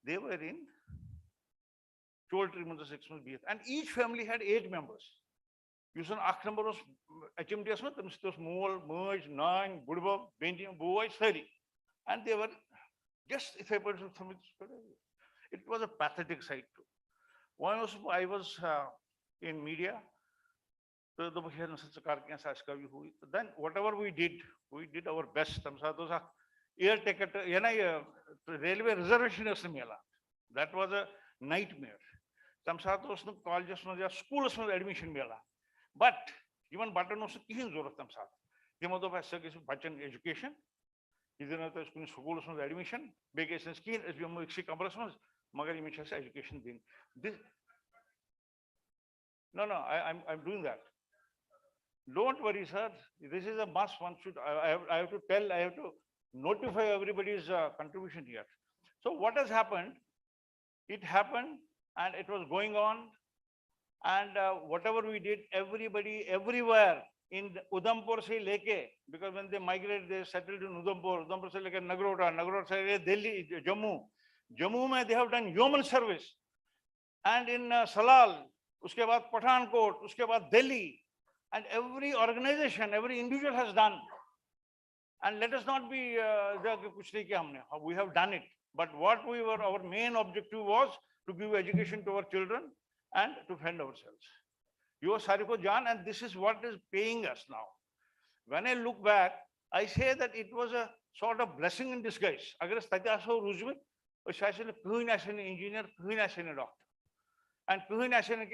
They were in Chol Tree 6 months, and each family had 8 members. Yus an akh number was HMDS na tam stos mol merge 9 budba benjim boy sari, and they were just if I put it was a pathetic sight too. One was I was in media. So then whatever we did our best. Air ticket, railway reservation. That was a nightmare. Colleges, schools admission. But even button was education. Schools admission. Vacation scheme as education. No, I'm doing that. Don't worry, sir. This is a must. One should. I have to tell. I have to notify everybody's contribution here. So what has happened? It happened, and it was going on, and whatever we did, everybody, everywhere in Udhampur se leke, because when they migrated, they settled in Udhampur. Udhampur se leke Nagrota, Nagrota se Delhi, Jammu. Jammu mein they have done yeoman service, and in Salal, uske baad Pathankot, uske baad Delhi. And every organization, every individual has done. And let us not be, we have done it. But what our main objective was to give education to our children and to fend ourselves. You are Sariko Jan, and this is what is paying us now. When I look back, I say that it was a sort of blessing in disguise. Agar Stataso Ruzwit, Kuhin as an engineer, Kuhin as a doctor. And Kuhin as an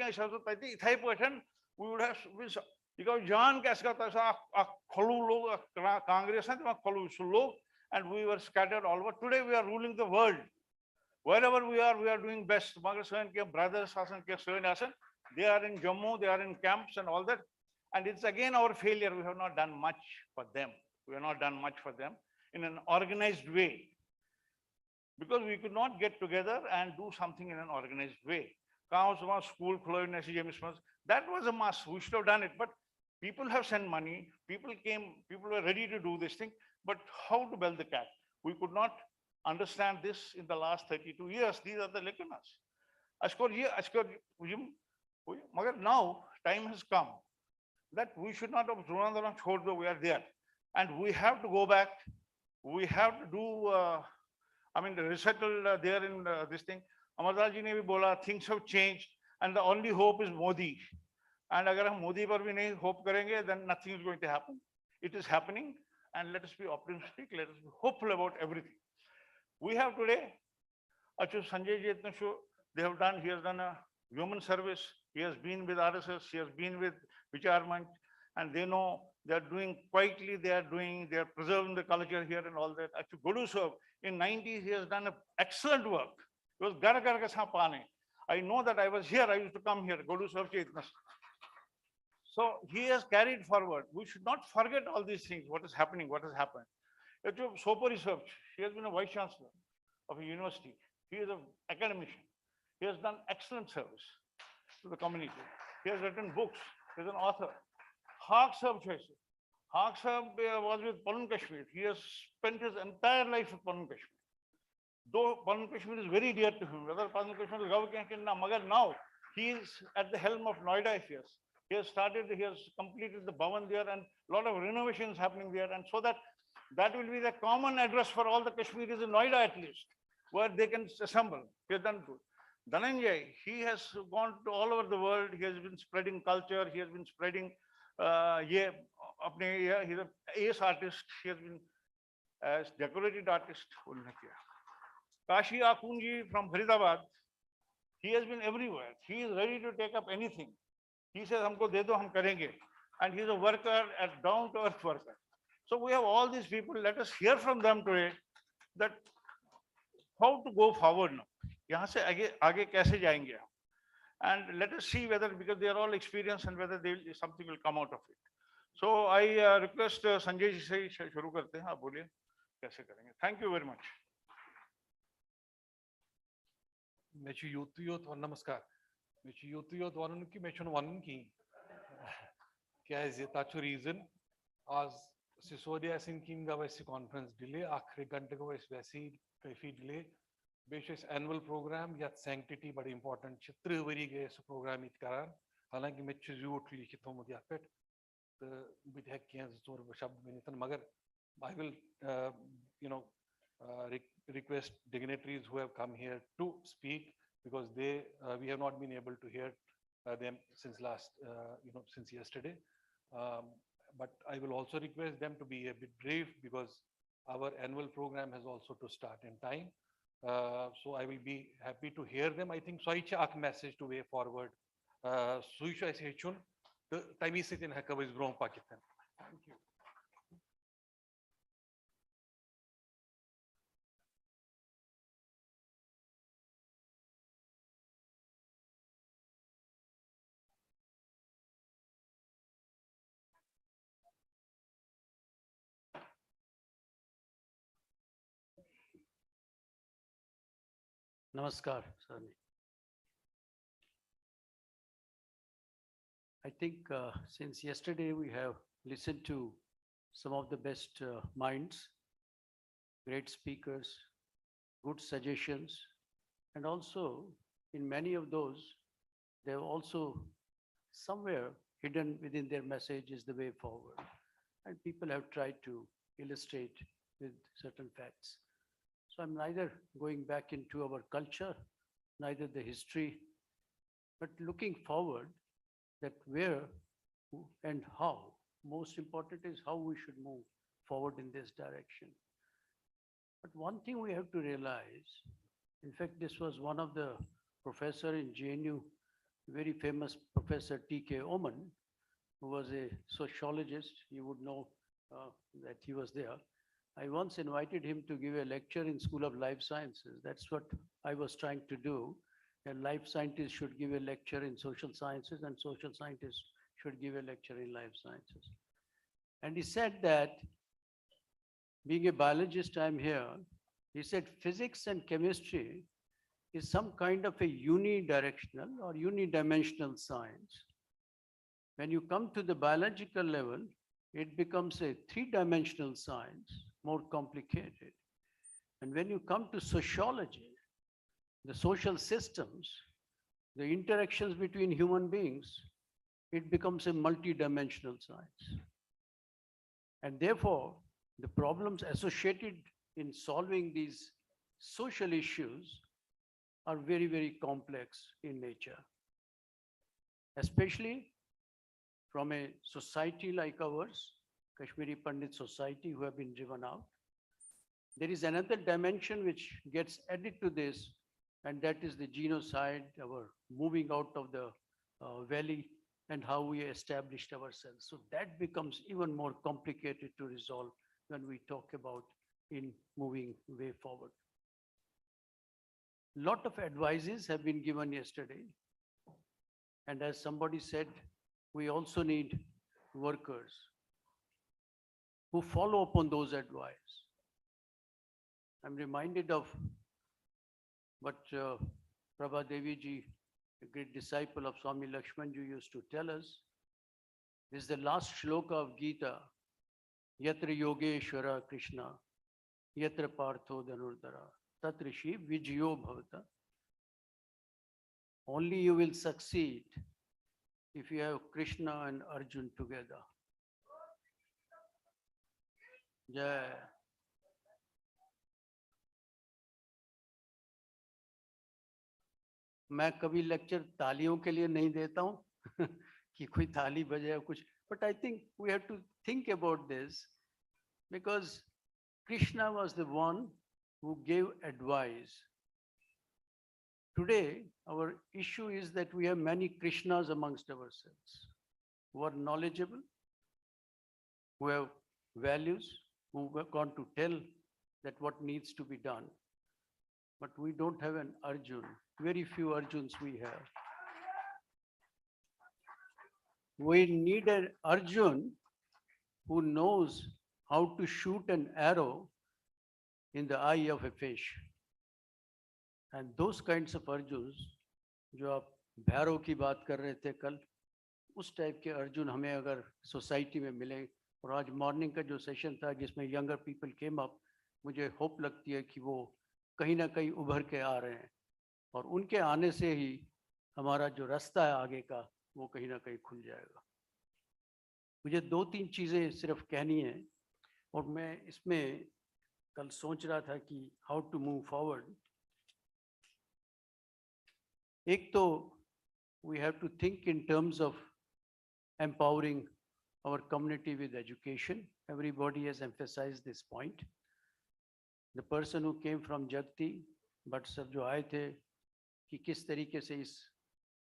person, we would have. Because John Cascata, Congress, and we were scattered all over. Today we are ruling the world. Wherever we are doing best. Brothers, they are in Jammu, they are in camps and all that. And it's again our failure. We have not done much for them. We have not done much for them in an organized way. Because we could not get together and do something in an organized way. School, that was a must. We should have done it. But people have sent money. People came. People were ready to do this thing. But how to bell the cat? We could not understand this in the last 32 years. These are the lacunas. Now time has come that we should not have we are there. And we have to go back. We have to do, the resettle there in this thing. Amardas ji ne bhi bola, things have changed, and the only hope is Modi. And agar hum Modi par bhi nahi hope karenge, then nothing is going to happen. It is happening, and let us be optimistic. Let us be hopeful about everything. We have today, Sanjay ji, they have done. He has done a human service. He has been with RSS. He has been with Vicharment, and they know they are doing quietly. They are preserving the culture here and all that. Actually, Godu sir, in 90s, he has done excellent work. It was gar gar ka pane. I know that I was here. I used to come here. Godu sir ke itna. So he has carried forward. We should not forget all these things. What is happening? What has happened? Sopo research. He has been a vice chancellor of a university. He is an academician. He has done excellent service to the community. He has written books. He is an author. Haq Sahab was with Palun Kashmir. He has spent his entire life with Palun Kashmir. Though Palun Kashmir is very dear to him, whether Palun Kashmir is now he is at the helm of Noida affairs. He has completed the Bhavan there, and a lot of renovations happening there. And so that will be the common address for all the Kashmiris in Noida at least, where they can assemble. He has done good. Dhananjay, he has gone to all over the world. He has been spreading culture. He has been spreading, he's an ace artist. He has been as decorated artist. Kashi Akunji from Faridabad, he has been everywhere. He is ready to take up anything. He says, "Humko de do, hum karenge." And he's a worker, a down-to-earth worker. So we have all these people. Let us hear from them today that how to go forward now. Yahan se aage kaise jayenge? And let us see whether, because they are all experienced, and whether something will come out of it. So I request Sanjay ji se shuru karte hain. Aap boliye kaise karenge. Thank you very much. Mechu youth namaskar. Mechu youth wanun ki mechun wanun ki. Kya is it? Tachu reason as Sisodia Sinking ga waisi conference delay akhri gante ko waisi kaifi delay बेशक annual program या sanctity बड़ी important चित्र worry गए इस program इत करार हालांकि मैं चीज़ लिखी तो मुझे आप तो बिट है कि ज़ोर शब्द में नितन मगर I will you know request dignitaries who have come here to speak because they we have not been able to hear them since last since yesterday. But I will also request them to be a bit brief because our annual program has also to start in time. So I will be happy to hear them. I think such a message to way forward. Such as hechun, the time is in Hakka is grown Pakistan. Thank you. Namaskar, sir. I think since yesterday we have listened to some of the best minds, great speakers, good suggestions, and also in many of those, they have also somewhere hidden within their message is the way forward. And people have tried to illustrate with certain facts. So I'm neither going back into our culture, neither the history, but looking forward that where and how. Most important is how we should move forward in this direction. But one thing we have to realize, in fact, this was one of the professor in JNU, very famous Professor T.K. Oman, who was a sociologist. You would know that he was there. I once invited him to give a lecture in School of Life Sciences. That's what I was trying to do. A life scientist should give a lecture in social sciences and social scientists should give a lecture in life sciences. And he said that, being a biologist, I'm here. He said physics and chemistry is some kind of a unidirectional or unidimensional science. When you come to the biological level, it becomes a three-dimensional science, more complicated. And when you come to sociology, the social systems, the interactions between human beings, it becomes a multi-dimensional science. And therefore, the problems associated in solving these social issues are very, very complex in nature. Especially from a society like ours, Kashmiri Pandit Society, who have been driven out. There is another dimension which gets added to this, and that is the genocide, our moving out of the valley and how we established ourselves. So that becomes even more complicated to resolve when we talk about in moving way forward. Lot of advices have been given yesterday. And as somebody said, we also need workers who follow up on those advice. I'm reminded of what Prabha Devi ji, a great disciple of Swami Lakshman ji, used to tell us. This is the last shloka of Gita. Yatra Yogeshwara Krishna, Yatra Partho Dhanurdhara, Tatrishi Vijayo Bhavata. Only you will succeed if you have Krishna and Arjun together. Jai. मैं कभी lecture तालियों के लिए नहीं देता हूँ कि कोई ताली बजे या कुछ, but I think we have to think about this because Krishna was the one who gave advice. Today, our issue is that we have many Krishnas amongst ourselves who are knowledgeable, who have values, who have gone to tell that what needs to be done. But we don't have an Arjun. Very few Arjuns we have. We need an Arjun who knows how to shoot an arrow in the eye of a fish. And those kinds of Arjuns, जो आप भैरव की बात कर रहे थे कल, उस type के अर्जुन हमें अगर सोसाइटी में मिले, और आज मॉर्निंग का जो सेशन था जिसमें यंगर पीपल केम अप, मुझे होप लगती है कि वो कहीं ना कहीं उभर के आ रहे हैं और उनके आने से ही हमारा जो रास्ता है आगे का वो कहीं ना कहीं खुल जाएगा। मुझे 2-3 चीज़ें सिर्फ कहनी है और मैं इसमें कल सोच रहा था कि हाउ टू मूव फॉरवर्ड। एक तो we have to think in terms of empowering our community with education. Everybody has emphasized this point. The person who came from Jagti, but सब जो आए थे कि किस तरीके से इस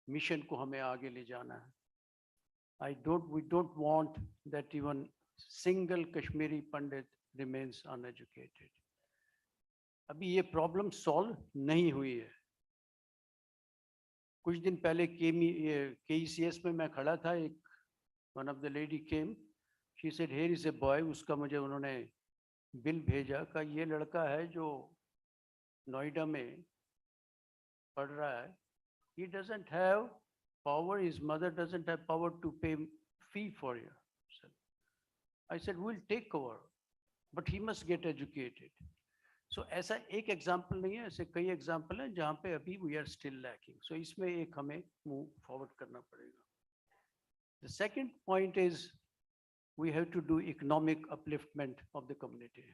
मिशन को हमें आगे ले जाना है। We don't want that even single Kashmiri Pandit remains uneducated. अभी ये प्रॉब्लम सॉल्व नहीं हुई है। कुछ दिन पहले KECS में मैं खड़ा था, एक one of the lady came, she said here is a boy, उसका मुझे उन्होंने बिल भेजा का ये लड़का है जो नोएडा में पढ़ रहा है, he doesn't have power, his mother doesn't have power to pay fee for you. I said we'll take over, but he must get educated. So ऐसा एक एग्जाम्पल नहीं है, ऐसे कई एग्जाम्पल हैं जहाँ पे अभी we are still lacking. So इसमें एक हमें move forward करना पड़ेगा. The second point is we have to do economic upliftment of the community.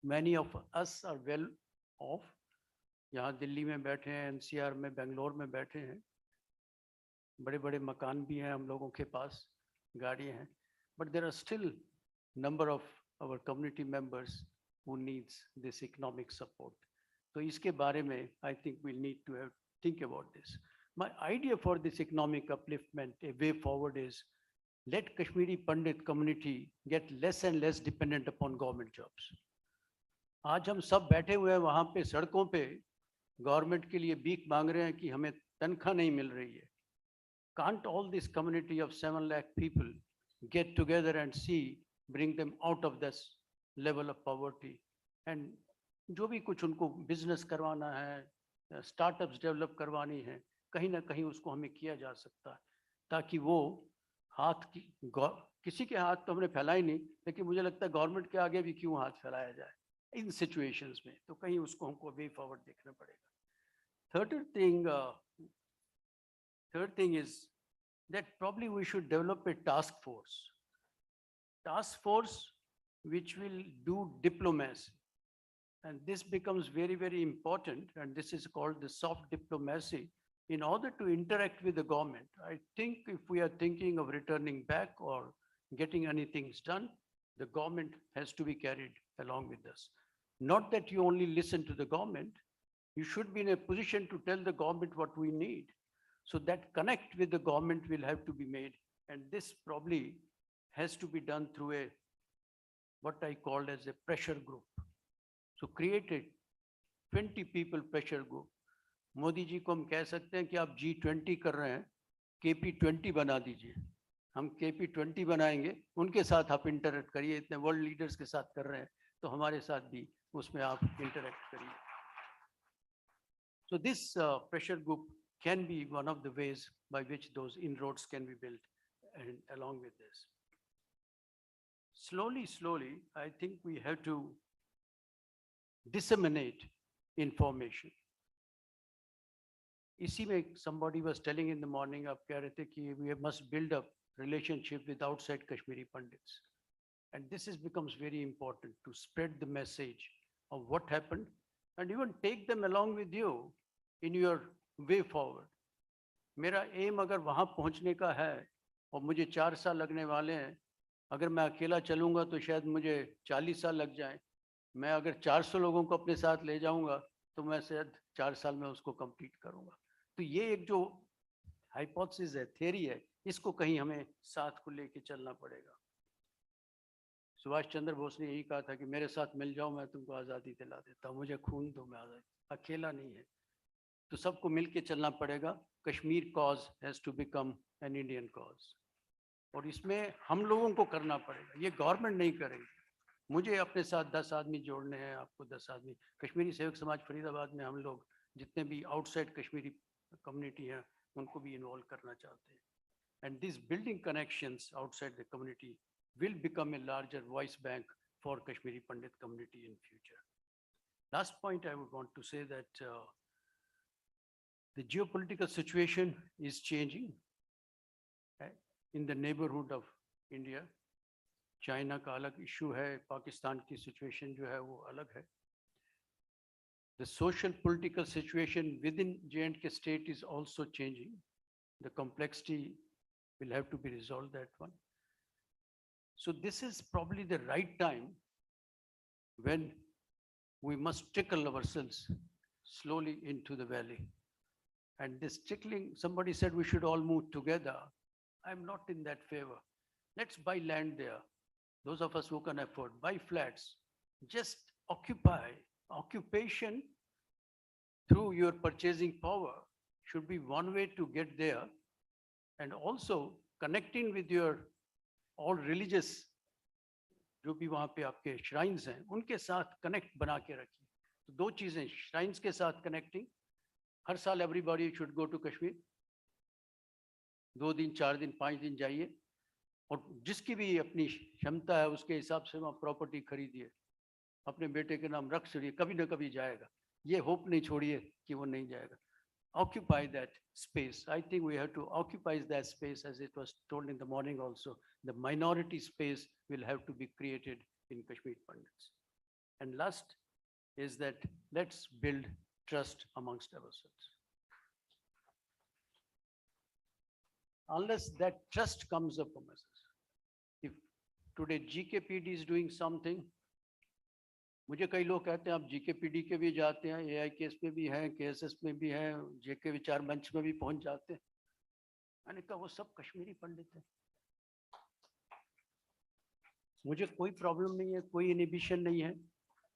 Many of us are well off. यहाँ दिल्ली में बैठे हैं, NCR में, बेंगलोर में बैठे हैं, बड़े बड़े मकान भी हैं हम लोगों के पास, गाड़ियाँ हैं, but there are still number of our community members who needs this economic support. So इसके बारे में I think we need to think about this. My idea for this economic upliftment, a way forward is let Kashmiri Pandit community get less and less dependent upon government jobs. आज हम सब बैठे हुए हैं वहाँ पे सड़कों पे गवर्नमेंट के लिए भीख मांग रहे हैं कि हमें तनख्वाह नहीं मिल रही है. Can't all this community of 7 lakh people get together and see, bring them out of this level of poverty, and जो भी कुछ उनको बिजनेस करवाना है, स्टार्टअप्स डेवलप करवानी है, कहीं ना कहीं उसको हमें किया जा सकता है ताकि वो हाथ की किसी के हाथ तो हमने फैलाए नहीं, लेकिन मुझे लगता है गवर्नमेंट के आगे भी क्यों हाथ फैलाया जाए इन सिचुएशंस में, तो कहीं उसको हमको वे फॉरवर्ड देखना पड़ेगा. Third thing is that probably we should develop a task force which will do diplomacy, and this becomes very, very important, and this is called the soft diplomacy in order to interact with the government. I think if we are thinking of returning back or getting anything done, the government has to be carried along with us. Not that you only listen to the government, you should be in a position to tell the government what we need. So that connect with the government will have to be made, and this probably has to be done through a what I called as a pressure group. So create a 20 people pressure group. Modi ji को हम कह सकते हैं कि आप G20 कर रहे हैं, KP20 बना दीजिए. हम KP20 बनाएंगे, उनके साथ आप इंटरेक्ट करिए. इतने वर्ल्ड लीडर्स के साथ कर रहे हैं तो हमारे साथ भी उसमें आप इंटरेक्ट करिए. So this pressure group can be one of the ways by which those inroads can be built, and along with this. Slowly, I think we have to disseminate information. इसी में somebody was telling in the morning, आप कह रहे थे कि we must build up relationship with outside Kashmiri Pandits. And this becomes very important to spread the message of what happened and even take them along with you in your way forward. मेरा aim अगर वहाँ पहुँचने का है और मुझे 4 साल लगने वाले हैं, अगर मैं अकेला चलूँगा तो शायद मुझे 40 साल लग जाएं. मैं अगर 400 लोगों को अपने साथ ले जाऊँगा तो मैं शायद 4 साल में उसको कंप्लीट करूँगा. तो ये एक जो हाइपोथेसिस है, थ्योरी है, इसको कहीं हमें साथ को लेके चलना पड़ेगा. सुभाष चंद्र बोस ने यही कहा था कि मेरे साथ मिल जाओ, मैं तुमको आज़ादी दिला देता हूँ, मुझे खून दो, मैं आज़ादी. अकेला नहीं है, तो सबको मिलके चलना पड़ेगा. Kashmir cause has to become an Indian cause, और इसमें हम लोगों को करना पड़ेगा, ये गवर्नमेंट नहीं करेगी. मुझे अपने साथ 10 आदमी जोड़ने हैं, आपको 10 आदमी. कश्मीरी सेवक समाज फरीदाबाद में हम लोग जितने भी आउटसाइड कश्मीरी कम्युनिटी हैं उनको भी इन्वॉल्व करना चाहते हैं. And this building connections outside the community will become a larger voice bank for Kashmiri Pandit community in future. Last point I would want to say that the geopolitical situation is changing in the neighborhood of India. China का अलग issue है, Pakistan की situation जो है वो अलग है. The social political situation within J&K state is also changing. The complexity will have to be resolved, that one. So this is probably the right time when we must trickle ourselves slowly into the valley. And this trickling, somebody said we should all move together. I'm not in that favor. Let's buy land there. Those of us who can afford, buy flats. Just occupy. Occupation through your purchasing power should be one way to get there. And also connecting with your all religious, जो भी वहाँ पे आपके shrines हैं, उनके साथ connect बना के रखिए. तो दो चीजें, shrines के साथ connecting. हर साल everybody should go to Kashmir. 2 दिन, 4 दिन, 5 दिन जाइए. और जिसकी भी अपनी क्षमता है उसके हिसाब से वहाँ प्रॉपर्टी खरीदिए, अपने बेटे के नाम रख छोड़िए, कभी ना कभी जाएगा. ये होप नहीं छोड़िए कि वो नहीं जाएगा. Occupy that space. I think we have to occupy that space, as it was told in the morning also. The minority space will have to be created in Kashmiri Pandits. And last is that let's build trust amongst ourselves. Unless that trust comes up among us, if today GKPD is doing something, मुझे कई लोग कहते हैं आप GKPD के भी जाते हैं, AIKS में भी हैं, KSS में भी हैं, JK विचार मंच में भी पहुंच जाते हैं. मैंने कहा वो सब कश्मीरी पंडित हैं. मुझे कोई प्रॉब्लम नहीं है, कोई इनहिबिशन नहीं है,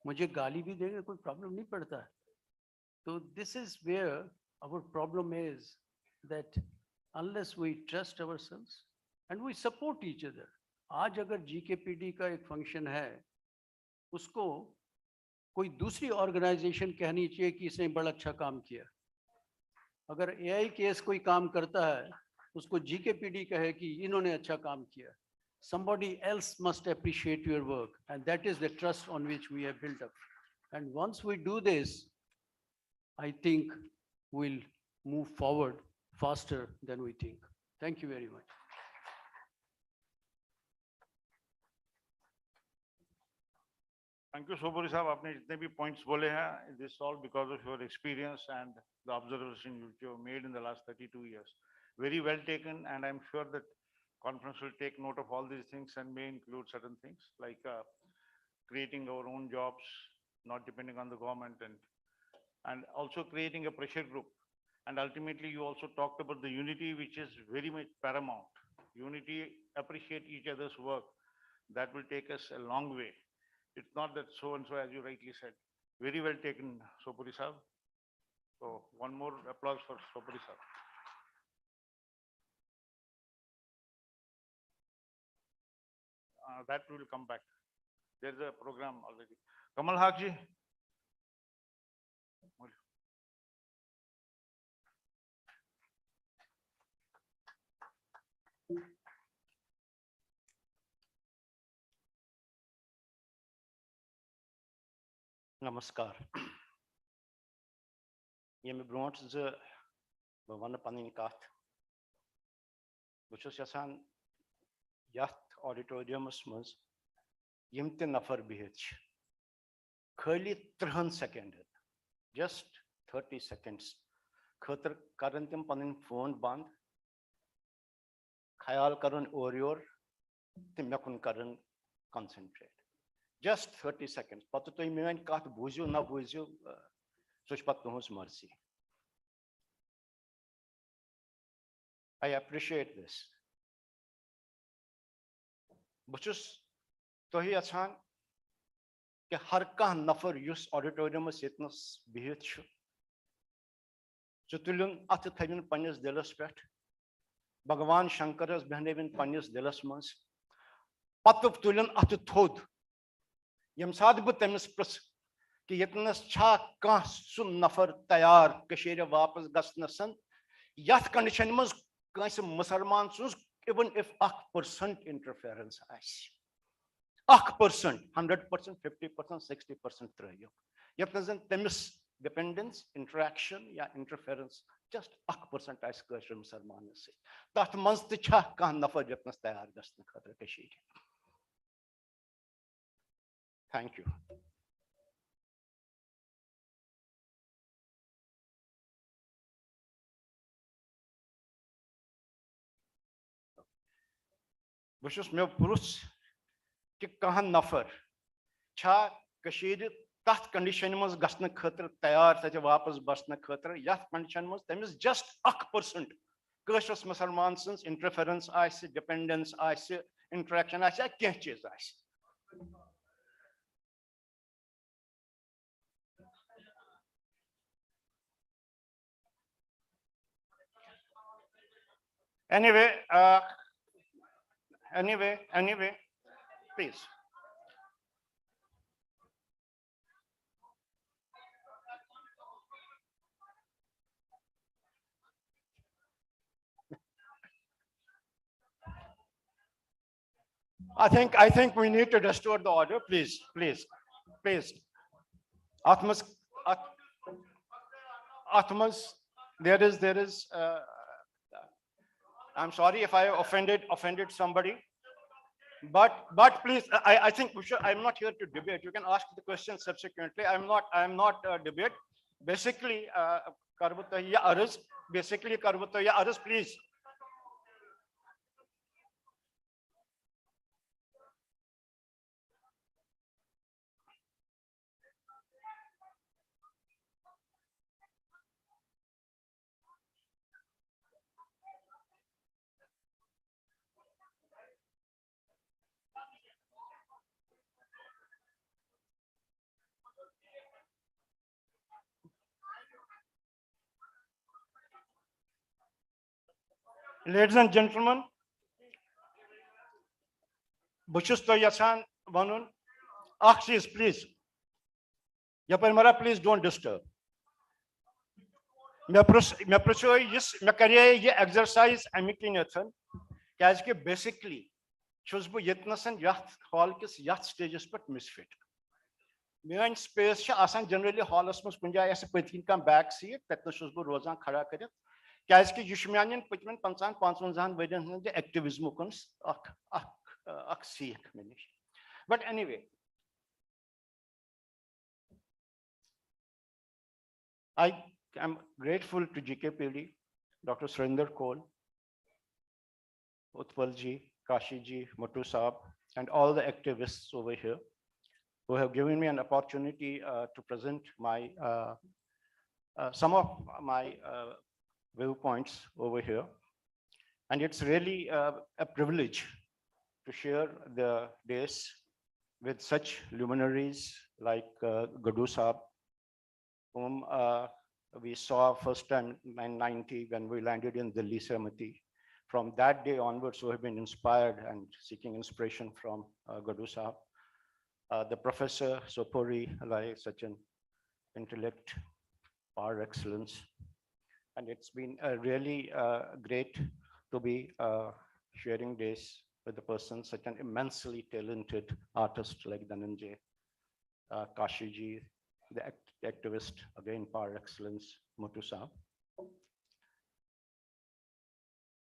मुझे गाली भी देंगे कोई प्रॉब्लम नहीं पड़ता है. So this is where our problem is, that unless we trust ourselves and we support each other. आज अगर GKPD का एक फंक्शन है, उसको कोई दूसरी ऑर्गेनाइजेशन कहनी चाहिए कि इसने बड़ा अच्छा काम किया. अगर AIKS कोई काम करता है, उसको GKPD कहे कि इन्होंने अच्छा काम किया. Somebody else must appreciate your work, and that is the trust on which we have built up. And once we do this, I think we'll move forward faster than we think. Thank you very much. Thank you, Soburi Sahab. आपने जितने भी points बोले हैं, this is all because of your experience and the observation which you have made in the last 32 years. Very well taken, and I'm sure that conference will take note of all these things and may include certain things like creating our own jobs, not depending on the government, and also creating a pressure group. And ultimately, you also talked about the unity, which is very much paramount. Unity, appreciate each other's work. That will take us a long way. It's not that so-and-so, as you rightly said. Very well taken, Soburi Sahab. So one more applause for Soburi Sahab. That will come back. There's a program already. Kamal Haq ji. Namaskar. Yemi bront ze bwana panin kat. Buchus yasan yat auditoriumus muz yimte nafar bihich. Khali 3 seconds. Just 30 seconds. Khatar karantim panin phone band. Khayal karun orior timyakun karun concentrate. Just 30 seconds. Patu to imen kat buzio na buzio sushpat tuhus mercy. I appreciate this. Buchus tohi achan ke har kah nafar yus auditorium sitnas bihit shu. Chutulun at thayin panis delas pet. Bhagwan Shankaras behnevin panis delas mans. Patu tulun at thod. यम साथ बु तमिस प्रस कि यतनस छा कह सु नफर तैयार कशेर वापस गसनसन यथ कंडीशन मज कस मुसलमान सुस even if 1% interference आस 1% 100% 50% 60% त्रयो Yet temis dependence, interaction, yeah, interference, just 1% as Kashmir Musliman say. That man's the cha kan nafar yetnas tayar gasna khatra kashir. Thank you. Bushus me purus ki kahan nafar cha kashir that condition was gasna khatra tayar sache wapas basna khatra yat condition was them is just 1% Kashmir Musliman since interference ice dependence ice interaction ice kya cheez ice. Anyway, please. I think we need to restore the order, please. Atmas, Atmas, there is. I'm sorry if I offended somebody, but please, I think we should. I'm not here to debate. You can ask the question subsequently. I'm not debate. Basically, Karbutaya Aris. Basically, Karbutaya Aris, please. Ladies and gentlemen, Bushus to Yasan Vanun, Axis, please. Yaparmara, please don't disturb. मैं ये exercise अमिकी Nathan क्या कि basically चुस बो यत्नसन याथ hall किस याथ stages पर misfit मेरा space शा आसान generally hall असमस कुंजा ऐसे पत्तीन का back seat तत्न चुस बो रोजान खड़ा करें क्या कि युष्मियानियन पचमन 55 वजन हैं activism कुन्स अक सीख में नहीं but anyway I am grateful to GKPD, Dr. Surinder Kaul, Utpal ji, Kashi ji, Matu Saab, and all the activists over here who have given me an opportunity to present my some of my viewpoints over here. And it's really a privilege to share the days with such luminaries like Gadu Saab, whom we saw first time in 1990 when we landed in Delhi Saramati. From that day onwards, we have been inspired and seeking inspiration from Gadu Sahab. The professor Sopori, like such an intellect, par excellence. And it's been really great to be sharing this with a person, such an immensely talented artist like Dhananjay, Kashiji, the activist, again, par excellence, Matu Saab.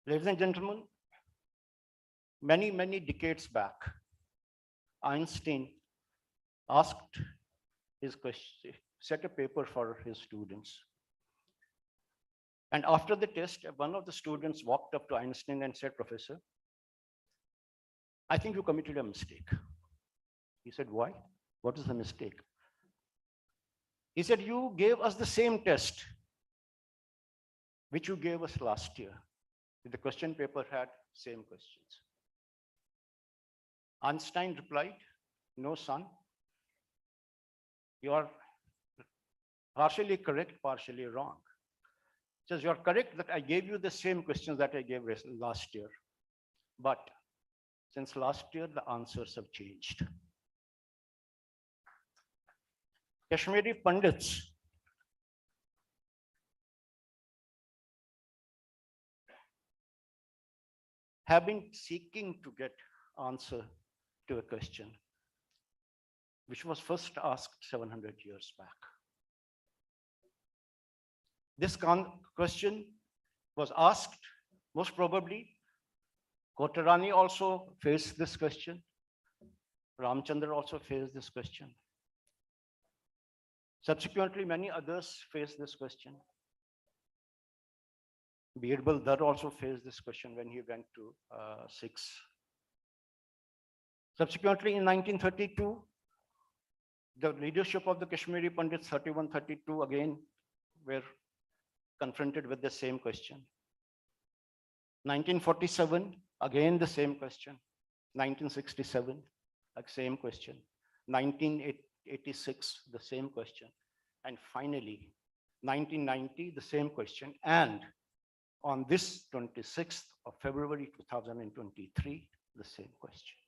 Ladies and gentlemen, many decades back, Einstein asked his question, set a paper for his students. And after the test, one of the students walked up to Einstein and said, Professor, I think you committed a mistake. He said, why? What is the mistake? He said, you gave us the same test which you gave us last year. The question paper had same questions. Einstein replied, no, son, you are partially correct, partially wrong. He says, you're correct that I gave you the same questions that I gave last year. But since last year, the answers have changed. Kashmiri Pandits have been seeking to get answer to a question. which was first asked 700 years back. This question was asked, most probably, Kotarani also faced this question. Ramchandra also faced this question. Subsequently, many others faced this question. Birbal Dar also faced this question when he went to Sikhs. Subsequently, in 1932, the leadership of the Kashmiri Pandits 31-32 again were confronted with the same question. 1947, again the same question. 1967, the same question. 1986, the same question. And finally, 1990, the same question. And on this 26th of February 2023, the same question.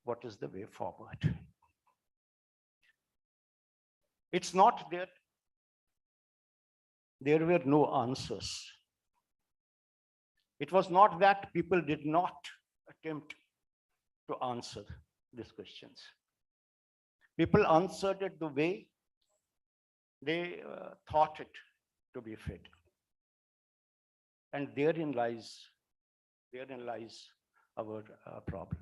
What is the way forward? It's not that there were no answers. It was not that people did not attempt to answer these questions. People answered it the way they thought it to be fit. And therein lies our problem.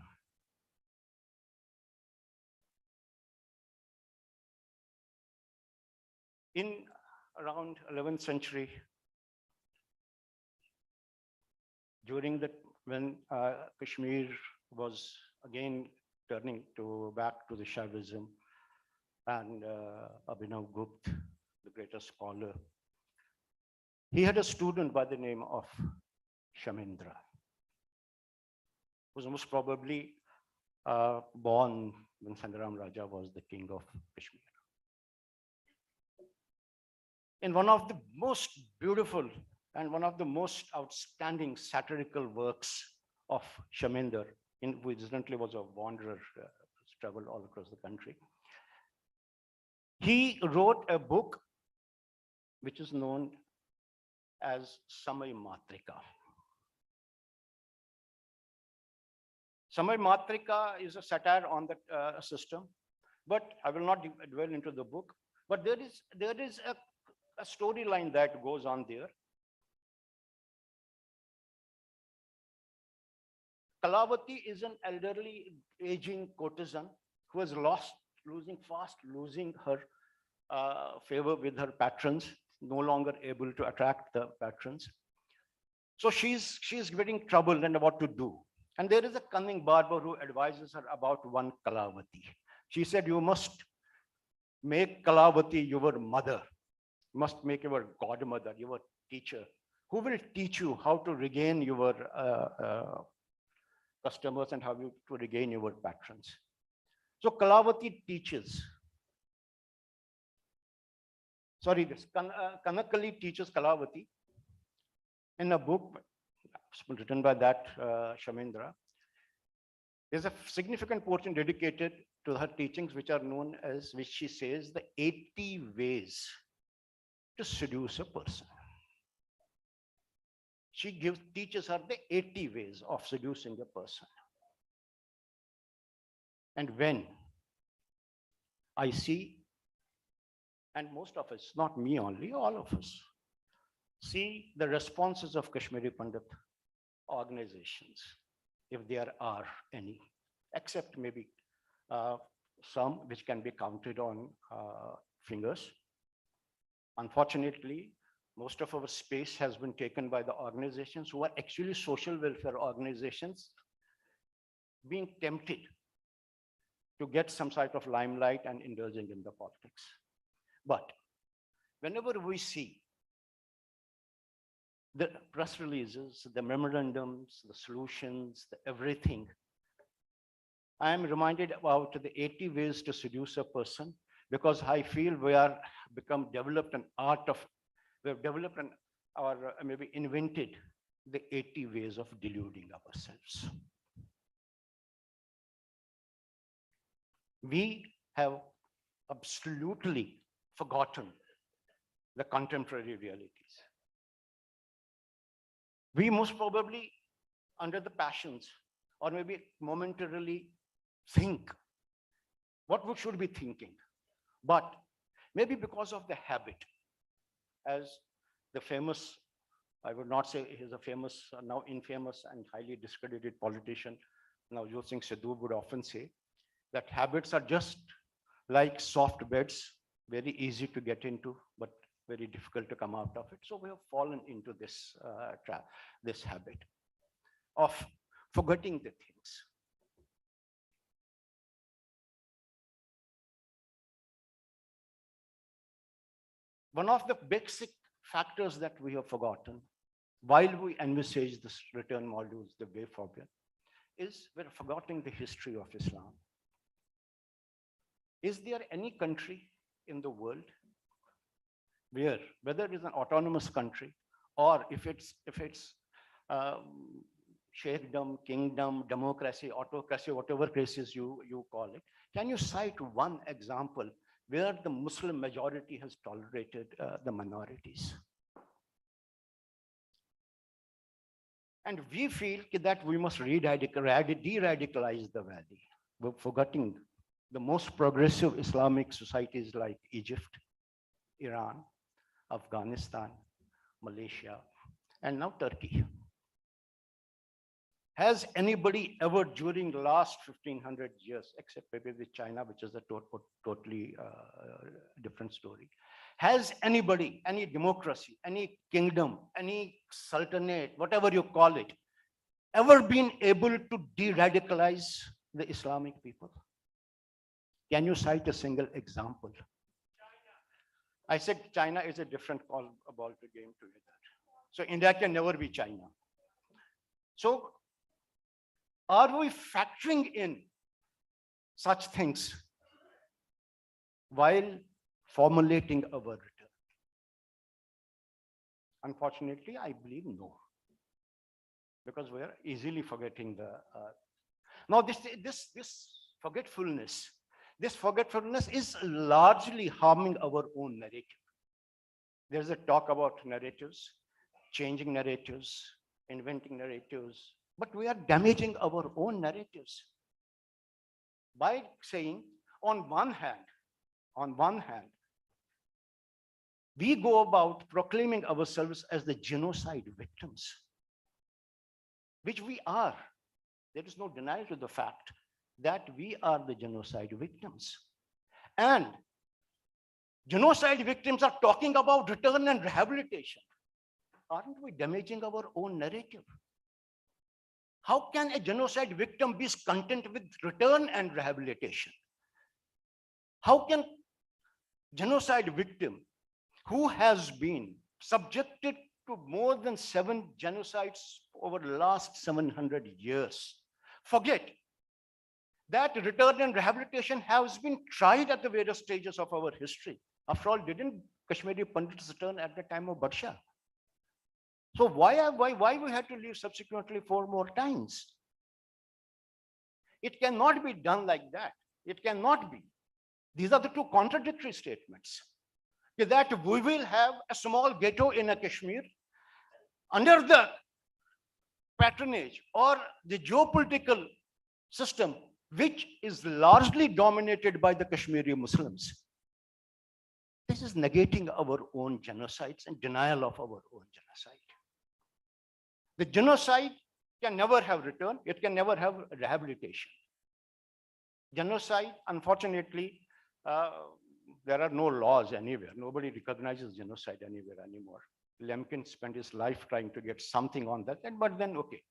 In around 11th century, when Kashmir was again turning back to the Shaivism, and Abhinav Gupta, the greatest scholar, he had a student by the name of Shamindra, who was most probably born when Sangram Raja was the king of Kashmir. In one of the most beautiful and one of the most outstanding satirical works of Shaminder, who incidentally was a wanderer, traveled all across the country, he wrote a book which is known as Samay Matrika. Samay Matrika is a satire on the system, but I will not dwell into the book. But there is a storyline that goes on there. Kalavati is an elderly, aging courtesan who has losing her favor with her patrons, no longer able to attract the patrons. So she's getting troubled and what to do. And there is a cunning barber who advises her about one Kalavati. She said, you must make Kalavati your mother, you must make your godmother, your teacher, who will teach you how to regain your customers and how to regain your patrons. So Kalavati teaches. Kanakali teaches Kalavati in a book written by that Shamindra. There's a significant portion dedicated to her teachings, which are known as, which she says, the 80 ways to seduce a person. She teaches her the 80 ways of seducing a person. And when I see, and most of us, not me only, all of us, see the responses of Kashmiri Pandit organizations, if there are any, except maybe some which can be counted on fingers. Unfortunately, most of our space has been taken by the organizations who are actually social welfare organizations being tempted to get some sort of limelight and indulging in the politics. But whenever we see the press releases, the memorandums, the solutions, the everything, I am reminded about the 80 ways to seduce a person, because I feel we have developed an art of, we have developed or maybe invented the 80 ways of deluding ourselves. We have absolutely forgotten the contemporary realities. We most probably, under the passions, or maybe momentarily think what we should be thinking. But maybe because of the habit, as the famous, I would not say he's a famous, now infamous and highly discredited politician, Navjot Singh Sidhu would often say that habits are just like soft beds, very easy to get into, but very difficult to come out of it. So we have fallen into this trap, this habit of forgetting the things. One of the basic factors that we have forgotten while we envisage this return modules, the way forward, is we're forgetting the history of Islam. Is there any country in the world where, whether it is an autonomous country or if it's sheikhdom, kingdom, democracy, autocracy, whatever cases you call it, can you cite one example where the Muslim majority has tolerated the minorities? And we feel that we must de-radicalize the valley. We're forgetting the most progressive Islamic societies like Egypt, Iran, Afghanistan, Malaysia, and now Turkey. Has anybody ever during the last 1500 years, except maybe with China, which is a totally different story, has anybody, any democracy, any kingdom, any sultanate, whatever you call it, ever been able to de-radicalize the Islamic people? Can you cite a single example? I said China is a different ball to game together. So India can never be China. So are we factoring in such things while formulating our return? Unfortunately, I believe no, because we are easily forgetting the. Now, this forgetfulness is largely harming our own narrative. There's a talk about narratives, changing narratives, inventing narratives, but we are damaging our own narratives by saying, on one hand, we go about proclaiming ourselves as the genocide victims, which we are. There is no denial to the fact that we are the genocide victims. And genocide victims are talking about return and rehabilitation. Aren't we damaging our own narrative? How can a genocide victim be content with return and rehabilitation? How can genocide victim who has been subjected to more than 7 genocides over the last 700 years forget that return and rehabilitation has been tried at the various stages of our history? After all, didn't Kashmiri Pandits return at the time of Badsha? So why we had to leave subsequently 4 more times? It cannot be done like that. It cannot be. These are the 2 contradictory statements. That we will have a small ghetto in a Kashmir under the patronage or the geopolitical system, which is largely dominated by the Kashmiri Muslims. This is negating our own genocides and denial of our own genocide. The genocide can never have return. It can never have rehabilitation. Genocide, unfortunately, there are no laws anywhere. Nobody recognizes genocide anywhere anymore. Lemkin spent his life trying to get something on that, but then, okay.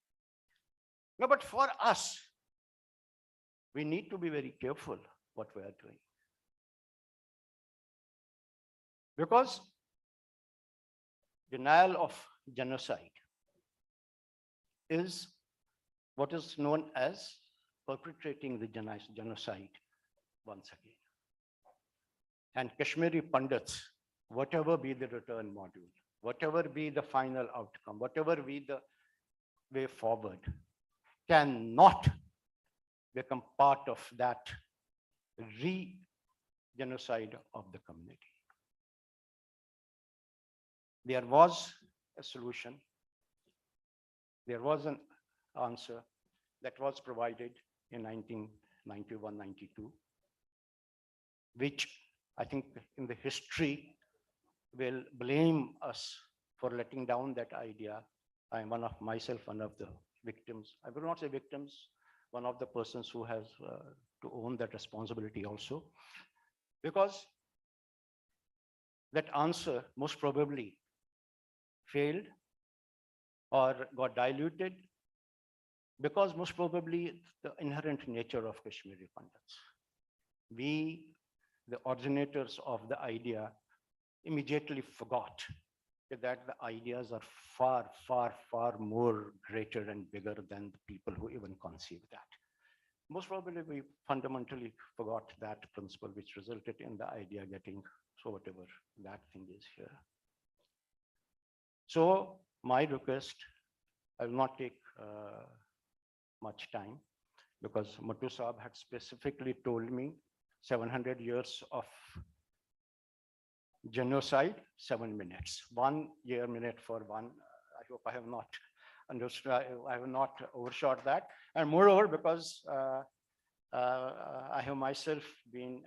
No, but for us, we need to be very careful what we are doing. Because denial of genocide is what is known as perpetrating the genocide once again. And Kashmiri Pandits, whatever be the return module, whatever be the final outcome, whatever be the way forward, cannot become part of that re-genocide of the community. There was a solution. There was an answer that was provided in 1991-92 which I think in the history will blame us for letting down that idea. I am one of the victims. I will not say victims, one of the persons who has to own that responsibility also. Because that answer most probably failed or got diluted because most probably the inherent nature of Kashmiri Pandits. We, the originators of the idea, immediately forgot that the ideas are far, far, far more greater and bigger than the people who even conceived that. Most probably we fundamentally forgot that principle, which resulted in the idea getting, so whatever that thing is here. So my request, I will not take much time because Matu Saab had specifically told me 700 years of genocide, 7 minutes. 1 year minute for one. I hope I have not understood, I have not overshot that. And moreover, because I have myself been,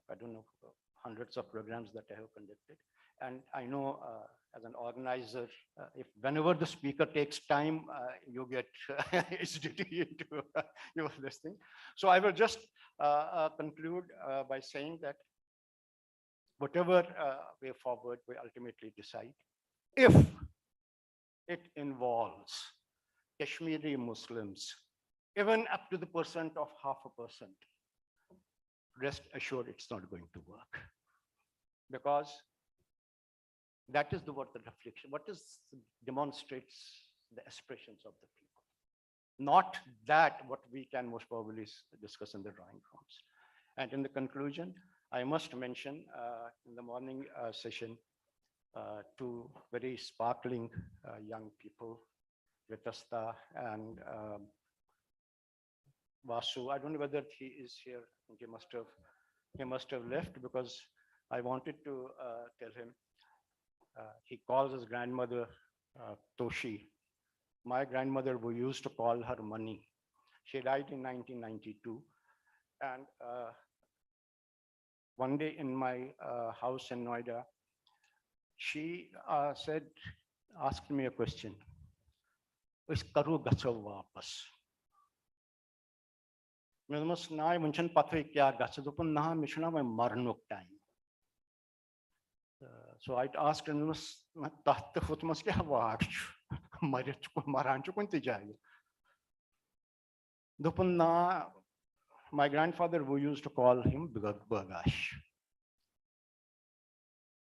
I don't know, hundreds of programs that I have conducted. And I know as an organizer, if whenever the speaker takes time, you get hesitated into your listening. So I will just conclude by saying that whatever way forward we ultimately decide, if it involves Kashmiri Muslims, even up to the percent of 0.5%, rest assured it's not going to work. Because that is what the reflection, what is demonstrates the aspirations of the people. Not that what we can most probably discuss in the drawing rooms. And in the conclusion, I must mention in the morning session, two very sparkling young people, Vitasta and Vasu. I don't know whether he is here. He must have left because I wanted to tell him. He calls his grandmother Toshi. My grandmother, we used to call her Money. She died in 1992. And one day in my house in Noida, she asked me a question. Is karu gacho vapas? I must na mention pathe kya gacho dupun na mishna my marnuk time. So I asked him, tahte futmas kya vaad? Maranchu kunti jaye. Dupun na, my grandfather, we used to call him Burgash.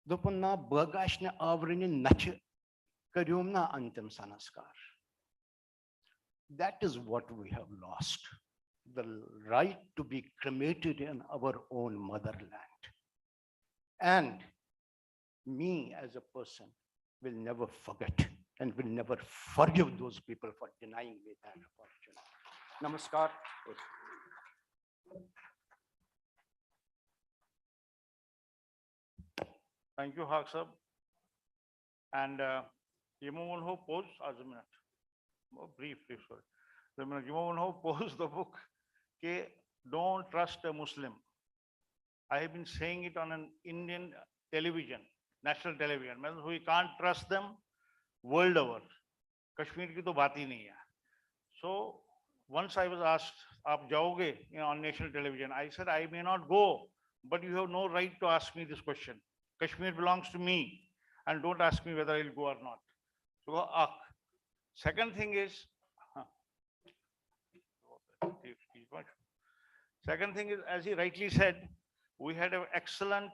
Dupun na Burgash ne avrini nach karyum na antim sanaskar. That is what we have lost. The right to be cremated in our own motherland. And me as a person will never forget and will never forgive those people for denying me that opportunity. Namaskar. Thank you, Haq Sahab. And Yimon Ho posed as a minute. Brief, sorry. Yimon Ho posed the book, Don't Trust a Muslim. I have been saying it on an Indian television, national television. We can't trust them world over. Kashmir ki to baat hi nahi hai. So once I was asked, aap jaoge on national television, I said, I may not go, but you have no right to ask me this question. Kashmir belongs to me, and don't ask me whether I'll go or not. So, second thing is, as he rightly said, we had an excellent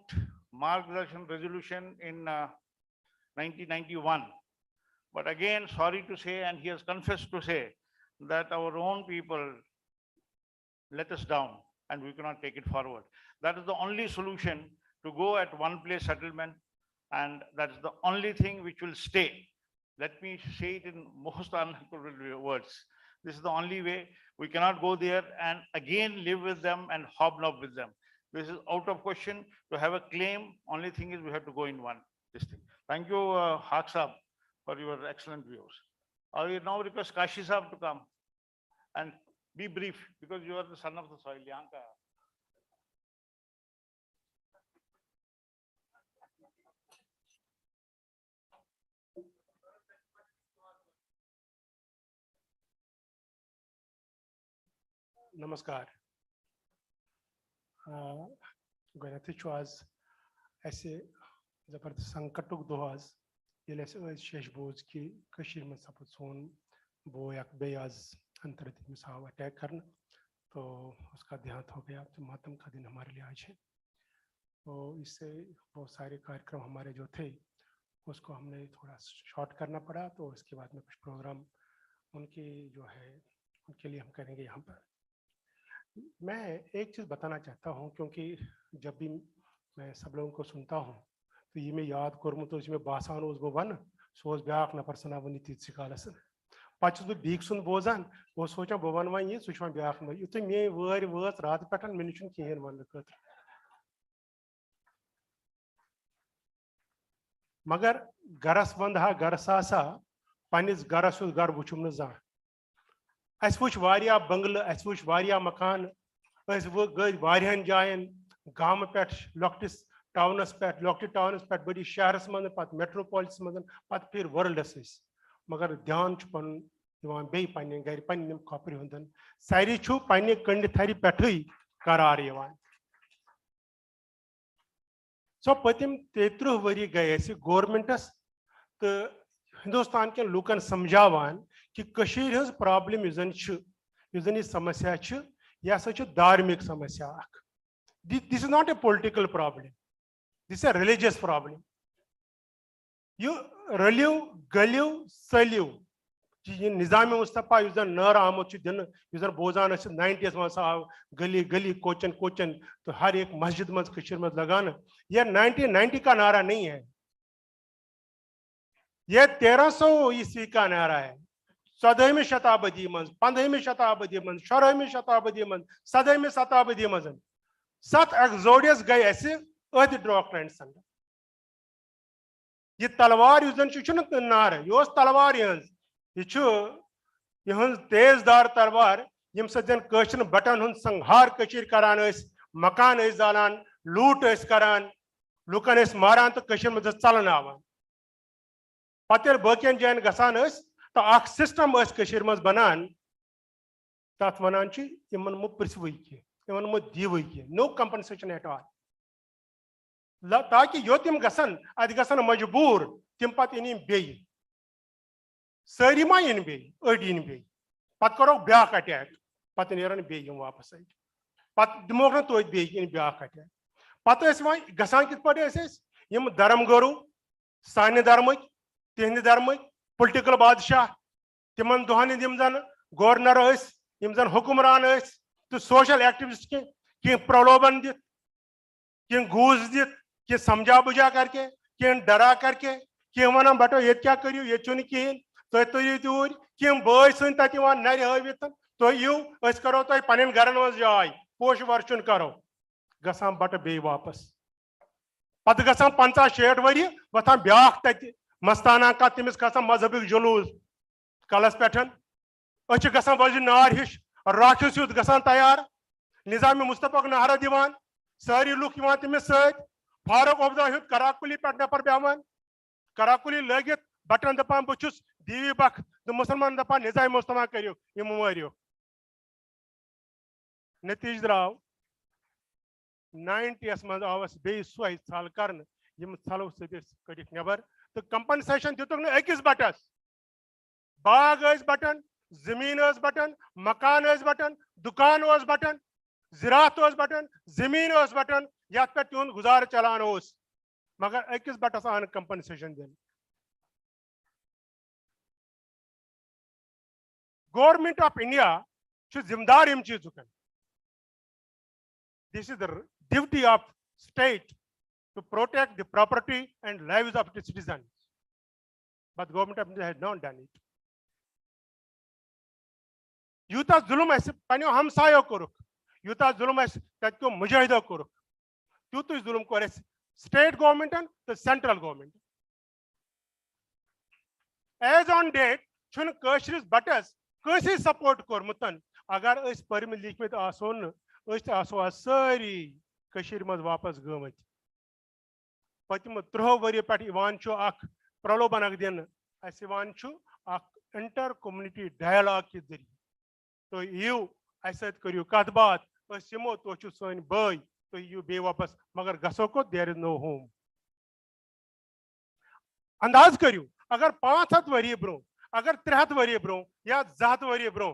Margdarshan resolution in 1991. But again, sorry to say, and he has confessed to say, that our own people let us down and we cannot take it forward. That is the only solution, to go at one place settlement, and that is the only thing which will stay. Let me say it in most unequivocal words. This is the only way. We cannot go there and again live with them and hobnob with them. This is out of question. To have a claim, only thing is we have to go in one district. Thank you, Haq Sahab, for your excellent views. I will now request Kashi Sahab to come and be brief, because you are the son of the soil. नमस्कार गणित आज ऐसे जबरदस्त संकटुक दो आज ये शेष बोझ की कशीर में सपत सोन वो एक बे आज अंतर्दित में साव अटैक करना तो उसका देहांत हो गया तो मातम का दिन हमारे लिए आज है तो इससे बहुत सारे कार्यक्रम हमारे जो थे उसको हमने थोड़ा शॉर्ट करना पड़ा तो इसके बाद में कुछ प्रोग्राम उनकी जो है उनके लिए हम करेंगे यहाँ पर। मैं एक चीज़ बताना चाहता हूँ क्योंकि जब भी मैं सब लोगों को सुनता हूँ तो ये मैं याद करूँ तो इसमें बासान उस वो वन सोच ब्याक नफर सना वनी तीत सिकालस पचस बह बीक सुन बोजान वो सोचा बह वन वन ये सुच वन ब्याक न युत मे वर वच रात पे मे कहें वन खतर मगर गरस वंद हा गरस आसा पनिस गरस गर वुचुम न जान अस वुच वारिया बंगल अस वुच वारिया मकान अस गई वारियान जायन गाम पे लॉक्टिस टाउनस पे लॉक्टि टाउनस पे बड़ी शहरस मन पत मेट्रोपोलिस मन पत फिर वर्ल्डस मगर ध्यान पन बे पन्ने गर पन्ने खपर हुंदन सारी छु पन्ने कंड थरि पेठै करार यवान सो पतिम 33 वरी गए गवर्नमेंटस तो हिंदुस्तान के लूकन समझावान कि कशीर हज प्रॉब्लम युजन ये समस्या यह हसा धार्मिक समस्या this is not a political problem this a religious problem यु रलियो गलियो सलियो निजाम मुस्तफा नर आमुत दिन बोजान 90s मज आव गली गली कोचन कोचन तो हर एक मस्जिद मज लगान यह 1990 का नारा नहीं है यह 1300 ईस्वी का नारा है 14वीं शताब्दी मज 15वीं शताब्दी मज 16वीं शताब्दी मज 17वीं शताब्दी मज 7 एक्सोडियस गए ऐसे अथ ड्रॉकलैंड संग यह तलवार नार यह तलवार यह तेजदार तलवार यम सचन बटन हूं संहार करान मकान जालान लूट करान लुकन मारान तो मज चलन आवान पे बकियन जायन गसान तो सिस्टम मज बनान तथ वन इन प्रिसव इन दीव नो कंपनसेशन एट ऑल ताकि यो तम गसन अत गसन मजबूर तम पे इन बे सारी मा इन बे अड़ इन बे पत करो ब्या अटैक पे नेरन बे वापस पे दिमोक न तो बे इन ब्या अटैक पे गसान कित पे धर्म गुरु साने धर्म तिहंद धर्म पोलिटिकल बादशाह तिमन दुहन जन गवर्नर जन हुक्मरान तो सोशल एक्टिविस्ट कह प्रलोभन दित कह घूस दित कह समझा बुझा करके कह डरा करके कह वन बटो ये क्या करियो ये चुन कहें तुम तुर तूर कम बय सन तत नर हवित तुम यू करो तुम पन गरन मज जाय पोश वर्चुन करो गसान बट बे वापस पत गसान 50-60 वरी वथान ब्या तत मस्ताना का तमिस खसान मजहबिक जुलूस कलस पे गसान वज नार हिश राक्षस युद्ध गसान तैयार निजाम मुस्तफा नारा दिवान सारी लुक तमिस सत फारूक अब्दा युद्ध कराकुली पे नफर बेवान कराकुली लगित बटन दपान बहुस दीवी बख तो मुसलमान दपान निजाम मुस्तफा करो यम मारियो नतीज द्राव 90s मज आवस बे सोई थल कर थलो सदिक नबर तो कंपनसेशन दितुक न अकिस बटस बाग बटन जमीन बटन मकान बटन दुकान बटन ज़राअत बटन जमीन बटन ये पे तुंद गुजार चलान मगर अकिस बटस आन कंपनसेशन दिन गवर्नमेंट ऑफ इंडिया जिम्मेदार इन चीजुक this is the duty of state to protect the property and lives of its citizens. But the government of India has not done it. Utah जुल्म पनो हमसायो कोरुक यूता जुल्म तको मुजाहिदा कोरुक यूत जुल्म को स्टेट गवर्नमेंट तो central government as on date छुन कशरिस बटस कैसे सपोर्ट कोरमुतन अगर अस परम लिखमित आसो न आसो सारी कशीर मज वापस गमत पतिम 30 वरी पे प्रलोभन दिन इंटर कम्युनिटी डायलॉग के जरिए तो यू ऐसे करियो कत बात यमो तो सन बय तो यू बे वापस मगर गसो को देयर इज नो होम अंदाज करियो अगर 500 वरी ब्रो अगर 300 वरी ब्रो या 200 वरी ब्रो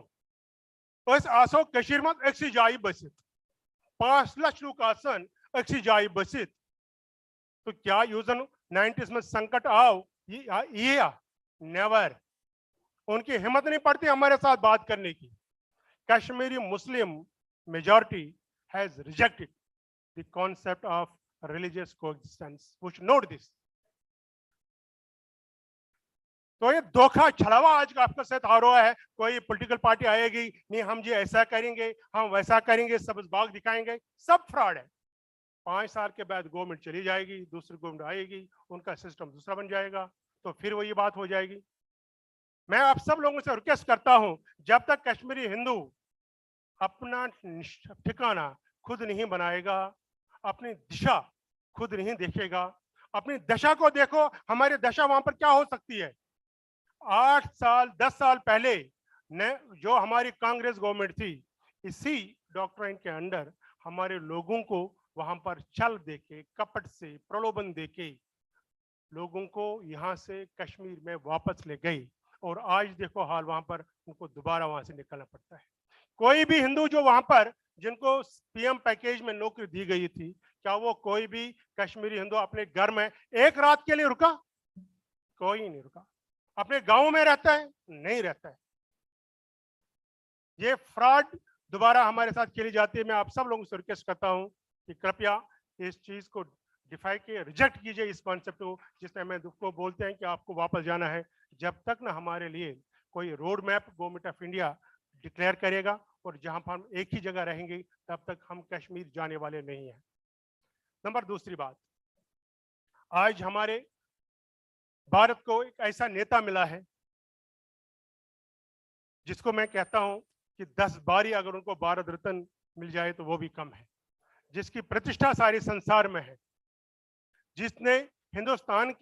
आसो कशीर मत अक्सी जाय बसित 5 लाख लुक आसन अक्सी जाय बसित तो क्या यूजन 90s में संकट आओ ये नेवर उनकी हिम्मत नहीं पड़ती हमारे साथ बात करने की Kashmiri Muslim majority has rejected the concept of religious coexistence we should note this तो ये धोखा छलावा आज का आपके साथ आ रहा है कोई पॉलिटिकल पार्टी आएगी नहीं हम जी ऐसा करेंगे हम वैसा करेंगे सब बाग दिखाएंगे सब फ्रॉड है 5 साल के बाद गवर्नमेंट चली जाएगी दूसरी गवर्नमेंट आएगी उनका सिस्टम दूसरा बन जाएगा तो फिर वही बात हो जाएगी मैं आप सब लोगों से रिक्वेस्ट करता हूं जब तक कश्मीरी हिंदू अपना ठिकाना खुद नहीं बनाएगा अपनी दिशा खुद नहीं देखेगा अपनी दशा को देखो हमारी दशा वहां पर क्या हो सकती है 8 साल 10 साल पहले ने जो हमारी कांग्रेस गवर्नमेंट थी इसी डॉक्ट्राइन के अंडर हमारे लोगों को वहां पर छल देके कपट से प्रलोभन देके लोगों को यहां से कश्मीर में वापस ले गई और आज देखो हाल वहां पर उनको दोबारा वहां से निकलना पड़ता है कोई भी हिंदू जो वहां पर जिनको पीएम पैकेज में नौकरी दी गई थी क्या वो कोई भी कश्मीरी हिंदू अपने घर में एक रात के लिए रुका कोई नहीं रुका अपने गांव में रहता है नहीं रहता है ये फ्रॉड दोबारा हमारे साथ खेली जाती है मैं आप सब लोगों से रिक्वेस्ट करता हूं कि कृपया इस चीज को डिफाई के रिजेक्ट कीजिए इस कॉन्सेप्ट को जिसमें हमें को बोलते हैं कि आपको वापस जाना है जब तक ना हमारे लिए कोई road map government of India declare करेगा और जहां पर हम एक ही जगह रहेंगे तब तक हम कश्मीर जाने वाले नहीं हैं नंबर दूसरी बात आज हमारे भारत को एक ऐसा नेता मिला है जिसको मैं कहता हूं कि 10 बारी अगर उनको भारत रत्न मिल जाए तो वो भी कम है जिसकी प्रतिष्ठा सारे संसार में है जिसने हिंदुस्तान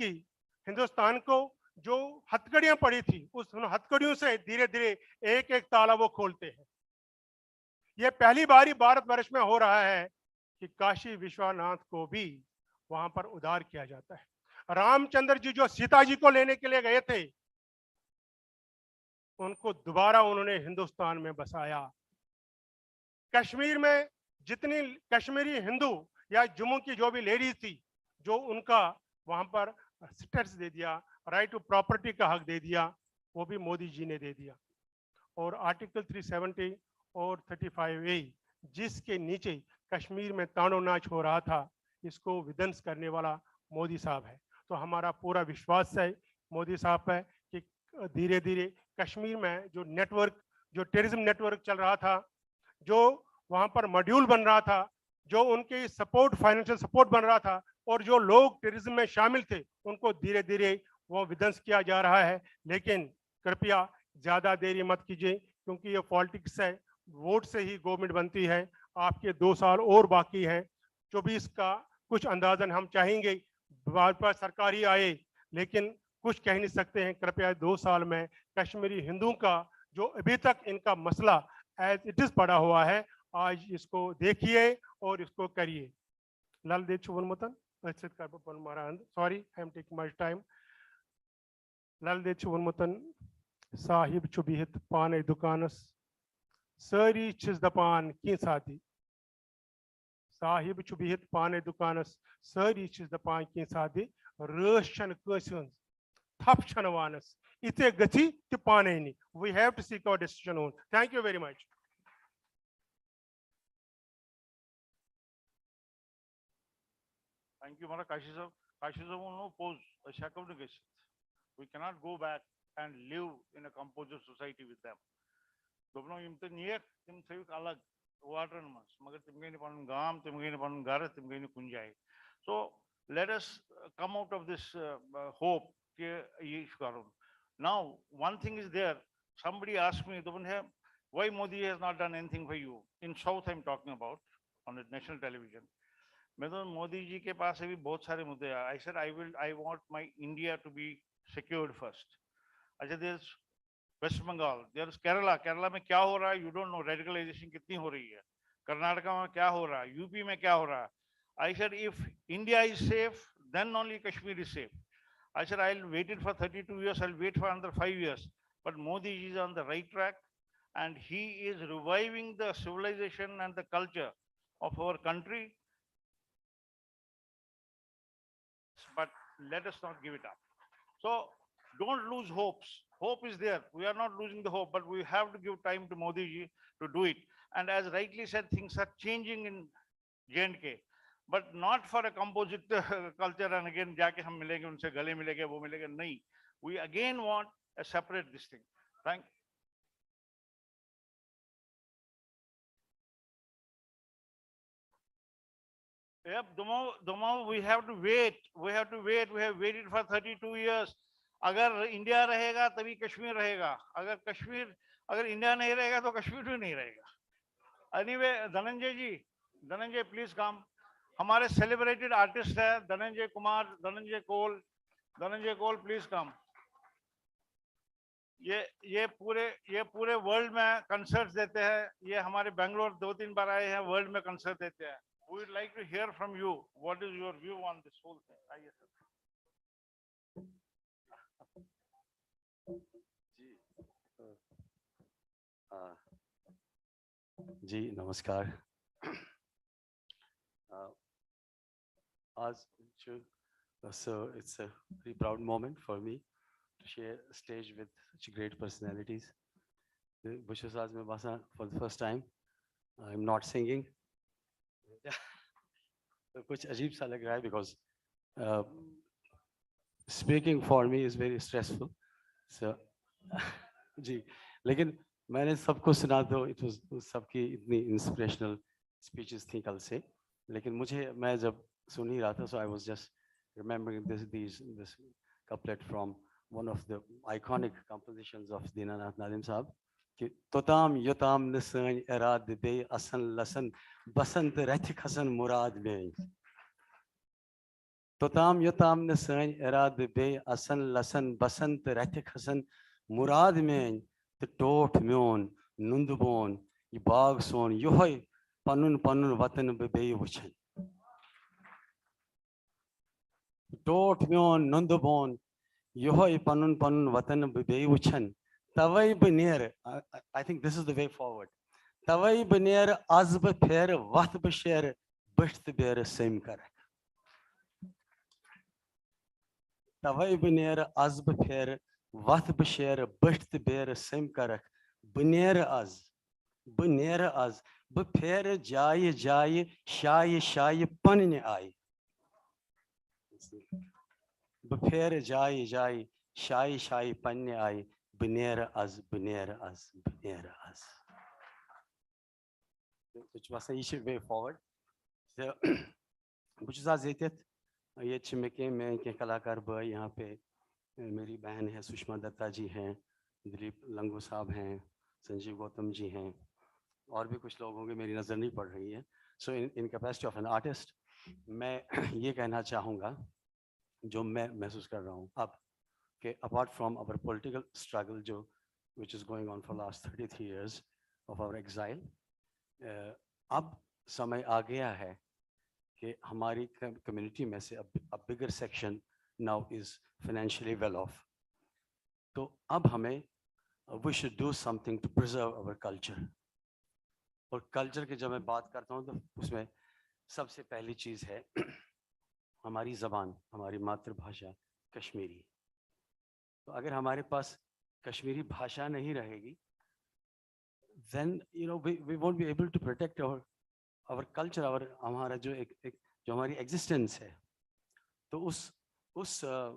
को जो हथकड़ियां पड़ी थी उस हथकड़ियों से धीरे धीरे एक एक ताला वो खोलते हैं ये पहली बारी भारतवर्ष में हो रहा है कि काशी विश्वनाथ को भी वहां पर उद्धार किया जाता है रामचंद्र जी जो सीता जी को लेने के लिए गए थे उनको दोबारा उन्होंने हिंदुस्तान में बसाया कश्मीर में जितनी कश्मीरी हिंदू या जम्मू की जो भी लेडीज थी जो उनका वहां पर स्टेटस दे दिया राइट टू प्रॉपर्टी का हक दे दिया वो भी मोदी जी ने दे दिया और आर्टिकल 370 और 35A जिसके नीचे कश्मीर में तानो नाच हो रहा था इसको विध्वंस करने वाला मोदी साहब है तो हमारा पूरा विश्वास है मोदी साहब पे कि धीरे धीरे कश्मीर में जो नेटवर्क जो टेररिज्म नेटवर्क चल रहा था जो वहां पर मॉड्यूल बन रहा था जो उनके सपोर्ट फाइनेंशियल सपोर्ट बन रहा था और जो लोग टेररिज्म में शामिल थे उनको धीरे धीरे वो विध्वंस किया जा रहा है लेकिन कृपया ज्यादा देरी मत कीजिए क्योंकि ये पॉलिटिक्स है वोट से ही गवर्नमेंट बनती है आपके 2 साल और बाकी हैं 24 का कुछ अंदाजन हम चाहेंगे भाजपा सरकार ही आए लेकिन कुछ कह नहीं सकते हैं कृपया 2 साल में कश्मीरी हिंदुओं का जो अभी तक इनका मसला एज इट इज पड़ा हुआ है आज इसको देखिए और इसको करिए लाल देव चुवनमतन sorry I am taking much time Lal Dev चुवनमतन साहिब चुबिहित पान दुकानस सारी चीज दपान की साथी साहिब चुबिहित पान दुकानस सारी चीज दपान की साथी रश छन कसिन थप छन वानस इथे गति ते पाने नी we have to seek our decision on thank you very much Thank you, Mara Kashisam. Kashisam will no pose a circumnegation. We cannot go back and live in a composite society with them. Dobno imte niyak tim sayuk alag water mas magar timgaini panun gam timgaini panun gar timgaini kunjai. So let us come out of this hope ke ye karun. Now one thing is there. Somebody asked me, why Modi has not done anything for you? In South, I'm talking about on the national television. मैं तो मोदी जी के पास अभी बहुत सारे मुद्दे I said I want my India to be secured first अच्छा there West Bengal, there is Kerala. Kerala में क्या हो रहा है? You don't know. Radicalization कितनी हो रही है? कर्नाटका में क्या हो रहा है? यूपी में क्या हो रहा है? I said, if India is safe, then only Kashmir is safe. I said, I'll wait it for 32 years. I'll wait for another 5 years. But Modi is on the right track, and he is reviving the civilization and the culture of our country. But let us not give it up. So don't lose hopes. Hope is there. We are not losing the hope, but we have to give time to Modi ji to do it. And as rightly said, things are changing in J&K, but not for a composite culture. And again, जाके हम मिलेंगे उनसे गले मिलेंगे वो मिलेंगे नहीं. We again want a separate this thing. Thank. Yep, the more we have to wait. We have to wait. We have waited for 32 years. अगर इंडिया रहेगा तभी कश्मीर रहेगा. अगर इंडिया नहीं रहेगा तो कश्मीर भी नहीं रहेगा. Anyway, Dhananjay please come. हमारे सेलिब्रेटेड आर्टिस्ट है धनंजय कुमार, धनंजय कोल प्लीज कम. ये पूरे वर्ल्ड में कंसर्ट्स देते हैं. ये हमारे बेंगलोर 2-3 बार आए हैं, वर्ल्ड में कंसर्ट देते हैं. We would like to hear from you. What is your view on this whole thing? आइए सर. जी नमस्कार. आज so it's a very proud moment for me to share a stage with such great personalities. Bushas आज मैं बसा for the first time. I'm not singing. तो कुछ अजीब सा लग रहा है because speaking for me is very stressful. So जी लेकिन मैंने सबको सुना तो it was सबकी इतनी inspirational speeches थी कल से. लेकिन मैं जब सुन ही रहा था, so I was just remembering this couplet from one of the iconic compositions of Dinanath Nadim Sahab. कि तोताम योताम नसन इराद बे असन लसन बसंत रथिक हसन मुराद में. तोताम योताम नसन इराद बे असन लसन बसंत रथिक हसन मुराद में. तो टोठ म्योन नुंदबोन ये बाग सोन योहै पनुन पनुन वतन बे वचन. टोठ म्योन नुंदबोन योहै पनुन पनुन वतन बे वचन. तवई बनेर, I think this is the way forward. तवई बनेर अज़ब फेर वक्त बशेर बश्त बेर सेम करक. तवई बनेर अज़ब फेर वक्त बशेर बश्त बेर सेम करक. बनेर अज़ बफेर जाय जाय शाय शाय पन्ने आई. बफेर जाय जाय शाय शाय पन्ने आई. Banera as. Which was an issue way forward. So, which is as it. ये चिमके में के कलाकार भाई यहाँ पे मेरी बहन है सुषमा दत्ता जी हैं, दिलीप लंगू साहब हैं, संजीव गौतम जी हैं, और भी कुछ लोग होंगे, मेरी नज़र नहीं पड़ रही है. So in capacity of an artist, मैं ये कहना चाहूँगा जो मैं महसूस कर रहा हूँ अब. Okay, apart from our political struggle, which is going on for last 33 years of our exile, अब समय आ गया है कि हमारी community में से a bigger section now is financially well off. तो अब हमें we should do something to preserve our culture. और culture की जब मैं बात करता हूँ तो उसमें सबसे पहली चीज़ है हमारी ज़बान, हमारी मातृभाषा कश्मीरी. तो अगर हमारे पास कश्मीरी भाषा नहीं रहेगी, then we won't be able to protect our culture, हमारा जो जो हमारी existence है. तो उस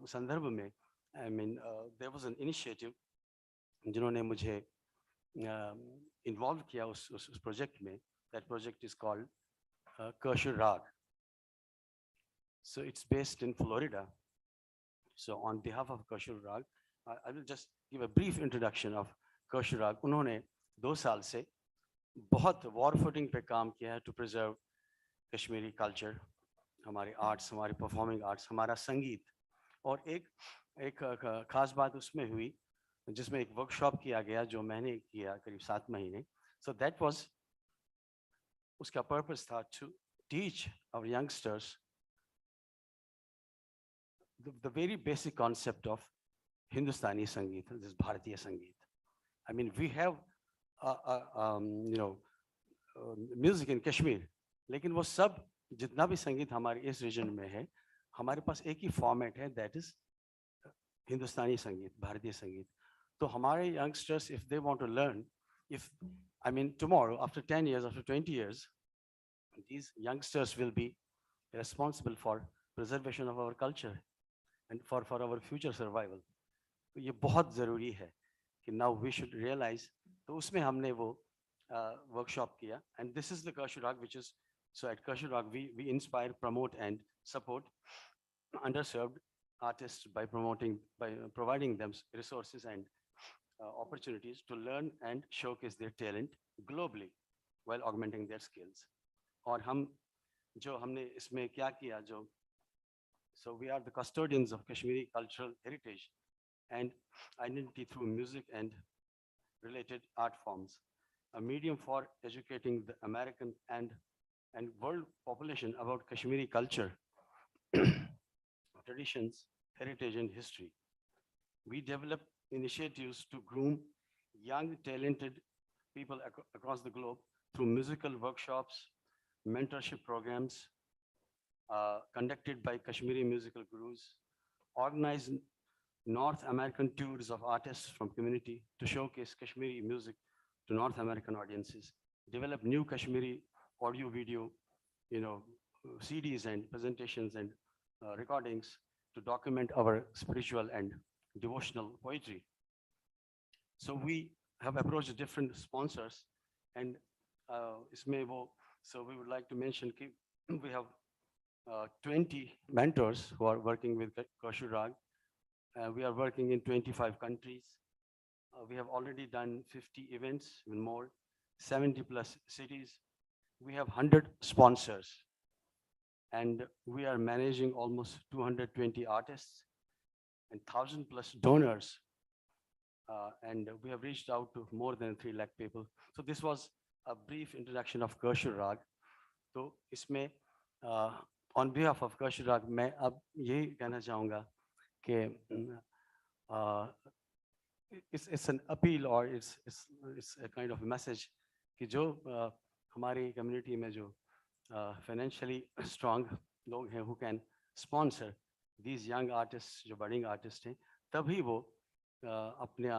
संदर्भ में I mean there was an initiative जिन्होंने मुझे involve किया उस project में. That project is called Kashmiri Rag. So it's based in Florida. So on behalf of Kashmiri Rag, I will just give a brief introduction of Kashmiri Rag. उन्होंने 2 साल से बहुत war footing पे काम किया है to preserve Kashmiri culture, हमारे arts, हमारे performing arts, हमारा संगीत. और एक खास बात उसमें हुई जिसमें एक वर्कशॉप किया गया जो मैंने किया करीब 7 महीने. So that was, उसका पर्पस था to teach our youngsters the very basic concept of Hindustani Sangeet, this Bharatiya Sangeet. I mean, we have, music in Kashmir, लेकिन वो सब जितना भी संगीत हमारे इस रीजन में है, हमारे पास एक ही फॉर्मेट है, that is हिंदुस्तानी संगीत, भारतीय संगीत. तो हमारे youngsters, if they want to learn, tomorrow, after 10 years, after 20 years, these youngsters will be responsible for preservation of our culture and for our future survival. तो ये बहुत ज़रूरी है कि now we should realize. तो उसमें हमने वो workshop किया, and this is the Kashmiri, which is, so at Kashmiri we inspire, promote and support underserved artists by providing them resources and opportunities to learn and showcase their talent globally while augmenting their skills. और हमने इसमें क्या किया so we are the custodians of Kashmiri cultural heritage and identity through music and related art forms, a medium for educating the American and world population about Kashmiri culture, traditions, heritage and history. We develop initiatives to groom young, talented people across the globe through musical workshops, mentorship programs conducted by Kashmiri musical gurus, organize North American tours of artists from community to showcase Kashmiri music to North American audiences, develop new Kashmiri audio video, CDs and presentations and recordings to document our spiritual and devotional poetry. So we have approached different sponsors, and so we would like to mention we have 20 mentors who are working with Kashmiri. We are working in 25 countries. We have already done 50 events, even more, 70 plus cities. We have 100 sponsors, and we are managing almost 220 artists and 1,000 plus donors. And we have reached out to more than 3 lakh people. So this was a brief introduction of Kashmiri Rag. So इसमें on behalf of Kashmiri Rag, मैं अब यही कहना चाहूँगा कि it's an appeal, or it's a kind of message कि जो हमारी community में जो financially strong लोग हैं who can sponsor these young artists, जो budding artists हैं, तभी वो अपने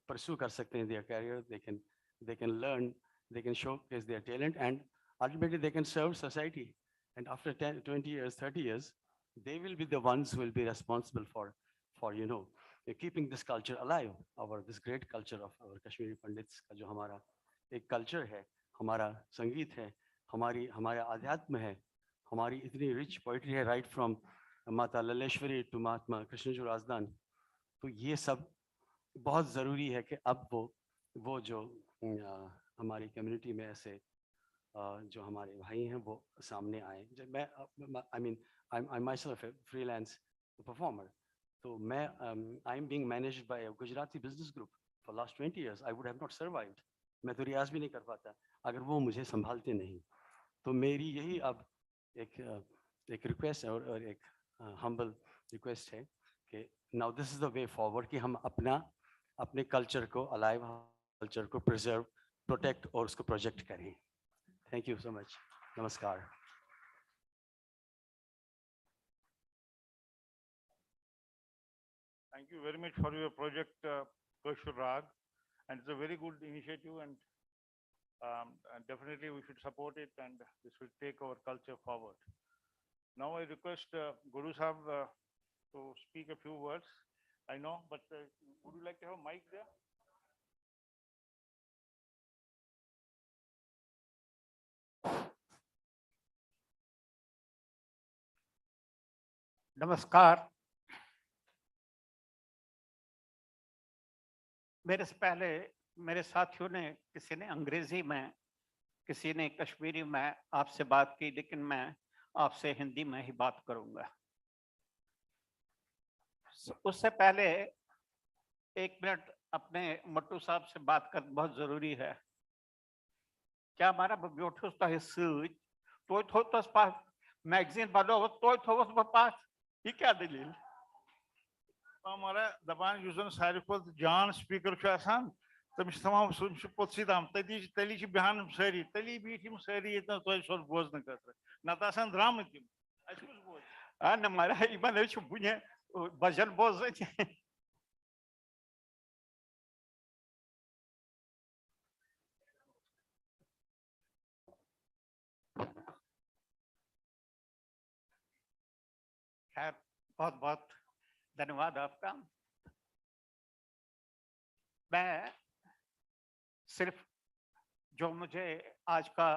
pursue कर सकते हैं their career. They can learn, they can showcase their talent, and ultimately they can serve society. And after 10, 20 years, 30 years, they will be the ones who will be responsible for keeping this culture alive, this great culture of our Kashmiri Pandits का जो हमारा एक culture है, हमारा संगीत है, हमारा आध्यात्म है, हमारी इतनी rich poetry है, right from माता ललेश्वरी to महात्मा कृष्णजू राजदान. तो ये सब बहुत ज़रूरी है कि अब वो जो हमारी community में ऐसे जो हमारे भाई हैं वो सामने आए. I'm myself a freelance performer. So I'm being managed by a Gujarati business group for last 20 years. I would have not survived. मैं तो रियाज भी नहीं कर पाता अगर वो मुझे संभालते नहीं. तो मेरी यही अब एक रिक्वेस्ट है और एक humble request है कि now this is the way forward कि हम अपने culture को alive, culture को preserve, protect और उसको project करें. Thank you so much. Namaskar. Thank you very much for your project, Kashmiri Rag, and it's a very good initiative, and definitely we should support it, and this will take our culture forward. Now I request Guru Sahib to speak a few words. I know, but would you like to have a mic there? नमस्कार. मेरे से पहले मेरे साथियों ने किसी ने अंग्रेजी में, किसी ने कश्मीरी में आपसे बात की, लेकिन मैं आपसे हिंदी में ही बात करूंगा. उससे पहले 1 मिनट अपने मट्टू साहब से बात कर बहुत जरूरी है। क्या हमारा ब्योठुस तो है तो थोस पास मैगजीन बनो तो थोस पास ये क्या दलील? हमारा दपान युजन सारी खुद जान स्पीकर छ आसान तमिस तमाम सुन पोत्सी ताम तली बिहान सारी तली बीठ यम सारी इतना तो सोल बोजन खतर न आसान द्रामत यम अस कुछ बोज न मारा इमन छ बुने भजन बोज खैर बहुत बहुत धन्यवाद आपका। मैं सिर्फ जो मुझे आज का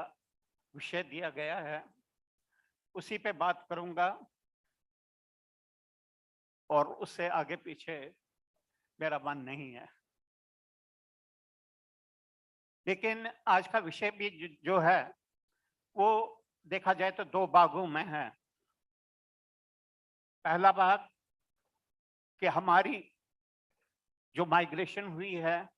विषय दिया गया है उसी पे बात करूंगा और उससे आगे पीछे मेरा मन नहीं है। लेकिन आज का विषय भी जो है वो देखा जाए तो दो भागों में है। पहला भाग कि हमारी जो माइग्रेशन हुई है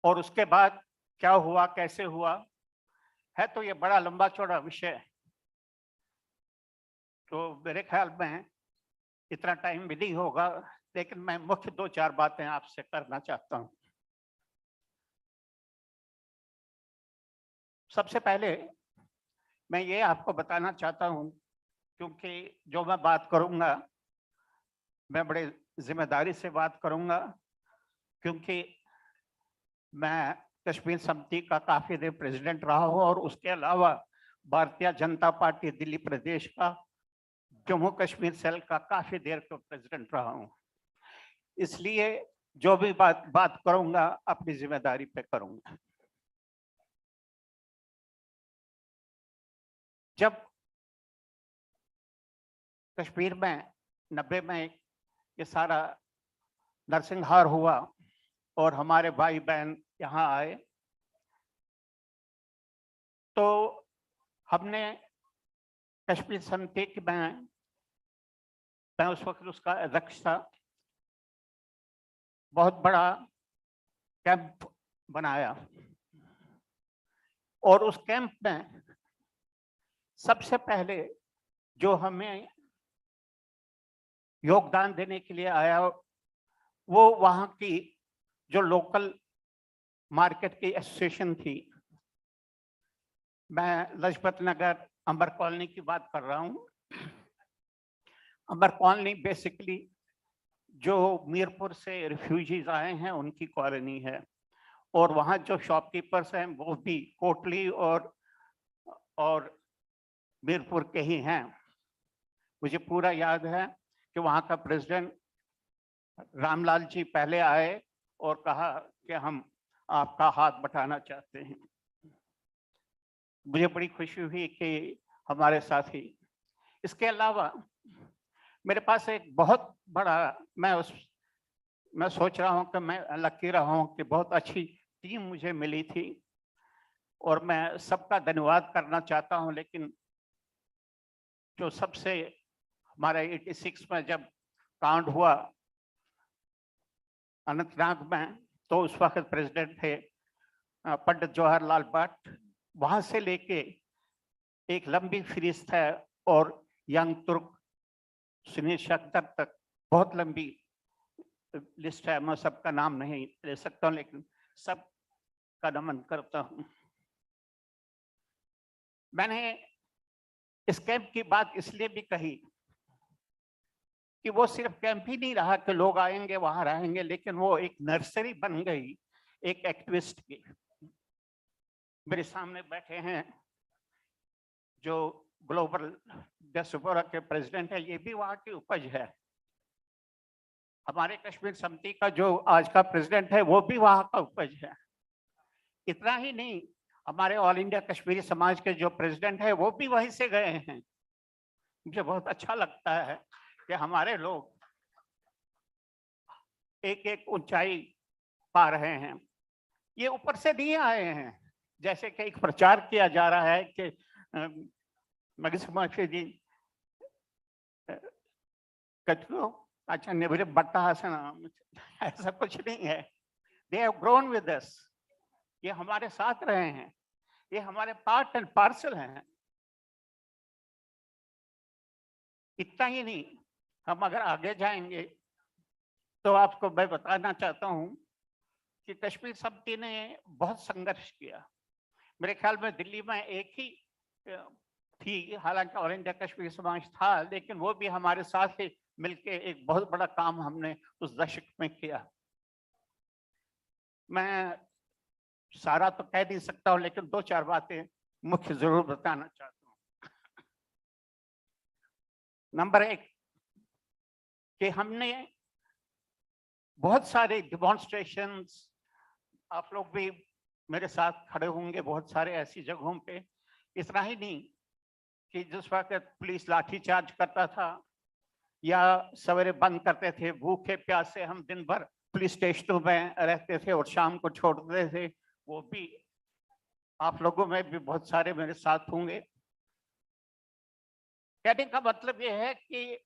और उसके बाद क्या हुआ कैसे हुआ है, तो ये बड़ा लंबा चौड़ा विषय है। तो मेरे ख्याल में इतना टाइम भी नहीं होगा, लेकिन मैं मुख्य दो चार बातें आपसे करना चाहता हूं। सबसे पहले मैं ये आपको बताना चाहता हूं, क्योंकि जो मैं बात करूंगा मैं बड़े जिम्मेदारी से बात करूंगा, क्योंकि मैं कश्मीर समिति का काफी देर प्रेसिडेंट रहा हूं और उसके अलावा भारतीय जनता पार्टी दिल्ली प्रदेश का जम्मू कश्मीर सेल का काफी देर का प्रेसिडेंट रहा हूं। इसलिए जो भी बात करूंगा अपनी जिम्मेदारी पे करूंगा। जब कश्मीर में 90 में ये सारा नरसंहार हुआ और हमारे भाई बहन यहाँ आए, तो हमने कश्मीर समिति की मैं उस वक्त उसका अध्यक्ष था, बहुत बड़ा कैंप बनाया और उस कैंप में सबसे पहले जो हमें योगदान देने के लिए आया वो वहाँ की जो लोकल मार्केट की एसोसिएशन थी। मैं लाजपत नगर अंबर कॉलोनी की बात कर रहा हूँ। अंबर कॉलोनी बेसिकली जो मीरपुर से रिफ्यूजीज आए हैं उनकी कॉलोनी है और वहाँ जो शॉपकीपर्स हैं वो भी कोटली और मीरपुर के ही हैं। मुझे पूरा याद है कि वहाँ का प्रेसिडेंट रामलाल जी पहले आए और कहा कि हम आपका हाथ बटाना चाहते हैं। मुझे बड़ी खुशी हुई कि हमारे साथी। इसके अलावा मेरे पास एक बहुत बड़ा मैं सोच रहा हूँ कि मैं लकी रहा हूँ कि बहुत अच्छी टीम मुझे मिली थी और मैं सबका धन्यवाद करना चाहता हूँ। लेकिन जो सबसे हमारा 86 में जब कांड हुआ अनंतनाग में, तो उस वक्त प्रेसिडेंट थे पंडित जवाहरलाल भट्ट। वहां से लेके एक लंबी फहरिस्त है और यंग तुर्क सुनील शक्तर तक बहुत लंबी लिस्ट है। मैं सबका नाम नहीं ले सकता हूं, लेकिन सब का नमन करता हूं। मैंने इस कैंप की बात इसलिए भी कही कि वो सिर्फ कैंप ही नहीं रहा कि लोग आएंगे वहां रहेंगे, लेकिन वो एक नर्सरी बन गई एक एक्टिविस्ट की। मेरे सामने बैठे हैं जो ग्लोबल डियास्पोरा के प्रेसिडेंट है, ये भी वहां की उपज है। हमारे कश्मीर समिति का जो आज का प्रेसिडेंट है वो भी वहां का उपज है। इतना ही नहीं, हमारे ऑल इंडिया कश्मीरी समाज के जो प्रेसिडेंट है वो भी वहीं से गए हैं। मुझे बहुत अच्छा लगता है कि हमारे लोग एक एक ऊंचाई पा रहे हैं। ये ऊपर से नहीं आए हैं, जैसे कि एक प्रचार किया जा रहा है कि जी कटको अच्छा निवृत्त बट्टासन ऐसा कुछ नहीं है। They have grown with us, ये हमारे साथ रहे हैं, ये हमारे पार्ट एंड पार्सल हैं। इतना ही नहीं, हम अगर आगे जाएंगे तो आपको मैं बताना चाहता हूं कि कश्मीर समिति ने बहुत संघर्ष किया। मेरे ख्याल में दिल्ली में एक ही थी, हालांकि ऑल इंडिया कश्मीर समाज था, लेकिन वो भी हमारे साथ ही मिलके एक बहुत बड़ा काम हमने उस दशक में किया। मैं सारा तो कह नहीं सकता हूं, लेकिन 2-4 बातें मुख्य जरूर बताना चाहता हूं। नंबर 1 कि हमने बहुत सारे डिमॉन्स्ट्रेशंस, आप लोग भी मेरे साथ खड़े होंगे बहुत सारे ऐसी जगहों पे। इतना ही नहीं कि जिस वक्त पुलिस लाठीचार्ज करता था या सवेरे बंद करते थे, भूखे प्यासे हम दिन भर पुलिस स्टेशनों में रहते थे और शाम को छोड़ते थे, वो भी आप लोगों में भी बहुत सारे मेरे साथ होंगे। कहने का मतलब ये है कि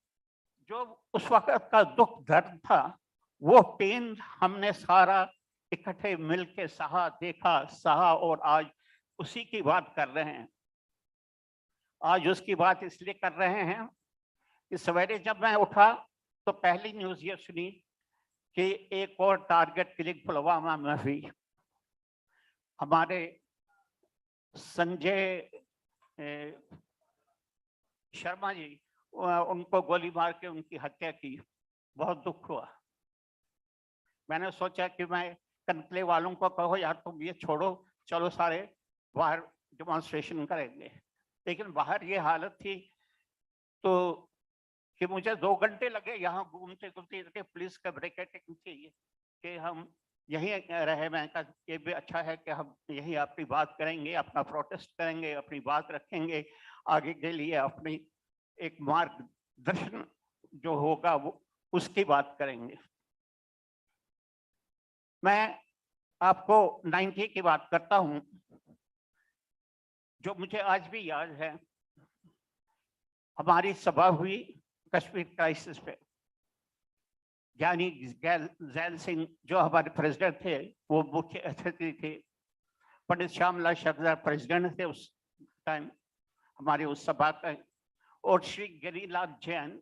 जो उस वक्त का दुख दर्द था, वो पेन हमने सारा इकट्ठे मिलके सहा, देखा, सहा, और आज उसी की बात कर रहे हैं। आज उसकी बात इसलिए कर रहे हैं कि सवेरे जब मैं उठा तो पहली न्यूज ये सुनी कि एक और टारगेट किलिंग पुलवामा में हुई। हमारे संजय शर्मा जी, उनको गोली मार के उनकी हत्या की, बहुत दुख हुआ। मैंने सोचा कि मैं कनक्लेव वालों को कहो यार तुम ये छोड़ो, चलो सारे बाहर डिमॉन्स्ट्रेशन करेंगे। लेकिन बाहर ये हालत थी तो कि मुझे 2 घंटे लगे यहाँ घूमते घूमते, पुलिस का ब्रेकेटिंग चाहिए कि हम यहीं रहे। मैं कहा ये भी अच्छा है कि हम यहीं अपनी बात करेंगे, अपना प्रोटेस्ट करेंगे, अपनी बात रखेंगे, आगे के लिए अपनी एक मार्गदर्शन जो होगा वो उसकी बात करेंगे। मैं आपको 90 की बात करता हूं, जो मुझे आज भी याद है। हमारी सभा हुई कश्मीर क्राइसिस पे, ज्ञानी जैल सिंह जो हमारे प्रेसिडेंट थे वो मुख्य अतिथि थे, पंडित श्यामलाल शर्मा प्रेसिडेंट थे उस टाइम हमारे उस सभा का, और श्री गिरिलाल जैन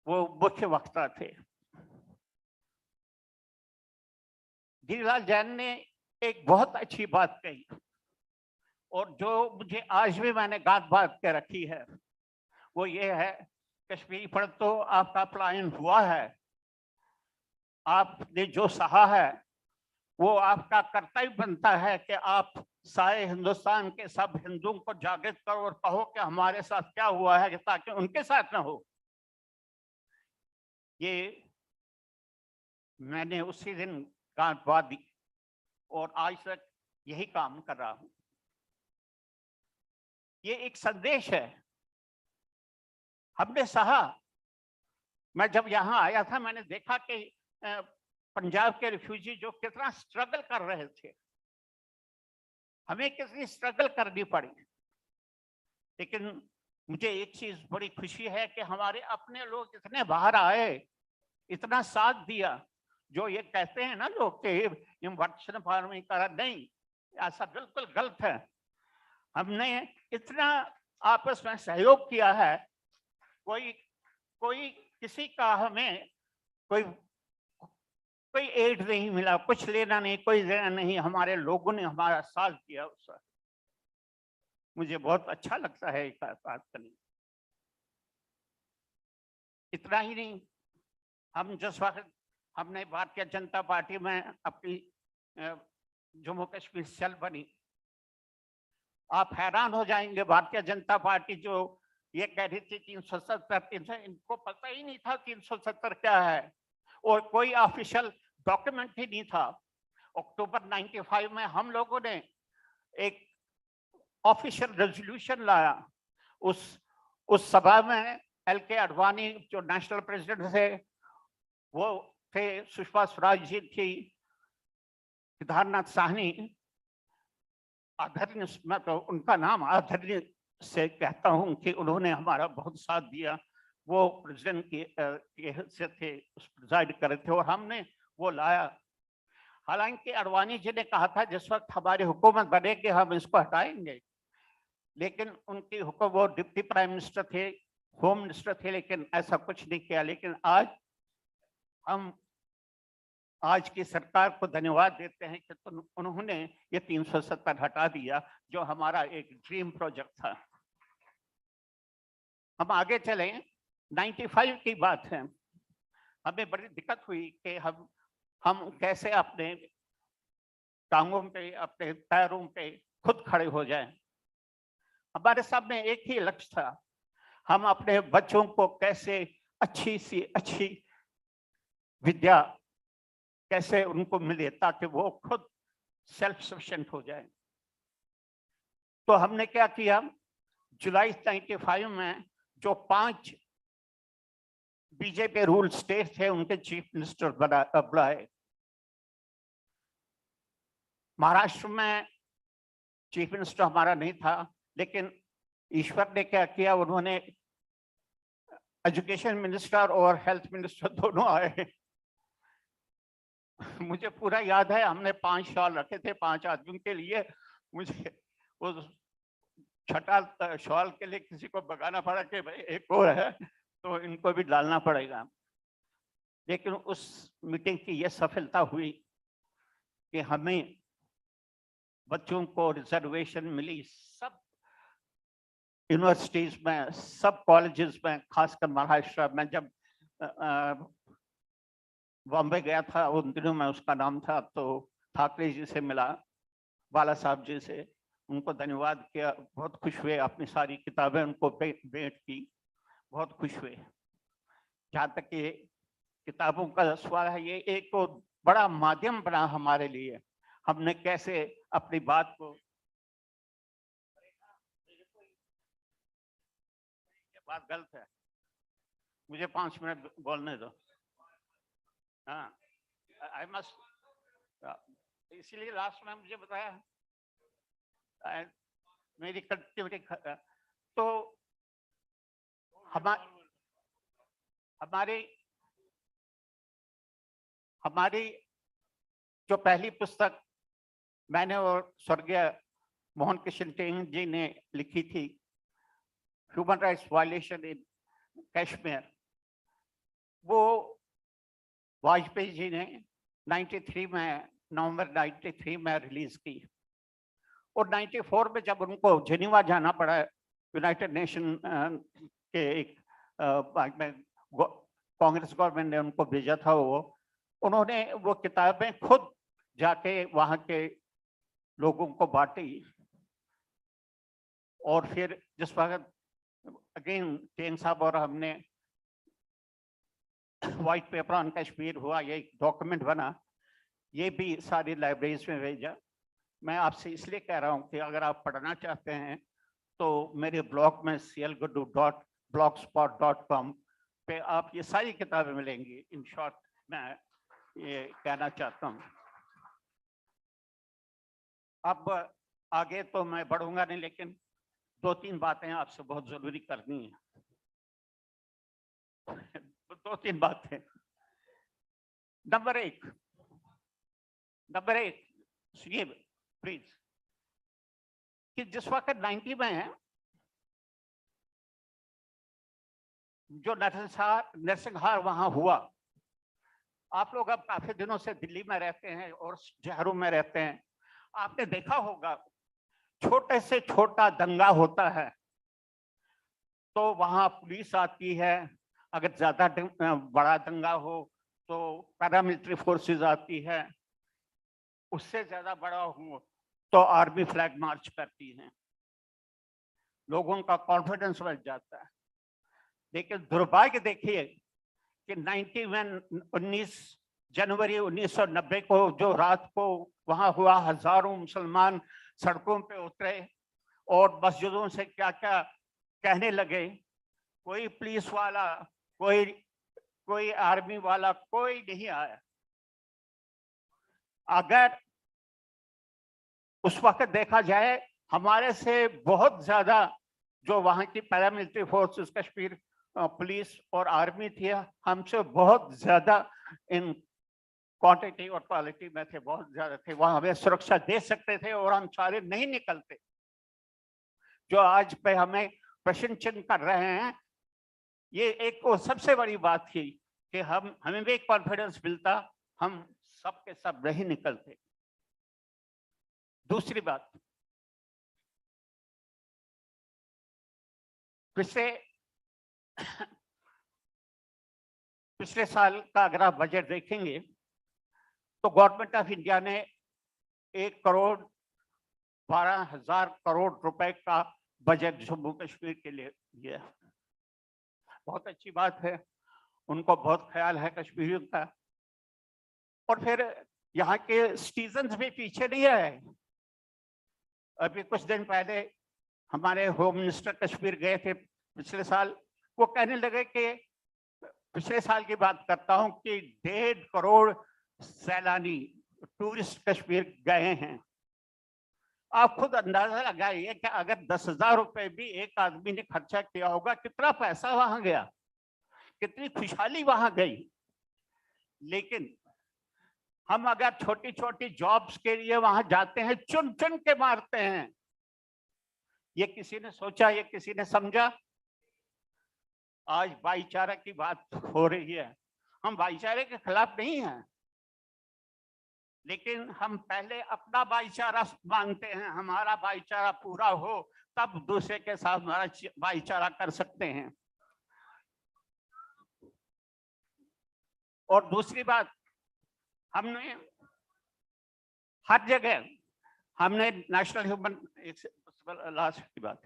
वो मुख्य वक्ता थे। गिरिलाल जैन ने एक बहुत अच्छी बात कही और जो मुझे आज भी मैंने गांठ बांध के रखी है, वो ये है, कश्मीरी पंडित तो आपका पलायन हुआ है, आपने जो सहा है वो आपका कर्तव्य बनता है कि आप सारे हिंदुस्तान के सब हिंदुओं को जागृत करो और कहो कि हमारे साथ क्या हुआ है, ताकि उनके साथ ना हो। ये मैंने उसी दिन गांठ बांधी और आज तक यही काम कर रहा हूं। ये एक संदेश है, हमने सहा। मैं जब यहाँ आया था मैंने देखा कि पंजाब के रिफ्यूजी जो कितना स्ट्रगल कर रहे थे, हमें कितनी स्ट्रगल करनी पड़ी। लेकिन मुझे एक चीज बड़ी खुशी है कि हमारे अपने लोग इतने बाहर आए, इतना साथ दिया। जो ये कहते हैं ना लोग कि वर्षण फार्मिंग करा, नहीं, ऐसा बिल्कुल गलत है। हमने इतना आपस में सहयोग किया है, कोई किसी का हमें कोई एड नहीं मिला, कुछ लेना नहीं, कोई देना नहीं, हमारे लोगों ने हमारा साथ दिया। उस वक्त मुझे बहुत अच्छा लगता है एक बात करनी। इतना ही नहीं, हम जिस वक्त हमने भारतीय जनता पार्टी में अपनी जम्मू कश्मीर सेल बनी, आप हैरान हो जाएंगे, भारतीय जनता पार्टी जो ये कह रही थी 370, इनको पता ही नहीं था 370 क्या है और कोई ऑफिशियल डॉक्यूमेंट ही नहीं था। अक्टूबर 95 में हम लोगों ने एक ऑफिशियल रेजोल्यूशन लाया। उस सभा में LK आडवाणी जो नेशनल प्रेसिडेंट थे वो थे, सुषमा स्वराज जी थी, केदारनाथ साहनी, आदरणीय, मैं तो उनका नाम आदरणीय से कहता हूं कि उन्होंने हमारा बहुत साथ दिया। वो प्रेसिडेंट की हैसियत थे, उस प्रिजाइड कर रहे थे और हमने वो लाया। हालांकि अडवाणी जी ने कहा था जिस वक्त हमारी हुकूमत बनेगी हम इसको हटाएंगे, लेकिन उनकी हुक्म, वो डिप्टी प्राइम मिनिस्टर थे, होम मिनिस्टर थे, लेकिन ऐसा कुछ नहीं किया। लेकिन आज हम आज की सरकार को धन्यवाद देते हैं कि उन्होंने ये 370 हटा दिया, जो हमारा एक ड्रीम प्रोजेक्ट था। हम आगे चले, 95 की बात है। हमें बड़ी दिक्कत हुई कि हम कैसे अपने टांगों पे, अपने पैरों पे खुद खड़े हो जाएं। हमारे सामने एक ही लक्ष्य था, हम अपने बच्चों को कैसे अच्छी सी अच्छी विद्या कैसे उनको मिले ताकि वो खुद सेल्फ सफिशिएंट हो जाए। तो हमने क्या किया, जुलाई 95 में जो 5 बीजेपी रूल स्टेट थे उनके चीफ मिनिस्टर बुलाए। महाराष्ट्र में चीफ मिनिस्टर हमारा नहीं था, लेकिन ईश्वर ने क्या किया, उन्होंने एजुकेशन मिनिस्टर और हेल्थ मिनिस्टर दोनों आए। मुझे पूरा याद है, हमने 5 शॉल रखे थे 5 आदमियों के लिए। मुझे उस छठा शॉल के लिए किसी को बगाना पड़ा कि भाई एक और है तो इनको भी डालना पड़ेगा। लेकिन उस मीटिंग की यह सफलता हुई कि हमें बच्चों को रिजर्वेशन मिली सब यूनिवर्सिटीज में, सब कॉलेजेस में, खासकर महाराष्ट्र में। जब बॉम्बे गया था उन दिनों में, उसका नाम था, तो ठाकरे जी से मिला, बाला साहब जी से, उनको धन्यवाद किया, बहुत खुश हुए, अपनी सारी किताबें उनको भेंट की, बहुत खुश हुए। जहाँ तक ये किताबों का सवाल है, ये एक तो बड़ा माध्यम बना हमारे लिए, हमने कैसे अपनी बात को, ये बात गलत है, मुझे 5 मिनट बोलने दो। हाँ, आई मस्ट, इसीलिए लास्ट में मुझे बताया मेरी कनेक्टिविटी। तो हमारी जो पहली पुस्तक मैंने और स्वर्गीय मोहन कृष्ण टेंग जी ने लिखी थी, ह्यूमन राइट्स वायलेशन इन कश्मीर, वो वाजपेयी जी ने 93 में, नवंबर 93 में रिलीज की। और 94 में जब उनको जेनीवा जाना पड़ा, यूनाइटेड नेशन के एक कांग्रेस गवर्नमेंट ने उनको भेजा था, उन्होंने वो किताबें खुद जाके वहाँ के लोगों को बांटी। और फिर जिस वक्त अगेन टेन साहब और हमने व्हाइट पेपर ऑन कश्मीर हुआ, ये एक डॉक्यूमेंट बना, ये भी सारी लाइब्रेरीज में भेजा। मैं आपसे इसलिए कह रहा हूँ कि अगर आप पढ़ना चाहते हैं तो मेरे ब्लॉग में clguddu.blogspot.com पे आप ये सारी किताबें मिलेंगी। इन शॉर्ट मैं ये कहना चाहता हूँ। अब आगे तो मैं बढ़ूंगा नहीं, लेकिन 2-3 बातें आपसे बहुत जरूरी करनी है। 2-3 बातें। नंबर एक, ये प्लीज, कि जिस वक्त 90 में है जो नरसंहार वहां हुआ, आप लोग अब काफी दिनों से दिल्ली में रहते हैं और शहरों में रहते हैं, आपने देखा होगा छोटे से छोटा दंगा होता है तो वहां पुलिस आती है, अगर ज्यादा बड़ा दंगा हो तो पैरामिलिट्री फोर्सेस आती है, उससे ज्यादा बड़ा हो तो आर्मी फ्लैग मार्च करती है, लोगों का कॉन्फिडेंस बढ़ जाता है। लेकिन दुर्भाग्य देखिए कि 19 जनवरी 1990 को जो रात को वहां हुआ, हजारों मुसलमान सड़कों पे उतरे और मस्जिदों से क्या क्या कहने लगे। कोई पुलिस वाला, कोई आर्मी वाला, कोई नहीं आया। अगर उस वक्त देखा जाए, हमारे से बहुत ज्यादा जो वहां की पैरामिलिट्री फोर्सेस कश्मीर पुलिस और आर्मी थी, हमसे बहुत ज्यादा इन क्वांटिटी और क्वालिटी में थे, बहुत ज्यादा थे, वहां हमें सुरक्षा दे सकते थे और हम सारे नहीं निकलते। जो आज पे हमें प्रश्न चिन्ह कर रहे हैं, ये एक वो सबसे बड़ी बात थी कि हमें भी कॉन्फिडेंस मिलता, हम सब के सब नहीं निकलते। दूसरी बात, पिछले साल का अगर आप बजट देखेंगे तो गवर्नमेंट ऑफ इंडिया ने 1,12,00,000 करोड़ रुपए का बजट जम्मू कश्मीर के लिए दिया। बहुत अच्छी बात है, उनको बहुत ख्याल है कश्मीरियों का। और फिर यहाँ के सिटीजन्स भी पीछे नहीं रहे। अभी कुछ दिन पहले हमारे होम मिनिस्टर कश्मीर गए थे पिछले साल, वो कहने लगे कि पिछले साल की बात करता हूं कि 1.5 करोड़ सैलानी टूरिस्ट कश्मीर गए हैं। आप खुद अंदाजा लगाइए कि अगर 10,000 रुपए भी एक आदमी ने खर्चा किया होगा, कितना पैसा वहां गया, कितनी खुशहाली वहां गई। लेकिन हम अगर छोटी छोटी जॉब्स के लिए वहां जाते हैं, चुन चुन के मारते हैं। ये किसी ने सोचा, ये किसी ने समझा? आज भाईचारा की बात हो रही है, हम भाईचारे के खिलाफ नहीं हैं, लेकिन हम पहले अपना भाईचारा मांगते हैं। हमारा भाईचारा पूरा हो तब दूसरे के साथ हमारा भाईचारा कर सकते हैं। और दूसरी बात, हमने हर जगह हमने नेशनल ह्यूमन लास्ट की बात,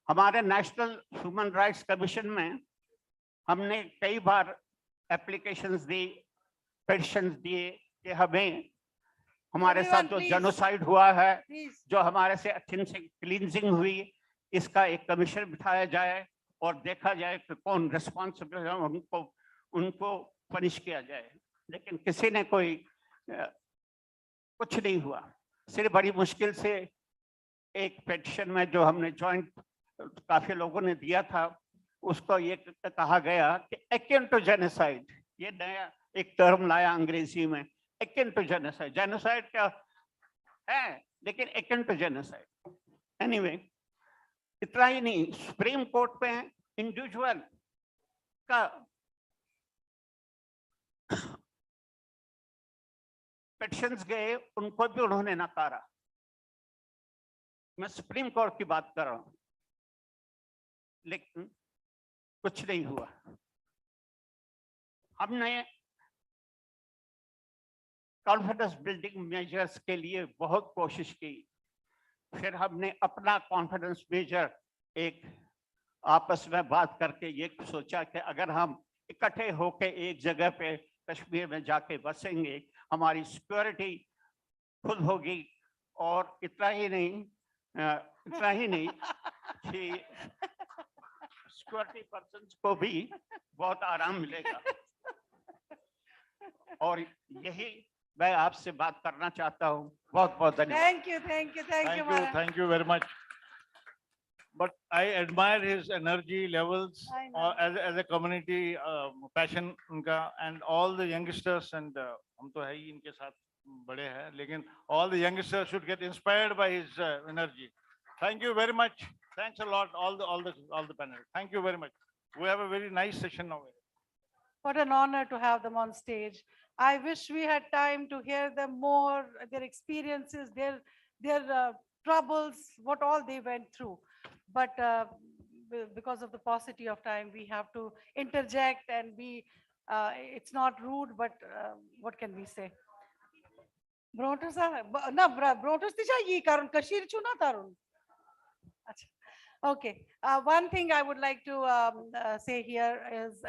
हमारे नेशनल ह्यूमन राइट्स कमीशन में हमने कई बार एप्लीकेशंस दी, पिटिशंस दिए कि हमें हमारे साथ जो जेनोसाइड हुआ है, जो हमारे से क्लींजिंग हुई, इसका एक कमीशन बिठाया जाए और देखा जाए कि कौन रिस्पॉन्सिबल है, उनको पनिश किया जाए। लेकिन किसी ने कोई कुछ नहीं हुआ। सिर्फ बड़ी मुश्किल से एक पिटिशन में जो हमने जॉइंट काफी लोगों ने दिया था, उसको ये कहा गया कि एकिन टू जेनोसाइड, ये नया एक टर्म लाया अंग्रेजी में, एकिन टू जेनोसाइड। जेनोसाइड क्या है, लेकिन एकिन टू जेनोसाइड। एनीवे, इतना ही नहीं, सुप्रीम कोर्ट में इंडिविजुअल का पिटिशंस गए, उनको भी उन्होंने नकारा। मैं सुप्रीम कोर्ट की बात कर रहा हूं, लेकिन कुछ नहीं हुआ। हमने कॉन्फिडेंस बिल्डिंग मेजर्स के लिए बहुत कोशिश की, फिर हमने अपना कॉन्फिडेंस मेजर एक आपस में बात करके ये सोचा कि अगर हम इकट्ठे होके एक जगह पे कश्मीर में जाके बसेंगे, हमारी सिक्योरिटी खुद होगी। और इतना ही नहीं कि सिक्योरिटी पर्सन्स को भी बहुत आराम मिलेगा। और यही मैं आपसे बात करना चाहता हूँ। बहुत बहुत धन्यवाद। Thank you very much. But I admire his energy levels I know. as a community passion उनका, and all the youngsters, and हम तो है ही इनके साथ बड़े हैं, लेकिन all the youngsters should get inspired by his energy. Thank you very much. Thanks a lot, all the panel. Thank you very much. We have a very nice session now. What an honor to have them on stage. I wish we had time to hear them more, their experiences, their troubles, what all they went through. But because of the paucity of time, we have to interject and be, it's not rude, but what can we say? Bronters are, na bronters tisha yi karon kashir chu na tarun. Okay, one thing I would like to say here is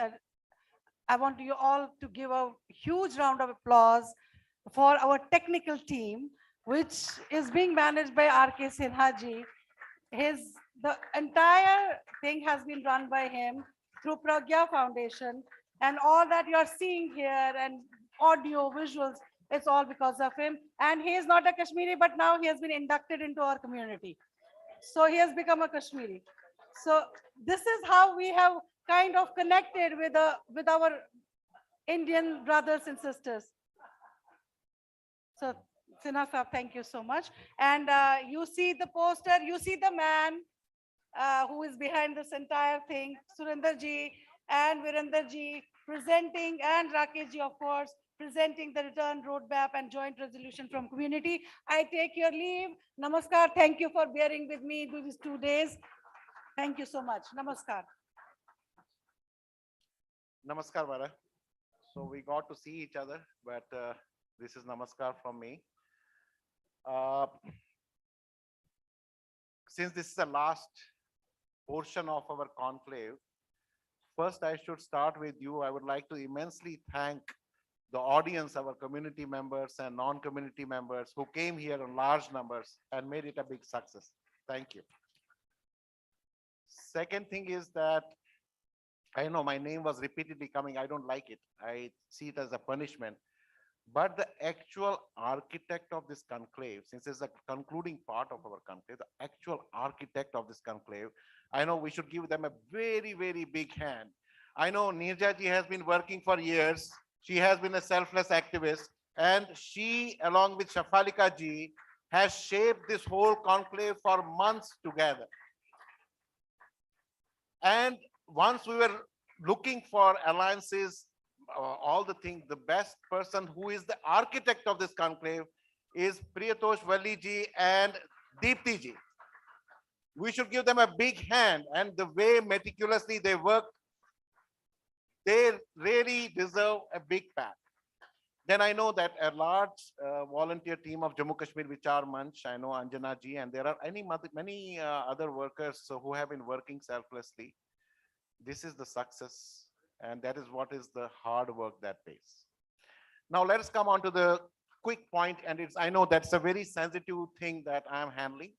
I want you all to give a huge round of applause for our technical team, which is being managed by R.K. Sinha ji. The entire thing has been run by him through Pragya Foundation, and all that you are seeing here and audio, visuals, it's all because of him. And he is not a Kashmiri, but now he has been inducted into our community. So he has become a Kashmiri. So this is how we have kind of connected with our Indian brothers and sisters. So, Sinha Saab, thank you so much. And you see the poster, you see the man who is behind this entire thing, Surinder ji and Virender ji presenting, and Rakesh ji, of course, presenting the return roadmap and joint resolution from community. I take your leave. Namaskar. Thank you for bearing with me these 2 days. Thank you so much. Namaskar. Namaskar, Vara. So we got to see each other, but this is Namaskar from me. Since this is the last portion of our conclave, first I should start with you. I would like to immensely thank the audience, our community members and non-community members who came here in large numbers and made it a big success. Thank you. Second thing is that I know my name was repeatedly coming. I don't like it. I see it as a punishment. But the actual architect of this conclave, since it's a concluding part of our conclave, the actual architect of this conclave, I know we should give them a very, very big hand. I know Nirja ji has been working for years. She has been a selfless activist, and she, along with Shafalika ji, has shaped this whole conclave for months together. And once we were looking for alliances, all the things, the best person who is the architect of this conclave is Priyatosh Valli ji and Deepti ji. We should give them a big hand, and the way meticulously they work, they really deserve a big pat. Then I know that a large volunteer team of Jammu Kashmir Vichar Manch, I know Anjana ji, and there are many other workers who have been working selflessly. This is the success, and that is what is the hard work that pays. Now let us come on to the quick point, and I know that's a very sensitive thing that I'm handling,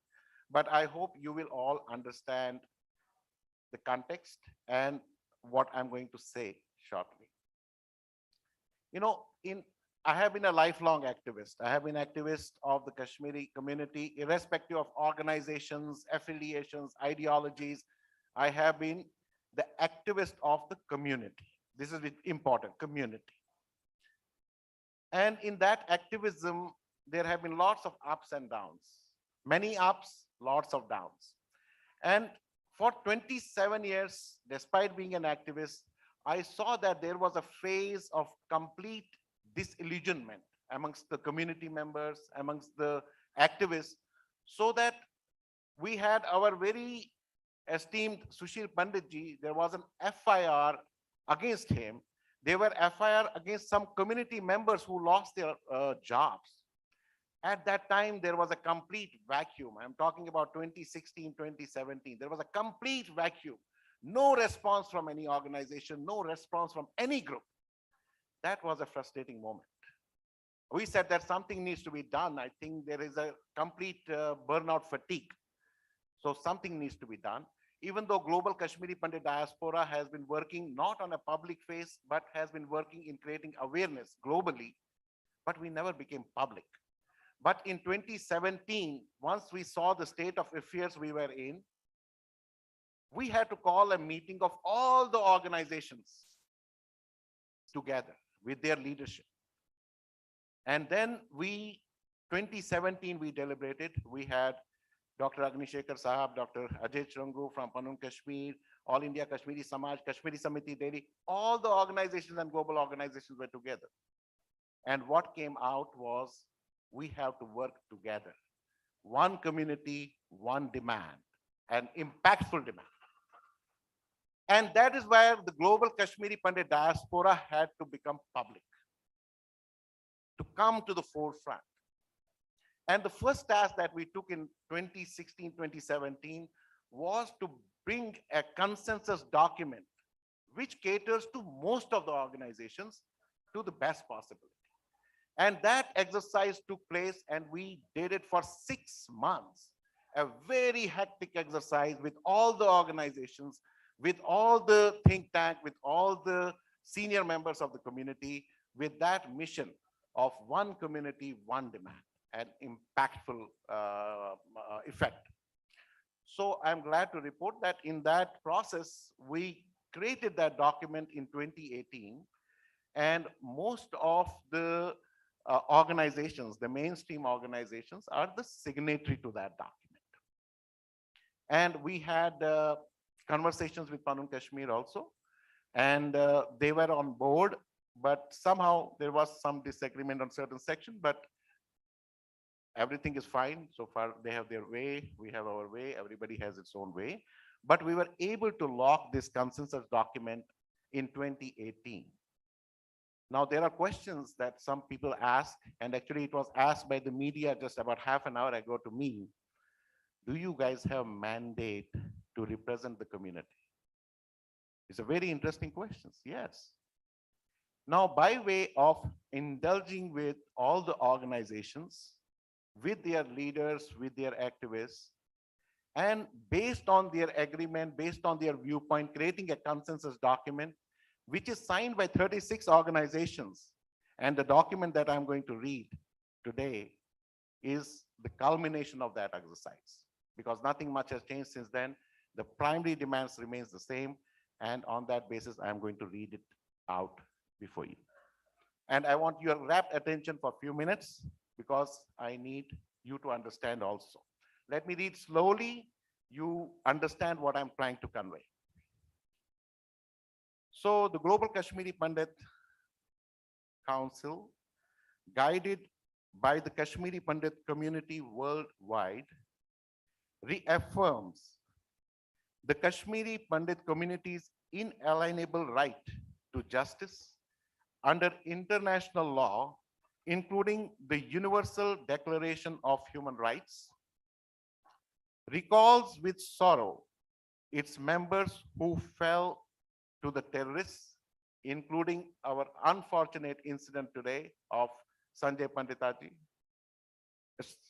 but I hope you will all understand the context and what I'm going to say shortly. You know, I have been a lifelong activist. I have been activist of the Kashmiri community, irrespective of organizations, affiliations, ideologies. I have been the activist of the community. This is important, community. And in that activism, there have been lots of ups and downs. Many ups, lots of downs. And for 27 years, despite being an activist, I saw that there was a phase of complete disillusionment amongst the community members, amongst the activists, so that we had our very esteemed Sushil Pandit ji, there was an FIR against him. There were FIR against some community members who lost their jobs. At that time, there was a complete vacuum. I'm talking about 2016, 2017. There was a complete vacuum. No response from any organization, no response from any group. That was a frustrating moment. We said that something needs to be done. I think there is a complete burnout fatigue. So something needs to be done. Even though Global Kashmiri Pandit Diaspora has been working not on a public face, but has been working in creating awareness globally, but we never became public. But in 2017, once we saw the state of affairs we were in, we had to call a meeting of all the organizations together with their leadership. And then 2017, we deliberated. We had Dr. Agnishekar Sahab, Dr. Ajay Chrangu from Panun Kashmir, All India Kashmiri Samaj, Kashmiri Samiti Delhi, all the organizations and global organizations were together. And what came out was we have to work together. One community, one demand, an impactful demand. And that is where the Global Kashmiri Pandit Diaspora had to become public, to come to the forefront. And the first task that we took in 2016, 2017 was to bring a consensus document which caters to most of the organizations to the best possibility. And that exercise took place, and we did it for 6 months, a very hectic exercise with all the organizations, with all the think tank, with all the senior members of the community, with that mission of one community, one demand, an impactful effect. So I'm glad to report that in that process, we created that document in 2018, and most of the organizations, the mainstream organizations, are the signatory to that document. And we had conversations with Panun Kashmir also, and they were on board, but somehow there was some disagreement on certain section, but everything is fine. So far, they have their way, we have our way, everybody has its own way. But we were able to lock this consensus document in 2018. Now, there are questions that some people ask, and actually it was asked by the media just about half an hour ago to me. Do you guys have mandate to represent the community? It's a very interesting question. Yes. Now, by way of indulging with all the organizations, with their leaders, with their activists, and based on their agreement, based on their viewpoint, creating a consensus document, which is signed by 36 organizations. And the document that I'm going to read today is the culmination of that exercise, because nothing much has changed since then. The primary demands remains the same. And on that basis, I'm going to read it out before you. And I want your rapt attention for a few minutes, because I need you to understand also. Let me read slowly. You understand what I'm trying to convey. So the Global Kashmiri Pandit Council, guided by the Kashmiri Pandit community worldwide, reaffirms the Kashmiri Pandit community's inalienable right to justice under international law, including the Universal Declaration of Human Rights, recalls with sorrow its members who fell to the terrorists, including our unfortunate incident today of Sanjay Panditaji,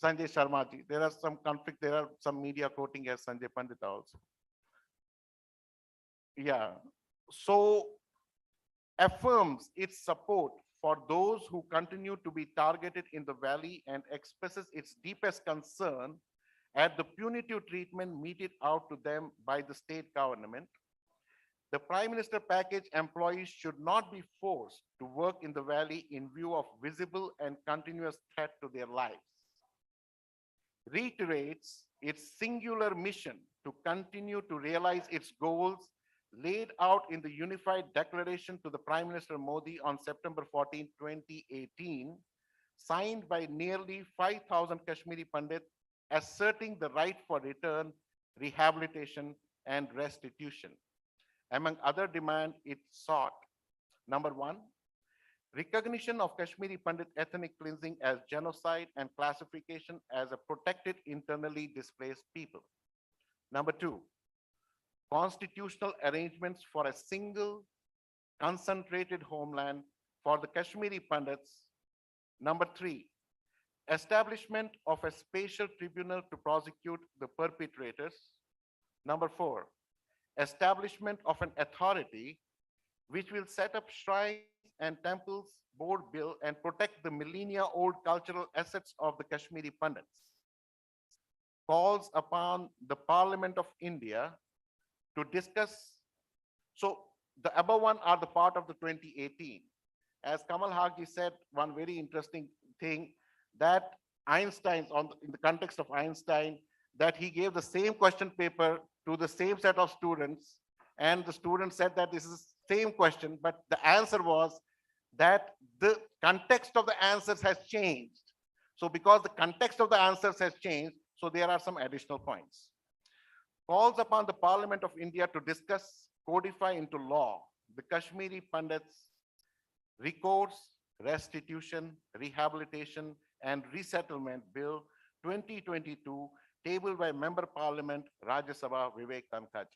Sanjay Sharmaji. There are some conflict, there are some media quoting as Sanjay Pandita also. Yeah, so affirms its support for those who continue to be targeted in the valley and expresses its deepest concern at the punitive treatment meted out to them by the state government. The Prime Minister package employees should not be forced to work in the valley in view of visible and continuous threat to their lives. Reiterates its singular mission to continue to realize its goals laid out in the Unified Declaration to the Prime Minister Modi on September 14, 2018, signed by nearly 5,000 Kashmiri Pandits, asserting the right for return, rehabilitation, and restitution. Among other demands, it sought, number one, recognition of Kashmiri Pandit ethnic cleansing as genocide and classification as a protected internally displaced people. Number two, constitutional arrangements for a single concentrated homeland for the Kashmiri Pandits. Number three, establishment of a special tribunal to prosecute the perpetrators. Number four, establishment of an authority which will set up shrines and temples, board bill, and protect the millennia-old cultural assets of the Kashmiri Pandits. Calls upon the Parliament of India to discuss. So the above one are the part of the 2018. As Kamal Haqji said, one very interesting thing, that Einstein's in the context of Einstein, that he gave the same question paper to the same set of students, and the students said that this is the same question, but the answer was that the context of the answers has changed. So because the context of the answers has changed, so there are some additional points. Calls upon the Parliament of India to discuss, codify into law the Kashmiri Pandits' Recourse, Restitution, Rehabilitation, and Resettlement Bill 2022, tabled by Member Parliament Rajya Sabha Vivek Tankhaj.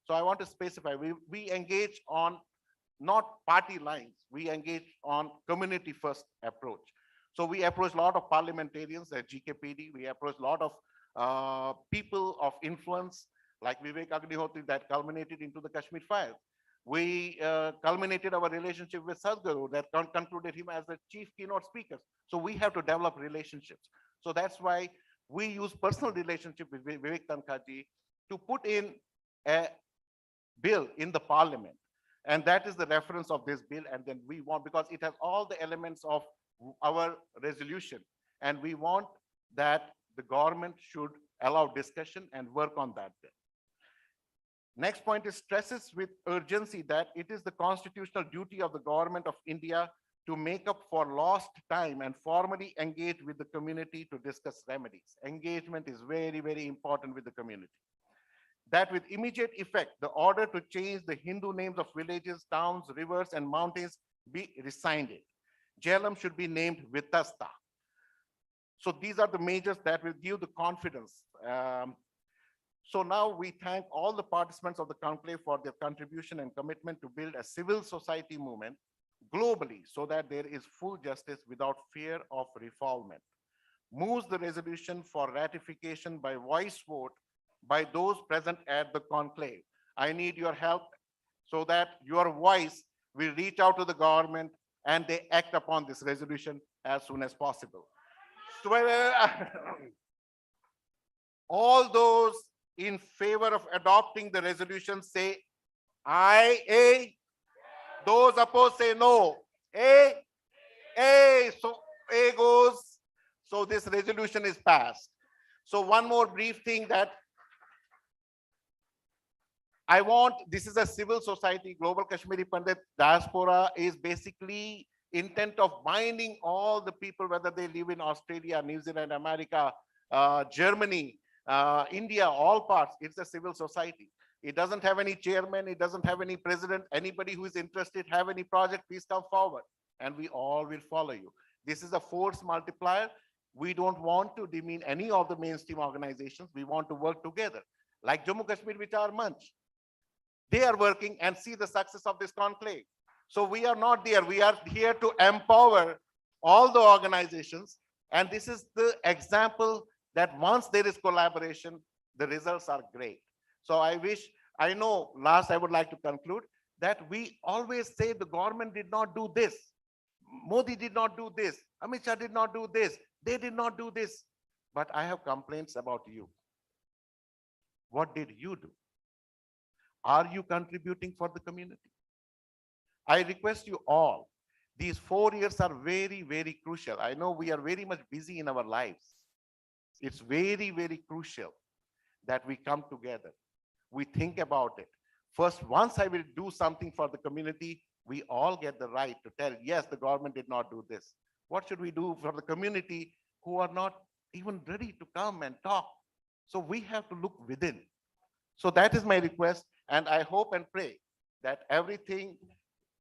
So I want to specify, we engage on not party lines, we engage on community first approach. So we approach a lot of parliamentarians at GKPD, we approach a lot of people of influence like Vivek Agnihotri that culminated into the Kashmir files. We culminated our relationship with Sadhguru that concluded him as the chief keynote speaker. So we have to develop relationships. So that's why we use personal relationship with Vivek Tankhaj to put in a bill in the parliament. And that is the reference of this bill. And then we want, because it has all the elements of our resolution. And we want that the government should allow discussion and work on that bill. Next point is stresses with urgency that it is the constitutional duty of the government of India to make up for lost time and formally engage with the community to discuss remedies. Engagement is very, very important with the community. That with immediate effect, the order to change the Hindu names of villages, towns, rivers, and mountains be rescinded. Jhelum should be named Vitasta. So these are the measures that will give the confidence. So now we thank all the participants of the conclave for their contribution and commitment to build a civil society movement globally so that there is full justice without fear of refoulement. Moves the resolution for ratification by voice vote by those present at the conclave. I need your help so that your voice will reach out to the government and they act upon this resolution as soon as possible. So, all those in favor of adopting the resolution say aye, A. Those opposed say no. A. So A goes. So this resolution is passed. So one more brief thing that I want, this is a civil society, Global Kashmiri Pandit Diaspora is basically intent of binding all the people, whether they live in Australia, New Zealand, America, Germany, India, all parts. It's a civil society. It doesn't have any chairman. It doesn't have any president. Anybody who is interested, have any project, please come forward and we all will follow you. This is a force multiplier. We don't want to demean any of the mainstream organizations. We want to work together. Like Jammu Kashmir Vichar Manch. They are working and see the success of this conclave. So we are not there. We are here to empower all the organizations. And this is the example that once there is collaboration, the results are great. So I know last I would like to conclude that we always say the government did not do this. Modi did not do this. Amit Shah did not do this. They did not do this. But I have complaints about you. What did you do? Are you contributing for the community? I request you all, these 4 years are very, very crucial. I know we are very much busy in our lives. It's very, very crucial that we come together. We think about it. First, once I will do something for the community, we all get the right to tell, yes, the government did not do this. What should we do for the community who are not even ready to come and talk? So we have to look within. So that is my request. And I hope and pray that everything,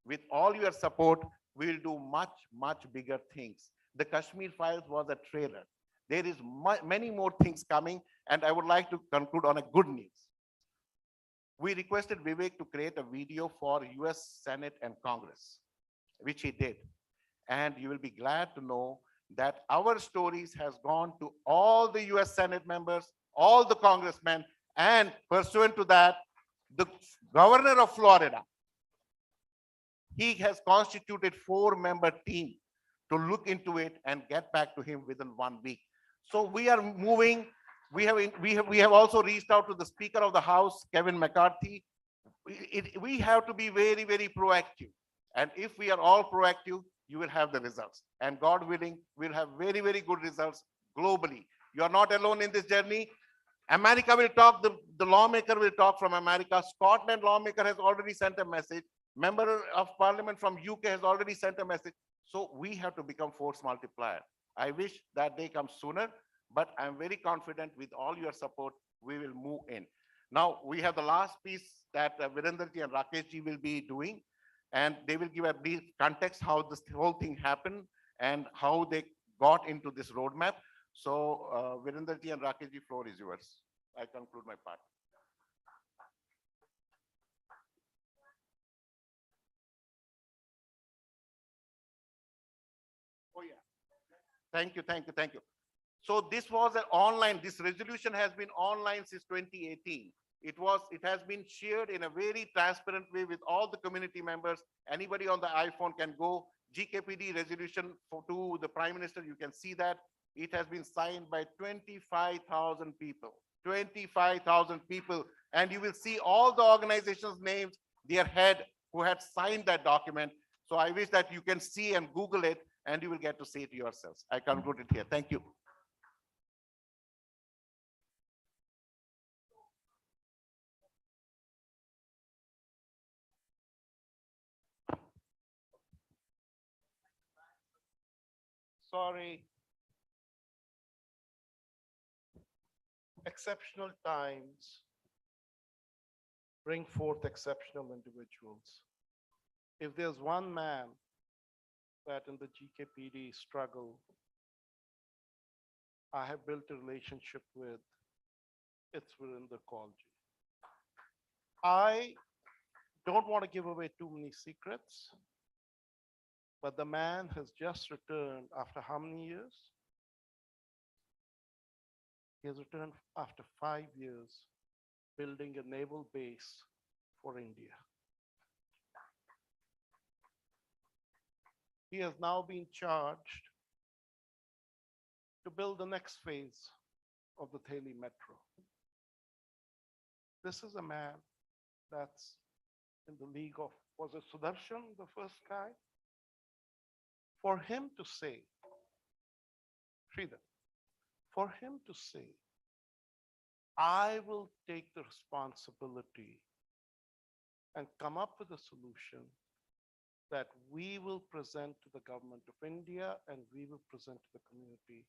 with all your support, we'll do much, much bigger things. The Kashmir Files was a trailer. There is many more things coming, and I would like to conclude on a good news. We requested Vivek to create a video for US Senate and Congress, which he did. And you will be glad to know that our stories has gone to all the US Senate members, all the congressmen, and pursuant to that, the governor of Florida, he has constituted 4-member team to look into it and get back to him within 1 week. So we are moving. We have also reached out to the Speaker of the House, Kevin McCarthy. We have to be very, very proactive. And if we are all proactive, you will have the results. And God willing, we'll have very, very good results globally. You are not alone in this journey. America will talk, the lawmaker will talk from America. Scotland lawmaker has already sent a message. Member of Parliament from UK has already sent a message. So we have to become force multiplier. I wish that day comes sooner, but I'm very confident with all your support, we will move in. Now we have the last piece that Virendraji and Rakeshji will be doing, and they will give a brief context how this whole thing happened and how they got into this roadmap. So Virendraji and Rakeshji, floor is yours. I conclude my part. Oh yeah. Thank you, thank you, thank you. So this was an online, this resolution has been online since 2018. It has been shared in a very transparent way with all the community members. Anybody on the iPhone can go GKPD resolution to the Prime Minister. You can see that it has been signed by 25,000 people. 25,000 people, and you will see all the organizations' names, their head who had signed that document. So I wish that you can see and Google it, and you will get to see it yourselves. I conclude it here. Thank you. Sorry. Exceptional times bring forth exceptional individuals. If there's one man that in the GKPD struggle I have built a relationship with, it's Virinder Kaulji. I don't want to give away too many secrets, but the man has just returned after how many years? He has returned after 5 years building a naval base for India. He has now been charged to build the next phase of the Theli Metro. This is a man that's in the league of, was it Sudarshan, the first guy? For him to say, Sridhar, for him to say, I will take the responsibility and come up with a solution that we will present to the government of India and we will present to the community.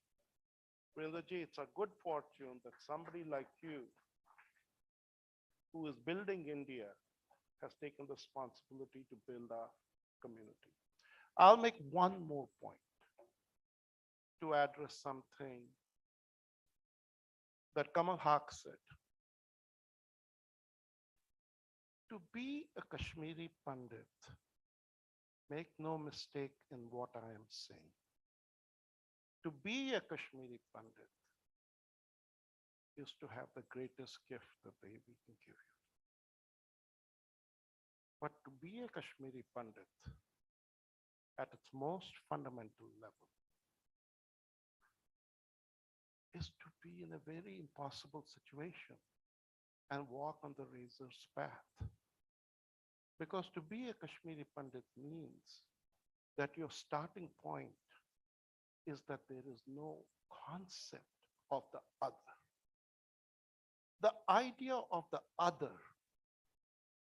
Virendraji, it's a good fortune that somebody like you who is building India has taken the responsibility to build our community. I'll make one more point to address something that Kamal Haq said. To be a Kashmiri Pandit, make no mistake in what I am saying. To be a Kashmiri Pandit is to have the greatest gift that we can give you. But to be a Kashmiri Pandit at its most fundamental level is to be in a very impossible situation and walk on the razor's path. Because to be a Kashmiri Pandit means that your starting point is that there is no concept of the other. The idea of the other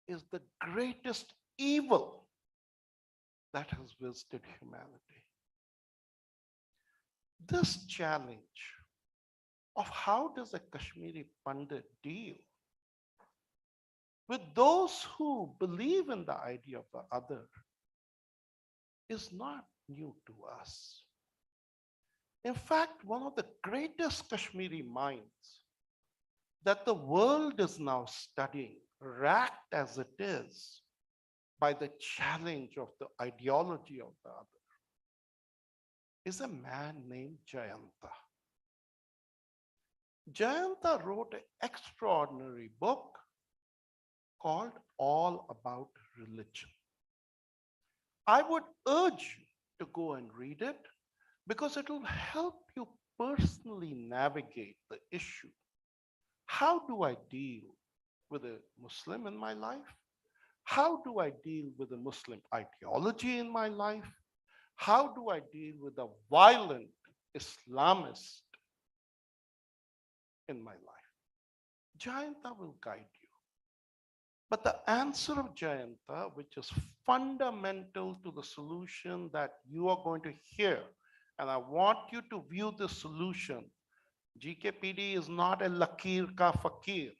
is the greatest evil that has visited humanity. This challenge of how does a Kashmiri Pandit deal with those who believe in the idea of the other is not new to us. In fact, one of the greatest Kashmiri minds that the world is now studying, racked as it is by the challenge of the ideology of the other, is a man named Jayanta. Jayanta wrote an extraordinary book called All About Religion. I would urge you to go and read it because it will help you personally navigate the issue. How do I deal with a Muslim in my life? How do I deal with a Muslim ideology in my life? How do I deal with a violent Islamist in my life? Jayanta will guide you. But the answer of Jayanta, which is fundamental to the solution that you are going to hear, and I want you to view the solution. GKPD is not a lakir ka fakir.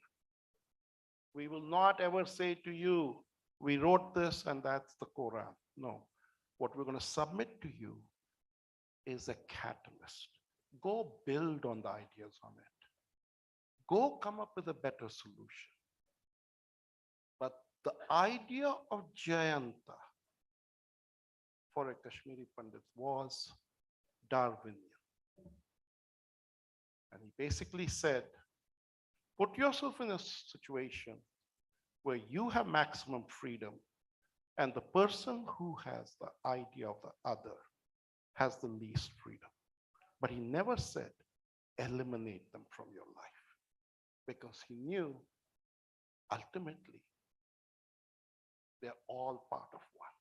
We will not ever say to you, we wrote this and that's the Quran. No. What we're going to submit to you is a catalyst. Go build on the ideas on it. Go come up with a better solution. But the idea of Jayanta for a Kashmiri Pandit was Darwinian. And he basically said, put yourself in a situation where you have maximum freedom and the person who has the idea of the other has the least freedom. But he never said, eliminate them from your life. because he knew ultimately they're all part of one.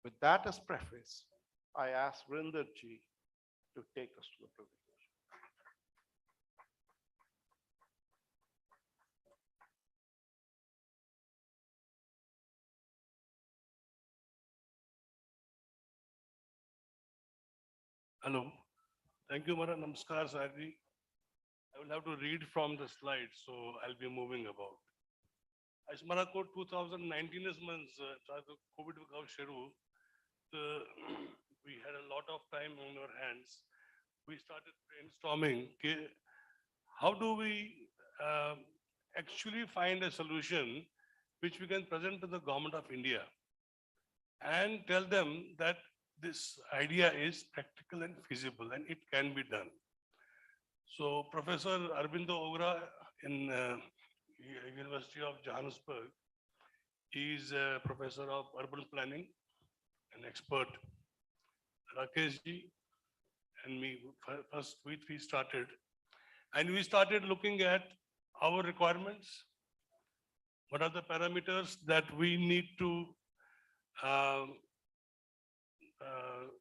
With that as preface, I ask Vrinder ji to take us to the presentation. Hello. Thank you, Mara. Namaskar, Sarji. I will have to read from the slides, so I'll be moving about. As Mara ko 2019 is months, COVID का शुरू, we had a lot of time on our hands. We started brainstorming, how do we actually find a solution which we can present to the government of India and tell them that this idea is practical and feasible and it can be done. So Professor Arbindo Ogra in University of Johannesburg, he is a professor of urban planning, an expert. Rakesh ji and me, first we three started, and we started looking at our requirements. What are the parameters that we need to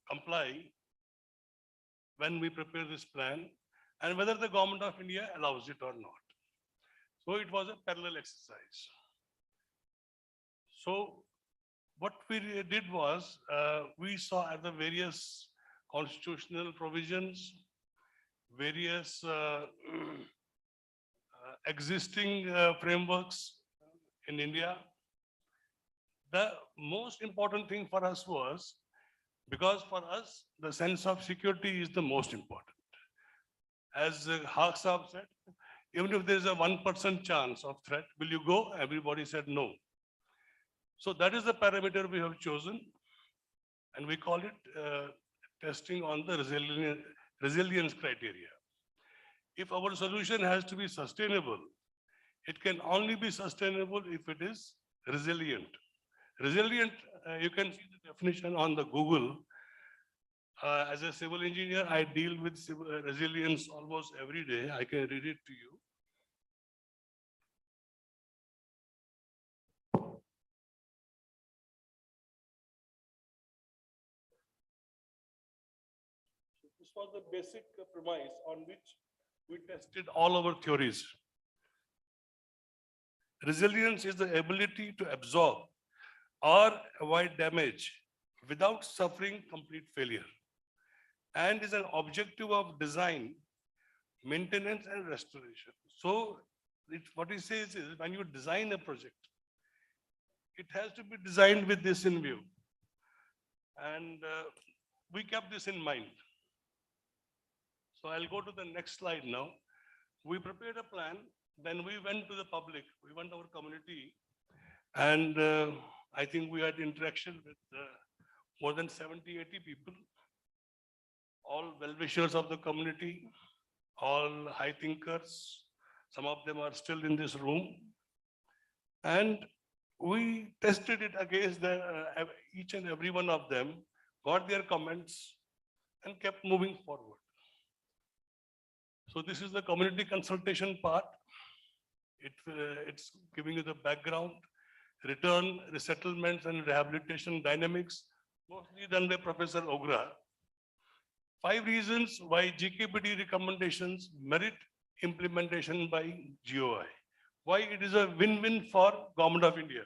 comply when we prepare this plan, and whether the government of India allows it or not. So it was a parallel exercise. So what we did was, we saw at the various constitutional provisions, various existing frameworks in India. The most important thing for us was, because for us, the sense of security is the most important. As Haq Saab said, even if there is a 1% chance of threat, will you go? Everybody said no. So that is the parameter we have chosen, and we call it testing on the resilience criteria. If our solution has to be sustainable, it can only be sustainable if it is resilient. Resilient, you can see the definition on the Google. As a civil engineer, I deal with resilience almost every day. I can read it to you. This was the basic premise on which we tested all our theories. Resilience is the ability to absorb or avoid damage without suffering complete failure, and is an objective of design, maintenance, and restoration. So what he says is, when you design a project, it has to be designed with this in view. And we kept this in mind. So I'll go to the next slide now. We prepared a plan, then we went to the public, we went to our community, and I think we had interaction with more than 70, 80 people, all well-wishers of the community, all high thinkers. Some of them are still in this room. And we tested it against each and every one of them, got their comments, and kept moving forward. So this is the community consultation part. It's giving you the background, return, resettlements, and rehabilitation dynamics, mostly done by Professor Ogra. 5 reasons why GKPD recommendations merit implementation by GOI. Why it is a win-win for Government of India.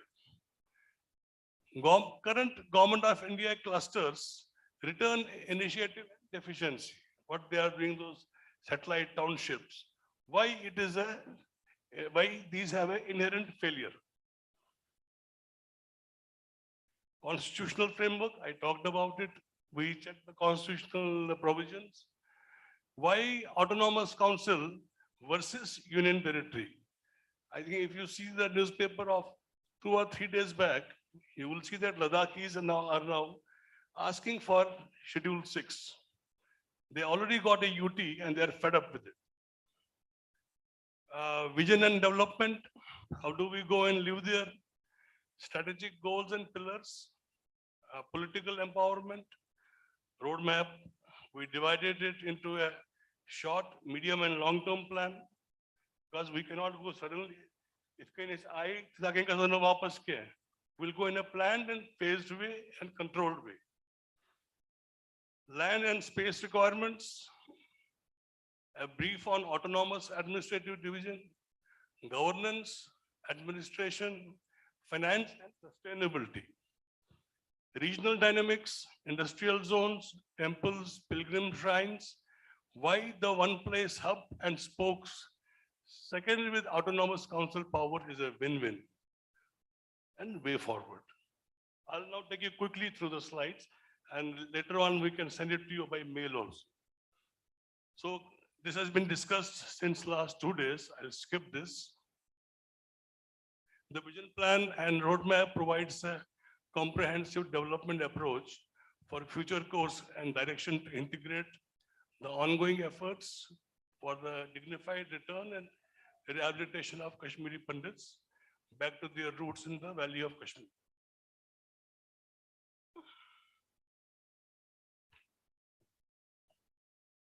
Current Government of India clusters return initiative and efficiency. What they are doing, those satellite townships. Why it is why these have an inherent failure. Constitutional framework, I talked about it. We checked the constitutional provisions. Why autonomous council versus union territory? I think if you see the newspaper of 2 or 3 days back, you will see that Ladakhis are now asking for Schedule 6. They already got a UT and they are fed up with it. Vision and development, how do we go and live there? Strategic goals and pillars, political empowerment, roadmap. We divided it into a short, medium, and long-term plan. because we cannot go suddenly. If can is I will go in a planned and phased way and controlled way. Land and space requirements, a brief on autonomous administrative division, governance, administration, finance, and sustainability. Regional dynamics, industrial zones, temples, pilgrim shrines, why the one place hub and spokes. Secondly, with autonomous council power is a win-win and way forward. I'll now take you quickly through the slides and later on we can send it to you by mail also. So this has been discussed since last 2 days. I'll skip this. The vision plan and roadmap provides a comprehensive development approach for future course and direction to integrate the ongoing efforts for the dignified return and rehabilitation of Kashmiri Pandits back to their roots in the Valley of Kashmir.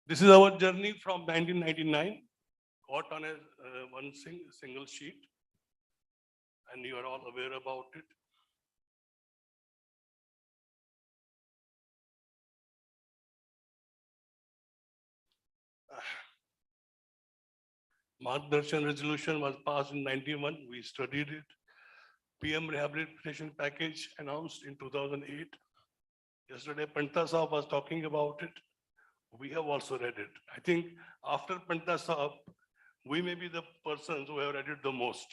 This is our journey from 1999, caught on a single sheet, and you are all aware about it. Margdarshan resolution was passed in 91. We studied it. PM rehabilitation package announced in 2008. Yesterday, Pandita Saab was talking about it. We have also read it. I think after Pandita Saab, we may be the persons who have read it the most.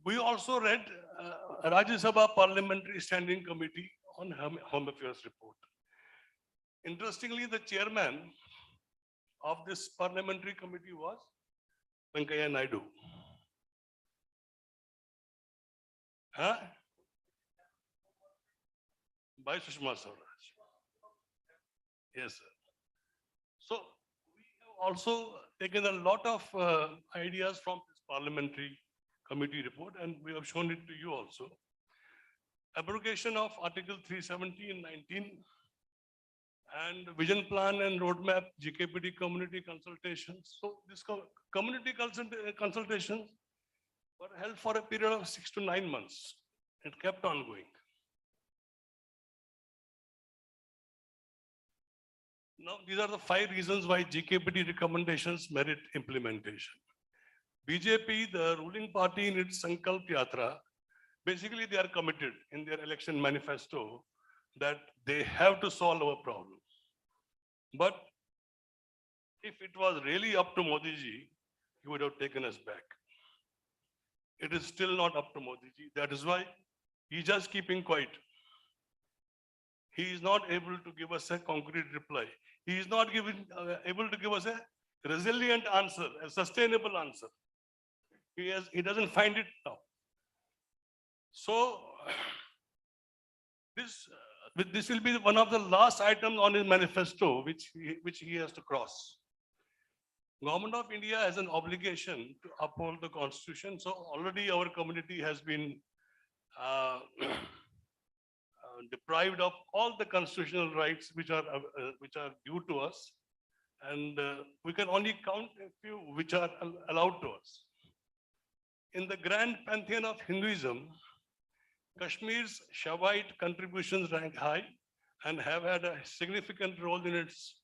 We also read Rajya Sabha Parliamentary Standing Committee on Home Affairs report. Interestingly, the chairman of this parliamentary committee was Venkaiah Naidu. Huh? By Sushma Swaraj. Yes, sir. So we have also taken a lot of ideas from this parliamentary committee report, and we have shown it to you also. Abrogation of Article 370 in 19, and vision plan and roadmap, GKPD community consultations. So this community consultations were held for a period of 6 to 9 months. It kept on going. Now, these are the 5 reasons why GKPD recommendations merit implementation. BJP, the ruling party in its Sankalp Yatra, basically they are committed in their election manifesto that they have to solve our problem. But if it was really up to Modi ji, he would have taken us back. It is still not up to Modi ji. That is why he's just keeping quiet. He is not able to give us a concrete reply. He is not able to give us a resilient answer, a sustainable answer. He doesn't find it now. So this will be one of the last items on his manifesto, which he has to cross. Government of India has an obligation to uphold the constitution. So already our community has been deprived of all the constitutional rights which are due to us, and we can only count a few which are allowed to us. In the grand pantheon of Hinduism, Kashmir's Shaivite contributions rank high and have had a significant role in its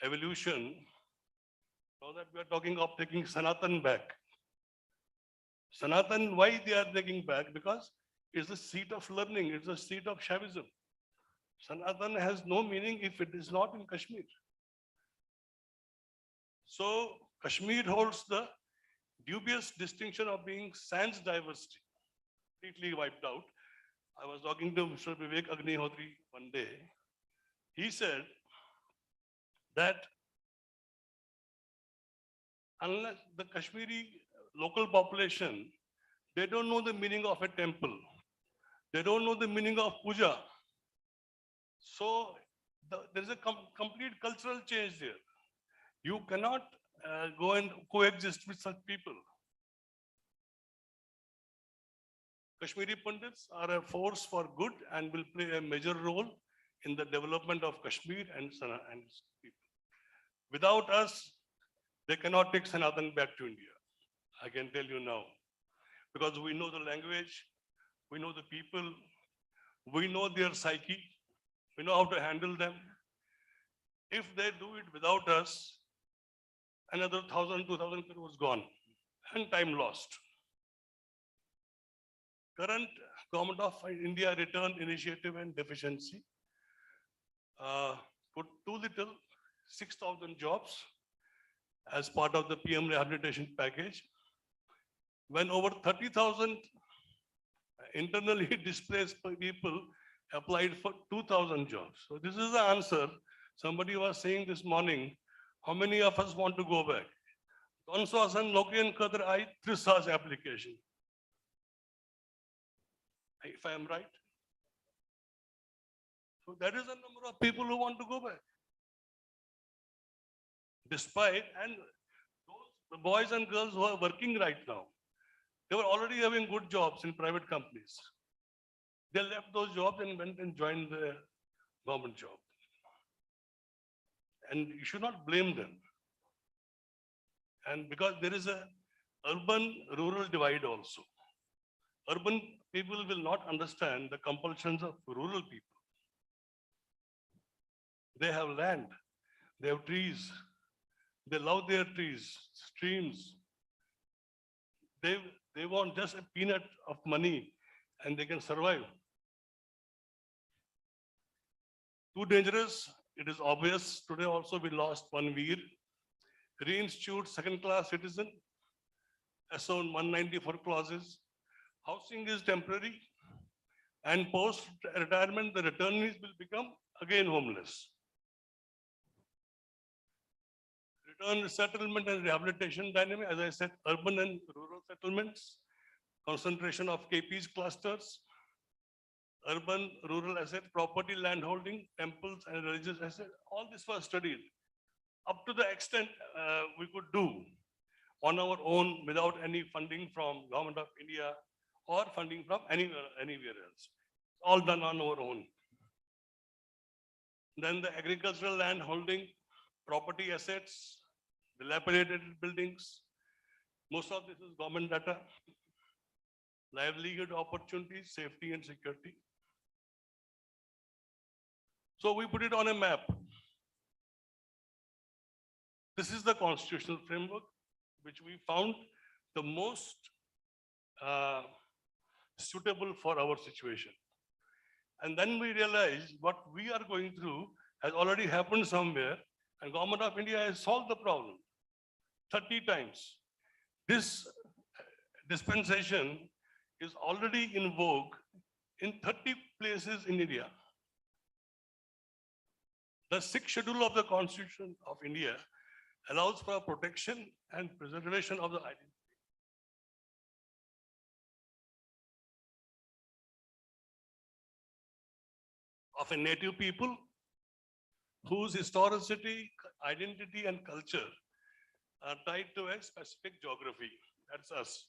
evolution. Now that we are talking of taking Sanatan back. Sanatan, why they are taking back? Because it's the seat of learning, it's the seat of Shaivism. Sanatan has no meaning if it is not in Kashmir. So Kashmir holds the dubious distinction of being sans diversity, completely wiped out. I was talking to Mr. Vivek Agnihotri one day. He said that unless the Kashmiri local population, they don't know the meaning of a temple. They don't know the meaning of puja. So there is a complete cultural change there. You cannot go and coexist with such people. Kashmiri Pandits are a force for good and will play a major role in the development of Kashmir and its people. Without us, they cannot take Sanatan back to India. I can tell you now, because we know the language, we know the people, we know their psyche, we know how to handle them. If they do it without us, another 1,000, 2,000 crores gone and time lost. Current Government of India Return Initiative and Deficiency put too little, 6,000 jobs as part of the PM rehabilitation package, when over 30,000 internally displaced people applied for 2,000 jobs. So this is the answer. Somebody was saying this morning, how many of us want to go back? 300 Nokian Kadar I 300 application. If I am right. So that is the number of people who want to go back. Despite, and those, the boys and girls who are working right now, they were already having good jobs in private companies. They left those jobs and went and joined the government job. And you should not blame them. And because there is a urban-rural divide also. Urban people will not understand the compulsions of rural people. They have land, they have trees, they love their trees, streams. They want just a peanut of money and they can survive. Too dangerous, it is obvious. Today also we lost one Veer, reinstitute second-class citizen, SO 194 clauses. Housing is temporary, and post-retirement, the returnees will become again homeless. Return settlement and rehabilitation dynamic, as I said, urban and rural settlements, concentration of KPs clusters, urban, rural asset, property, land holding, temples and religious assets, all this was studied up to the extent we could do on our own without any funding from Government of India or funding from anywhere else. All done on our own. Then the agricultural land holding, property assets, dilapidated buildings. Most of this is government data. Livelihood opportunities, safety and security. So we put it on a map. This is the constitutional framework which we found the most suitable for our situation. And then we realized what we are going through has already happened somewhere, and Government of India has solved the problem 30 times. This dispensation is already in vogue in 30 places in India. The 6th schedule of the Constitution of India allows for protection and preservation of the identity of a native people whose historicity, identity, and culture are tied to a specific geography. That's us.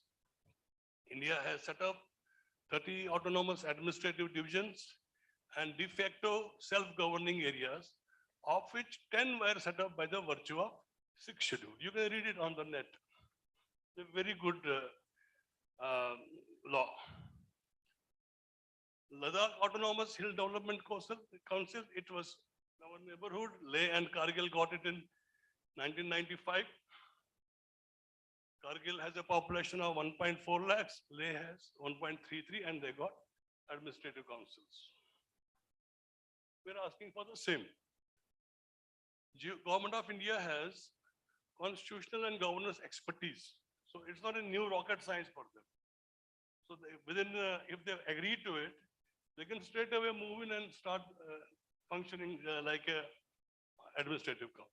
India has set up 30 autonomous administrative divisions and de facto self-governing areas, of which 10 were set up by the virtue of 6th schedule. You can read it on the net. It's a very good law. Ladakh Autonomous Hill Development Council, it was our neighborhood. Leh and Kargil got it in 1995. Kargil has a population of 1.4 lakhs. Leh has 1.33 and they got administrative councils. We're asking for the same. Government of India has constitutional and governance expertise. So it's not a new rocket science for them. So if they agree to it, they can straight away move in and start functioning like a administrative council.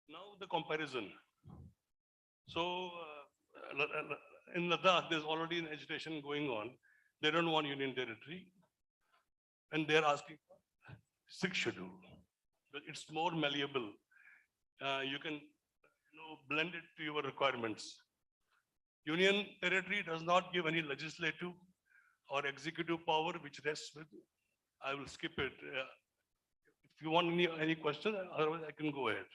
Now the comparison. So in Ladakh, there's already an agitation going on. They don't want union territory. And they're asking for 6th schedule. But it's more malleable. You can blend it to your requirements. Union territory does not give any legislative or executive power which rests with. I will skip it. If you want any question, otherwise I can go ahead.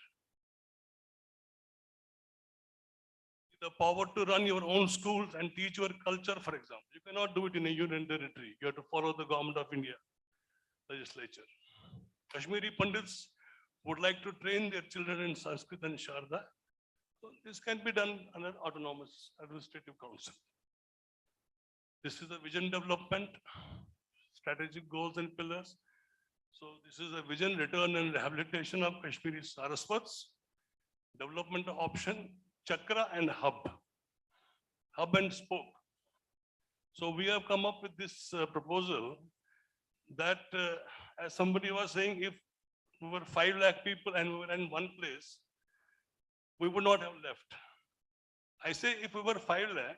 the power to run your own schools and teach your culture, for example. You cannot do it in a union territory. You have to follow the government of India legislature. Kashmiri Pandits would like to train their children in Sanskrit and Sharda. So this can be done under autonomous administrative council. This is a vision development, strategic goals and pillars. So this is a vision, return and rehabilitation of Kashmiri Saraswats, development option, chakra and hub and spoke. So we have come up with this proposal that as somebody was saying, if we were 5 lakh people and we were in one place, we would not have left. I say if we were 5 lakh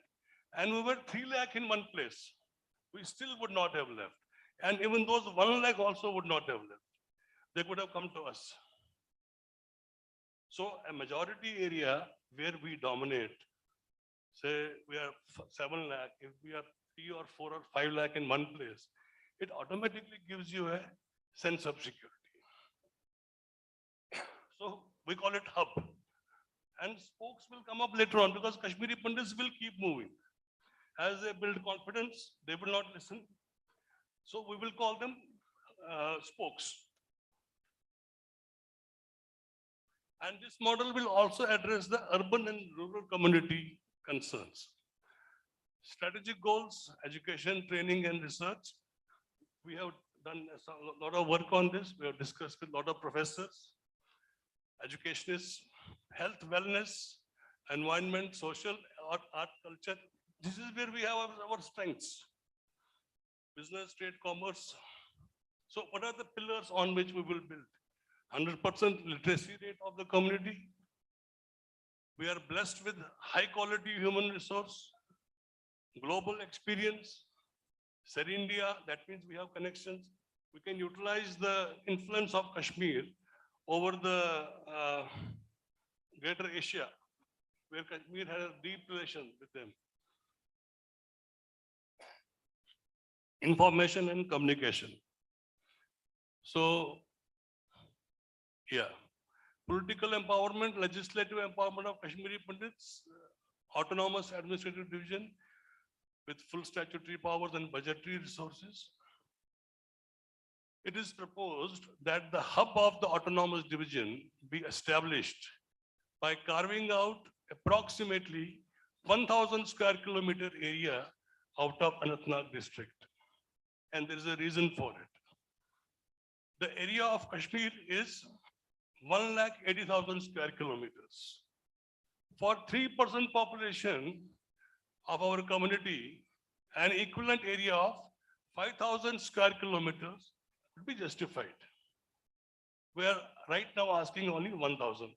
and we were 3 lakh in one place, we still would not have left. And even those 1 lakh also would not have left. They could have come to us. So a majority area where we dominate, say we are 7 lakh, if we are 3 or 4 or 5 lakh in one place, it automatically gives you a sense of security. So we call it hub. And spokes will come up later on because Kashmiri Pandits will keep moving. As they build confidence, they will not listen. So we will call them spokes. And this model will also address the urban and rural community concerns. Strategic goals, education, training, and research. We have done a lot of work on this. We have discussed with a lot of professors, educationists, health, wellness, environment, social, art, culture. This is where we have our strengths. Business, trade, commerce. So what are the pillars on which we will build? 100% literacy rate of the community. We are blessed with high quality human resource, global experience, India, that means we have connections. We can utilize the influence of Kashmir over the greater Asia, where Kashmir has a deep relation with them. Information and communication. So, yeah, political empowerment, legislative empowerment of Kashmiri Pandits, autonomous administrative division with full statutory powers and budgetary resources. It is proposed that the hub of the autonomous division be established by carving out approximately 1,000 square kilometer area out of Anantnag district. And there is a reason for it. The area of Kashmir is 1,80,000 square kilometers. For 3% population of our community, an equivalent area of 5,000 square kilometers would be justified. We are right now asking only 1,000.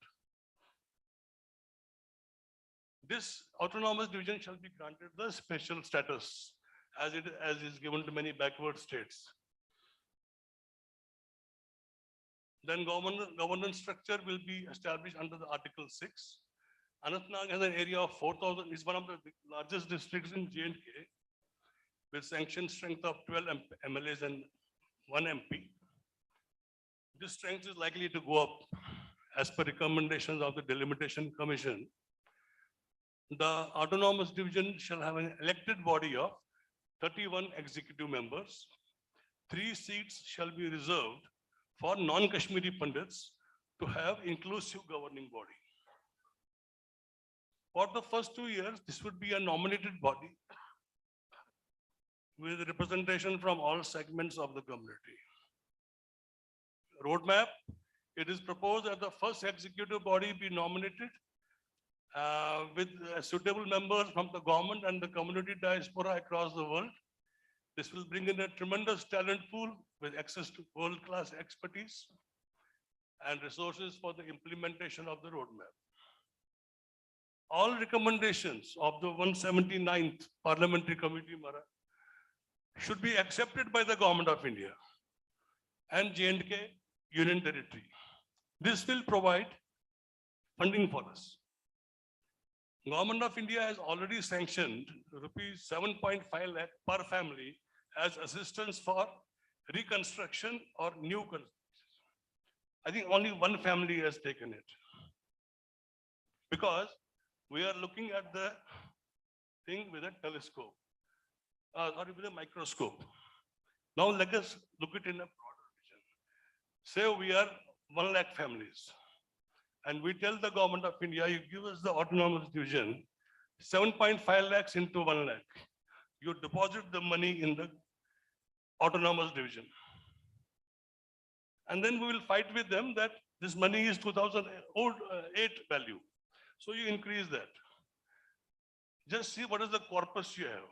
This autonomous division shall be granted the special status as is given to many backward states. Then governance structure will be established under the Article 6. Anantnag has an area of 4,000, is one of the largest districts in J&K with sanctioned strength of 12 MLAs and 1 MP. This strength is likely to go up as per recommendations of the Delimitation Commission. The autonomous division shall have an elected body of 31 executive members. 3 seats shall be reserved for non-Kashmiri Pandits to have inclusive governing body. For the first 2 years, this would be a nominated body with representation from all segments of the community. Roadmap, it is proposed that the first executive body be nominated with suitable members from the government and the community diaspora across the world. This will bring in a tremendous talent pool with access to world-class expertise and resources for the implementation of the roadmap. All recommendations of the 179th Parliamentary Committee should be accepted by the Government of India and J&K Union Territory. This will provide funding for us. Government of India has already sanctioned rupees 7.5 lakh per family as assistance for reconstruction or new construction. I think only one family has taken it. Because we are looking at the thing with a telescope, or with a microscope. Now let us look it in a broader vision. Say we are 1 lakh families, and we tell the government of India, you give us the autonomous division, 7.5 lakhs into 1 lakh. You deposit the money in the autonomous division. And then we will fight with them that this money is 2008 value. So you increase that. Just see what is the corpus you have.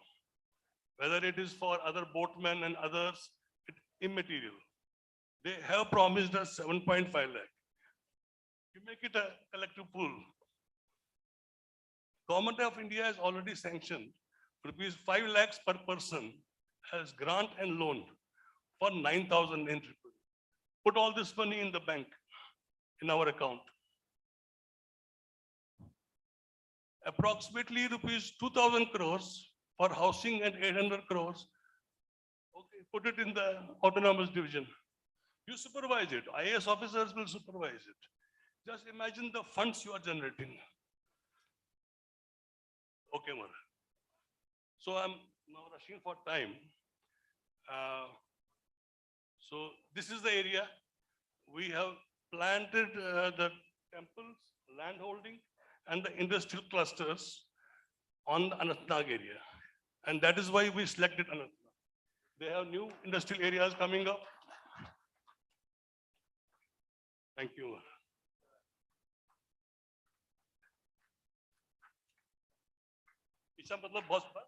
Whether it is for other boatmen and others, immaterial. They have promised us 7.5 lakh. You make it a collective pool. Government of India has already sanctioned rupees 5 lakhs per person as grant and loan for 9,000 entry. Put all this money in the bank, in our account. Approximately rupees 2,000 crores for housing and 800 crores. Okay, put it in the autonomous division. You supervise it. IAS officers will supervise it. Just imagine the funds you are generating. Okay, Mara. So I'm now rushing for time. So this is the area. We have planted the temples, land holding, and the industrial clusters on the Anantnag area. And that is why we selected Anantnag. They have new industrial areas coming up. Thank you. इसका मतलब बस बस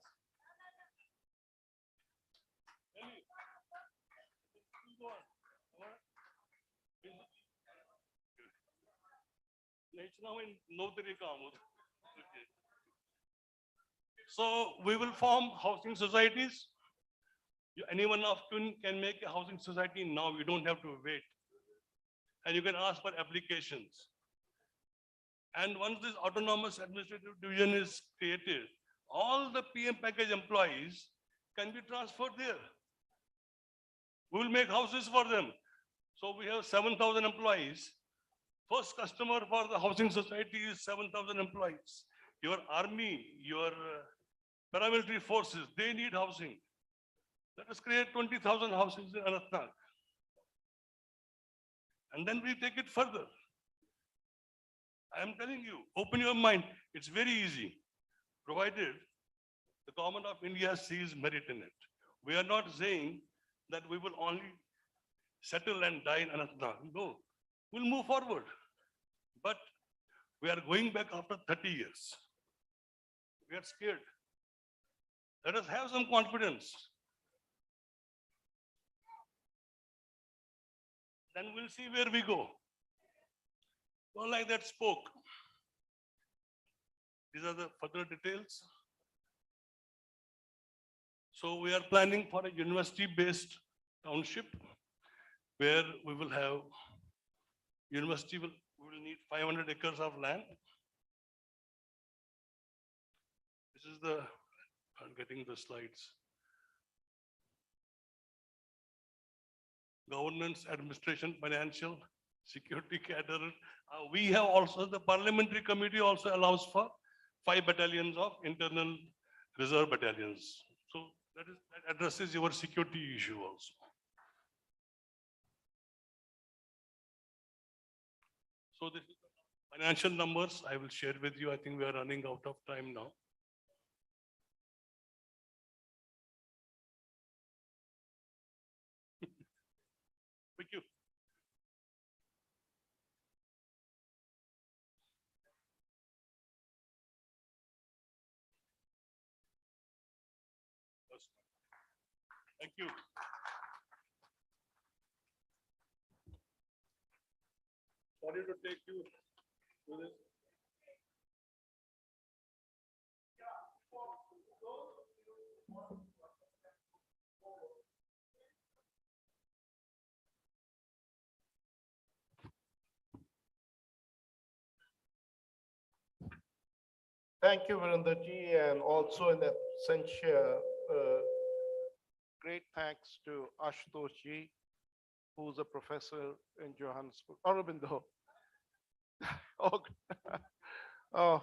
So we will form housing societies. Anyone of you can make a housing society now. You don't have to wait. And you can ask for applications. And once this autonomous administrative division is created, all the PM package employees can be transferred there. We will make houses for them. So we have 7,000 employees. First customer for the housing society is 7,000 employees. Your army, your paramilitary forces, they need housing. Let us create 20,000 houses in Anantnag. And then we take it further. I am telling you, open your mind. It's very easy, provided the government of India sees merit in it. We are not saying that we will only settle and die in Anantnag. No, we'll move forward. But we are going back after 30 years. We are scared. Let us have some confidence. Then we'll see where we go. Not like that spoke. These are the further details. So we are planning for a university-based township where we will have university we will need 500 acres of land. This is the, I'm getting the slides. Governance, administration, financial, security cadre. We have also, the parliamentary committee also allows for 5 battalions of internal reserve battalions. So that addresses your security issue also. So this is the financial numbers I will share with you. I think we are running out of time now. Thank you. Thank you. Sorry to take you to this. Thank you, Virendraji, and also in absentia, great thanks to Ashutosh ji, who's a professor in Johannesburg. Aurobindo. Oh,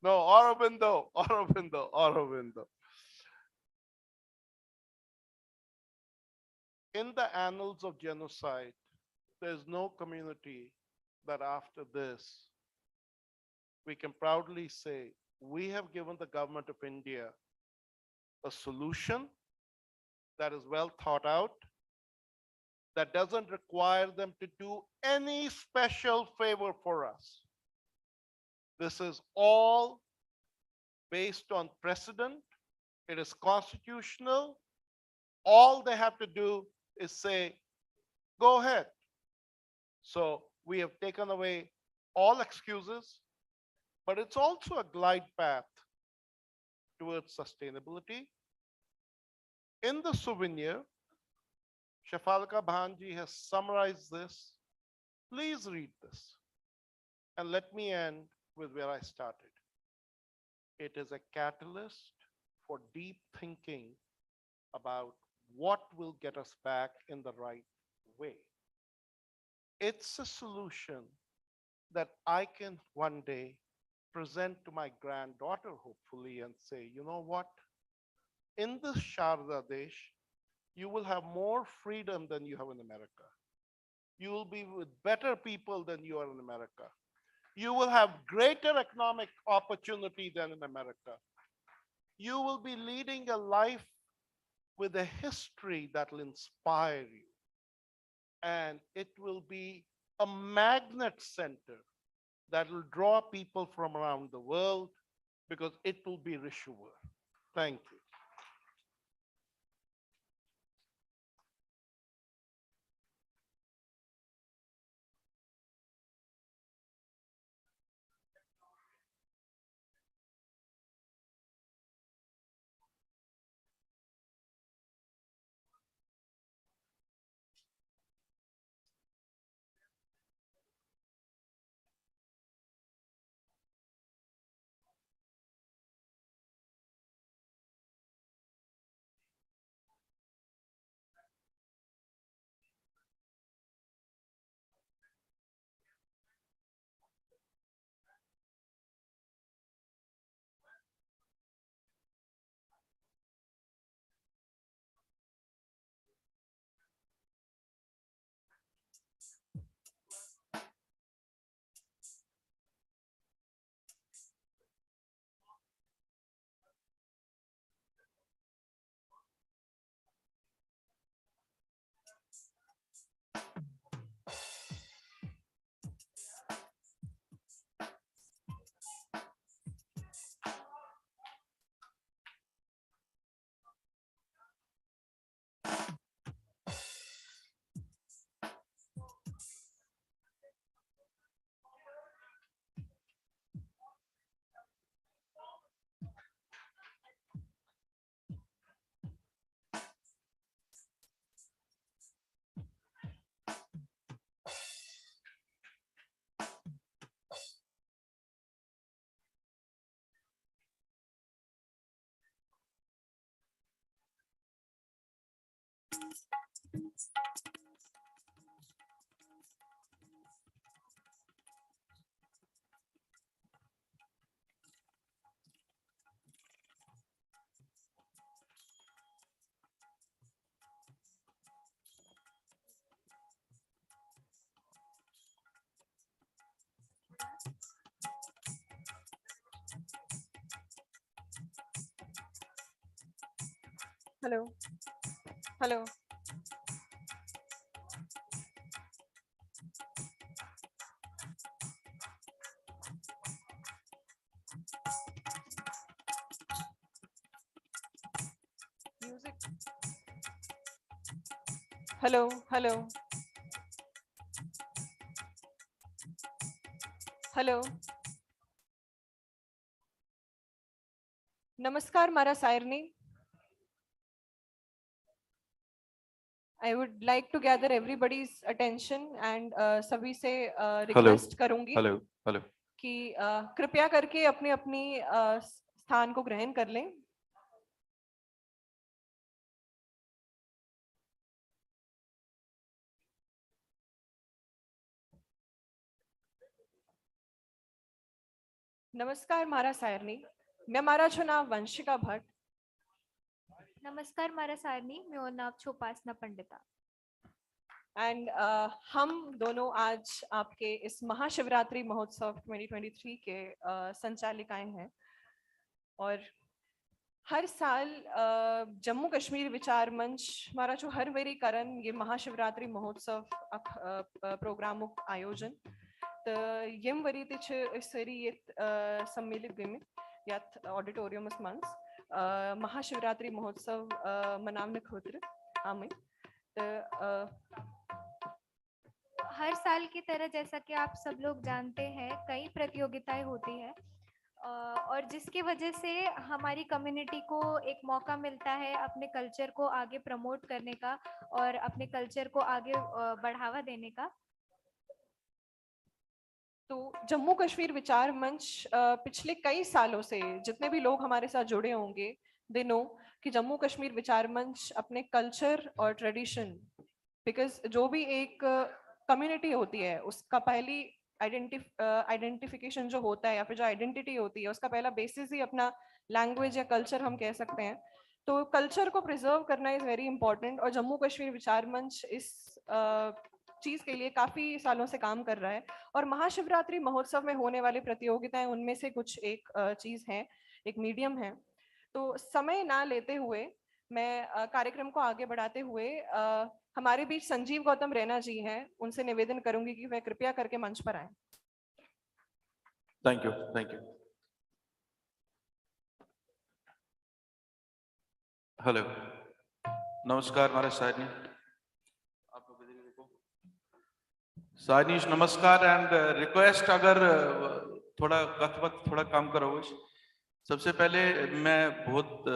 No, Aurobindo, Aurobindo, Aurobindo. In the annals of genocide, there's no community that after this, we can proudly say, we have given the government of India a solution that is well thought out, that doesn't require them to do any special favor for us. This is all based on precedent. It is constitutional. All they have to do is say, go ahead. So we have taken away all excuses, but it's also a glide path towards sustainability. In the souvenir, Shafalka Bhanji has summarized this. Please read this. And let me end with where I started. It is a catalyst for deep thinking about what will get us back in the right way. It's a solution that I can one day present to my granddaughter, hopefully, and say, you know what? In this Sharda Desh, you will have more freedom than you have in America. You will be with better people than you are in America. You will have greater economic opportunity than in America. You will be leading a life with a history that will inspire you. And it will be a magnet center that will draw people from around the world because it will be Rishuvar. Thank you. Hello. Hello. Music. Hello. Hello. Hello. Namaskar, Mara Sairni. I would like to gather everybody's attention and सभी से request करूंगी hello hello कि कृपया करके अपने अपनी स्थान को ग्रहण कर लें। नमस्कार मारा सायरनी, मैं मारा છું નામ વંશિકા ભટ્ટ. नमस्कार मारा सारनी मेरा नाम छोपासना पंडिता. एंड हम दोनों आज आपके इस महाशिवरात्रि महोत्सव 2023 के संचालिकाएं हैं. और हर साल जम्मू कश्मीर विचार मंच मारा जो हर वेरी करन ये महाशिवरात्रि महोत्सव प्रोग्राम आयोजन तो यम वरी तिच सरी ये सम्मिलित गमी यात ऑडिटोरियम मंच महाशिवरात्रि महोत्सव मनावने खोत्र आमे तो हर साल की तरह जैसा कि आप सब लोग जानते हैं कई प्रतियोगिताएं होती है और जिसकी वजह से हमारी कम्युनिटी को एक मौका मिलता है अपने कल्चर को आगे प्रमोट करने का और अपने कल्चर को आगे बढ़ावा देने का. तो जम्मू कश्मीर विचार मंच पिछले कई सालों से जितने भी लोग हमारे साथ जुड़े होंगे दे नो कि जम्मू कश्मीर विचार मंच अपने कल्चर और ट्रेडिशन बिकॉज जो भी एक कम्युनिटी होती है उसका पहली आइडेंटिफिकेशन जो होता है या फिर जो आइडेंटिटी होती है उसका पहला बेसिस ही अपना लैंग्वेज या कल्चर हम कह सकते हैं. तो कल्चर को प्रिजर्व करना इज वेरी इंपॉर्टेंट और जम्मू कश्मीर विचार मंच इस चीज के लिए काफी सालों से काम कर रहा है. और महाशिवरात्रि महोत्सव में होने वाली प्रतियोगिताएं उनमें से कुछ एक चीज है, एक मीडियम है. तो समय ना लेते हुए मैं कार्यक्रम को आगे बढ़ाते हुए हमारे बीच संजीव गौतम रैना जी हैं, उनसे निवेदन करूंगी कि वह कृपया करके मंच पर आए. Thank you, thank you. Hello, नमस्कार महाराज सारनी. आप लोग इधर देखो. सारनीश नमस्कार एंड रिक्वेस्ट अगर थोड़ा कथवत थोड़ा काम करो. सबसे पहले मैं बहुत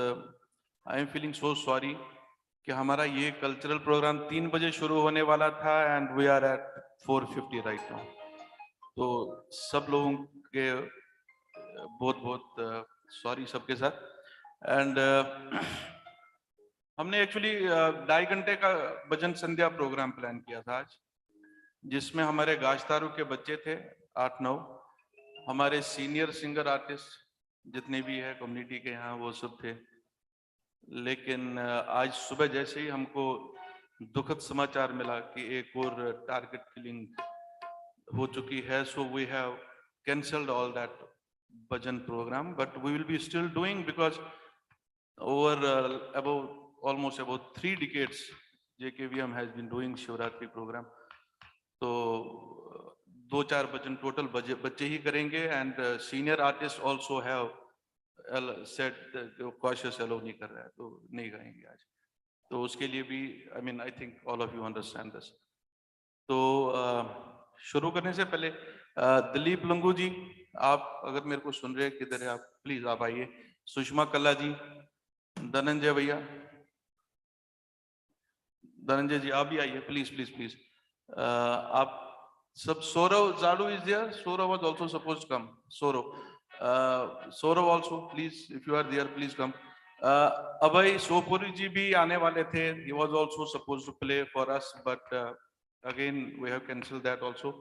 I am feeling so sorry कि हमारा ये कल्चरल प्रोग्राम 3 बजे शुरू होने वाला था and we are at 4:50 right now. तो सब लोगों के बहुत बहुत सॉरी सबके साथ. एंड हमने एक्चुअली 2.5 घंटे का भजन संध्या प्रोग्राम प्लान किया था आज, जिसमें हमारे गाजतारू के बच्चे थे 8-9, हमारे सीनियर सिंगर आर्टिस्ट जितने भी है कम्युनिटी के यहाँ वो सब थे. लेकिन आज सुबह जैसे ही हमको दुखद समाचार मिला कि एक और टारगेट किलिंग हो चुकी है, so we have cancelled all that bhajan programme, but we will be still doing because over almost about 3 decades JKVM has been doing Shivratri programme. तो 2-4 भजन टोटल बच्चे ही करेंगे and senior artist also have set cautious allow नहीं कर रहा है तो नहीं गाएंगे आज. तो उसके लिए भी I mean I think all of you understand this. तो शुरू करने से पहले दिलीप लंगू जी, आप अगर मेरे को सुन रहे हैं, किधर है आप, प्लीज आप आइए. सुषमा कल्ला जी, धनंजय भैया, धनंजय जी आप भी आइए प्लीज प्लीज प्लीज. आप सब, Saurav Jadu is there, Saurav was also supposed to come. Saurav also please, if you are there please come. Abhay Sopuri ji भी आने वाले थे, he was also supposed to play for us but again we have cancelled that also.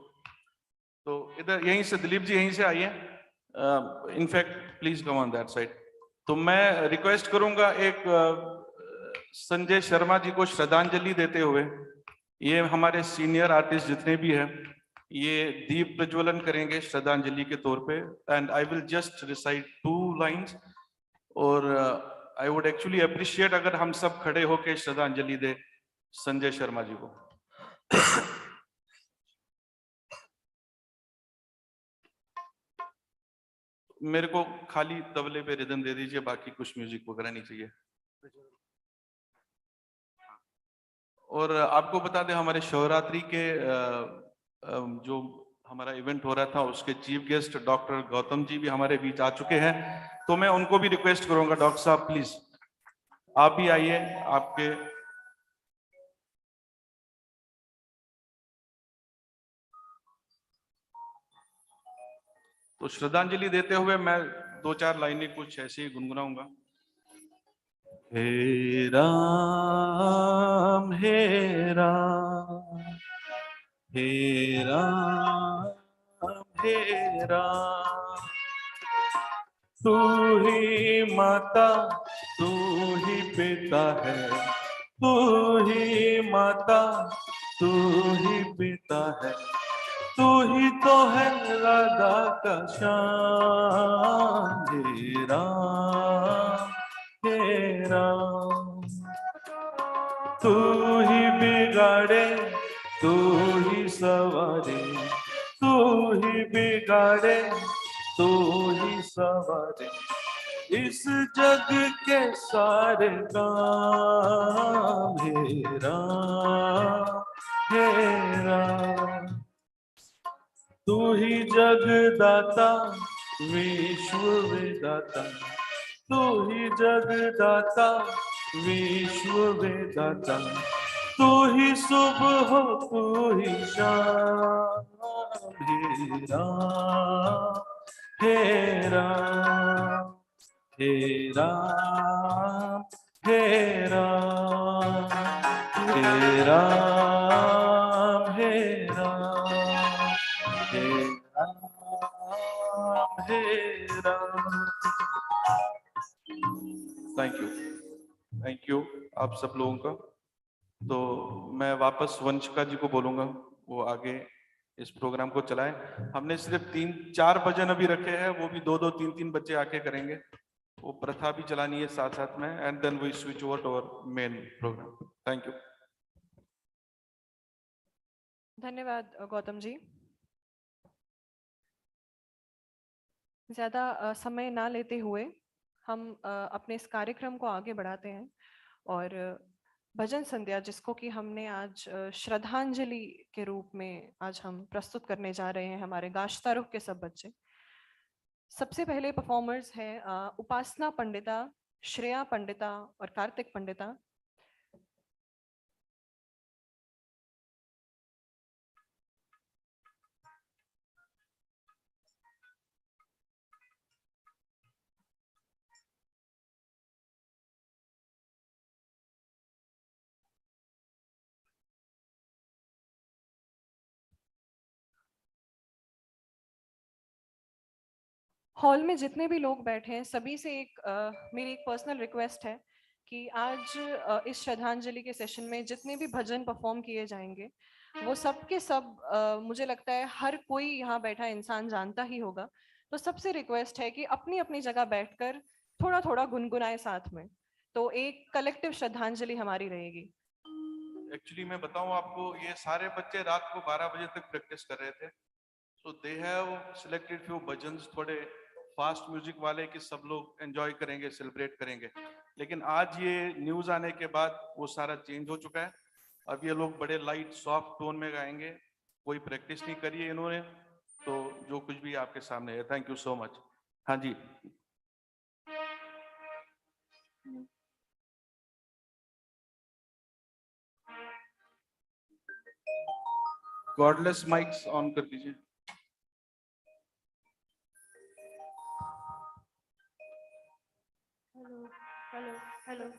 तो इधर यहीं से दिलीप जी यहीं से आइए, in fact please come on that side. तो मैं रिक्वेस्ट करूंगा एक संजय शर्मा जी को श्रद्धांजलि देते हुए, ये हमारे सीनियर आर्टिस्ट जितने भी हैं ये दीप प्रज्वलन करेंगे श्रद्धांजलि के तौर पे. And I will just recite 2 lines और आई वुड एक्चुअली अप्रिशिएट अगर हम सब खड़े होके श्रद्धांजलि दे संजय शर्मा जी को. मेरे को खाली तबले पे रिदम दे दीजिए, बाकी कुछ म्यूजिक वगैरह नहीं चाहिए. और आपको बता दें हमारे शिवरात्रि के जो हमारा इवेंट हो रहा था उसके chief guest doctor Gautam ji भी हमारे बीच आ चुके हैं. तो मैं उनको भी रिक्वेस्ट करूंगा, डॉक्टर साहब प्लीज आप भी आइए. आपके तो श्रद्धांजलि देते हुए मैं 2-4 लाइनें कुछ ऐसे ही गुनगुनाऊंगा. हे राम हे राम हे राम हे राम तू ही माता तू ही पिता है, तू ही माता तू ही पिता है, तू ही तो है राधा का श्याम। हे राम हे राम, तू ही बिगाड़े तू ही सवारे, तू ही बिगाड़े तू ही सवारे, इस जग के सारे काम। हे राम हे राम, तू ही जगदाता विश्व विदाता, तू ही जगदाता विश्व विदाता, तू ही सुबह तू ही शाम। हे राम हे राम हे राम हे राम हे राम हे राम हे राम हे राम। थैंक यू आप सब लोगों का। तो मैं वापस वंशिका जी को बोलूंगा, वो आगे इस प्रोग्राम को चलाएं। हमने सिर्फ 3-4 भजन अभी रखे हैं, वो भी 2-2 3-3 बच्चे आके करेंगे। वो प्रथा भी चलानी है साथ साथ में, and then we switch over to our main programme. Thank you. धन्यवाद गौतम जी। ज्यादा समय ना लेते हुए हम अपने इस कार्यक्रम को आगे बढ़ाते हैं और भजन संध्या, जिसको कि हमने आज श्रद्धांजलि के रूप में आज हम प्रस्तुत करने जा रहे हैं हमारे गाश्ता रुख के सब बच्चे। सबसे पहले परफॉर्मर्स हैं उपासना पंडिता, श्रेया पंडिता और कार्तिक पंडिता। हॉल में जितने भी लोग बैठे हैं सभी से मेरी एक पर्सनल रिक्वेस्ट है कि आज इस श्रद्धांजलि के सेशन में जितने भी भजन परफॉर्म किए जाएंगे वो सब के सब मुझे लगता है हर कोई यहाँ बैठा इंसान जानता ही होगा। तो सबसे रिक्वेस्ट है कि अपनी अपनी जगह बैठकर थोड़ा थोड़ा गुनगुनाए साथ में, तो एक कलेक्टिव श्रद्धांजलि हमारी रहेगी। एक्चुअली मैं बताऊं आपको, ये सारे बच्चे रात को 12 बजे तक प्रैक्टिस कर रहे थे। So they have selected few bhajans थोड़े फास्ट म्यूजिक वाले कि सब लोग एंजॉय करेंगे, सेलिब्रेट करेंगे। लेकिन आज ये न्यूज आने के बाद वो सारा चेंज हो चुका है। अब ये लोग बड़े लाइट सॉफ्ट टोन में गाएंगे, कोई प्रैक्टिस नहीं करी है इन्होंने, तो जो कुछ भी आपके सामने है। Thank you so much. हाँ जी, कॉर्डलेस माइक्स ऑन कर दीजिए। Hello hello hello.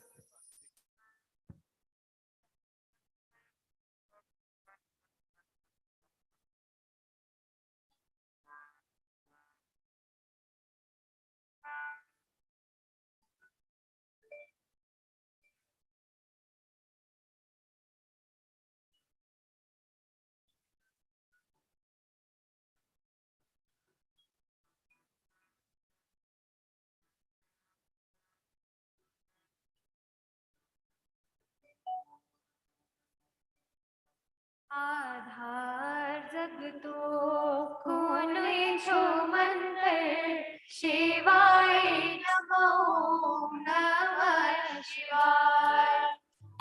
आधार जग तो खून छो मंत्र शिवाय नमो नमः शिवाय।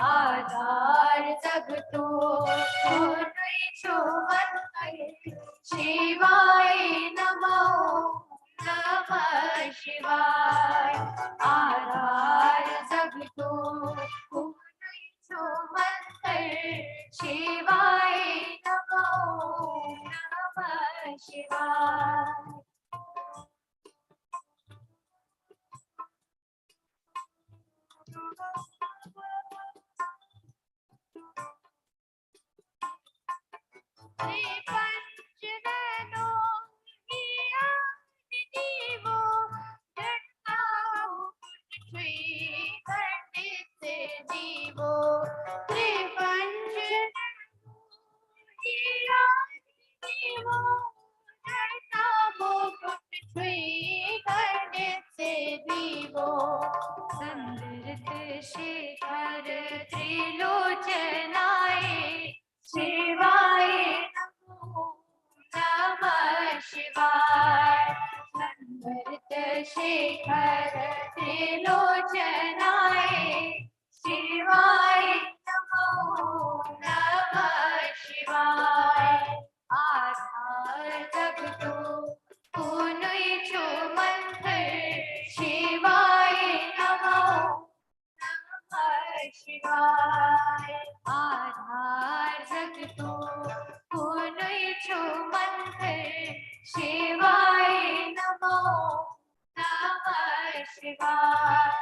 आधार जग तो खून छो मंत्र शिवाय नमो नमः शिवाय। आधार जग तो खून छो मंत्र शिवाय नमो नमः शिवाय। शेखर त्रिलोचनाय शिवाय नमो नमः शिवाय आधार जगतो पुनुइचु मंत्र शिवाय नमो नमः शिवाय आधार जगतो पुनुइचु मंत्र शिवाय नमो नमः शिवाय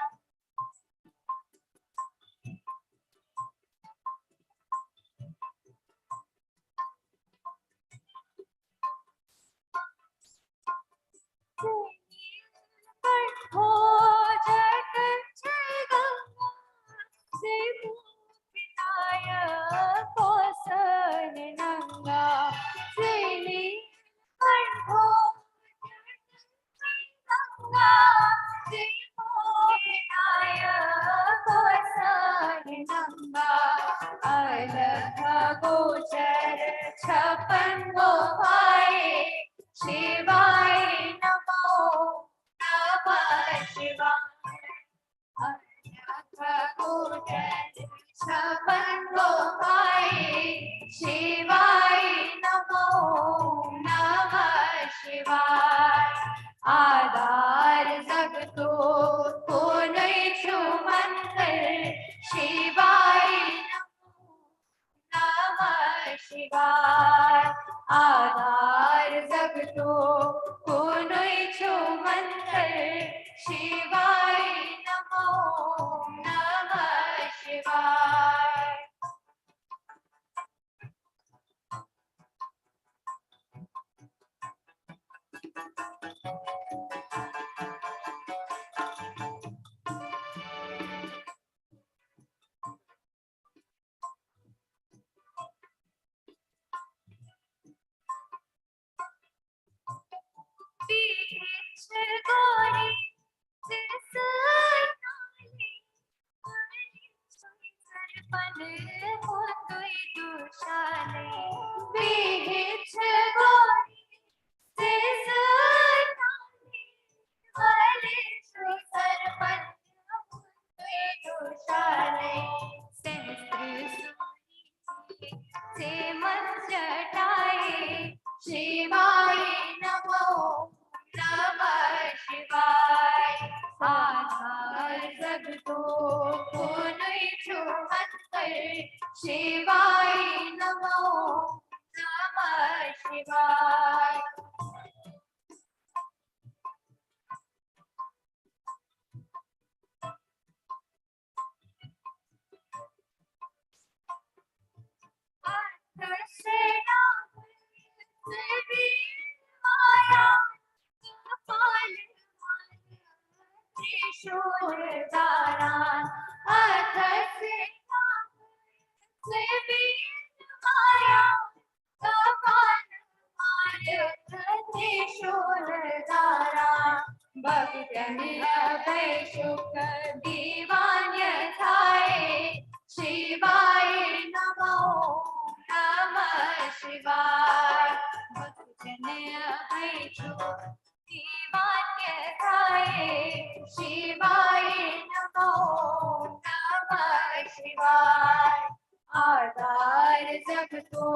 हो जग जगन्नाथ से पिताय कौसन नंगा से नीलकंठो गंगा से पिताय कौसन नंगा अलग गोचर छपन गोपाए शिवाय नमो नमः शिवाय अलग गोचर छपन गोपाए शिवाय नमो नमः शिवाय आधार जगतो पुनैछु मंत्र शिवाय नमो नमः शिवाय आधार जगतो पुनैछु मंत्र शिवाय नमो नमः शिवाय बीच गोरी सिरसाई सरपन हो तुई दुशाले बीच गोरी सिरसाई वाले सरपन हो तुई दुशाले सहस्त्र सूरी से मन जटाए शिवाय नमो नमः शिवाय आधार जगतो पुनैछु मंत्र शिवाय नमो नमः शिवाय माया कपाल त्रिशूल धारण अथ से माया कपाल त्रिशूल धारण भक्तन अभय सुख दीवान थाए शिवाय नमो नमः शिवाय भक्तन अभय सुख दीवान थाए शिवाय नमो नमः शिवाय आधार जगतो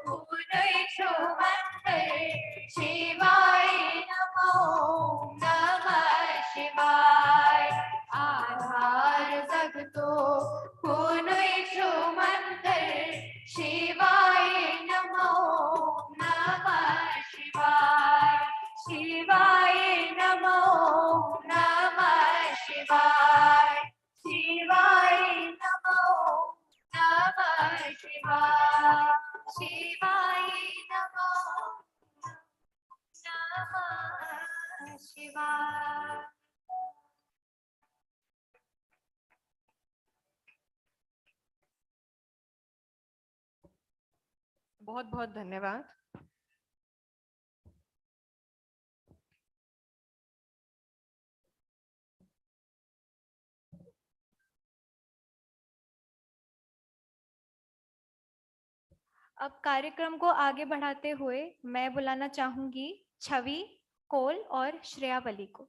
पुनैछु मंत्र शिवाय नमो नमः शिवाय आधार जगतो पुनैछु मंत्र शिवाय नमो नमः शिवाय शिवाय नमो नमः शिवाय शिवाय नमो नमः शिवाय शिवाय नमो नमः शिवाय बहुत बहुत धन्यवाद। अब कार्यक्रम को आगे बढ़ाते हुए मैं बुलाना चाहूंगी छवि, कोल और श्रेया वली को।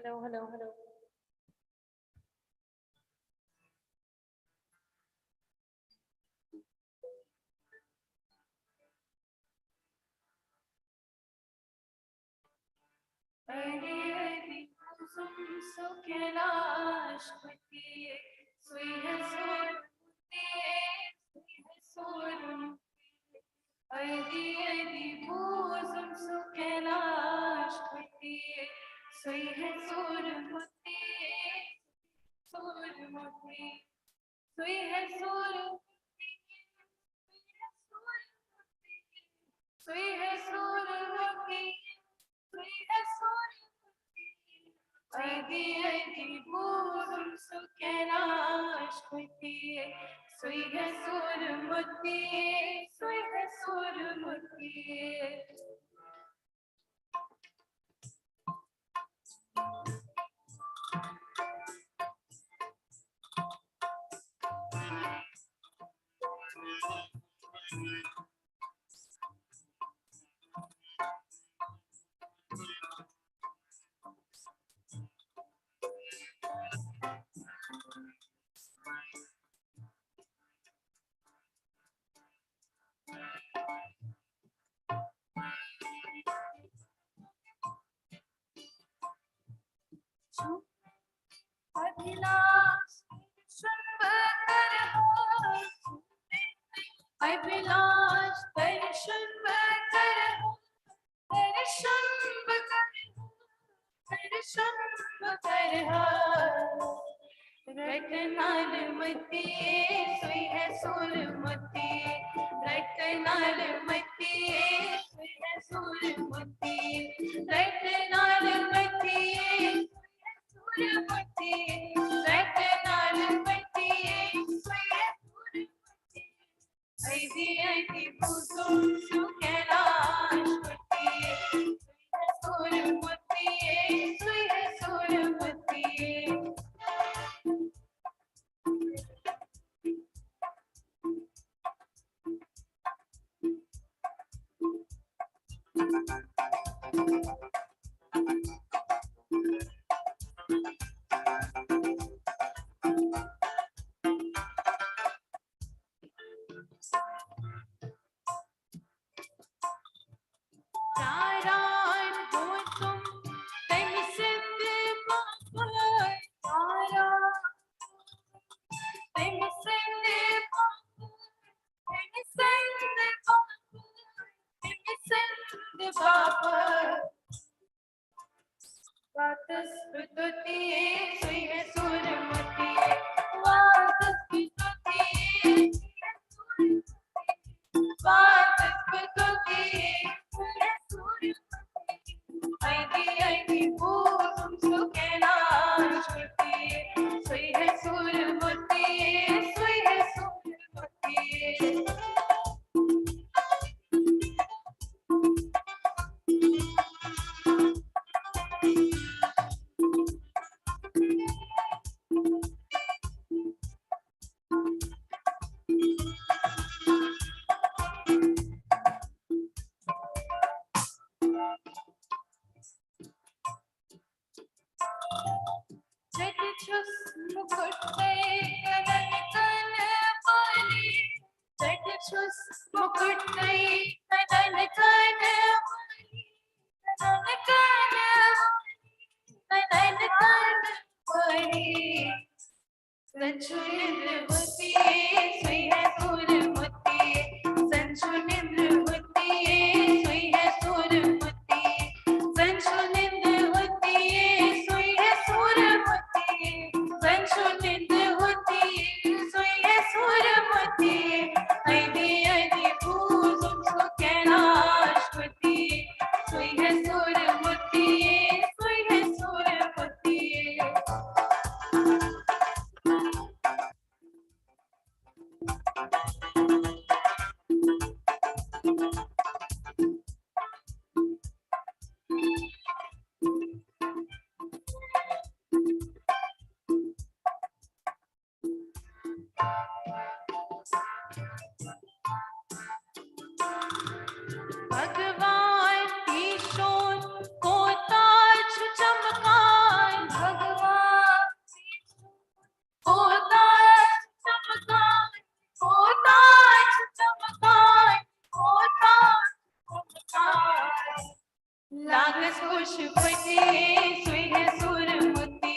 Hello, hello, hello. लागस पुष्पति सुई है सुरमती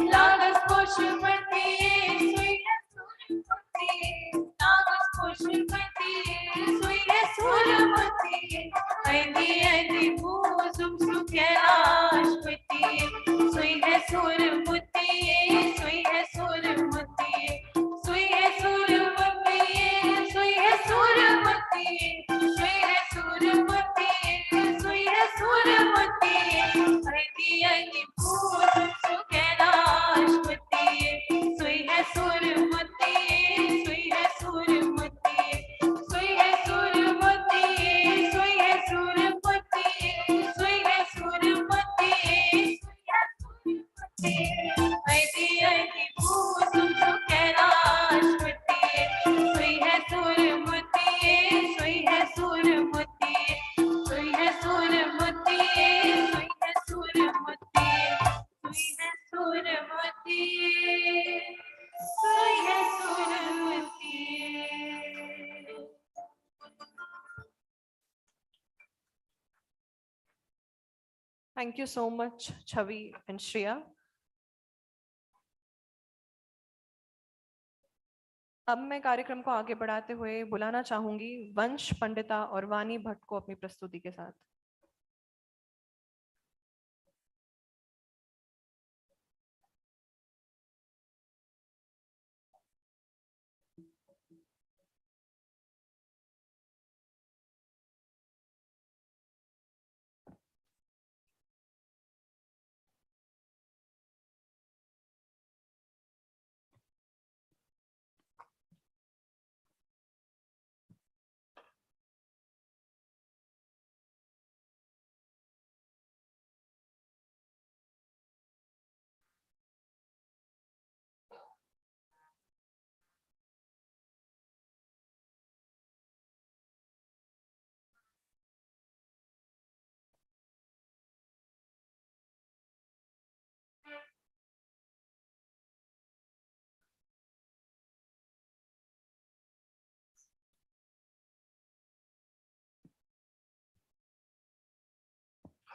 लागस पुष्पति सुई है सुरमती लागस पुष्पति सुई है सुरमती ऐदी ऐदी भूसुम सुखेलाश्वती सुई है सुरमती सुई है सुरमती सुई है सुरमती सुई है सुरमती सुई है सुरमती सुई है सुरमती ऐदी ऐदी भूसुम सुखेलाश्वती सुई है सुरमती सुई है सुरमती सुई है सुरमती सुई है सुरमती सुई है सुरमती ऐदी ऐदी भूसुम सुखेलाश्वती सुई है सुरमती सुई है सुरमती सुई है सुरमती सुई है सुरमती सुई है सुरमती सुई है सुरमती. Thank you so much, Chavi and Shreya. अब मैं कार्यक्रम को आगे बढ़ाते हुए बुलाना चाहूंगी वंश पंडिता और वानी भट्ट को अपनी प्रस्तुति के साथ.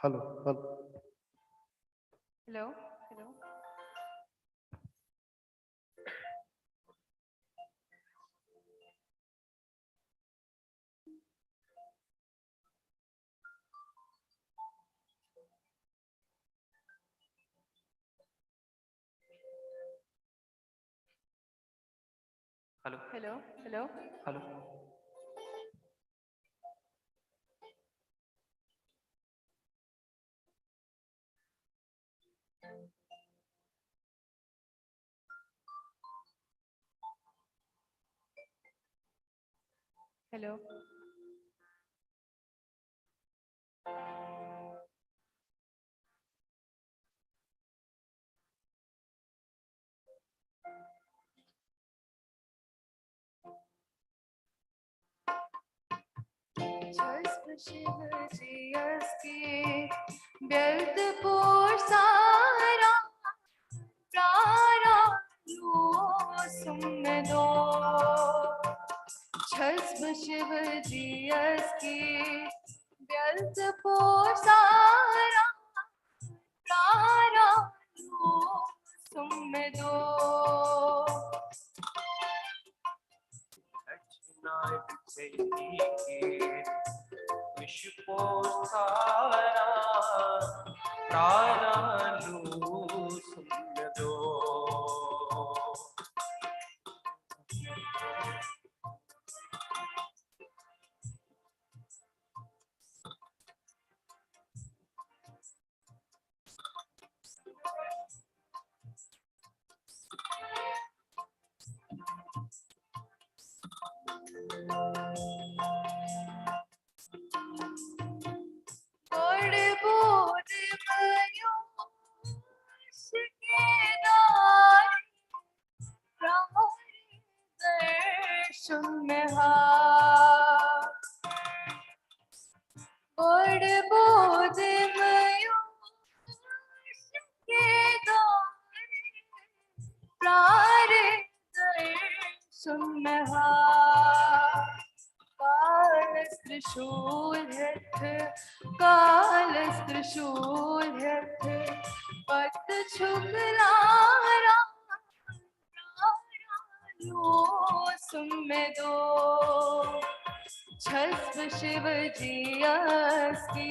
Hello, hello. Hello, hello. Hello. Hello, hello. Hello. Hello. व्यर्थ पोसारा प्रारा सुन दो छस्म शिव जियस की व्यर्थ पोसारा प्रारा सुन दो विश्व को सारा प्राणु सुन दो त्रिशूल काल त्रिशूल थे पत छुगलारा सुन में दो छस्प शिव जी की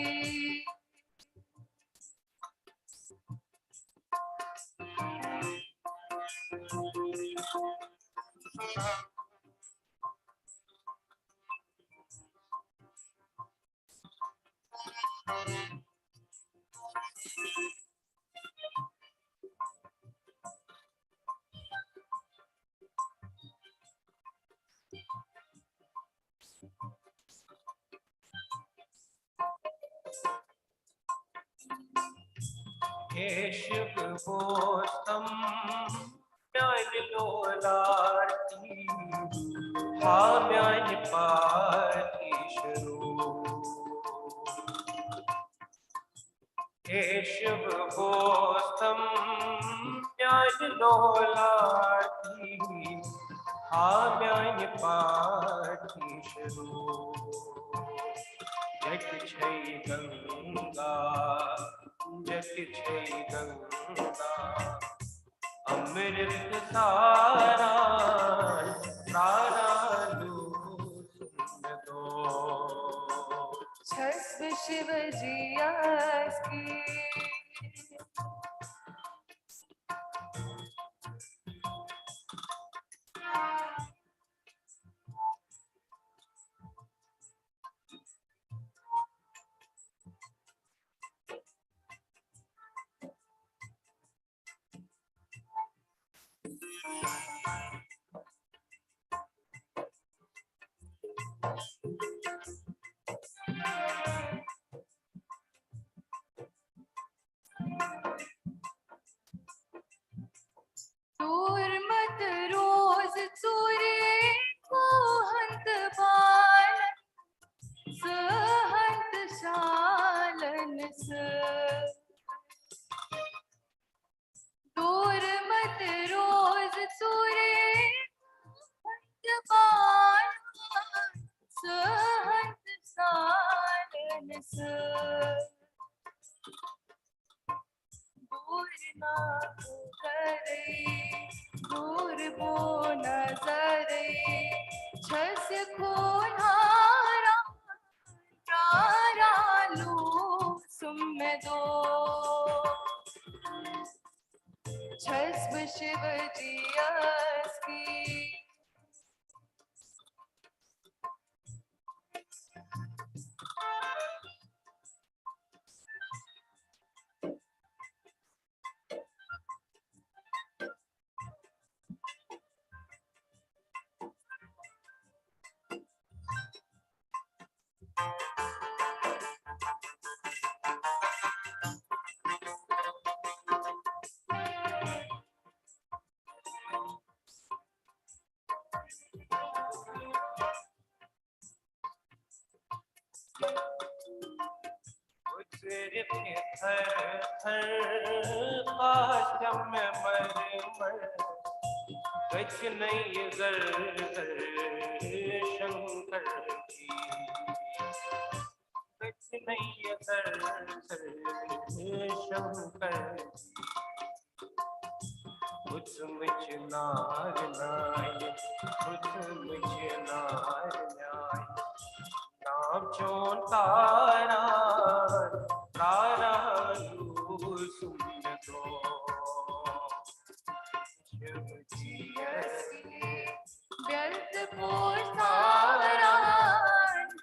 केशव गोतम ज्ञान लोलारती हाम्यान पातीशरो केशव गोतम ज्ञान लोलारती हाम्यान पातीशरो जट छै गंगा जट छै गंगा अमृत सारा सारा लूट दो छस्प शिव जी की दूर मत रोज चूरे को हंत बाल सहंत शालन दूर मत रोज चूरे हंत बाल सहंत शालन दूर ना करे दूर वो नजरे छस खोनारा तारा लू सुम दो छस शिव जी की गुजर के थर थर काशम में मर गच नहीं गर शंकर की गच नहीं गर शंकर कुछ मुझ नार नाय कुछ मुझ नार नाय नाम चों तारा तारा लू सुन दो शिव जी व्यर्थ पोसारा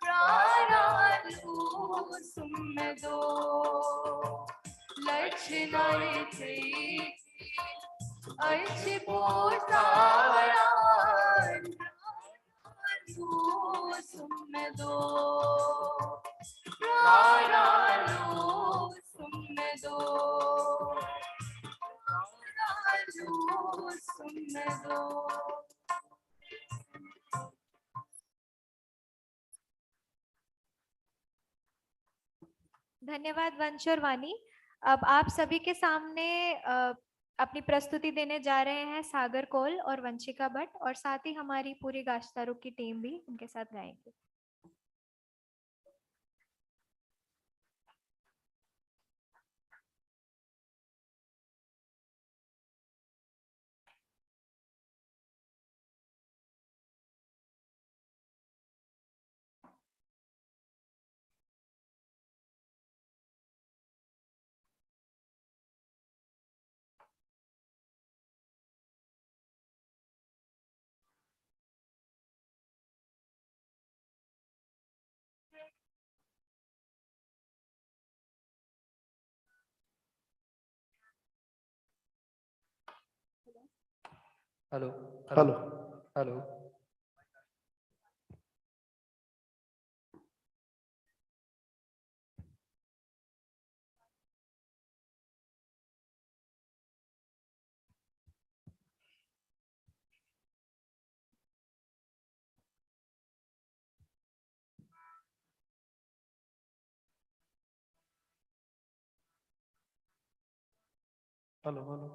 तारा लू सुम दो लक्ष्मण थी अच्छी पोसारा लू सुम दो तारा लू सुम दो तारा लू सुम दो धन्यवाद वंश और वानी। अब आप सभी के सामने अपनी प्रस्तुति देने जा रहे हैं सागर कौल और वंशिका भट्ट, और साथ ही हमारी पूरी गास्तारू की टीम भी उनके साथ गाएंगे। Hello. Hello. Hello. Hello, hello.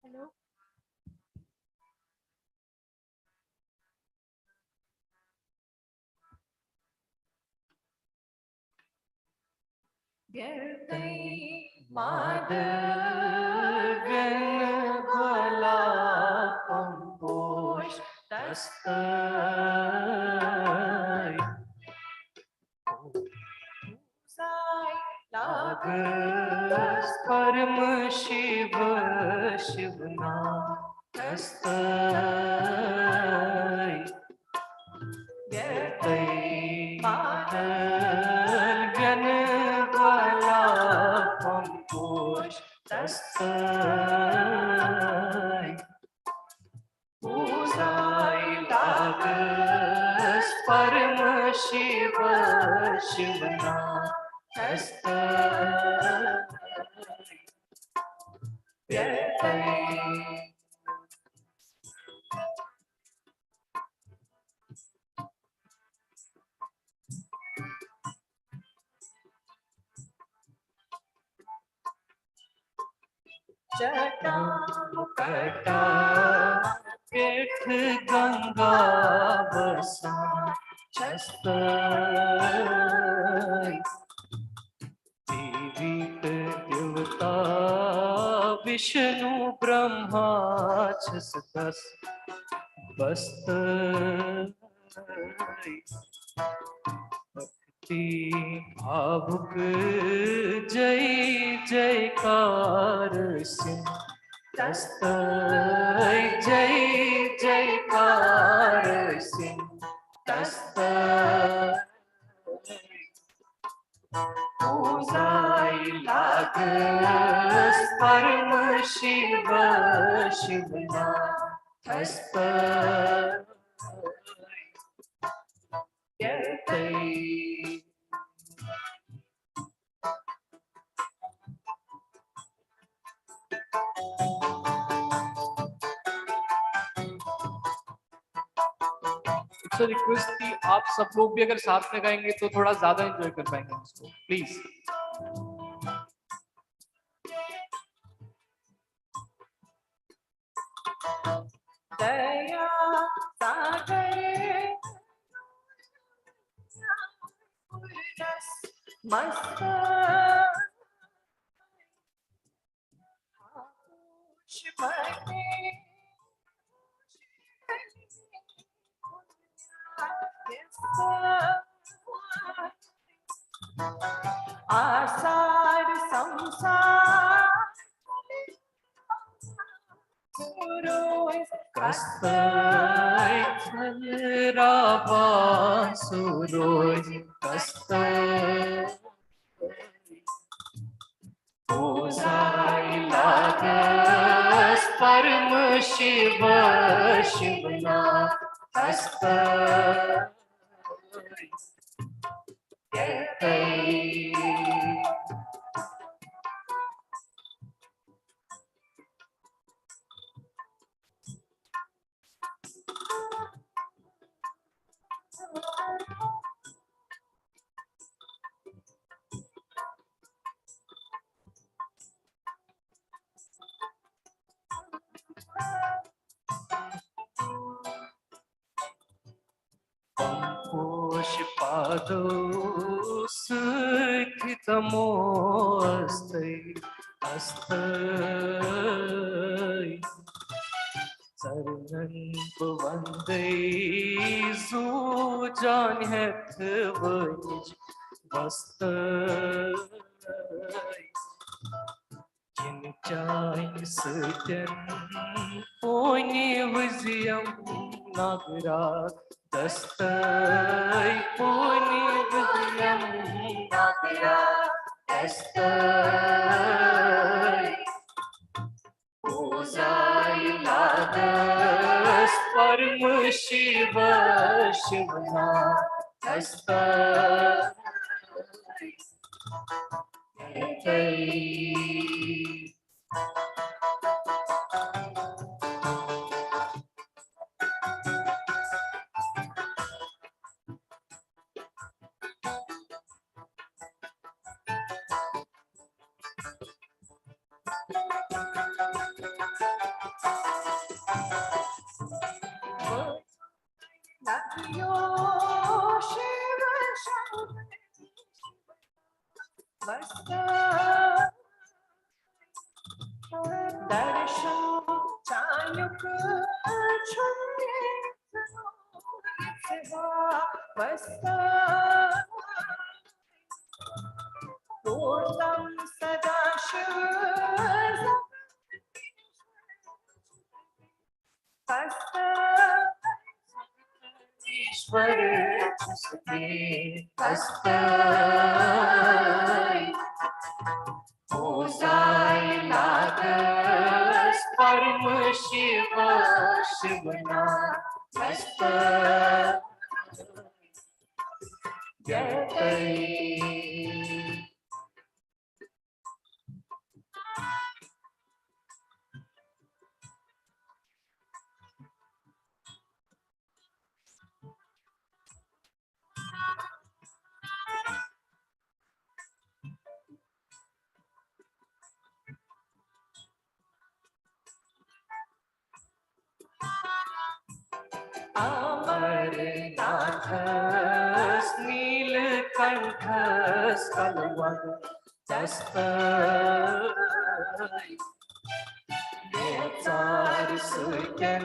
Hello. परम शिव शिवना हस्तय माधर्यन गला पंपोष तस्तय पूजाय लागस परम शिव शिवना हस्तय जटा मुकटा पेट गंगा बसा छस्तय देवीत देवता विष्णु ब्रह्मा छस्तस बस्तय भक्ति भावुक जय जयकार सिंह तस्तय जय जयकार सिंह तस्तय पूजाय लागस परम शिव शिवना हस्तय सो रिक्वेस्ट कि आप सब लोग भी अगर साथ में गाएंगे तो थोड़ा ज्यादा एंजॉय कर पाएंगे इसको प्लीज। दया सागर मस्त आषाढ़ संसार कस्तय रावा सुरोज कस्तय पूजाय लागस परम शिव शिवना हस्तय पुष्पादौ स्थितमोऽस्ते अस्तै शरणं वन्दे सुजान्यथ वनिज वस्तै Jinchai Sutyan Pony Vizyam Nagara Dastai Pony Vizyam Nagara Dastai Ozai परम Shiv शिवनामस्तै Yo Shiv Vasta Darshan Chayuk Chunde Vasta Purnam Sadashiv Vasta Ishwar Chusate Vasta Osai Lagas Param Shiva Shivanamasta Jai Amarnathas Neelakanthas Kalavagastai Devar Sutyan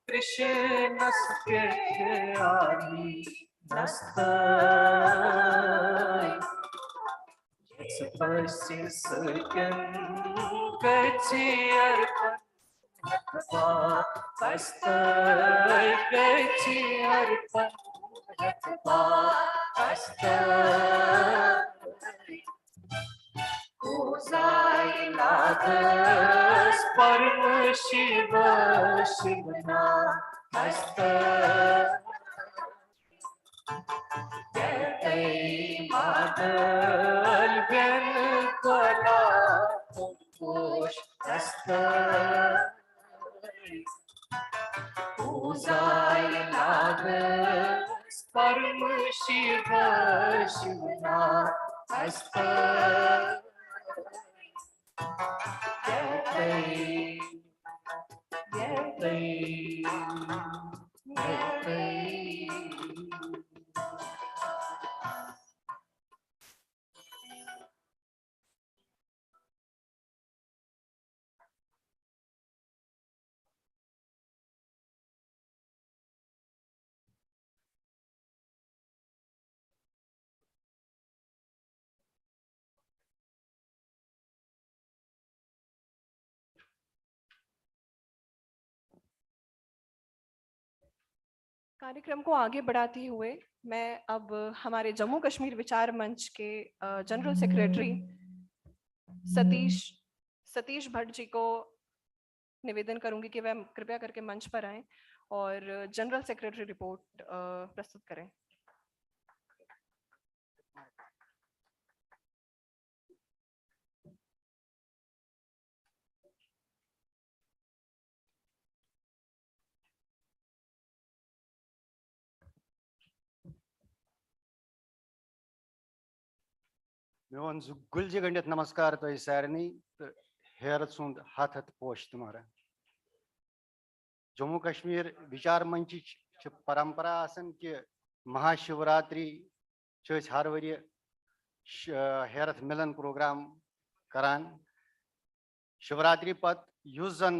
Krishna Satyari Nastai Sapasya Sutyan Kachiyarpan Pastai Kachiyarpan Pastai Uzai Lagas Param Shiva Shivanamasta Jai Madal Vyan Kala Push Asta Uzai Lagas Param Shiva Shivanamasta Jai कार्यक्रम को आगे बढ़ाते हुए मैं अब हमारे जम्मू कश्मीर विचार मंच के जनरल सेक्रेटरी सतीश भट्ट जी को निवेदन करूंगी कि वह कृपया करके मंच पर आएं और जनरल सेक्रेटरी रिपोर्ट प्रस्तुत करें। मेवन गुलजी गंडित नमस्कार तो सारे हेरत सुंद हाथ हथ पोश तुम्हारा जम्मू कश्मीर विचार मंच परंपरा आसन कि महाशिवरात्रि हर वरी हेरत मिलन प्रोग्राम करान शिवरात्रि पत युस जन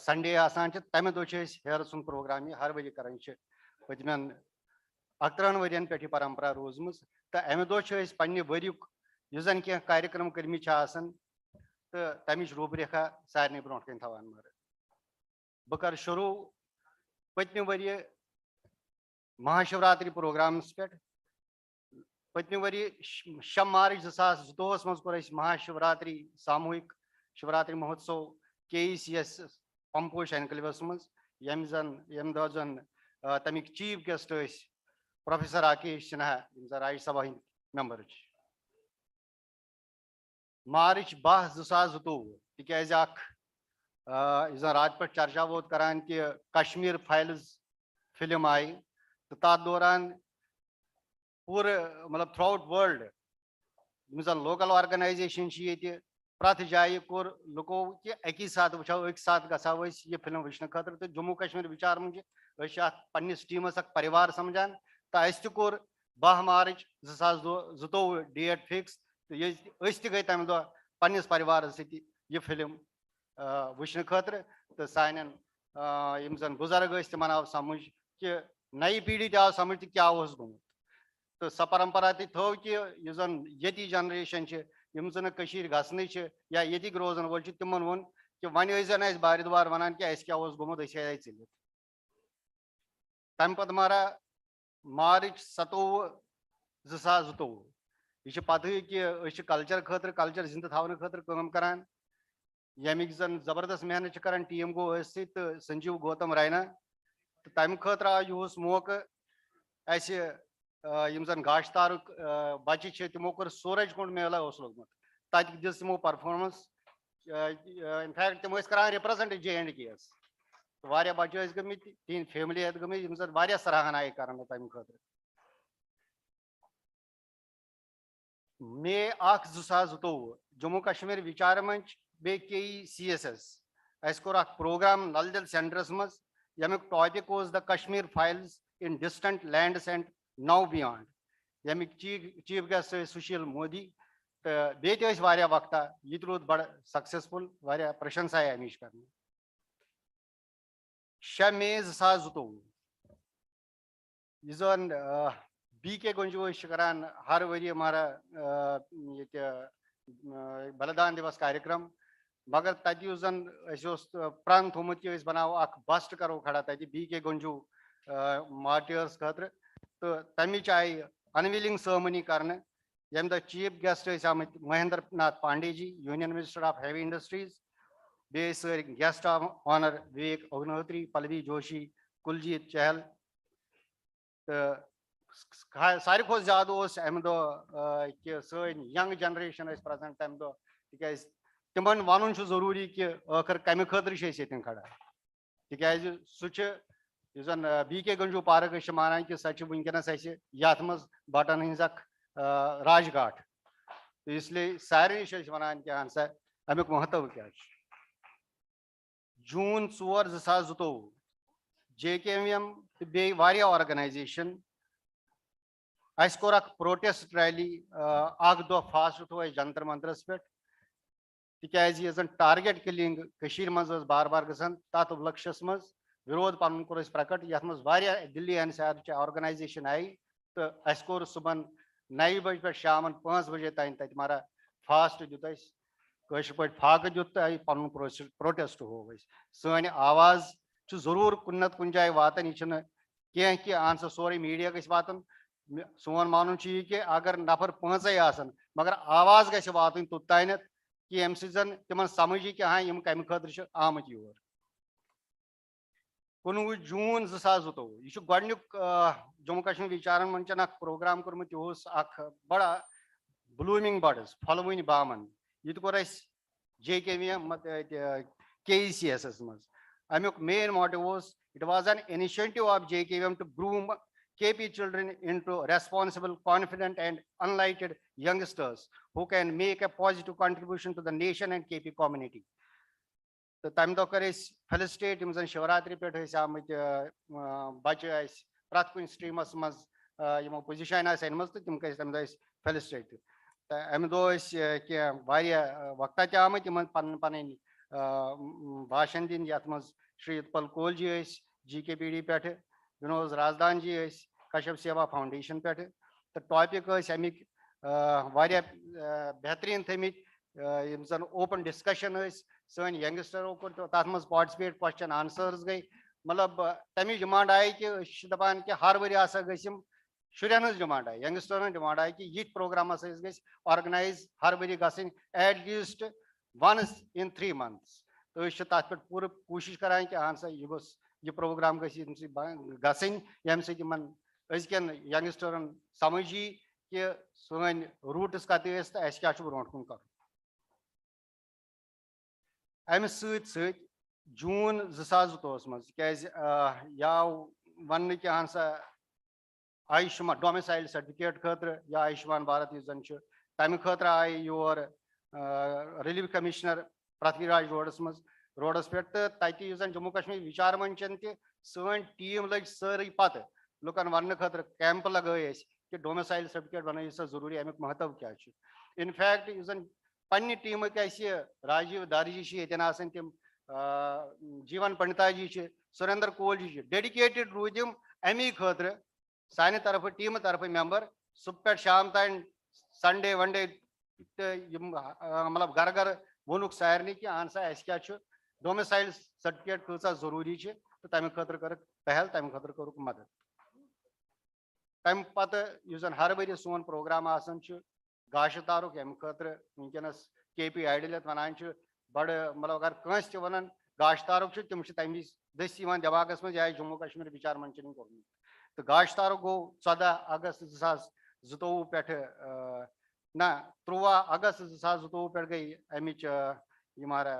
संडे आसान तमे दो हेरत सुंद प्रोग्राम हर वरी करान पतमन 11 वरियन पे परंपरा रोजम तो अमे दो पे वरियुक जन कह कार्यक्रम कर्मी तो तमिच रूपरेखा सारे ब्रो कन थवान मगर बह कर शुरू पत्म वरि महाशिवरात्रि प्रोग्राम पे पत्म वरि 6 मार्च 2022 मज कोर महाशिवरात्रि सामूहिक शिवरात्रि महोत्सव KECS पंपोश एनक्लेवस मज यम दन तमिक chief guest professor Rakesh Sinha Rajya Sabha member March 10/2019 तिकाज रात पे चर्चा वो करान कि कश्मीर फाइल्स फिल्म आई तो तथ दौरान पूरे मतलब throughout world local organisation प्रत जाए कोर लुको कि एक साथ वो एक साथ गो ये फिल्म वुचन खतर तो जम्मू कश्मीर विचार पन्निस टीमस परिवार समझान तो अस कोर 10 मार्च 2022 डेट फिक्स तो गई तम दह पन्निस परिवार सत ये फिल्म वुचन खतर तो सान बुजुर्ग तमन आव समझ कि नई पीढ़ी आव समझ तो क्या गोमुत तो सह परंपरा थो कि ये जनरेशन गसन या ये रोजन वोल तिमन वोन कि वन बार दुबार वन कि क्या गोमुत चलित तम पत मारा मार्च 17/2022 यह पत कि कल्चर खतर कल्चर जिंद थावन खतर करान यमिक जबरदस्त मेहनत करान टीम गो संजीव गौतम रैना तो तम खतर आव यह मौका गाशतार बच्चे तमो कर सूरज कुंड मेला लोगमुत तक दिस तमो परफॉर्मेंस इनफैक्ट तम करान रिप्रेजेंट J&K वारिया बच्चे गमित तीन फैमिली गमित वारिया सराहना आई कर तम खतर May 1/2022 जम्मू कश्मीर विचार मंच बे KCSS अस कोर प्रोग्राम नल दिल सेंटरस मज यमुक topic the Kashmir files in distant lands and now beyond यमिक चीफ गेस्ट सुशील मोदी तो बे वक्ता यह रूद बड़ सक्सेसफुल प्रशंसा अमिश कर 6 May 2022 यह BK गुंजू करान हर वरी हमारा ये बलिदान दिवस कार्यक्रम मगर तत प्रण थोमुत कि बनाओ बस्ट करो खड़ा तत BK गुंजू मार्टियर्स खतर तो तमिच आई अनविलिंग सर्मनी करने यम द चीफ गेस्ट आमत Mahendra Nath Pandey ji union minister of heavy industries बे guest of honour Vivek Agnihotri Pallavi Joshi Kuljeet Chahal तो सारे खो ज्यादा अम दह सन यंग जनरेशन प्रेजेंट तम दह तिक तिमन वन जरूरी कि आखिर कम खतर खड़ा तिकाज सह BK गंजू पार्क मानान कि सह वनकस ये मज बटन हज राजघाट तो इसलिए सारे वन कि सा अमुक महत्व क्या जून 4 2022 JKM तो बे ऑर्गेनाइजेशन अस कोर प्रोटेस्ट रैली दह फास्ट थो जंतर मंतरस पे तिकाज ये टारगेट किलिंग मज बार बार गसान तथ उपलक्ष्यस मज विरोध पन कोर प्रकट ये मज दिल्ली NCR ऑर्गेनाइजेशन आई तो अस कोर सुबह 9 बजे पे शाम 5 बजे तान तत मारा फास्ट दुत पे फाक दुत पन प्रोटेस्ट हो सन आवाज जरूर कुन नत कुन जाए वातन यह कह कि अहन सा सोरे मीडिया गि वातन सोन मान कि अगर नफर 5 आसन मगर आवाज गि वातन तोतान कि यम तिमन समझी कि हाँ यम कम खतर आमत योर 19 जून 2022 यह गोडनुक जम्मू कश्मीर विचारन मंचन प्रोग्राम कोर्मुत यह बड़ा ब्लूमिंग बर्ड्स फलवन बामन यह कोर JKM KCSS मज अमुक main motive it was an initiative of JKM to groom KP children into responsible, confident and enlightened youngsters who can make a positive contribution to the nation and KP community. तो तम दह कर facilitate Shivratri पे आमत बच्चे प्रत कुन streams मज यमो position Anam तो तम तम दह फेलिस्टेट तो अम दह कह वक्ता आमत पन पन भाषण दिन ये मज श्री उत्पल कोल जी GKPD पे विनोद राजदान जी कश्यप सेवा फाउंडेशन पे तो टॉपिक अमिक बेहतरीन थमित ओपन डिस्कशन सन यंगस्टरों को तथ मज पार्टिसिपेट क्वेश्चन आंसर्स गई मतलब तमिच डिमांड आई कि दपान कि हर वरी गम शुरन डिमांड आई यंगस्टरन डिमांड आई कि ये प्रोग्राम ऑर्गनाइज हर वरी गसन एटलीस्ट वंस इन 3 months तो तथ पे पूरे कोशिश करान कि अहन सा यह ये प्रोग्राम गसिन यम सजकन यंगस्टरन समझी कि सन रूट्स कत क्या ब्रो कुन कर अमि जून 2022 मज याव वन कि सा आयुष्मान डोमिसाइल सर्टिफिकेट खतर या आयुष्मान भारत जन तम खतर आय योर रिलीफ कमिश्नर पृथ्वीराज रोडस पे तो तत जम्मू कश्मीर विचार मंचन सन टीम लग सारी पत लुकन वन खतर कैंप लगे कि डोमिसाइल सर्टिफिकेट बन जरूरी अमुक महत्व क्या इनफैक्ट पन्ने टीम राजीव दारजी ये तम जीवन पंडिता जी सुरेंद्र कोल जी डेडिकेटेड रूदम अमी खतर सानि तरफ टीम तरफ मेंबर सुबह पे शाम तान संडे वनडे मतलब घर घर वोनुक सारे कि अहन सा क्या डोमिसाइल सर्टिफिकेट कचा जरूरी तो तमें खतर कर पहल तमें खतर कर मदद तम पत हर वरी सोन प्रोग्राम गाश तारुक अम खतर वनकस KP आइडल वन बड़ मतलब अगर कंस वन गाश तारुक तम तम दस दिमागस मज जम्मू कश्मीर विचार मंचन कोर्मुत तो गाश तारुक गो 14 अगस्त 2022 पे ना 13 अगस्त 2022 पे गई अमिच हमारा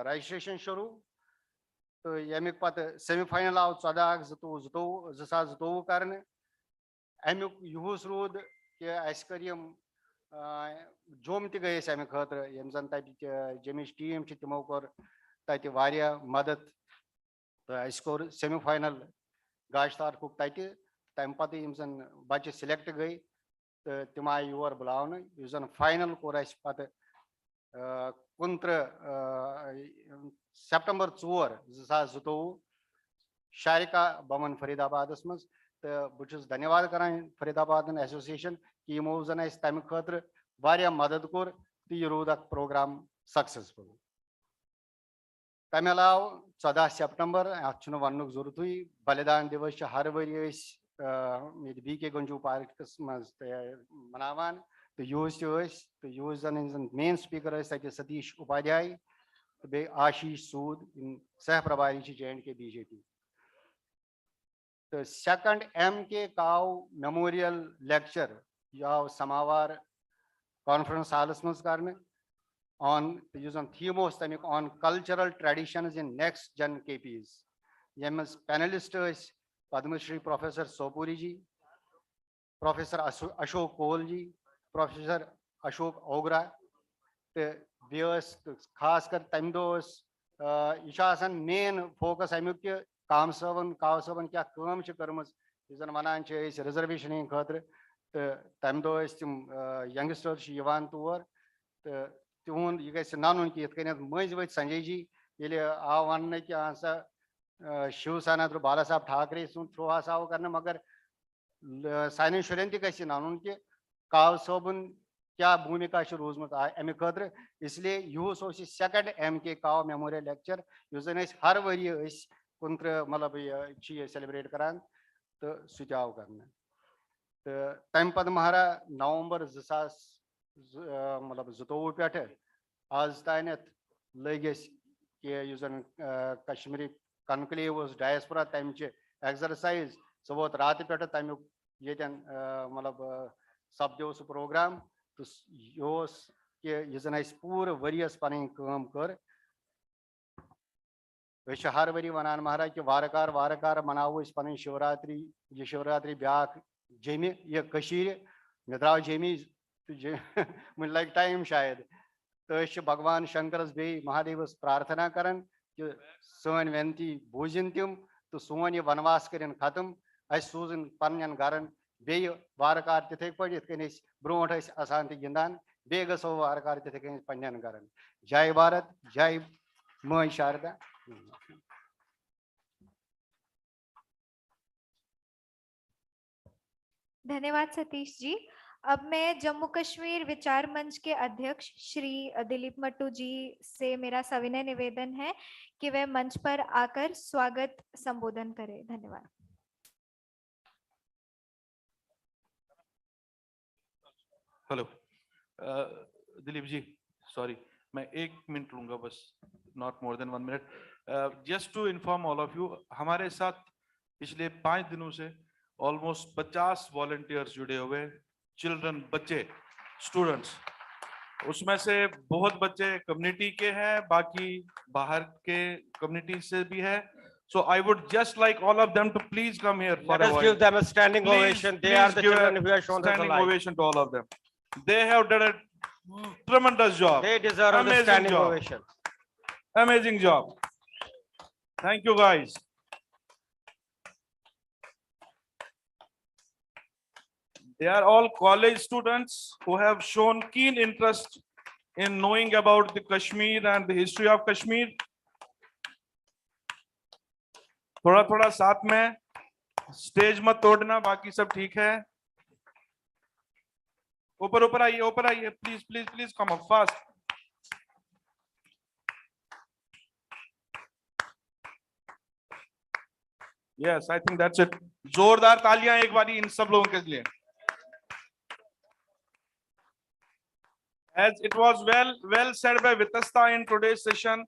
रजिस्ट्रेशन शुरू तो यमिक पत सेमीफाइनल आव 14 अगस्त 2022 कर अमुक यूस रूद कि अस कर जोम त गए अमे खतर यम जन जमिच टीम तमो कोर तत मदद तो अस कोर सेमीफाइनल गाश तारुक तम पत जन बच्चे सिलेक्ट गई तो तम आय योर बुलावन जन फाइनल कोर अस पत 29 सितंबर 2022 शारिका बमन फरीदाबाद मज तो बहुत धन्यवाद करान फरीदाबाद एसोसिएशन कि यमो जन तम खतर मदद कोर तो यह रूद प्रोग्राम सक्सेसफुल तमें अलाव 14 सितंबर अत वन जरूरत बलिदान दिवस हर वरी BK गंजू पार्क मज मनावान तो यूस तो यूस जन मेन स्पीकर सतीश उपाध्याय तो बे आशीष सूद सह प्रभारी JNK BJP तो second MK Kaw memorial lecture याव समावार कॉन्फ्रेंस हॉलस मज कर ऑन थीम तमिक on cultural traditions in next जन KPs यम panellist Padmashri professor Sopuri ji professor Ashok Kaul ji professor Ashok Ogra तो बे खास कर तम यह मेन फोकस अमुक कि काव सबन क्या कर्म वन रिजर्वेशन खतर तो तम तम यंगस्टर्स तौर तो तिहुंद यह गि नन कि मज वत संजय जी ये आव वन कि सा शिवसेना थ्रू बाला साहब ठाकरे सुंद थ्रू आव कर मगर सान शुरन तह नन कि काव सबन क्या भूमिका रूजमुत अमे खतर इसलिए use second MK Kaw memorial lecture जन हर वरी 19 मतलब ये सेलिब्रेट करान तो सह आव कर तो तम पद महारा नवंबर 2000 मतलब 22 पे आज तान लग कि जन कश्मीरी कनक्लेव डायस्पोरा तम एक्सरसाइज सह वोत रात पे तमुक ये मतलब सपदो सह प्रोग्राम तो यह कि यह जन पूरे वरियस पन कर हर वरी वनान महाराज कि वारकार मनावो पन शिवरात्रि यह शिवरात्रि ब्याक जमि यह मे द्राव जमि मुझे लग टाइम शायद तो भगवान शंकरस बे महादेवस प्रार्थना करान कि सन वेनती बूजन तम तो सोन यह वनवास कर खत्म अस सूजन पन्न गरन बे वारकार तिथे पे ब्रो असान गिंदान बे गो वारकार तिथे पन्न गरन जय भारत जय मां शारदा धन्यवाद सतीश जी। अब मैं जम्मू कश्मीर विचार मंच के अध्यक्ष श्री दिलीप मट्टू जी से मेरा सविनय निवेदन है कि वे मंच पर आकर स्वागत संबोधन करें। धन्यवाद। हेलो दिलीप जी, सॉरी मैं 1 मिनट लूंगा बस। not more than 1 minute. Just to inform all of you, हमारे साथ पिछले 5 दिनों से almost 50 volunteers जुड़े हुए, children, बच्चे, students. उसमें से बहुत बच्चे कम्युनिटी के हैं, बाकी बाहर के कम्युनिटी से भी है. So I would just like all of them to please come here for Let a us while. give them a standing Please- ovation. They are please the give a children who have shown us the standing light. ovation to all of them. They have done a tremendous job. They deserve the Amazing standing job. ovation. Amazing job. Thank you, guys. They are all college students who have shown keen interest in knowing about the Kashmir and the history of Kashmir. थोड़ा थोड़ा साथ में, stage मत तोड़ना, बाकी सब ठीक है. ऊपर ऊपर आइए, please please please come up fast. Yes, I think that's it. जोरदार तालियां एक बारी इन सब लोगों के लिए. As it was well said by Vitasta in today's session,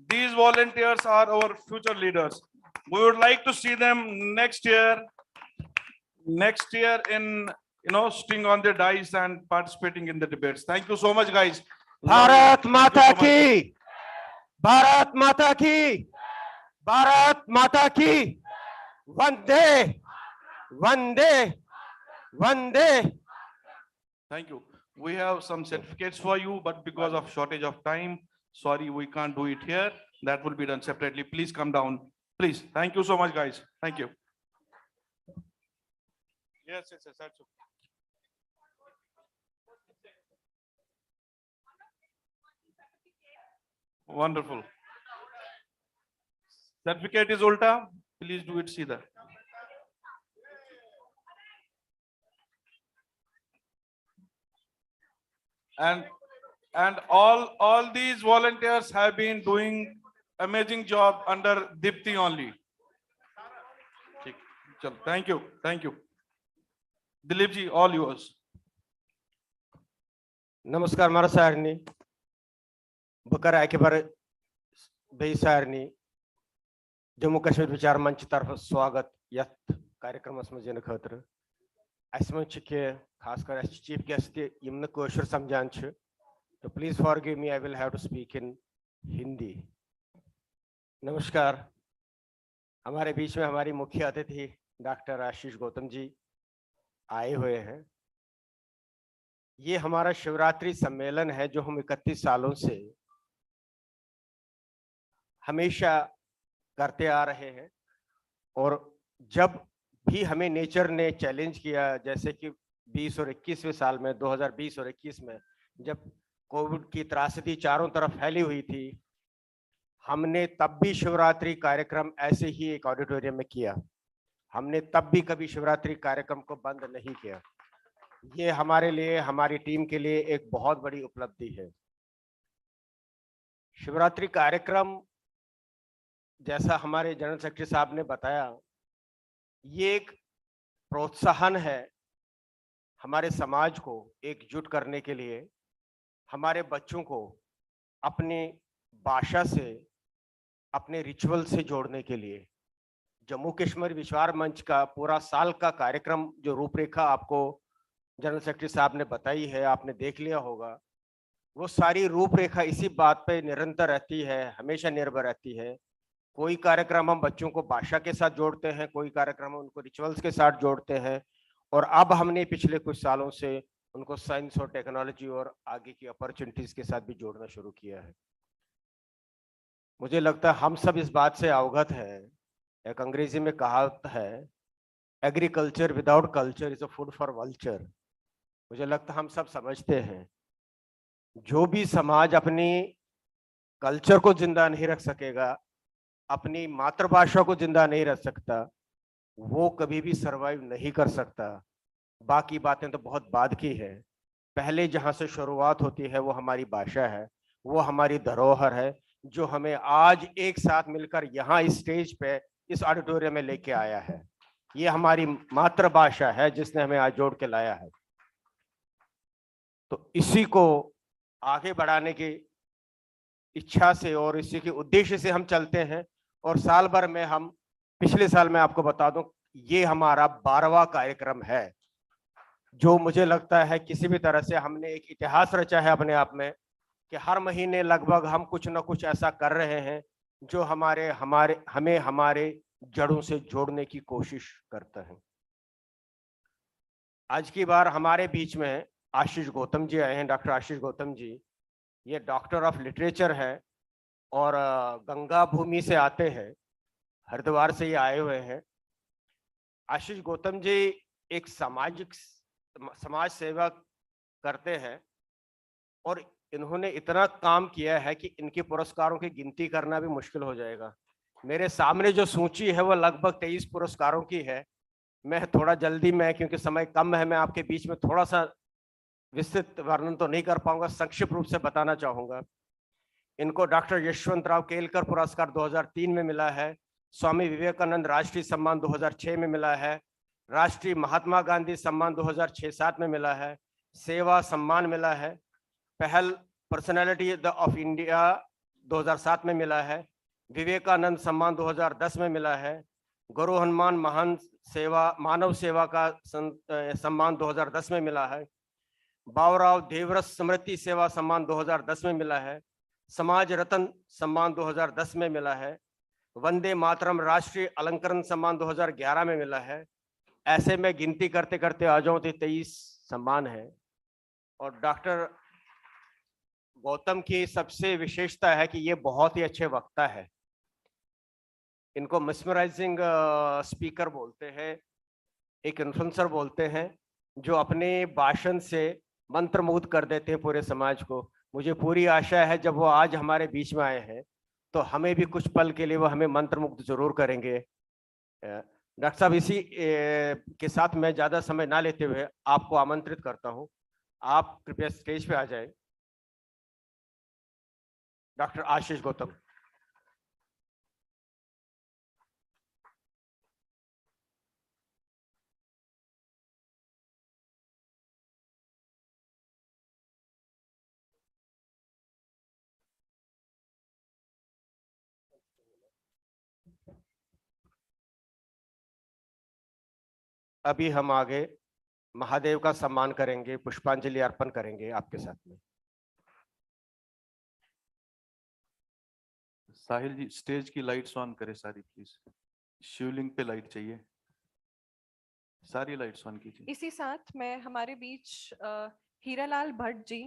these volunteers are our future leaders. We would like to see them next year in, sitting on the dice and participating in the debates. Thank you so much, guys. Bharat माता Thank you so much. की, भारत माता की, भारत माता की, वंदे, वंदे, वंदे. Thank you. We have some certificates for you, but because of shortage of time, sorry, we can't do it here. That will be done separately. Please come down. Please. Thank you so much, guys. Thank you. Yes, that's okay. Wonderful. Certificate is ulta. Please do it, see that. And all these volunteers have been doing amazing job under Dipti only. Thank you. Dilip ji, all yours. नमस्कार मारा सारनी, बकर आके बार बेई सारनी, जम्मू कश्मीर विचार मंच तरफ स्वागत यत कार्यक्रम में जिन खतर. असमन के खास कर चीफ गेस्ट यम न कोशर समझान छ, तो please forgive me, I will have to speak in Hindi. नमस्कार. हमारे बीच में हमारी मुख्य अतिथि डॉक्टर आशीष गौतम जी आए हुए हैं. ये हमारा शिवरात्रि सम्मेलन है जो हम 31 सालों से हमेशा करते आ रहे हैं. और जब भी हमें नेचर ने चैलेंज किया, जैसे कि 20 और 21वें साल में, 2020 और 21 में, जब कोविड की त्रासदी चारों तरफ फैली हुई थी, हमने तब भी शिवरात्रि कार्यक्रम ऐसे ही एक ऑडिटोरियम में किया. हमने तब भी कभी शिवरात्रि कार्यक्रम को बंद नहीं किया. ये हमारे लिए, हमारी टीम के लिए एक बहुत बड़ी उपलब्धि है. शिवरात्रि कार्यक्रम, जैसा हमारे जनरल सेक्रेटरी साहब ने बताया, ये एक प्रोत्साहन है हमारे समाज को एकजुट करने के लिए, हमारे बच्चों को अपनी भाषा से, अपने रिचुअल से जोड़ने के लिए. जम्मू कश्मीर विचार मंच का पूरा साल का कार्यक्रम, जो रूपरेखा आपको जनरल सेक्रेटरी साहब ने बताई है, आपने देख लिया होगा, वो सारी रूपरेखा इसी बात पे निरंतर रहती है, हमेशा निर्भर रहती है. कोई कार्यक्रम हम बच्चों को भाषा के साथ जोड़ते हैं, कोई कार्यक्रम उनको रिचुअल्स के साथ जोड़ते हैं, और अब हमने पिछले कुछ सालों से उनको साइंस और टेक्नोलॉजी और आगे की अपॉर्चुनिटीज के साथ भी जोड़ना शुरू किया है. मुझे लगता है हम सब इस बात से अवगत है. एक अंग्रेजी में कहावत है, agriculture without culture is a food for vulture. मुझे लगता है हम सब समझते हैं, जो भी समाज अपनी कल्चर को जिंदा नहीं रख सकेगा, अपनी मातृभाषा को जिंदा नहीं रख सकता, वो कभी भी सरवाइव नहीं कर सकता. बाकी बातें तो बहुत बाद की है. पहले जहां से शुरुआत होती है वो हमारी भाषा है, वो हमारी धरोहर है, जो हमें आज एक साथ मिलकर यहाँ इस स्टेज पे, इस ऑडिटोरियम में लेके आया है. ये हमारी मातृभाषा है जिसने हमें आज जोड़ के लाया है. तो इसी को आगे बढ़ाने की इच्छा से और इसी के उद्देश्य से हम चलते हैं। और साल भर में हम, पिछले साल मैं आपको बता दूं, ये हमारा 12वां कार्यक्रम है, जो मुझे लगता है किसी भी तरह से हमने एक इतिहास रचा है अपने आप में, कि हर महीने लगभग हम कुछ ना कुछ ऐसा कर रहे हैं जो हमें हमारे जड़ों से जोड़ने की कोशिश करता है। आज की बार हमारे बीच में आशीष गौतम जी आए हैं, डॉक्टर आशीष गौतम जी। ये डॉक्टर ऑफ लिटरेचर है और गंगा भूमि से आते हैं, हरिद्वार से ये आए हुए हैं। आशीष गौतम जी एक समाज सेवा करते हैं और इन्होंने इतना काम किया है कि इनके पुरस्कारों की गिनती करना भी मुश्किल हो जाएगा। मेरे सामने जो सूची है वो लगभग 23 पुरस्कारों की है। मैं थोड़ा जल्दी में, क्योंकि समय कम है, मैं आपके बीच में थोड़ा सा विस्तृत वर्णन तो नहीं कर पाऊंगा, संक्षिप्त रूप से बताना चाहूंगा। इनको डॉक्टर यशवंतराव केलकर पुरस्कार 2003 में मिला है, स्वामी विवेकानंद राष्ट्रीय सम्मान 2006 में मिला है, राष्ट्रीय महात्मा गांधी सम्मान 2006-07 में मिला है, सेवा सम्मान मिला है, पहल पर्सनैलिटी ऑफ इंडिया 2007 में मिला है, विवेकानंद सम्मान 2010 में मिला है, गुरु हनुमान महान मानव सेवा का सम्मान 2010 में मिला है, बाबूराव देवरस स्मृति सेवा सम्मान 2010 में मिला है, समाज रत्न सम्मान 2010 में मिला है, वंदे मातरम राष्ट्रीय अलंकरण सम्मान 2011 में मिला है। ऐसे में गिनती करते करते आ जाऊं तो 23 सम्मान है। और डॉक्टर गौतम की सबसे विशेषता है कि ये बहुत ही अच्छे वक्ता है। इनको मिसमराइजिंग स्पीकर बोलते हैं, एक इन्फ्लुएंसर बोलते हैं, जो अपने भाषण से मंत्रमुग्ध कर देते हैं पूरे समाज को। मुझे पूरी आशा है जब वो आज हमारे बीच में आए हैं तो हमें भी कुछ पल के लिए वो हमें मंत्रमुग्ध जरूर करेंगे। डॉक्टर साहब, इसी के साथ मैं ज़्यादा समय ना लेते हुए आपको आमंत्रित करता हूं, आप कृपया स्टेज पे आ जाए। डॉक्टर आशीष गौतम। अभी हम आगे महादेव का सम्मान करेंगे, पुष्पांजलि अर्पण करेंगे आपके साथ में। साहिल जी, स्टेज की लाइट्स ऑन करें सारी प्लीज। शिवलिंग पे लाइट चाहिए, सारी लाइट्स ऑन कीजिए। इसी साथ मैं हमारे बीच हीरालाल भट्ट जी,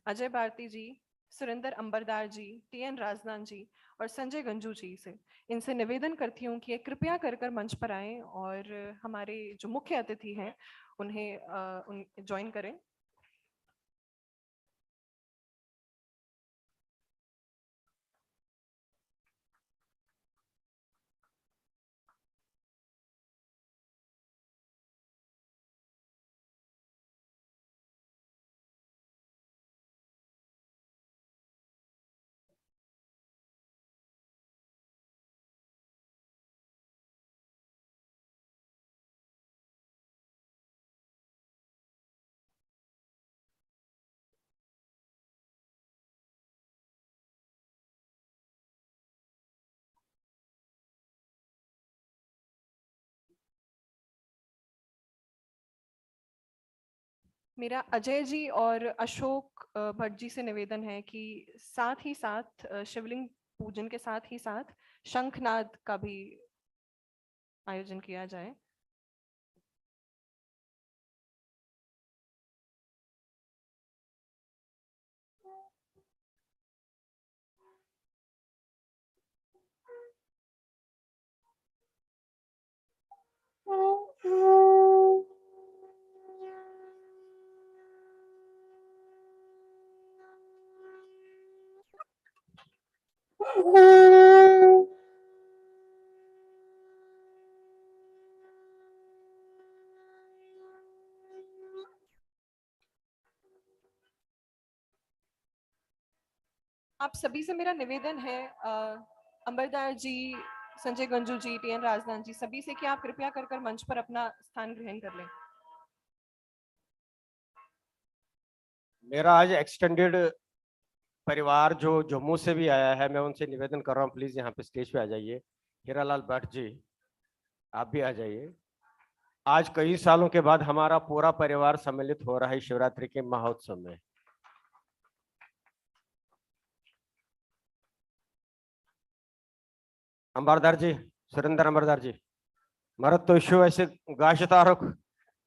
अजय भारती जी, सुरेंद्र अंबरदार जी, टीएन राजदान जी और संजय गंजू जी से इनसे निवेदन करती हूँ कि कृपया कर मंच पर आएं और हमारे जो मुख्य अतिथि हैं उन्हें ज्वाइन करें। मेरा अजय जी और अशोक भट्ट जी से निवेदन है कि साथ ही साथ शिवलिंग पूजन के साथ ही साथ शंखनाद का भी आयोजन किया जाए। आप सभी से मेरा निवेदन है, अंबरदार जी, संजय गंजू जी, टीएन राजदान जी, सभी से कि आप कृपया कर मंच पर अपना स्थान ग्रहण कर लें। मेरा आज एक्सटेंडेड परिवार जो जम्मू से भी आया है, मैं उनसे निवेदन कर रहा हूँ, प्लीज यहाँ पे स्टेज पे आ जाइए। हीरालाल भट्ट जी, आप भी आ जाइए। आज कई सालों के बाद हमारा पूरा परिवार सम्मिलित हो रहा है शिवरात्रि के महोत्सव में। अंबरदार जी, सुरेंद्र अंबरदार जी, मरद तो शो ऐसे गाश तारुक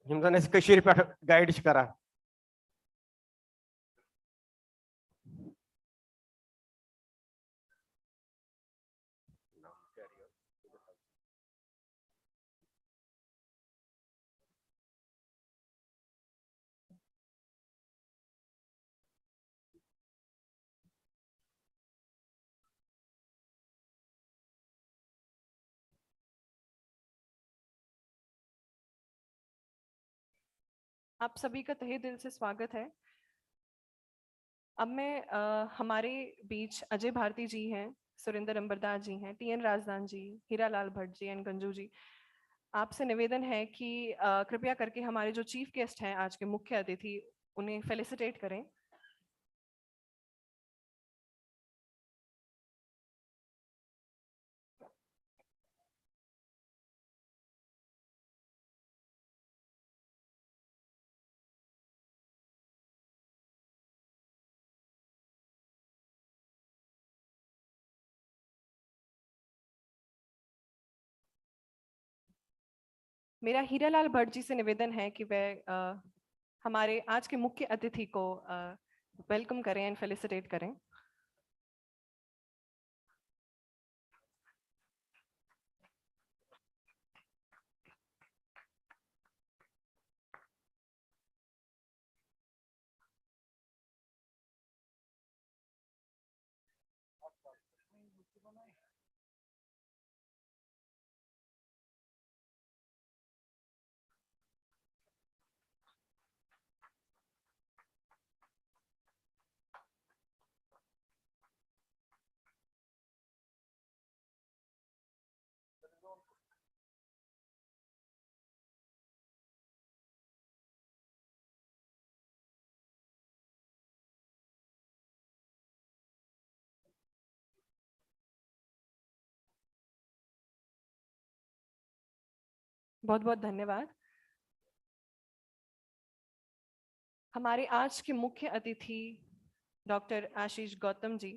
हिमजन ऐसे कशीर पे गाइड करा। आप सभी का तहे दिल से स्वागत है। अब मैं हमारे बीच अजय भारती जी हैं, सुरेंद्र अंबरदार जी हैं, टीएन राजदान जी, हीरालाल भट्ट जी एंड गंजू जी। आपसे निवेदन है कि कृपया करके हमारे जो चीफ गेस्ट हैं, आज के मुख्य अतिथि, उन्हें फेलिसिटेट करें। मेरा हीरालाल भट्ट जी से निवेदन है कि वह हमारे आज के मुख्य अतिथि को वेलकम करें एंड फेलिसिटेट करें। बहुत बहुत धन्यवाद। हमारे आज के मुख्य अतिथि डॉक्टर आशीष गौतम जी,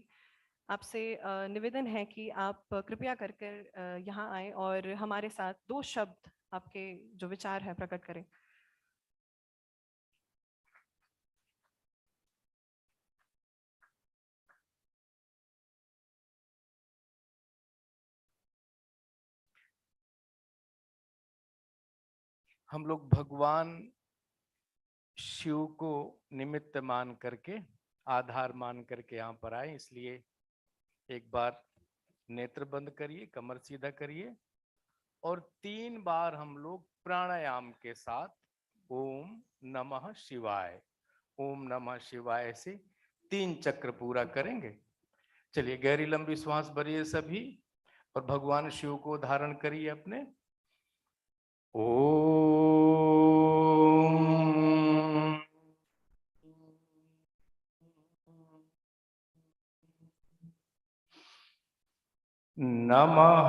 आपसे निवेदन है कि आप कृपया कर कर यहाँ आए और हमारे साथ 2 शब्द आपके जो विचार है प्रकट करें। हम लोग भगवान शिव को निमित्त मान करके, आधार मान करके यहाँ पर आए, इसलिए एक बार नेत्र बंद करिए, कमर सीधा करिए और 3 बार हम लोग प्राणायाम के साथ ओम नमः शिवाय, ओम नमः शिवाय से 3 चक्र पूरा करेंगे। चलिए गहरी लंबी श्वास भरिए सभी और भगवान शिव को धारण करिए अपने। ओम नमः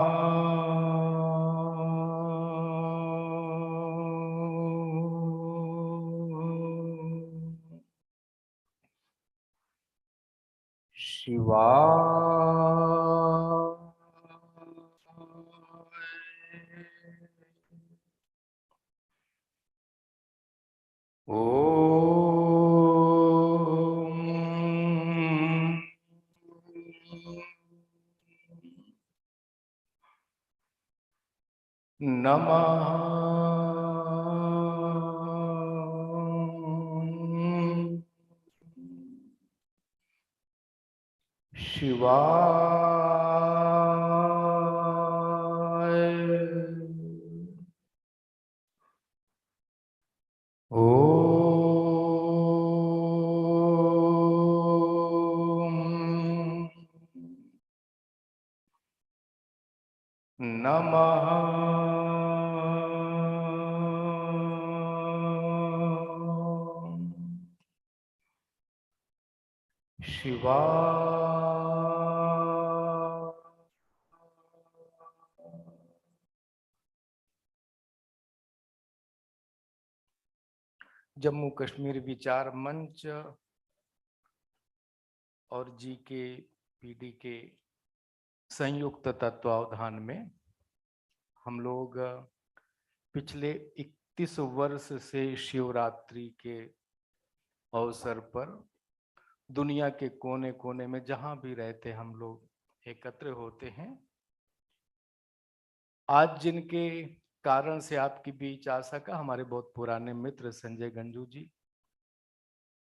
नमः शिवाय। ओम नमः शिवा जम्मू कश्मीर विचार मंच और जी के पीडी के संयुक्त तत्वावधान में हम लोग पिछले 31 वर्ष से शिवरात्रि के अवसर पर दुनिया के कोने कोने में जहां भी रहते हम लोग एकत्र होते हैं। आज जिनके कारण से आपके बीच आ सका, हमारे बहुत पुराने मित्र संजय गंजू जी,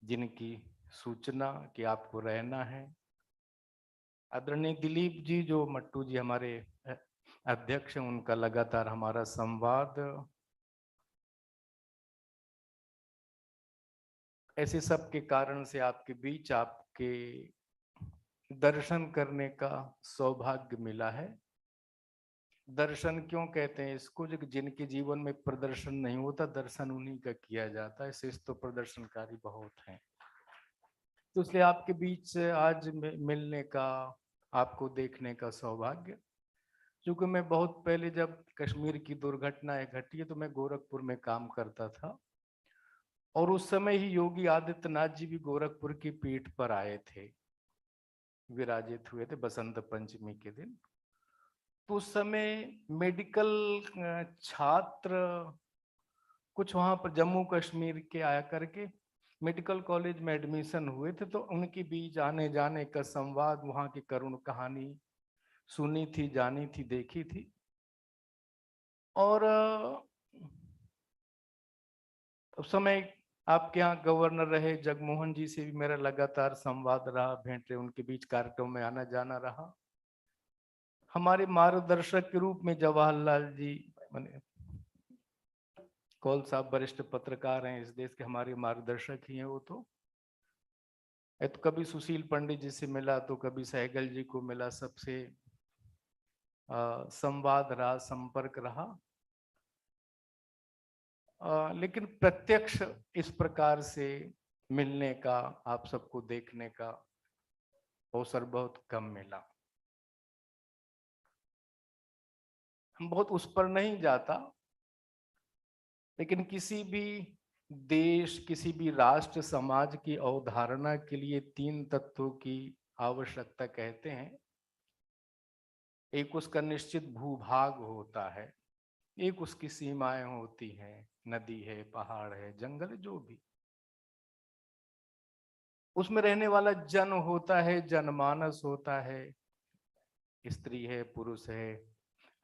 जिनकी सूचना कि आपको रहना है, आदरणीय दिलीप जी जो मट्टू जी हमारे अध्यक्ष हैं, उनका लगातार हमारा संवाद, ऐसे सब के कारण से आपके बीच आपके दर्शन करने का सौभाग्य मिला है। दर्शन क्यों कहते हैं इसको, जो जिनके जीवन में प्रदर्शन नहीं होता, दर्शन उन्हीं का किया जाता है। शेष तो प्रदर्शनकारी बहुत हैं, तो इसलिए आपके बीच से आज मिलने का, आपको देखने का सौभाग्य। क्योंकि मैं बहुत पहले जब कश्मीर की दुर्घटना घटी है तो मैं गोरखपुर में काम करता था, और उस समय ही योगी आदित्यनाथ जी भी गोरखपुर की पीठ पर आए थे, विराजित हुए थे बसंत पंचमी के दिन। तो उस समय मेडिकल छात्र कुछ वहां पर जम्मू कश्मीर के आया करके मेडिकल कॉलेज में एडमिशन हुए थे, तो उनके बीच आने जाने का संवाद, वहां की करुण कहानी सुनी थी, जानी थी, देखी थी। और उस समय आपके यहाँ गवर्नर रहे जगमोहन जी से भी मेरा लगातार संवाद रहा, भेंट रहे, उनके बीच कार्यक्रम में आना जाना रहा। हमारे मार्गदर्शक के रूप में जवाहरलाल जी माने कौल साहब वरिष्ठ पत्रकार हैं इस देश के, हमारे मार्गदर्शक ही हैं वो। तो कभी सुशील पंडित जी से मिला, तो कभी सहगल जी को मिला, सबसे संवाद रहा, संपर्क रहा। लेकिन प्रत्यक्ष इस प्रकार से मिलने का, आप सबको देखने का अवसर बहुत कम मिला। हम बहुत उस पर नहीं जाता, लेकिन किसी भी देश, किसी भी राष्ट्र समाज की अवधारणा के लिए 3 तत्वों की आवश्यकता कहते हैं। एक उसका निश्चित भूभाग होता है, एक उसकी सीमाएं होती हैं, नदी है, पहाड़ है, जंगल है, जो भी। उसमें रहने वाला जन होता है, जनमानस होता है, स्त्री है, पुरुष है,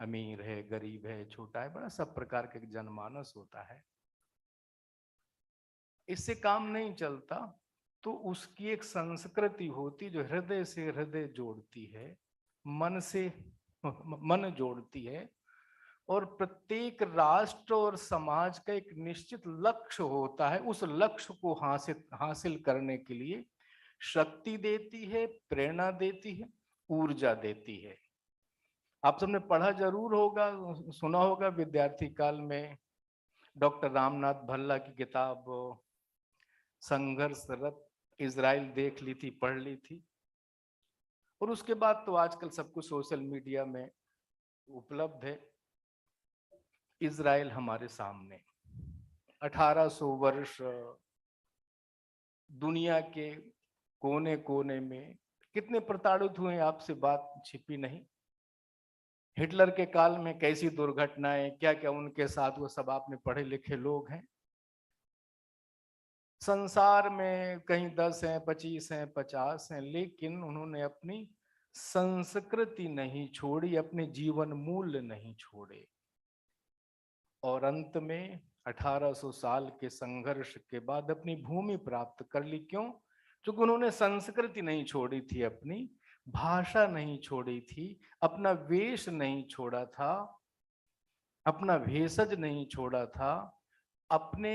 अमीर है, गरीब है, छोटा है, बड़ा, सब प्रकार के जनमानस होता है। इससे काम नहीं चलता, तो उसकी एक संस्कृति होती जो हृदय से हृदय जोड़ती है, मन से मन जोड़ती है, और प्रत्येक राष्ट्र और समाज का एक निश्चित लक्ष्य होता है। उस लक्ष्य को हासिल करने के लिए शक्ति देती है, प्रेरणा देती है, ऊर्जा देती है। आप सबने पढ़ा जरूर होगा, सुना होगा विद्यार्थी काल में डॉक्टर रामनाथ भल्ला की किताब संघर्षरत इजराइल देख ली थी, पढ़ ली थी। और उसके बाद तो आजकल सब कुछ सोशल मीडिया में उपलब्ध है। इजराइल हमारे सामने 1800 वर्ष दुनिया के कोने कोने में कितने प्रताड़ित हुए, आपसे बात छिपी नहीं। हिटलर के काल में कैसी दुर्घटनाएं, क्या क्या उनके साथ, वो सब आपने पढ़े लिखे लोग हैं। संसार में कहीं 10 हैं, 25 हैं, 50 हैं, लेकिन उन्होंने अपनी संस्कृति नहीं छोड़ी, अपने जीवन मूल्य नहीं छोड़े। और अंत में 1800 साल के संघर्ष के बाद अपनी भूमि प्राप्त कर ली। क्यों? क्योंकि उन्होंने संस्कृति नहीं छोड़ी थी, अपनी भाषा नहीं छोड़ी थी, अपना वेश नहीं छोड़ा था, अपना भेषज नहीं छोड़ा था, अपने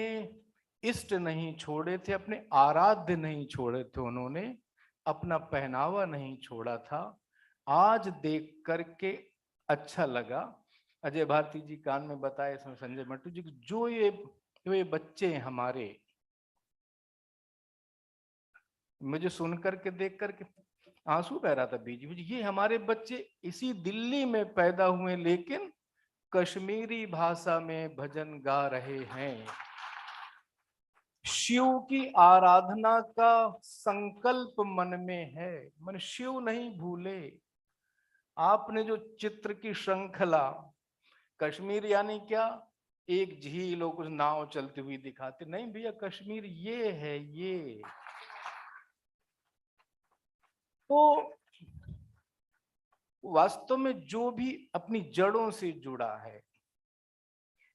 इष्ट नहीं छोड़े थे, अपने आराध्य नहीं छोड़े थे, उन्होंने अपना पहनावा नहीं छोड़ा था। आज देख करके अच्छा लगा, अजय भारती जी कान में बताए, इसमें संजय मट्टू जी, जो ये बच्चे हैं हमारे, मुझे सुन करके देख करके आंसू बह रहा था बीच बीच। ये हमारे बच्चे इसी दिल्ली में पैदा हुए लेकिन कश्मीरी भाषा में भजन गा रहे हैं। शिव की आराधना का संकल्प मन में है, मन शिव नहीं भूले। आपने जो चित्र की श्रृंखला, कश्मीर यानी क्या, एक झील और कुछ नाव चलती हुई दिखाते, नहीं भैया कश्मीर ये है। ये तो वास्तव में जो भी अपनी जड़ों से जुड़ा है,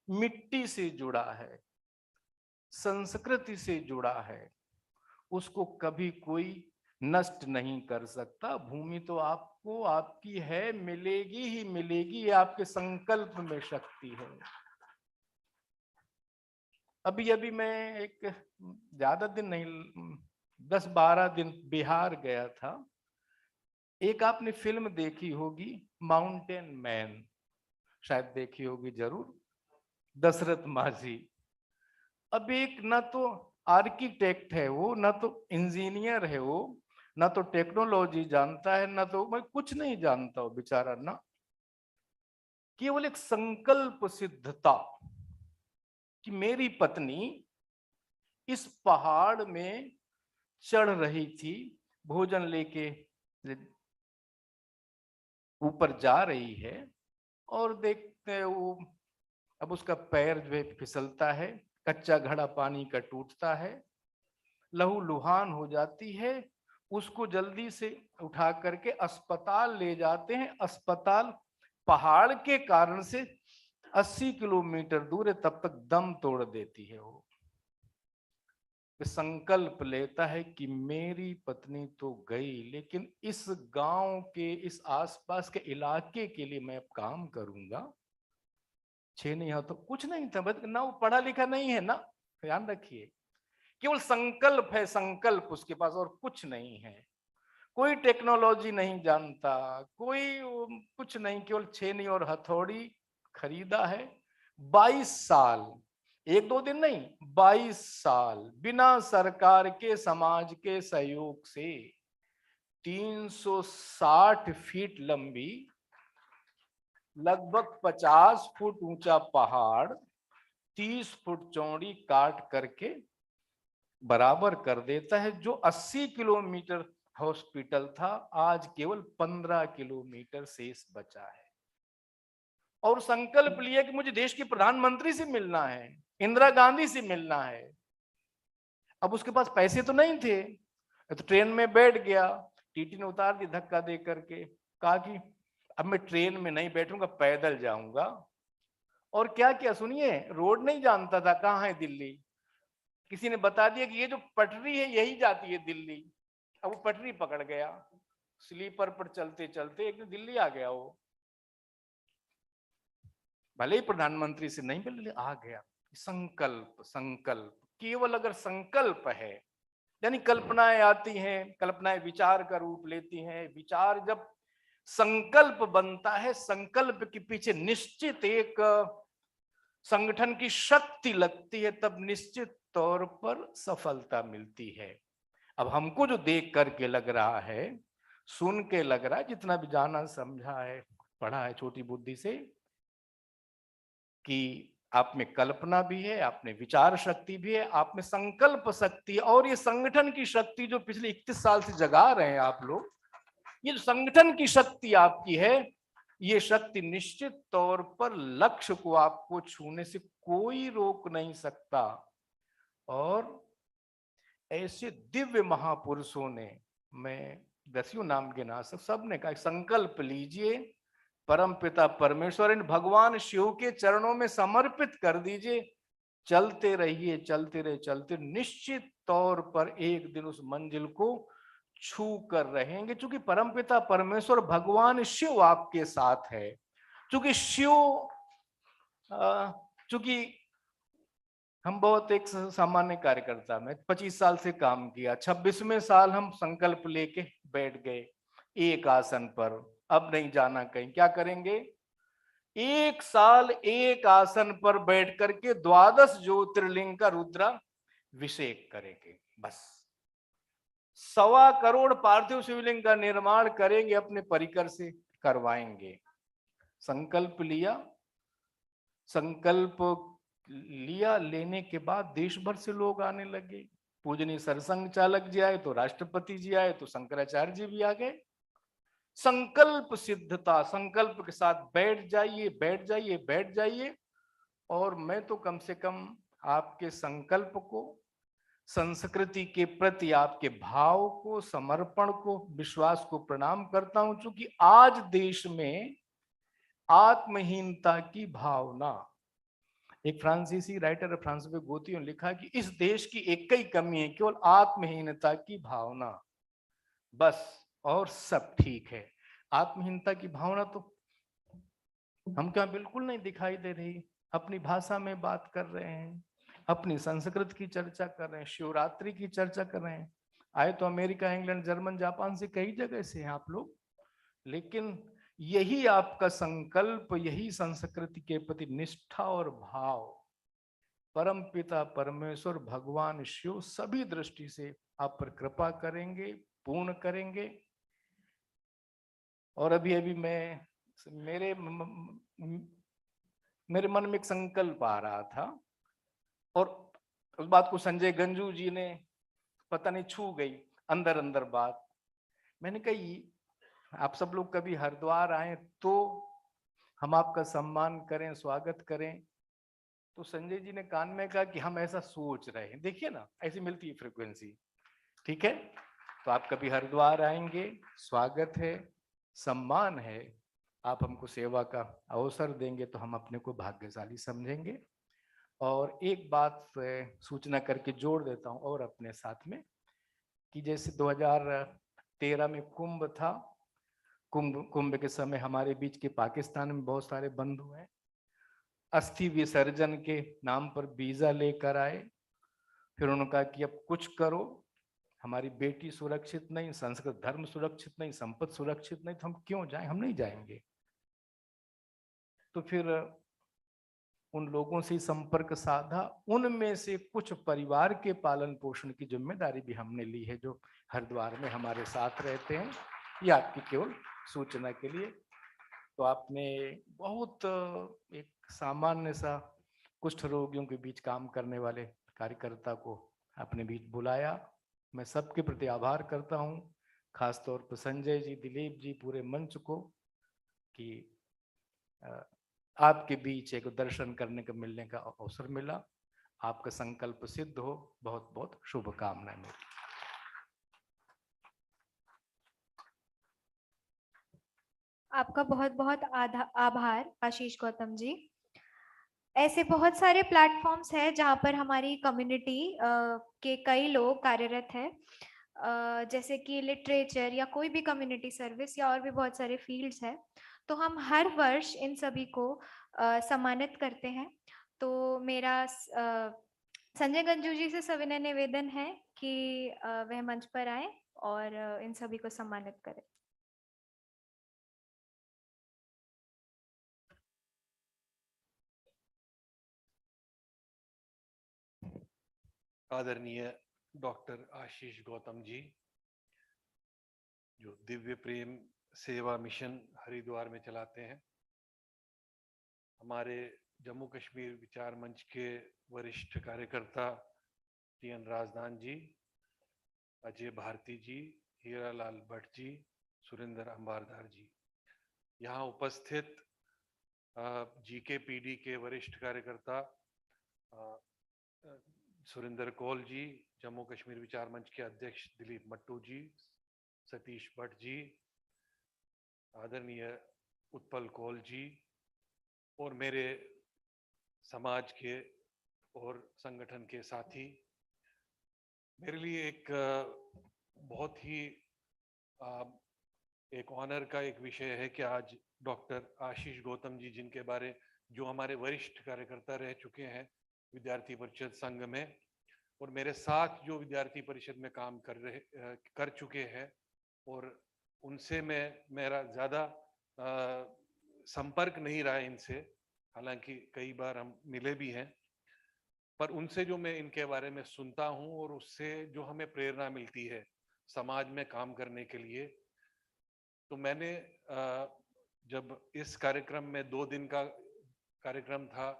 मिट्टी से जुड़ा है, संस्कृति से जुड़ा है, उसको कभी कोई नष्ट नहीं कर सकता। भूमि तो आपको आपकी है, मिलेगी ही मिलेगी, ये आपके संकल्प में शक्ति है। अभी अभी मैं एक ज्यादा दिन नहीं, 10-12 दिन बिहार गया था। एक आपने फिल्म देखी होगी माउंटेन मैन, शायद देखी होगी जरूर, दशरथ माझी। अब एक ना तो आर्किटेक्ट है वो, ना तो इंजीनियर है वो, ना तो टेक्नोलॉजी जानता है, ना तो मैं कुछ नहीं जानता हूं बेचारा ना। केवल एक संकल्प सिद्धता कि मेरी पत्नी इस पहाड़ में चढ़ रही थी, भोजन लेके ऊपर जा रही है, और देखते हैं वो, अब उसका पैर जो है फिसलता है, कच्चा घड़ा पानी का टूटता है, लहूलुहान हो जाती है। उसको जल्दी से उठा करके अस्पताल ले जाते हैं। अस्पताल पहाड़ के कारण से 80 किलोमीटर दूर है, तब तक दम तोड़ देती है। वो संकल्प लेता है कि मेरी पत्नी तो गई, लेकिन इस गांव के, इस आसपास के इलाके के लिए मैं अब काम करूंगा। 6 नहीं हो तो कुछ नहीं था, बस ना वो पढ़ा लिखा नहीं है ना, ध्यान रखिए, केवल संकल्प है, संकल्प उसके पास, और कुछ नहीं है। कोई टेक्नोलॉजी नहीं जानता, कोई कुछ नहीं, केवल छेनी और हथौड़ी खरीदा है। 22 साल, 1-2 दिन नहीं, 22 साल बिना सरकार के, समाज के सहयोग से 360 फीट लंबी, लगभग 50 फुट ऊंचा पहाड़ 30 फुट चौड़ी काट करके बराबर कर देता है। जो 80 किलोमीटर हॉस्पिटल था, आज केवल 15 किलोमीटर शेष बचा है। और संकल्प लिया कि मुझे देश के प्रधानमंत्री से मिलना है, इंदिरा गांधी से मिलना है। अब उसके पास पैसे तो नहीं थे, तो ट्रेन में बैठ गया, टीटी ने उतार दी धक्का दे करके, कहा कि अब मैं ट्रेन में नहीं बैठूंगा, पैदल जाऊंगा। और क्या क्या सुनिए, रोड नहीं जानता था कहाँ है दिल्ली। किसी ने बता दिया कि ये जो पटरी है यही जाती है दिल्ली। अब वो पटरी पकड़ गया, स्लीपर पर चलते चलते एक दिन दिल्ली आ गया। वो भले ही प्रधानमंत्री से नहीं मिले, आ गया। संकल्प, संकल्प, केवल अगर संकल्प है, यानी कल्पनाएं आती हैं, कल्पनाएं विचार का रूप लेती हैं, विचार जब संकल्प बनता है, संकल्प के पीछे निश्चित एक संगठन की शक्ति लगती है, तब निश्चित तौर पर सफलता मिलती है। अब हमको जो देख करके लग रहा है, सुन के लग रहा है, जितना भी जाना समझा है, पढ़ा है छोटी बुद्धि से, कि आप में कल्पना भी है, आप में विचार शक्ति भी है, आप में संकल्प शक्ति, और ये संगठन की शक्ति जो पिछले 31 साल से जगा रहे हैं आप लोग, ये जो संगठन की शक्ति आपकी है, ये शक्ति निश्चित तौर पर लक्ष्य को आपको छूने से कोई रोक नहीं सकता। और ऐसे दिव्य महापुरुषों ने, मैं 10 नाम गिना सकता, सबने कहा संकल्प लीजिए, परम पिता परमेश्वर इन भगवान शिव के चरणों में समर्पित कर दीजिए, चलते रहिए, चलते रहे, चलते, निश्चित तौर पर एक दिन उस मंजिल को छू कर रहेंगे। क्योंकि परमपिता परमेश्वर भगवान शिव आपके साथ है। क्योंकि शिव, चूंकि हम बहुत एक सामान्य कार्यकर्ता में 25 साल से काम किया, 26वें साल हम संकल्प लेके बैठ गए एक आसन पर, अब नहीं जाना कहीं। क्या करेंगे? 1 साल एक आसन पर बैठ करके 12 ज्योतिर्लिंग का रुद्राभिषेक करेंगे, बस। 1.25 करोड़ पार्थिव शिवलिंग का निर्माण करेंगे, अपने परिकर से करवाएंगे। संकल्प लिया, संकल्प लिया, लेने के बाद देश भर से लोग आने लगे। पूजनीय सरसंघ चालक जी आए तो राष्ट्रपति जी आए तो शंकराचार्य जी भी आ गए। संकल्प सिद्धता, संकल्प के साथ बैठ जाइए, बैठ जाइए, बैठ जाइए। और मैं तो कम से कम आपके संकल्प को, संस्कृति के प्रति आपके भाव को, समर्पण को, विश्वास को प्रणाम करता हूं। चूंकि आज देश में आत्महीनता की भावना, एक फ्रांसीसी राइटर फ्रांसिस गोती ने लिखा कि इस देश की एक ही कमी है, केवल आत्महीनता की भावना, बस, और सब ठीक है। आत्महीनता की भावना तो हम क्या बिल्कुल नहीं दिखाई दे रही। अपनी भाषा में बात कर रहे हैं, अपनी संस्कृत की चर्चा कर रहे हैं, शिवरात्रि की चर्चा कर रहे हैं। आए तो अमेरिका, इंग्लैंड, जर्मन, जापान से कई जगह से हैं आप लोग, लेकिन यही आपका संकल्प, यही संस्कृति के प्रति निष्ठा और भाव, परम पिता परमेश्वर भगवान शिव सभी दृष्टि से आप पर कृपा करेंगे, पूर्ण करेंगे। और अभी अभी मेरे मन में एक संकल्प आ रहा था, और उस बात को संजय गंजू जी ने पता नहीं छू गई अंदर अंदर बात। मैंने कही आप सब लोग कभी हरिद्वार आए तो हम आपका सम्मान करें, स्वागत करें। तो संजय जी ने कान में कहा कि हम ऐसा सोच रहे हैं। देखिए ना, ऐसी मिलती है फ्रीक्वेंसी। ठीक है, तो आप कभी हरिद्वार आएंगे, स्वागत है, सम्मान है। आप हमको सेवा का अवसर देंगे तो हम अपने को भाग्यशाली समझेंगे। और एक बात सूचना करके जोड़ देता हूं और अपने साथ में, कि जैसे 2013 में कुंभ था, कुंभ के समय हमारे बीच के पाकिस्तान में बहुत सारे बंधु हैं, अस्थि विसर्जन के नाम पर वीजा लेकर आए। फिर उन्होंने कहा कि अब कुछ करो, हमारी बेटी सुरक्षित नहीं, संस्कृत धर्म सुरक्षित नहीं, संपत्ति सुरक्षित नहीं, तो हम क्यों जाएं, हम नहीं जाएंगे। तो फिर उन लोगों से संपर्क साधा, उनमें से कुछ परिवार के पालन पोषण की जिम्मेदारी भी हमने ली है, जो हरिद्वार में हमारे साथ रहते हैं। ये आपकी केवल सूचना के लिए। तो आपने बहुत एक सामान्य सा कुष्ठ रोगियों के बीच काम करने वाले कार्यकर्ता को अपने बीच बुलाया। मैं सबके प्रति आभार करता हूँ, खासतौर पर संजय जी, दिलीप जी, पूरे मंच को, कि आपके बीच एक दर्शन करने का, मिलने का अवसर मिला। आपका संकल्प सिद्ध हो, बहुत बहुत शुभकामनाएं मेरी। आपका बहुत बहुत आभार आशीष गौतम जी। ऐसे बहुत सारे प्लेटफॉर्म्स हैं जहाँ पर हमारी कम्युनिटी के कई लोग कार्यरत हैं, जैसे कि लिटरेचर या कोई भी कम्युनिटी सर्विस या और भी बहुत सारे फील्ड्स हैं। तो हम हर वर्ष इन सभी को सम्मानित करते हैं। तो मेरा संजय गंजू जी से सविनय निवेदन है कि वह मंच पर आए और इन सभी को सम्मानित करें। आदरणीय डॉक्टर आशीष गौतम जी, जो दिव्य प्रेम सेवा मिशन हरिद्वार में चलाते हैं, हमारे जम्मू कश्मीर विचार मंच के वरिष्ठ कार्यकर्ता टीएन राजदान जी, अजय भारती जी, हीरालाल भट्ट जी, सुरेंद्र अंबारदार जी, यहाँ उपस्थित जीकेपीडी के वरिष्ठ कार्यकर्ता सुरेंद्र कौल जी, जम्मू कश्मीर विचार मंच के अध्यक्ष दिलीप मट्टू जी, सतीश भट्ट जी, आदरणीय उत्पल कौल जी, और मेरे समाज के और संगठन के साथी। मेरे लिए एक बहुत ही एक ऑनर का एक विषय है कि आज डॉक्टर आशीष गौतम जी, जिनके बारे जो हमारे वरिष्ठ कार्यकर्ता रह चुके हैं विद्यार्थी परिषद संघ में, और मेरे साथ जो विद्यार्थी परिषद में काम कर चुके हैं, और उनसे मेरा ज़्यादा संपर्क नहीं रहा इनसे, हालांकि कई बार हम मिले भी हैं, पर उनसे जो मैं इनके बारे में सुनता हूं और उससे जो हमें प्रेरणा मिलती है, समाज में काम करने के लिए। तो मैंने जब इस कार्यक्रम में 2 दिन का कार्यक्रम था,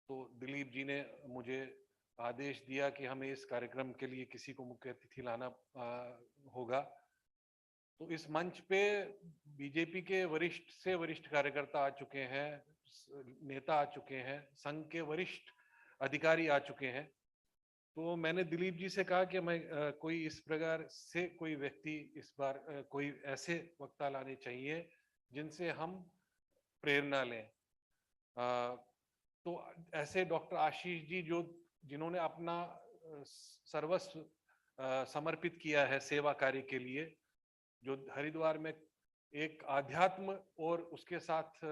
तो दिलीप जी ने मुझे आदेश दिया कि हमें इस कार्यक्रम के लिए किसी को मुख्य अतिथि लाना होगा। तो इस मंच पे बीजेपी के वरिष्ठ से वरिष्ठ कार्यकर्ता आ चुके हैं, नेता आ चुके हैं, संघ के वरिष्ठ अधिकारी आ चुके हैं। तो मैंने दिलीप जी से कहा कि मैं कोई इस प्रकार से कोई व्यक्ति इस बार कोई ऐसे वक्ता लाने चाहिए जिनसे हम प्रेरणा लें। तो ऐसे डॉक्टर आशीष जी जिन्होंने अपना सर्वस्व समर्पित किया है सेवा कार्य के लिए, जो हरिद्वार में एक आध्यात्म और उसके साथ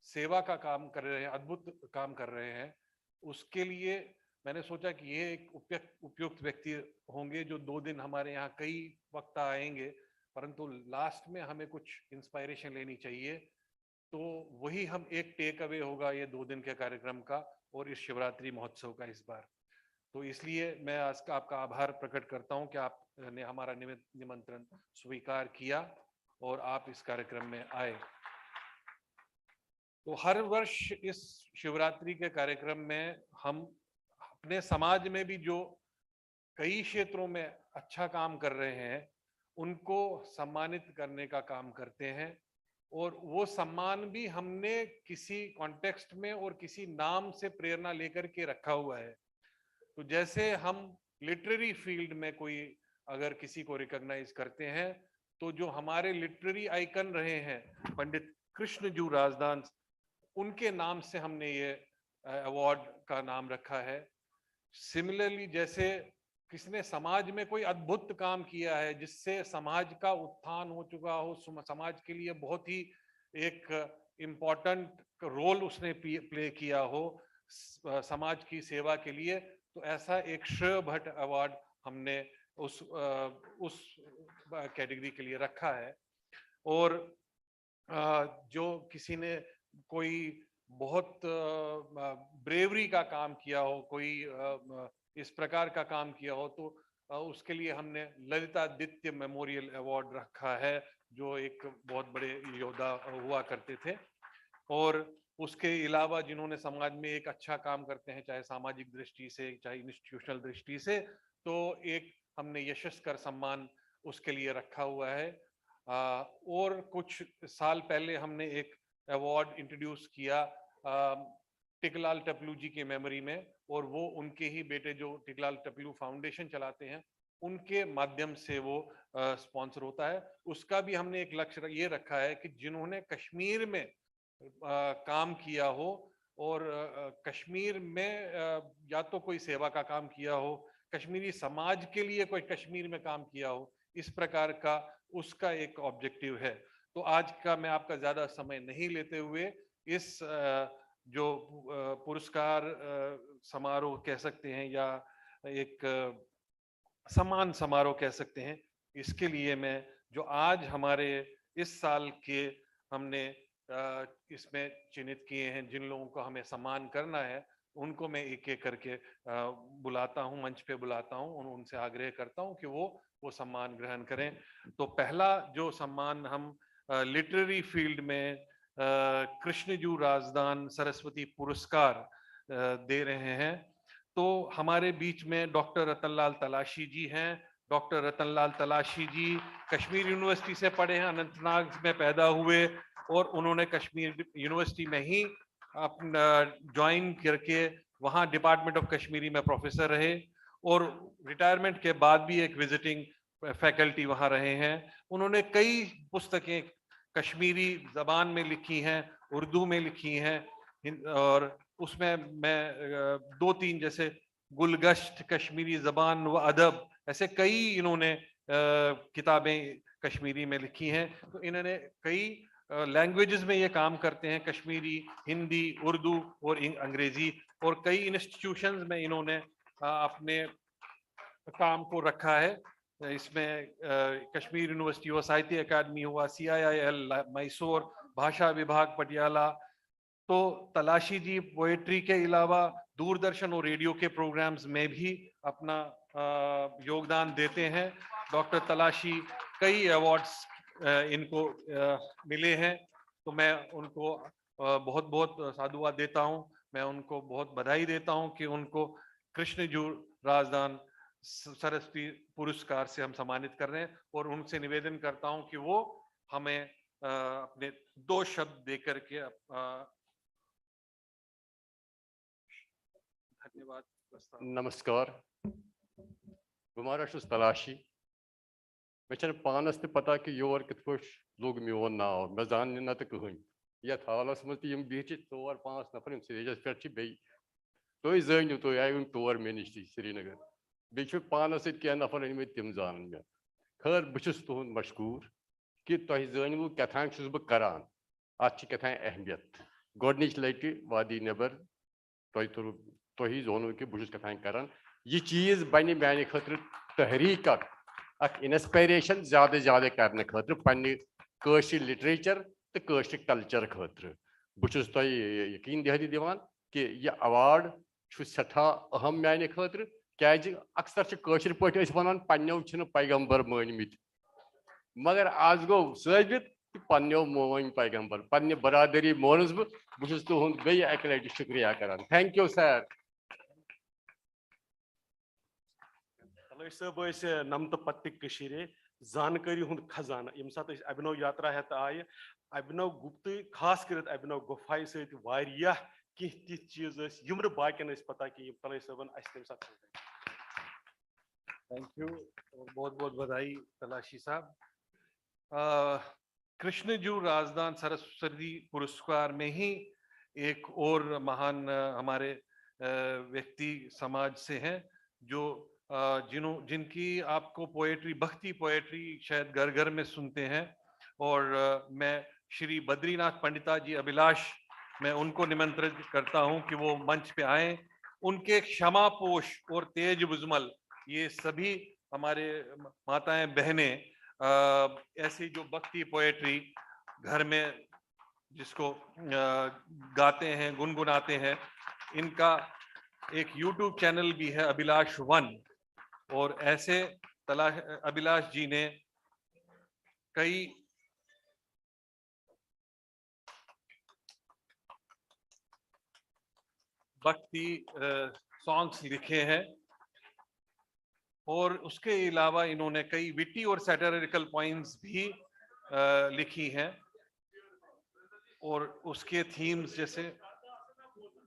सेवा का काम कर रहे हैं, अद्भुत काम कर रहे हैं, उसके लिए मैंने सोचा कि ये एक उपयुक्त व्यक्ति होंगे। जो 2 दिन हमारे यहाँ कई वक्ता आएंगे, परंतु लास्ट में हमें कुछ इंस्पायरेशन लेनी चाहिए। तो वही हम एक टेक अवे होगा ये 2 दिन के कार्यक्रम का और इस शिवरात्रि महोत्सव का इस बार। तो इसलिए मैं आज का आपका आभार प्रकट करता हूं कि आपने हमारा निमंत्रण स्वीकार किया और आप इस कार्यक्रम में आए। तो हर वर्ष इस शिवरात्रि के कार्यक्रम में हम अपने समाज में भी जो कई क्षेत्रों में अच्छा काम कर रहे हैं उनको सम्मानित करने का काम करते हैं, और वो सम्मान भी हमने किसी कॉन्टेक्स्ट में और किसी नाम से प्रेरणा लेकर के रखा हुआ है। तो जैसे हम लिटरेरी फील्ड में कोई अगर किसी को रिकॉग्नाइज करते हैं, तो जो हमारे लिटरेरी आइकन रहे हैं पंडित कृष्णजू राजदान, उनके नाम से हमने ये अवार्ड का नाम रखा है। सिमिलरली जैसे किसने समाज में कोई अद्भुत काम किया है जिससे समाज का उत्थान हो चुका हो, समाज के लिए बहुत ही एक इम्पोर्टेंट रोल उसने प्ले किया हो समाज की सेवा के लिए, तो ऐसा एक श्रेय भट्ट अवार्ड हमने उस कैटेगरी के लिए रखा है। और जो किसी ने कोई बहुत ब्रेवरी का काम किया हो, कोई इस प्रकार का काम किया हो, तो उसके लिए हमने ललितादित्य मेमोरियल अवार्ड रखा है, जो एक बहुत बड़े योद्धा हुआ करते थे। और उसके अलावा जिन्होंने समाज में एक अच्छा काम करते हैं, चाहे सामाजिक दृष्टि से चाहे इंस्टीट्यूशनल दृष्टि से, तो एक हमने यशस्कर सम्मान उसके लिए रखा हुआ है। और कुछ साल पहले हमने एक अवार्ड इंट्रोड्यूस किया टिकलाल टपलू जी की मेमोरी में, और वो उनके ही बेटे जो टिकलाल टपलू फाउंडेशन चलाते हैं उनके माध्यम से वो स्पॉन्सर होता है। उसका भी हमने एक लक्ष्य ये रखा है कि जिन्होंने कश्मीर में काम किया हो और कश्मीर में या तो कोई सेवा का काम किया हो, कश्मीरी समाज के लिए कोई कश्मीर में काम किया हो, इस प्रकार का उसका एक ऑब्जेक्टिव है। तो आज का मैं आपका ज्यादा समय नहीं लेते हुए इस जो पुरस्कार समारोह कह सकते हैं या एक सम्मान समारोह कह सकते हैं, इसके लिए मैं जो आज हमारे इस साल के हमने इसमें चिन्हित किए हैं, जिन लोगों को हमें सम्मान करना है, उनको मैं एक एक करके बुलाता हूं, मंच पे बुलाता हूं, उनसे आग्रह करता हूं कि वो सम्मान ग्रहण करें। तो पहला जो सम्मान हम लिटरेरी फील्ड में कृष्णजू राजदान सरस्वती पुरस्कार दे रहे हैं। तो हमारे बीच में डॉक्टर रतनलाल तलाशी जी हैं। डॉक्टर रतनलाल तलाशी जी कश्मीर यूनिवर्सिटी से पढ़े हैं, अनंतनाग में पैदा हुए और उन्होंने कश्मीर यूनिवर्सिटी में ही अपना ज्वाइन करके वहाँ डिपार्टमेंट ऑफ कश्मीरी में प्रोफेसर रहे और रिटायरमेंट के बाद भी एक विजिटिंग फैकल्टी वहाँ रहे हैं। उन्होंने कई पुस्तकें कश्मीरी जबान में लिखी हैं, उर्दू में लिखी हैं, और उसमें मैं 2-3 जैसे गुलगश्त, कश्मीरी जबान व अदब, ऐसे कई इन्होंने किताबें कश्मीरी में लिखी हैं। तो इन्होंने कई लैंग्वेजेस में ये काम करते हैं, कश्मीरी, हिंदी, उर्दू और अंग्रेजी, और कई इंस्टीट्यूशंस में इन्होंने अपने काम को रखा है। इसमें कश्मीर यूनिवर्सिटी हुआ, साहित्य अकादमी हुआ, CIIL मैसूर, भाषा विभाग पटियाला। तो तलाशी जी पोएट्री के अलावा दूरदर्शन और रेडियो के प्रोग्राम्स में भी अपना योगदान देते हैं। डॉक्टर तलाशी कई अवार्ड्स इनको मिले हैं, तो मैं उनको बहुत बहुत साधुवाद देता हूं। मैं उनको बहुत बधाई देता हूं कि उनको कृष्णजू राजदान सरस्वती पुरस्कार से हम सम्मानित कर रहे हैं, और उनसे निवेदन करता हूं कि वो हमें अपने 2 शब्द देकर के धन्यवाद। नमस्कार, महाराष्ट्र तलाशी मे पानस पता कि योर कित लोग मोन नाव मे जान ना तो कहन ये हालस मज बिह 4-5 नफर स्टेजस पे तुम जानू तुम आयो तौर मे नश श्रीनगर बे पानस क्या नफर अनम तम जान मे खैर बहुत तुंद मशकूर कि तुम जानू कथान बह करान अत कथान अहमियत गोडनिच लट वादी नबर तुम जोनो कि बहुत कथान करान यह चीज बन माने खतर तहरीक अख इंस्पायरेशन ज्यादा ज्यादा करने खतर पन्ने काशिर लिटरेचर तो काशिर कल्चर खतर बहुत यकीन दहानी दिवान कि यह अवार्ड सठा अहम माने खतर क्या अक्सर काशिर पे वन पन्नो पैगम्बर मानमित मगर आज गो साबित पन्नो मोन पैगम्बर पन्ने बरादरी मोनस बहुत तुंद बे अक लट शुक्रिया करान। Thank you sir. सब नमत पत्त जानकारी हुंद खजाना यम सात अभिनव यात्रा हेत आय अभिनव गुप्त खास कर अभिनव गुफाई सत्या कह तिथ चीज यम बाकियन पता कि तलय सबन तम सात। थैंक यू और बहुत बहुत बधाई तलाशी साहब। कृष्णजू राजदान सरस्वती पुरस्कार में ही एक और महान हमारे व्यक्ति समाज से हैं जो जिनकी आपको पोएट्री, भक्ति पोएट्री शायद घर घर में सुनते हैं, और मैं श्री बद्रीनाथ पंडिता जी अभिलाष, मैं उनको निमंत्रित करता हूं कि वो मंच पे आए। उनके क्षमापोश और तेज बुजमल ये सभी हमारे माताएं बहनें ऐसी जो भक्ति पोएट्री घर में जिसको गाते हैं, गुनगुनाते हैं, इनका एक YouTube चैनल भी है अभिलाष 1, और ऐसे अभिलाष जी ने कई भक्ति सॉन्ग्स लिखे हैं, और उसके अलावा इन्होंने कई विटी और सैटिरिकल पॉइंट्स भी लिखी हैं, और उसके थीम्स जैसे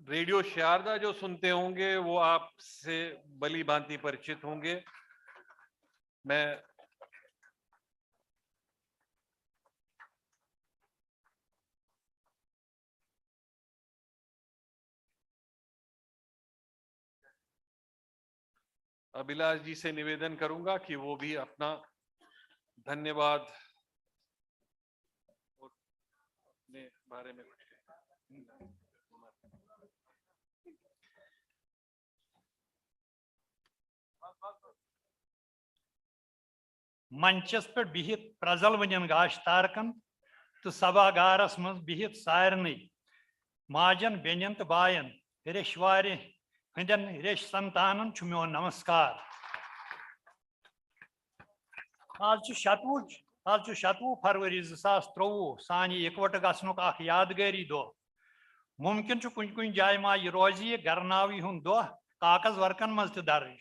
रेडियो शारदा जो सुनते होंगे वो आपसे भली भांति परिचित होंगे। मैं अभिलाष जी से निवेदन करूंगा कि वो भी अपना धन्यवाद और अपने बारे में कुछ कहें। मंचस पे बिहित प्रजल वन गाश तारकन तो सभागारस मज बिहित सारन माजन बेन तो बायन रेशवार हंदन रेश संतानन मेरो नमस्कार। आज 27 फरवरी 2023 सान इकवट गसनुक यादगारी दो मुमकिन कुन जाय मा यह रोज यह गरनावी हुंद दो कागज वर्कन मज दर्ज।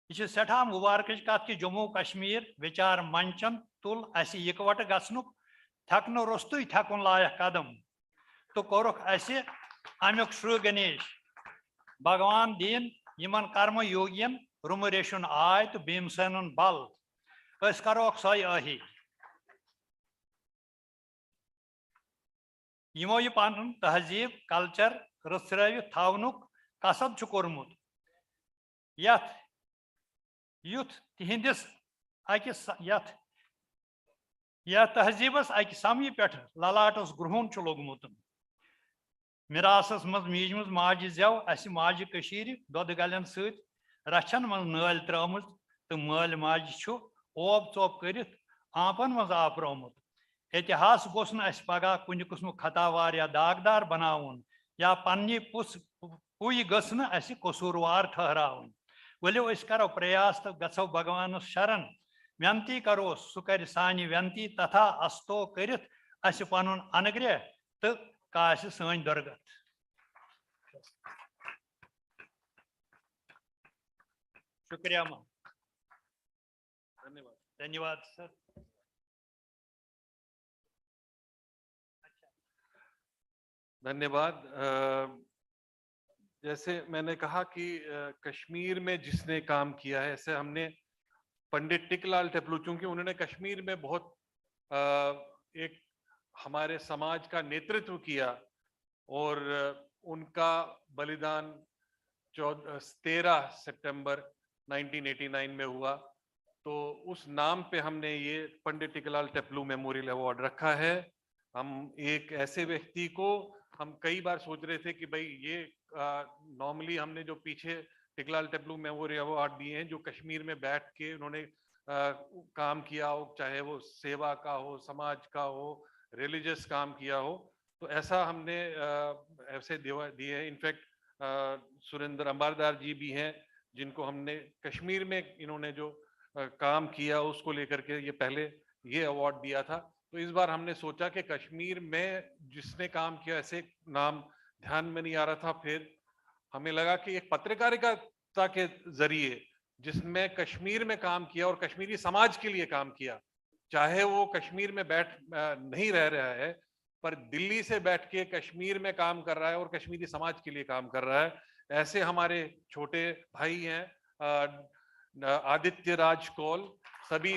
यह सठा मुबारक कत कि जम्मू कश्मीर विचार मंचन तुल अस इकवट गसनुक थकन रोस्तु थकुन लायक कदम तो कोरुख अस अमुक श्री गणेश भगवान दीन यमन कर्म योगियन रुम रेशुन आय तो भीमसेन बल अस करोक सय आही यमो यह पन तहजीब कल्चर रसरवित थावनुक कसद कोर्मुत यथ युथ तिहिंदिस अकिस यथ तहजीबस अकि समी पे ललाटस ग्रहून लोगमुत मिरासस मज मीजमज माजि जव अस माजि कशीर दोद गलन सत रछन मज नाल त्रमुत तो माल माजि ओब चोप करित आंपन मज आपरोमुत। इतिहास गोस न अस पगह कुन किस्म खतावार या दागदार बनावन या पन्नी पुई गस न अस कसूरवार ठहरावन। वलियो अस करो प्रयास तो गसो भगवान शरण विनती करो सु कर सानि विनती तथा अस्तो करित अस पनुन अनुग्रह तो काश सन दुर्गत। शुक्रिया मां। धन्यवाद। धन्यवाद सर। धन्यवाद। जैसे मैंने कहा कि कश्मीर में जिसने काम किया है, ऐसे हमने पंडित टिकलाल टपलू, चूंकि उन्होंने कश्मीर में बहुत एक हमारे समाज का नेतृत्व किया और उनका बलिदान 13 सितंबर 1989 में हुआ, तो उस नाम पे हमने ये पंडित टिकलाल टपलू मेमोरियल अवार्ड रखा है। हम एक ऐसे व्यक्ति को, हम कई बार सोच रहे थे कि भाई ये नॉर्मली हमने जो पीछे टिकलाल टपलू मेमोरियल अवार्ड दिए हैं, जो कश्मीर में बैठ के उन्होंने काम किया हो, चाहे वो सेवा का हो, समाज का हो, रिलीजियस काम किया हो, तो ऐसा हमने ऐसे दिए हैं। इनफैक्ट सुरेंद्र अंबारदार जी भी हैं जिनको हमने कश्मीर में इन्होंने जो काम किया उसको लेकर के ये पहले ये अवार्ड दिया था। तो इस बार हमने सोचा कि कश्मीर में जिसने काम किया, ऐसे नाम ध्यान में नहीं आ रहा था, फिर हमें लगा कि एक पत्रकारिता के जरिए जिसमें कश्मीर में काम किया और कश्मीरी समाज के लिए काम किया, चाहे वो कश्मीर में बैठ नहीं रह रहा है पर दिल्ली से बैठ के कश्मीर में काम कर रहा है और कश्मीरी समाज के लिए काम कर रहा है, ऐसे हमारे छोटे भाई हैं आदित्य राज कौल, सभी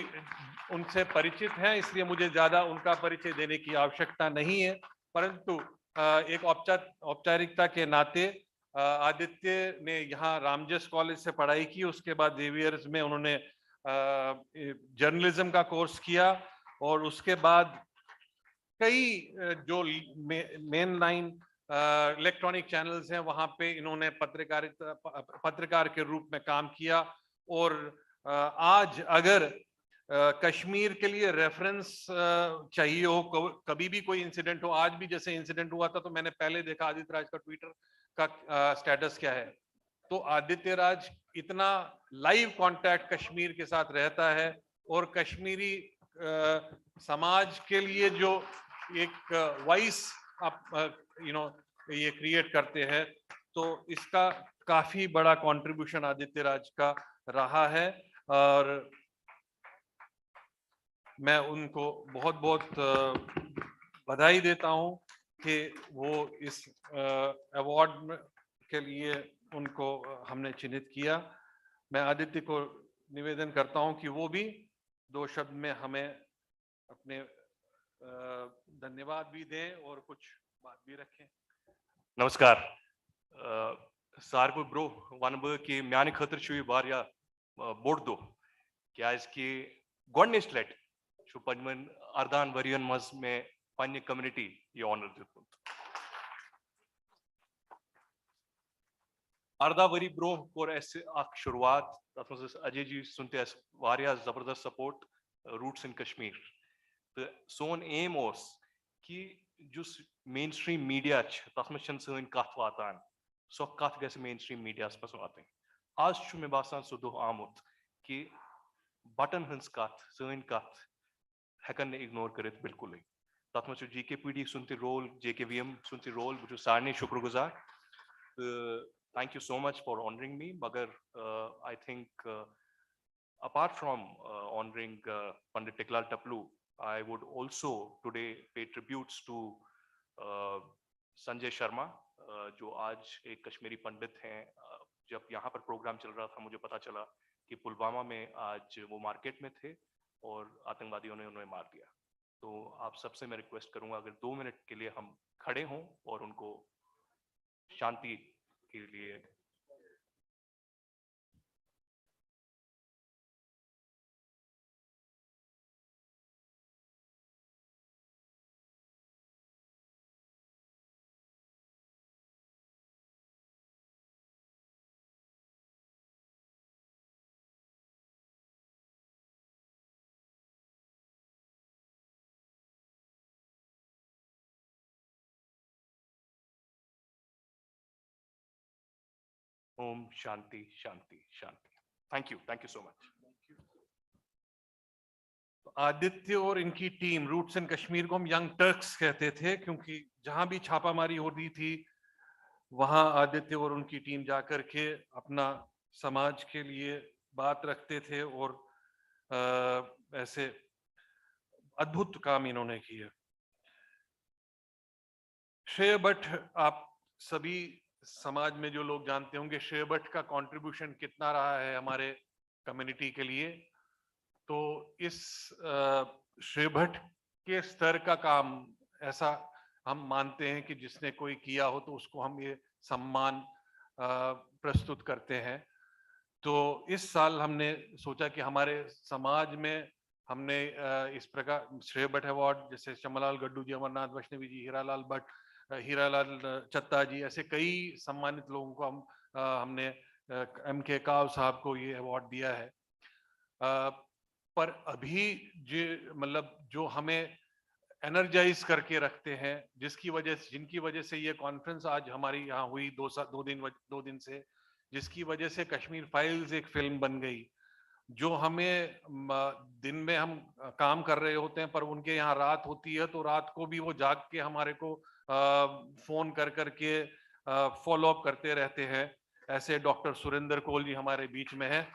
उनसे परिचित हैं, इसलिए मुझे ज्यादा उनका परिचय देने की आवश्यकता नहीं है, परंतु एक औपचारिकता के नाते आदित्य ने यहाँ रामजस कॉलेज से पढ़ाई की, उसके बाद जेवियर्स में उन्होंने जर्नलिज्म का कोर्स किया और उसके बाद कई जो मेन लाइन इलेक्ट्रॉनिक चैनल्स हैं वहां पे इन्होंने पत्रकार के रूप में काम किया। और आज अगर कश्मीर के लिए रेफरेंस चाहिए हो, कभी भी कोई इंसिडेंट हो, आज भी जैसे इंसिडेंट हुआ था तो मैंने पहले देखा आदित्य राज का ट्विटर का स्टेटस क्या है, तो आदित्य राज इतना लाइव कांटेक्ट कश्मीर के साथ रहता है और कश्मीरी समाज के लिए जो एक वॉइस ये क्रिएट करते हैं, तो इसका काफी बड़ा कंट्रीब्यूशन आदित्य राज का रहा है और मैं उनको बहुत बहुत बधाई देता हूं कि वो इस अवार्ड के लिए उनको हमने चिन्हित किया। मैं आदित्य को निवेदन करता हूं कि वो भी 2 शब्द में हमें अपने धन्यवाद भी दें और कुछ बात भी रखें। नमस्कार। सारे ब्रो वन बह कि म्यान खतर छु वारिया बोड़ दो क्याज कि गोडनिच लट छु पनवन 18 वरियन मज में पन्ने कम्युनिटी ये ऑनर दितमुत। 18 वरी ब्रो कोर ऐसे अख शुरुआत तथ मज अजय जी सुनते वारिया जबरदस्त सपोर्ट रूट्स इन कश्मीर। तो सोन एम ओस कि जुस मेन स्ट्रीम मीडिया तथ मज सन कथ वातान सो कथ गस मेन स्ट्रीम मीडिया मज वात। आज छु मे बासान सो दो आमुत कि बटन हंस कथ सन कथ हेकन इग्नोर करित बिल्कुल। तथ मज GKPD सुनते रोल, JKVM सुनते रोल, बह सारे शुक्रगुजार। Thank you so much for honoring me. Magar I think apart from honoring Pandit Tiklal Taplu, I would also today pay tributes to Sanjay Sharma जो आज एक कश्मीरी पंडित हैं। जब यहाँ पर प्रोग्राम चल रहा था मुझे पता चला कि पुलवामा में आज वो मार्केट में थे और आतंकवादियों ने उन्हें मार दिया। तो आप सबसे मैं रिक्वेस्ट करूंगा अगर 2 मिनट के लिए हम खड़े हों और उनको शांति के लिए ओम शांति शांति शांति। Thank you so much. Aditya और इनकी टीम रूट्स इन कश्मीर को हम यंग टर्क्स कहते थे, क्योंकि जहां भी छापामारी हो रही थी वहां आदित्य और उनकी टीम जाकर के अपना समाज के लिए बात रखते थे और ऐसे अद्भुत काम इन्होंने किए। श्रेय भट्ट, आप सभी समाज में जो लोग जानते होंगे श्रेय भट्ट का कंट्रीब्यूशन कितना रहा है हमारे कम्युनिटी के लिए, तो इस श्रेय भट्ट के स्तर का काम ऐसा हम मानते हैं कि जिसने कोई किया हो तो उसको हम ये सम्मान प्रस्तुत करते हैं। तो इस साल हमने सोचा कि हमारे समाज में हमने इस प्रकार श्रेय भट्ट अवार्ड, जैसे शमलाल गड्डू जी, अमरनाथ वैष्णवी जी, हीरालाल भट्ट, हीरालाल चत्ता जी, ऐसे कई सम्मानित लोगों को हमने MK काव साहब को ये अवार्ड दिया है। पर अभी मतलब जो हमें एनर्जाइज करके रखते हैं, जिनकी वजह से ये कॉन्फ्रेंस आज हमारी यहाँ हुई 2 दिन से, जिसकी वजह से कश्मीर फाइल्स एक फिल्म बन गई, जो हमें दिन में हम काम कर रहे होते हैं पर उनके यहाँ रात होती है, तो रात को भी वो जाग के हमारे को फोन कर करके फॉलो अप करते रहते हैं। ऐसे डॉक्टर सुरेंद्र कोल जी हमारे बीच में हैं।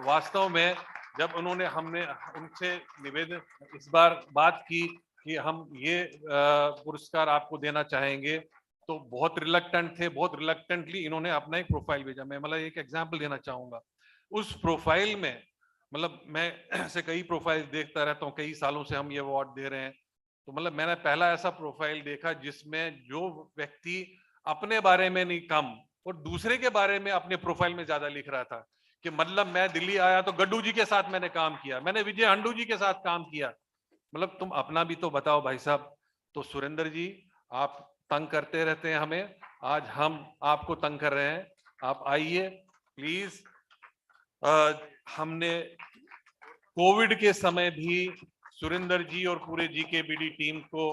वास्तव में जब हमने उनसे निवेदन इस बार बात की कि हम ये पुरस्कार आपको देना चाहेंगे, तो बहुत रिलक्टेंट थे, बहुत रिलक्टेंटली इन्होंने अपना एक प्रोफाइल भेजा। मैं मतलब एक एग्जांपल देना चाहूंगा। उस प्रोफाइल में मतलब मैं ऐसे कई प्रोफाइल देखता रहता हूँ, कई सालों से हम ये अवार्ड दे रहे हैं, तो मतलब मैंने पहला ऐसा प्रोफाइल देखा जिसमें जो व्यक्ति अपने बारे में नहीं कम और दूसरे के बारे में अपने प्रोफाइल में ज्यादा लिख रहा था कि मतलब मैं दिल्ली आया तो गड्डू जी के साथ मैंने काम किया, मैंने विजय हंडू जी के साथ काम किया। मतलब तुम अपना भी तो बताओ भाई साहब। तो सुरेंद्र जी, आप तंग करते रहते हैं हमें, आज हम आपको तंग कर रहे हैं, आप आइए प्लीज। हमने कोविड के समय भी सुरेंद्र जी और पूरे GKBD टीम को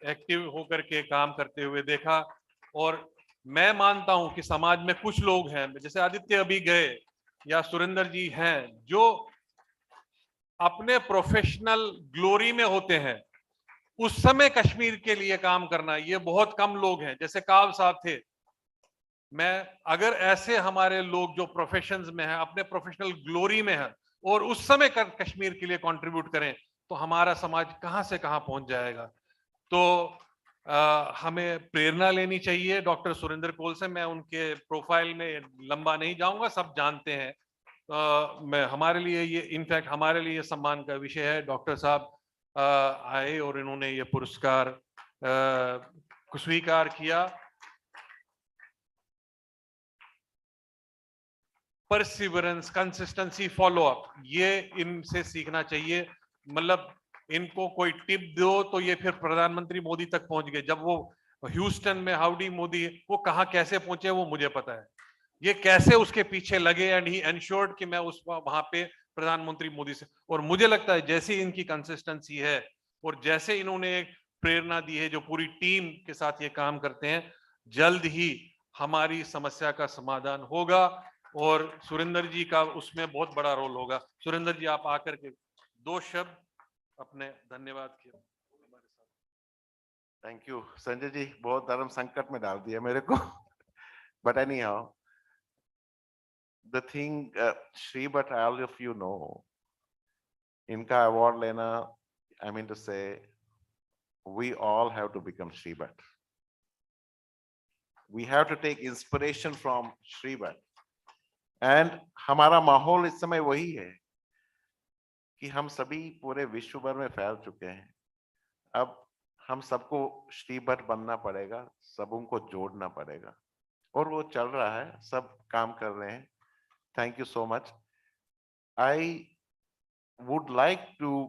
एक्टिव होकर के काम करते हुए देखा, और मैं मानता हूं कि समाज में कुछ लोग हैं, जैसे आदित्य अभी गए या सुरेंद्र जी हैं, जो अपने प्रोफेशनल ग्लोरी में होते हैं, उस समय कश्मीर के लिए काम करना, ये बहुत कम लोग हैं। जैसे काव साहब थे, मैं अगर ऐसे हमारे लोग जो प्रोफेशंस में हैं, अपने प्रोफेशनल ग्लोरी में हैं और उस समय कश्मीर के लिए कंट्रीब्यूट करें, तो हमारा समाज कहां से कहां पहुंच जाएगा। तो हमें प्रेरणा लेनी चाहिए डॉक्टर सुरेंद्र कोल से। मैं उनके प्रोफाइल में लंबा नहीं जाऊंगा, सब जानते हैं। मैं हमारे लिए ये इनफैक्ट हमारे लिए सम्मान का विषय है। डॉक्टर साहब आए और इन्होंने ये पुरस्कार स्वीकार किया। परसिवरेंस, कंसिस्टेंसी, फॉलो अप, ये इनसे सीखना चाहिए। मतलब इनको कोई टिप दो तो ये फिर प्रधानमंत्री मोदी तक पहुंच गए। जब वो ह्यूस्टन में हाउडी मोदी, वो कहां कैसे पहुंचे वो मुझे पता है, ये कैसे उसके पीछे लगे एंड ही एंश्योर्ड कि मैं उस वहां पे प्रधानमंत्री मोदी से। और मुझे लगता है जैसे इनकी कंसिस्टेंसी है और जैसे इन्होंने एक प्रेरणा दी है, जो पूरी टीम के साथ ये काम करते हैं, जल्द ही हमारी समस्या का समाधान होगा और सुरेंद्र जी का उसमें बहुत बड़ा रोल होगा। सुरेंद्र जी, आप आकर के 2 शब्द अपने धन्यवाद के हमारे साथ। थैंक यू संजय जी, बहुत धर्म संकट में डाल दिया मेरे को। But anyhow, the thing Shri Bhatt, all of you know, इनका अवार्ड लेना, I mean to say we all have to become Shri Bhatt. We have to take inspiration from Shri Bhatt. And हमारा माहौल इस समय वही है कि हम सभी पूरे विश्व भर में फैल चुके हैं। अब हम सबको श्री भट्ट बनना पड़ेगा, सबों को जोड़ना पड़ेगा, और वो चल रहा है, सब काम कर रहे हैं। Thank you so much. I would like to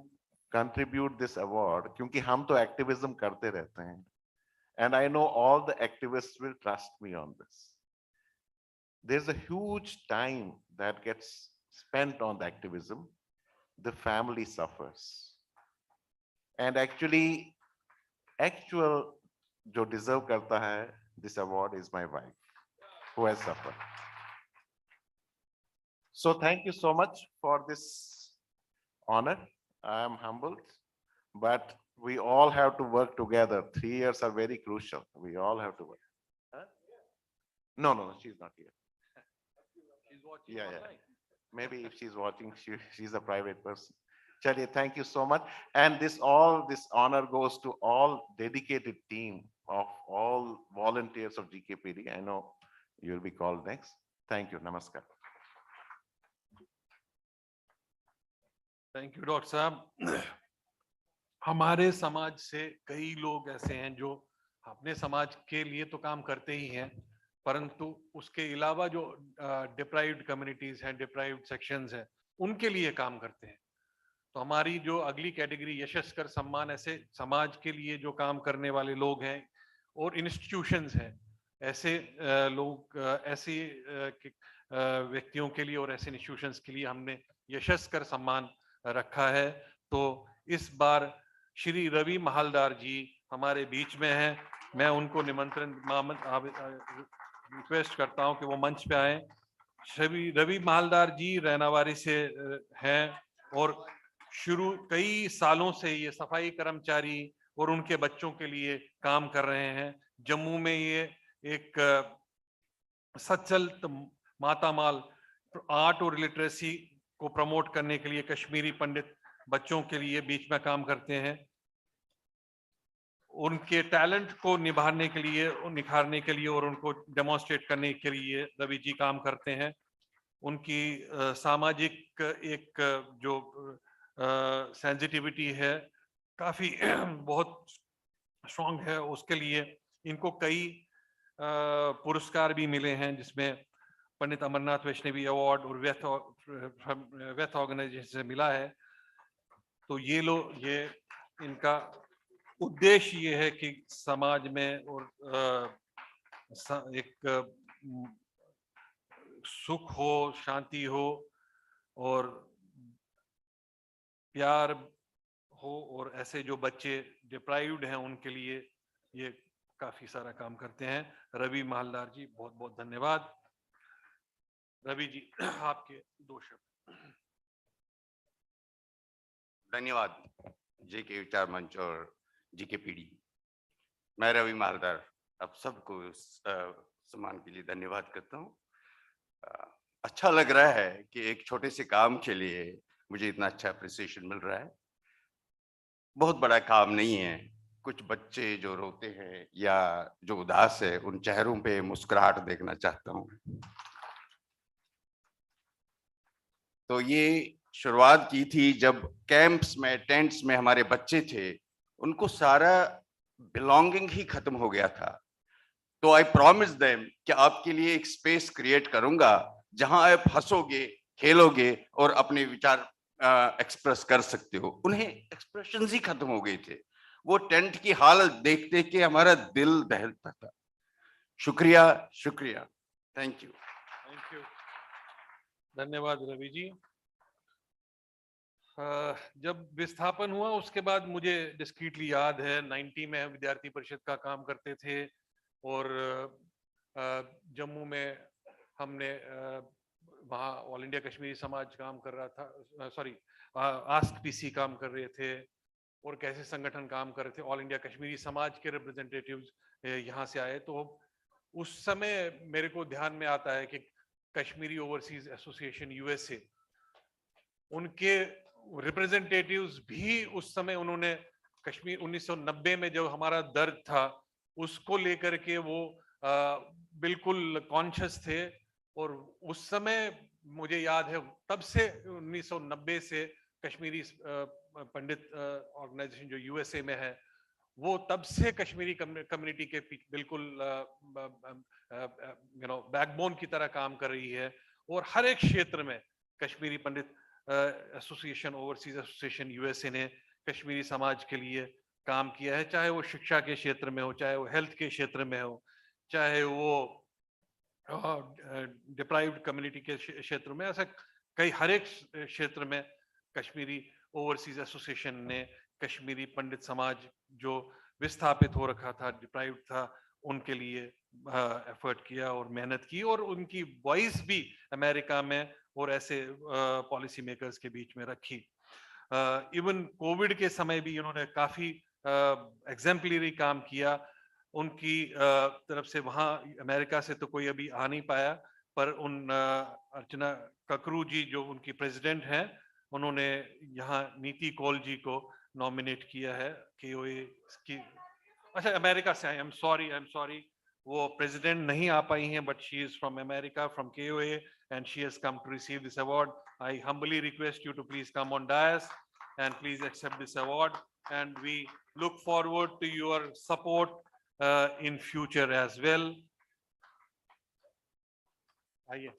contribute this award, क्योंकि हम तो एक्टिविज्म करते रहते हैं, and I know all the activists will trust me on this. There's a huge time that gets spent on the activism. The family suffers. And actual जो deserve करता है this award is my wife, who has suffered. So thank you so much for this honor. I am humbled, but we all have to work together. 3 years are very crucial. We all have to work. Huh? No, no, she's not here. She's watching Yeah, yeah. online. Maybe if she's watching, she's a private person. Chaliye, thank you so much. And this honor goes to all dedicated team of all volunteers of GKPD. I know you'll be called next. Thank you. Namaskar. Thank you doctor साहब। हमारे समाज से कई लोग ऐसे हैं जो अपने समाज के लिए तो काम करते ही हैं, परंतु उसके अलावा जो डिप्राइव्ड कम्युनिटीज हैं, डिप्राइव्ड सेक्शंस हैं, उनके लिए काम करते हैं। तो हमारी जो अगली कैटेगरी यशस्कर सम्मान, ऐसे समाज के लिए जो काम करने वाले लोग हैं और इंस्टीट्यूशंस हैं, ऐसे लोग, ऐसे व्यक्तियों के लिए और ऐसे इंस्टीट्यूशंस के लिए हमने यशस्कर सम्मान रखा है। तो इस बार श्री रवि महालदार जी हमारे बीच में हैं। मैं उनको रिक्वेस्ट करता हूं कि वो मंच पे आए। श्री रवि महालदार जी रैनावारी से हैं और कई सालों से ये सफाई कर्मचारी और उनके बच्चों के लिए काम कर रहे हैं। जम्मू में ये एक सचल मातामाल आर्ट और लिटरेसी को प्रमोट करने के लिए कश्मीरी पंडित बच्चों के लिए बीच में काम करते हैं। उनके टैलेंट को निभाने के लिए, निखारने के लिए और उनको डेमोन्स्ट्रेट करने के लिए रवि जी काम करते हैं। उनकी सामाजिक एक जो सेंसिटिविटी है काफी बहुत स्ट्रॉन्ग है। उसके लिए इनको कई पुरस्कार भी मिले हैं, जिसमें पंडित अमरनाथ वैष्णवी अवार्ड और वेथ ऑर्गेनाइजेशन से मिला है। तो ये इनका उद्देश्य ये है कि समाज में और एक सुख हो, शांति हो और प्यार हो, और ऐसे जो बच्चे डिप्राइव्ड हैं उनके लिए ये काफी सारा काम करते हैं। रवि महालदार जी, बहुत बहुत धन्यवाद। रवि जी, आपके 2 शब्द। धन्यवाद जेके विचार मंच और जीकेपीडी। मैं रवि मालदार आप सबको सम्मान के लिए धन्यवाद करता हूँ। अच्छा लग रहा है कि एक छोटे से काम के लिए मुझे इतना अच्छा अप्रिसिएशन मिल रहा है। बहुत बड़ा काम नहीं है। कुछ बच्चे जो रोते हैं या जो उदास है, उन चेहरों पे मुस्कुराहट देखना चाहता हूँ। तो ये शुरुआत की थी जब कैंप्स में, टेंट्स में हमारे बच्चे थे, उनको सारा बिलोंगिंग ही खत्म हो गया था। तो आई प्रॉमिस देम कि आपके लिए एक स्पेस क्रिएट करूंगा जहां आप हंसोगे, खेलोगे और अपने विचार एक्सप्रेस कर सकते हो। उन्हें एक्सप्रेशंस ही खत्म हो गए थे। वो टेंट की हालत देख देख के हमारा दिल दहलता था। शुक्रिया, शुक्रिया, थैंक यू। थैंक यू, धन्यवाद रवि जी। जब विस्थापन हुआ उसके बाद मुझे डिस्क्रीटली याद है 90 में विद्यार्थी परिषद का काम करते थे और जम्मू में हमने वहाँ ऑल इंडिया कश्मीरी समाज काम कर रहा था, सॉरी आस्क पीसी काम कर रहे थे और कैसे संगठन काम कर रहे थे। ऑल इंडिया कश्मीरी समाज के रिप्रेजेंटेटिव्स यहाँ से आए। तो उस समय मेरे को ध्यान में आता है कि कश्मीरी ओवरसीज एसोसिएशन यूएसए, उनके रिप्रेजेंटेटिव्स भी उस समय उन्होंने कश्मीर 1990 में जो हमारा दर्द था उसको लेकर के वो बिल्कुल कॉन्शियस थे। और उस समय मुझे याद है तब से 1990 से कश्मीरी पंडित ऑर्गेनाइजेशन जो यूएसए में है वो तब से कश्मीरी कम्युनिटी के बिल्कुल बैकबोन की तरह काम कर रही है। और हर एक क्षेत्र में कश्मीरी पंडित एसोसिएशन, ओवरसीज एसोसिएशन यूएसए ने कश्मीरी समाज के लिए काम किया है, चाहे वो शिक्षा के क्षेत्र में हो, चाहे वो हेल्थ के क्षेत्र में हो, चाहे वो डिप्राइव्ड कम्युनिटी के क्षेत्र में। ऐसा कई हर एक क्षेत्र में कश्मीरी ओवरसीज एसोसिएशन ने कश्मीरी पंडित समाज जो विस्थापित हो रखा था, डिप्राइव्ड था, उनके लिए एफर्ट किया और मेहनत की। और उनकी वॉइस भी अमेरिका में और ऐसे पॉलिसी मेकर्स के बीच में रखी। इवन कोविड के समय भी इन्होंने काफी एग्जाम्पलरी काम किया। उनकी तरफ से वहाँ अमेरिका से तो कोई अभी आ नहीं पाया, पर अर्चना ककरू जी जो उनकी प्रेसिडेंट हैं, उन्होंने यहाँ नीति कौल जी को नॉमिनेट किया है KOA की। अच्छा, अमेरिका से आई एम सॉरी, वो प्रेसिडेंट नहीं आ पाई हैं, but she is from America, from KOA, and she has come to receive this award. I humbly request you to please come on dais and please accept this award, and we look forward to your support in future as well. आइए।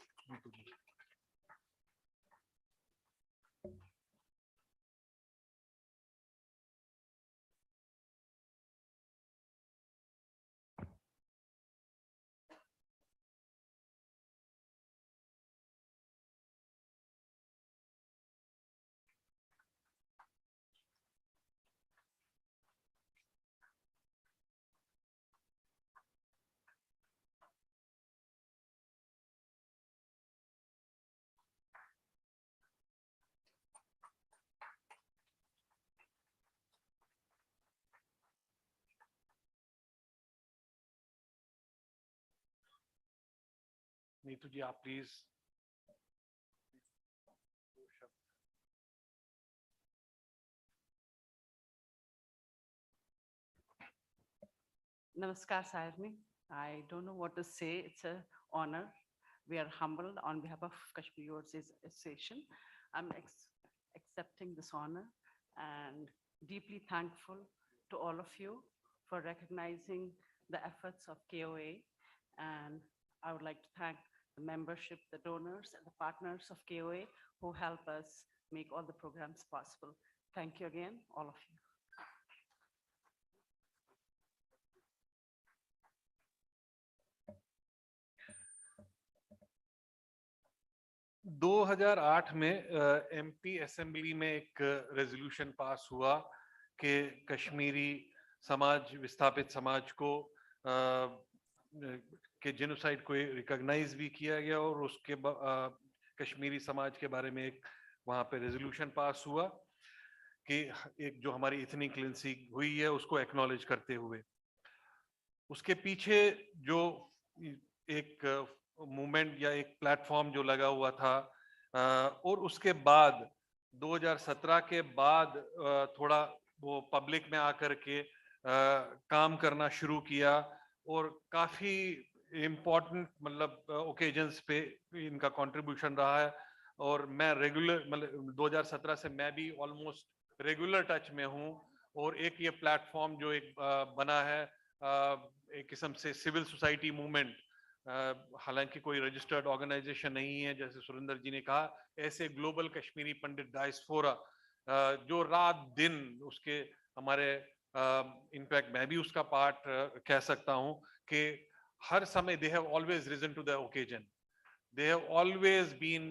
नीतू जी, आप please. Namaskar, Sayadni. I don't know what to say. It's an honor. We are humbled on behalf of Kashmiri Overseas Association. I'm accepting this honor and deeply thankful to all of you for recognizing the efforts of KOA. And I would like to thank the membership, the donors, and the partners of KOA who help us make all the programs possible. Thank you again, all of you. 2008 में MP assembly में एक resolution pass हुआ कि कश्मीरी समाज, विस्थापित समाज को के जेनोसाइड को रिकॉग्नाइज भी किया गया, और उसके कश्मीरी समाज के बारे में एक वहाँ पे रेजोल्यूशन पास हुआ कि एक जो हमारी इथनिक क्लींसिंग हुई है उसको एक्नॉलेज करते हुए। उसके पीछे जो एक मूवमेंट या एक प्लेटफॉर्म जो लगा हुआ था, और उसके बाद 2017 के बाद थोड़ा वो पब्लिक में आकर के काम करना शुरू किया, और काफी इम्पोर्टेंट मतलब ओकेजन्स पे इनका कंट्रीब्यूशन रहा है। और मैं रेगुलर मतलब 2017 से मैं भी ऑलमोस्ट रेगुलर टच में हूँ, और एक ये प्लेटफॉर्म जो एक बना है एक किस्म से सिविल सोसाइटी मूवमेंट, हालांकि कोई रजिस्टर्ड ऑर्गेनाइजेशन नहीं है, जैसे सुरेंद्र जी ने कहा, ऐसे ग्लोबल कश्मीरी पंडित डायस्पोरा जो रात दिन उसके हमारे इनफैक्ट मैं भी उसका पार्ट कह सकता हूं कि हर समय they have always risen to the occasion, they have always been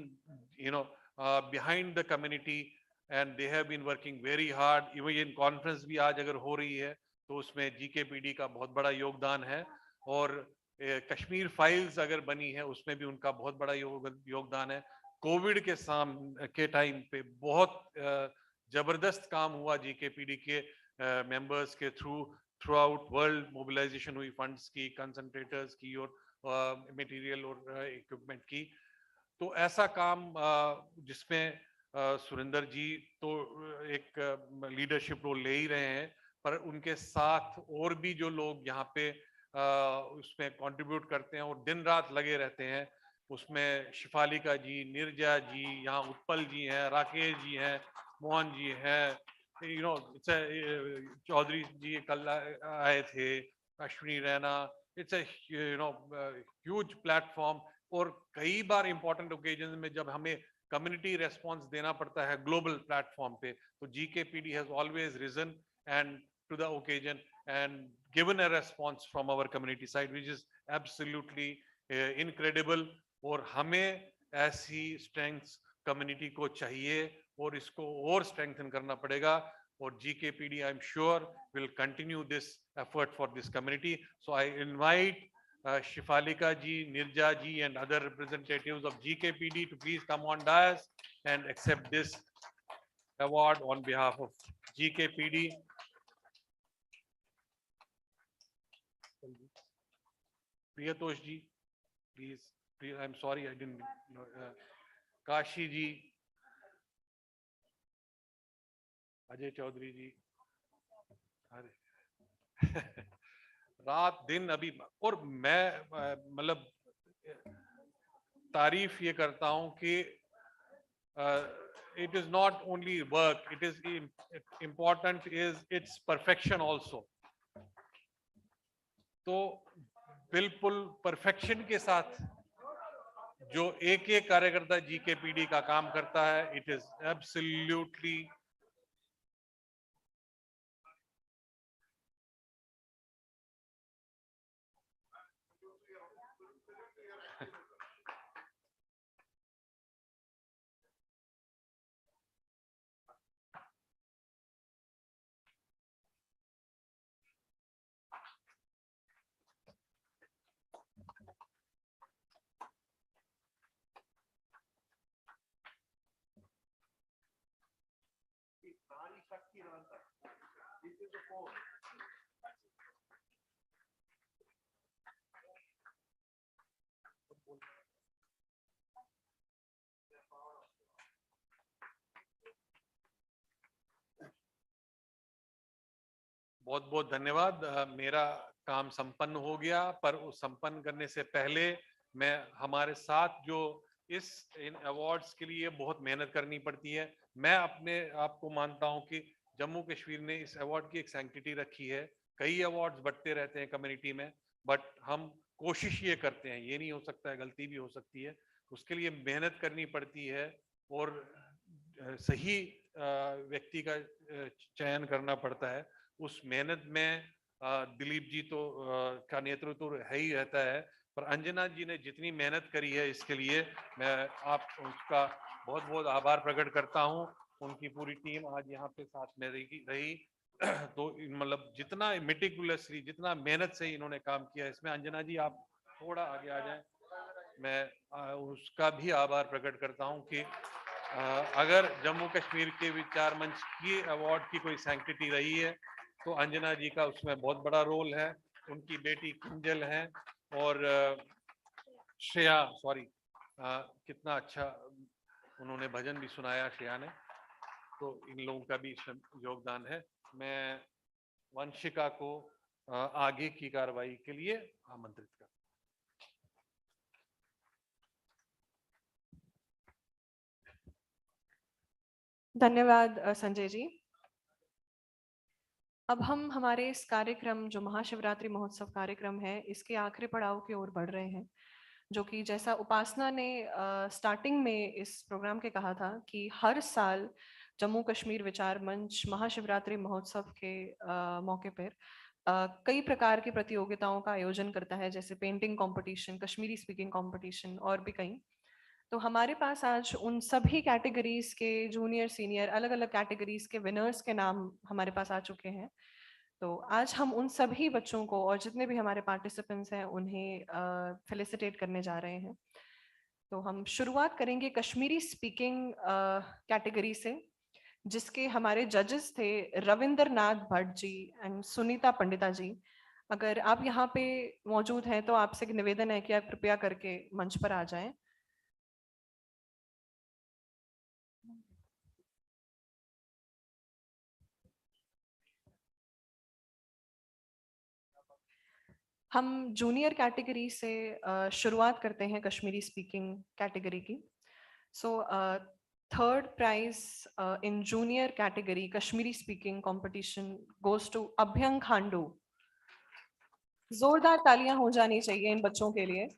behind the community, and they have been working very hard. Even conference भी आज अगर हो रही है तो उसमें GKPD का बहुत बड़ा योगदान है, और कश्मीर फाइल्स अगर बनी है उसमें भी उनका बहुत बड़ा योगदान है। कोविड के टाइम पे बहुत जबरदस्त काम हुआ GKPD के मेंबर्स के थ्रू आउट वर्ल्ड, मोबिलाइजेशन हुई फंड्स की, कंसंट्रेटर्स की, और मटेरियल और इक्विपमेंट की। तो ऐसा काम जिसमें सुरेंद्र जी तो एक लीडरशिप रोल ले ही रहे हैं, पर उनके साथ और भी जो लोग यहाँ पे उसमें कंट्रीब्यूट करते हैं और दिन रात लगे रहते हैं, उसमें शिफालिका जी, निर्जा जी, यहाँ उत्पल जी हैं, राकेश जी हैं, मोहन जी हैं, चौधरी जी कल आए थे, Ashwini Raina. It's huge platform, और कई बार इंपॉर्टेंट ओकेजन में जब हमें कम्युनिटी रेस्पॉन्स देना पड़ता है ग्लोबल प्लेटफॉर्म पे, तो GKPD has always risen and to the occasion and given a response from our community side, which is absolutely incredible. और हमें ऐसी strengths community को चाहिए, और इसको और strengthen करना पड़ेगा, और GKPD I'm sure will continue this effort for this community. So I invite Shifalika ji, Nirja ji, and other representatives of GKPD to please come on dais and accept this award on behalf of GKPD. Priyatosh ji, please. I'm sorry, I didn't know. Kashi ji, Ajay Chaudhary ji. रात दिन अभी और मैं मतलब तारीफ ये करता हूं कि it is not only work, it is important is its perfection also. तो बिल्कुल परफेक्शन के साथ जो एक एक कार्यकर्ता जीकेपीडी का काम करता है, इट इज एब्सोल्युटली बहुत बहुत धन्यवाद। मेरा काम संपन्न हो गया, पर उस संपन्न करने से पहले मैं हमारे साथ जो इन अवार्ड्स के लिए बहुत मेहनत करनी पड़ती है, मैं अपने आप को मानता हूं कि जम्मू कश्मीर ने इस अवार्ड की एक सैंक्टिटी रखी है। कई अवार्ड्स बढ़ते रहते हैं कम्युनिटी में, बट हम कोशिश ये करते हैं, ये नहीं हो सकता है, गलती भी हो सकती है, उसके लिए मेहनत करनी पड़ती है और सही व्यक्ति का चयन करना पड़ता है। उस मेहनत में दिलीप जी तो का नेतृत्व है ही रहता है, पर अंजना जी ने जितनी मेहनत करी है इसके लिए मैं आप उसका बहुत बहुत आभार प्रकट करता हूं। उनकी पूरी टीम आज यहाँ पे साथ में रही तो मतलब जितना मेटिकुलसली, जितना मेहनत से इन्होंने काम किया, इसमें अंजना जी आप थोड़ा आगे आ जाएं, मैं उसका भी आभार प्रकट करता हूं कि अगर जम्मू कश्मीर के विचार मंच की अवार्ड की कोई सैंक्टिटी रही है तो अंजना जी का उसमें बहुत बड़ा रोल है। उनकी बेटी किंजल है और श्रेया, सॉरी, कितना अच्छा उन्होंने भजन भी सुनाया श्रेया ने, तो इन लोगों का भी इसमें योगदान है। मैं वंशिका को आगे की कार्रवाई के लिए आमंत्रित करता हूं। धन्यवाद संजय जी। अब हम हमारे इस कार्यक्रम जो महाशिवरात्रि महोत्सव कार्यक्रम है, इसके आखिरी पड़ाव की ओर बढ़ रहे हैं, जो कि जैसा उपासना ने स्टार्टिंग में इस प्रोग्राम के कहा था कि हर साल जम्मू कश्मीर विचार मंच महाशिवरात्रि महोत्सव के मौके पर कई प्रकार की प्रतियोगिताओं का आयोजन करता है, जैसे painting competition, Kashmiri speaking competition और भी कई। तो हमारे पास आज उन सभी कैटेगरीज के जूनियर सीनियर अलग अलग कैटेगरीज के विनर्स के नाम हमारे पास आ चुके हैं। तो आज हम उन सभी बच्चों को और जितने भी हमारे पार्टिसिपेंट्स हैं उन्हें फेलिसिटेट करने जा रहे हैं। तो हम शुरुआत करेंगे कश्मीरी स्पीकिंग कैटेगरी से, जिसके हमारे जजेस थे रविंद्र नाथ भट्ट जी एंड सुनीता पंडिता जी। अगर आप यहाँ पे मौजूद हैं तो आपसे एक निवेदन है कि आप कृपया करके मंच पर आ जाएं। हम जूनियर कैटेगरी से शुरुआत करते हैं कश्मीरी स्पीकिंग कैटेगरी की। So third prize in junior category Kashmiri speaking competition goes to Abhyang Khandu. जोरदार तालियां हो जानी चाहिए इन बच्चों के लिए।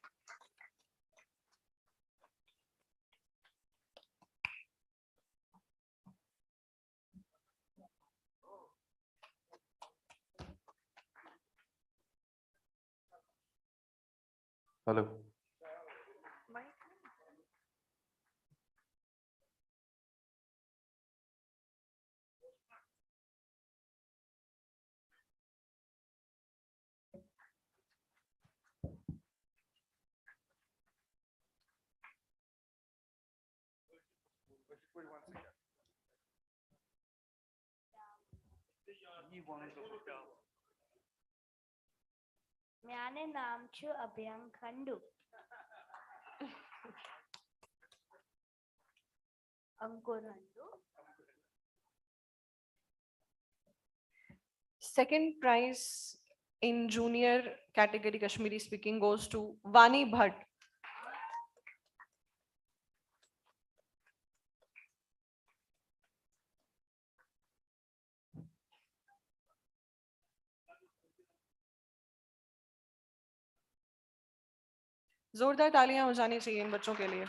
Hello, Meine naam chu Abhyang Khandu. Ankur Khandu. Second prize in junior category Kashmiri speaking goes to Vani Bhatt. जोरदार तालियां हो जानी चाहिए इन बच्चों के लिए।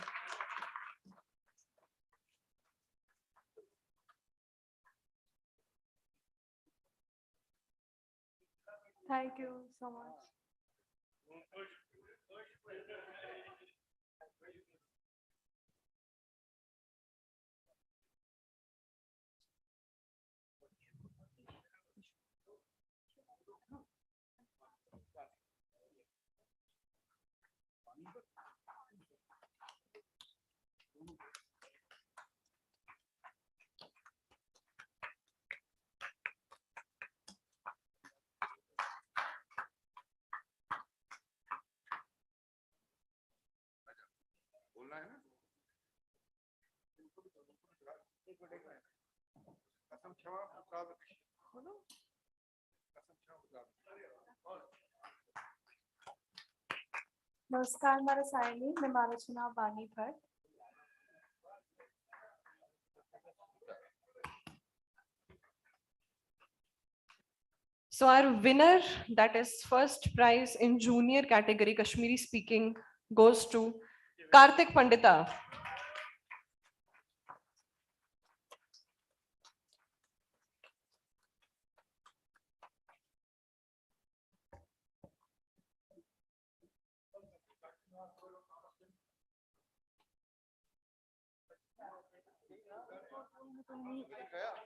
Thank you so much. नमस्कार मारा सायनी मैं मारा चुनाव वानी Bhatt. So our winner, that is first prize in junior category Kashmiri speaking, goes to Kartik Pandita.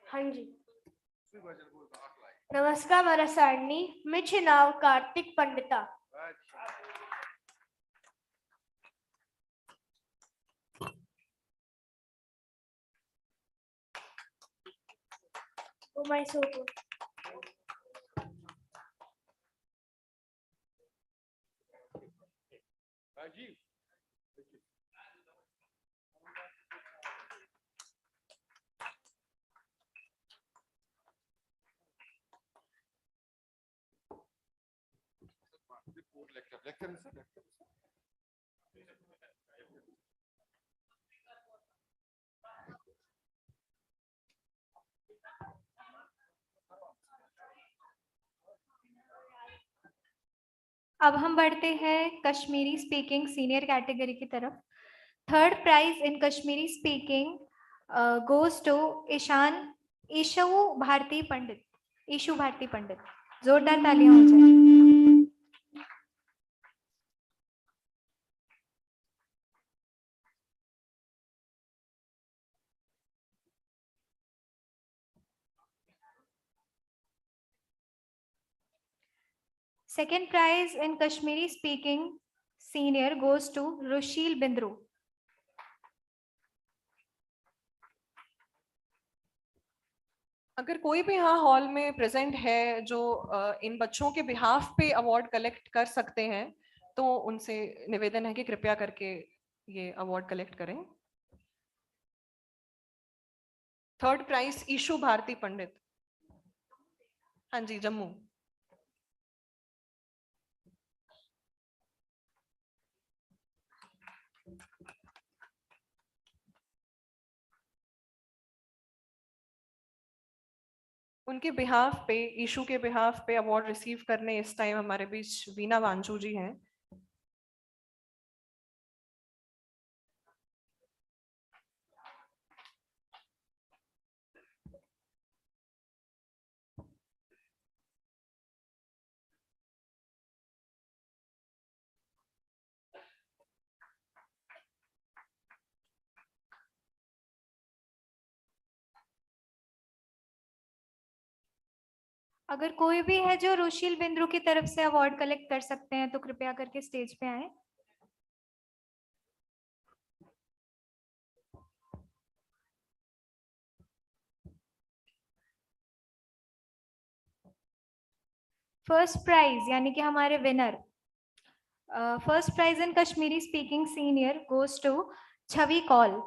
हाँ जी। नमस्कार मारा सायनी मैं चुनाव कार्तिक पंडिता। ओ माय सोको। अब हम बढ़ते हैं कश्मीरी स्पीकिंग सीनियर कैटेगरी की तरफ। Third prize in Kashmiri speaking goes to Ishu Bharati Pandit. जोरदार तालियां हो जाए। Second prize in Kashmiri speaking senior goes to Rushil Bindru. अगर कोई भी यहाँ हॉल में प्रेजेंट है जो इन बच्चों के बिहाफ पे अवार्ड कलेक्ट कर सकते हैं तो उनसे निवेदन है कि कृपया करके ये अवार्ड कलेक्ट करें। थर्ड प्राइज ईशु भारती पंडित। हाँ जी, जम्मू। उनके बिहाफ पे, ईशू के बिहाफ पे अवार्ड रिसीव करने इस टाइम हमारे बीच वीना वांचू जी हैं। अगर कोई भी है जो रुशील बिंद्रू की तरफ से अवार्ड कलेक्ट कर सकते हैं तो कृपया करके स्टेज पे आए। फर्स्ट प्राइज यानी कि हमारे winner first prize in Kashmiri speaking senior goes to Chhavi Kaul.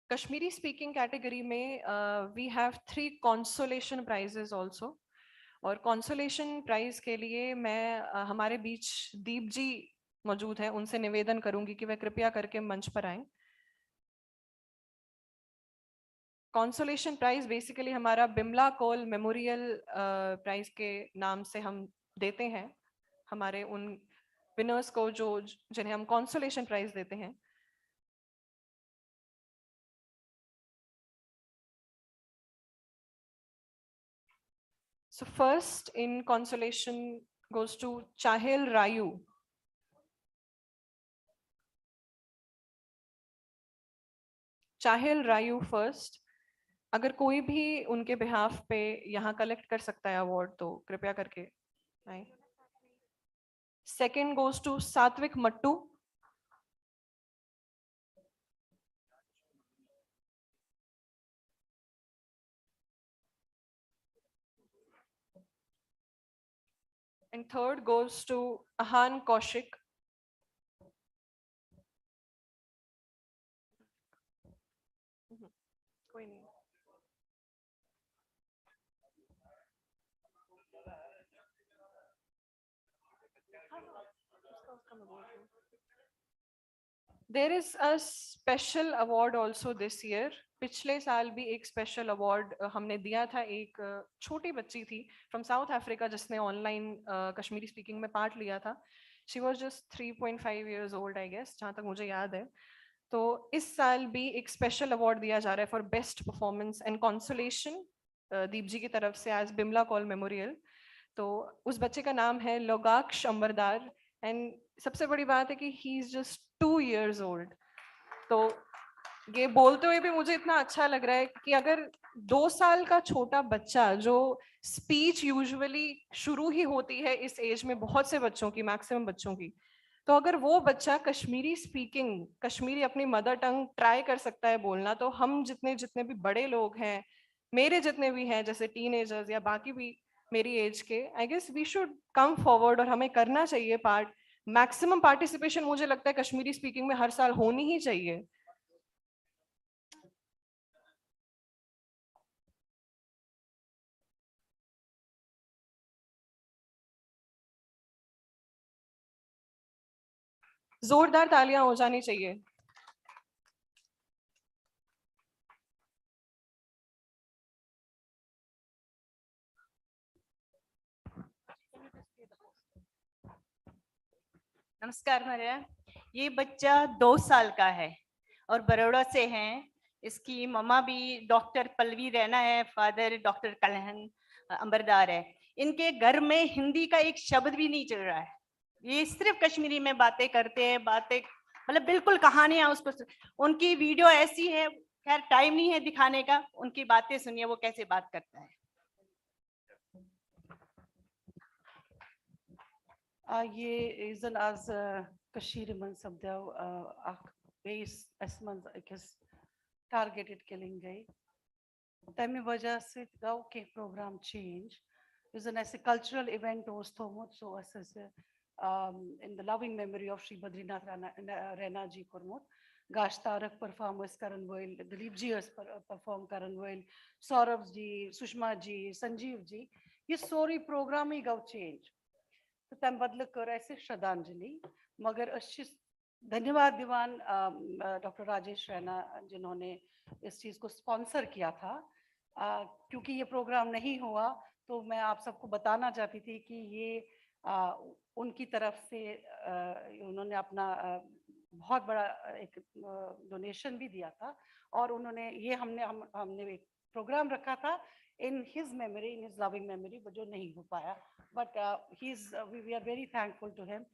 Kashmiri speaking category में we have 3 consolation prizes also और consolation prize के लिए मैं हमारे बीच दीप जी मौजूद हैं, उनसे निवेदन करूंगी कि वे कृपया करके मंच पर आएं। Consolation prize basically हमारा बिमला कौल मेमोरियल प्राइज के नाम से हम देते हैं हमारे उन विनर्स को जो जिन्हें हम consolation prize देते हैं। So first in consolation goes to Chahel Rayu. Chahel Rayu first. अगर कोई भी उनके बिहाफ पे यहाँ कलेक्ट कर सकता है अवार्ड तो कृपया करके आए। Second goes to Satvik Mattu. And third goes to Ahan Kaushik. कोई नहीं। There is a special award also this year. पिछले साल भी एक स्पेशल अवार्ड हमने दिया था एक छोटी बच्ची थी फ्रॉम साउथ अफ्रीका जिसने ऑनलाइन कश्मीरी स्पीकिंग में पार्ट लिया था। She was just 3.5 years old I guess, जहाँ तक मुझे याद है। तो इस साल भी एक स्पेशल अवार्ड दिया जा रहा है for best performance and consolation Deep ji की तरफ से एज बिमला कौल मेमोरियल। तो उस बच्चे का नाम है लोगाक्ष अंबरदार एंड सबसे बड़ी बात है कि he is just 2 years old। तो ये बोलते हुए भी मुझे इतना अच्छा लग रहा है कि अगर 2 साल का छोटा बच्चा जो स्पीच यूजुअली शुरू ही होती है इस एज में बहुत से बच्चों की, मैक्सिमम बच्चों की, तो अगर वो बच्चा कश्मीरी स्पीकिंग, कश्मीरी अपनी मदर टंग ट्राई कर सकता है बोलना, तो हम जितने भी बड़े लोग हैं, मेरे जितने भी हैं जैसे टीनेजर्स या बाकी भी मेरी एज के, I guess we should come forward और हमें करना चाहिए पार्ट। मैक्सिमम पार्टिसिपेशन मुझे लगता है कश्मीरी स्पीकिंग में हर साल होनी ही चाहिए। जोरदार तालियां हो जानी चाहिए। नमस्कार मरिया, ये बच्चा 2 साल का है और बड़ौदा से हैं। इसकी मम्मा भी डॉक्टर पल्लवी रैना है, फादर डॉक्टर कलहन अंबरदार है। इनके घर में हिंदी का एक शब्द भी नहीं चल रहा है, ये सिर्फ कश्मीरी में बातें करते हैं, बातें मतलब बिल्कुल कहानियां उसको। उनकी वीडियो ऐसी है, खैर टाइम नहीं है दिखाने का, उनकी बातें सुनिए वो कैसे बात करता है। ये इज़न आज कशीर मन सब्दाव अख बेस असमन अकिस टारगेटेड किलिंग गई तमी वजह से गव के प्रोग्राम चेंज इज़न ऐसे कल्चरल इवेंट ओस थोमुत सो ऐसे in the loving memory of Shri Badrinath Rana ji kormut Gash Tarak performance karan woil, Dilip ji perform karan woil, Saurabh ji, Sushma ji, Sanjeev ji, ये सारी programme ही गव change तो तम बदल कर ऐसे श्रद्धांजलि मगर अच्छी धन्यवाद दीवान डॉक्टर राजेश रैना जिन्होंने इस चीज़ को स्पॉन्सर किया था। क्योंकि ये प्रोग्राम नहीं हुआ तो मैं आप सबको बताना चाहती थी कि ये उनकी तरफ से उन्होंने अपना बहुत बड़ा एक डोनेशन भी दिया था और उन्होंने ये हमने एक प्रोग्राम रखा था in his memory, in his loving memory, but जो नहीं हो पाया. But we are very thankful to him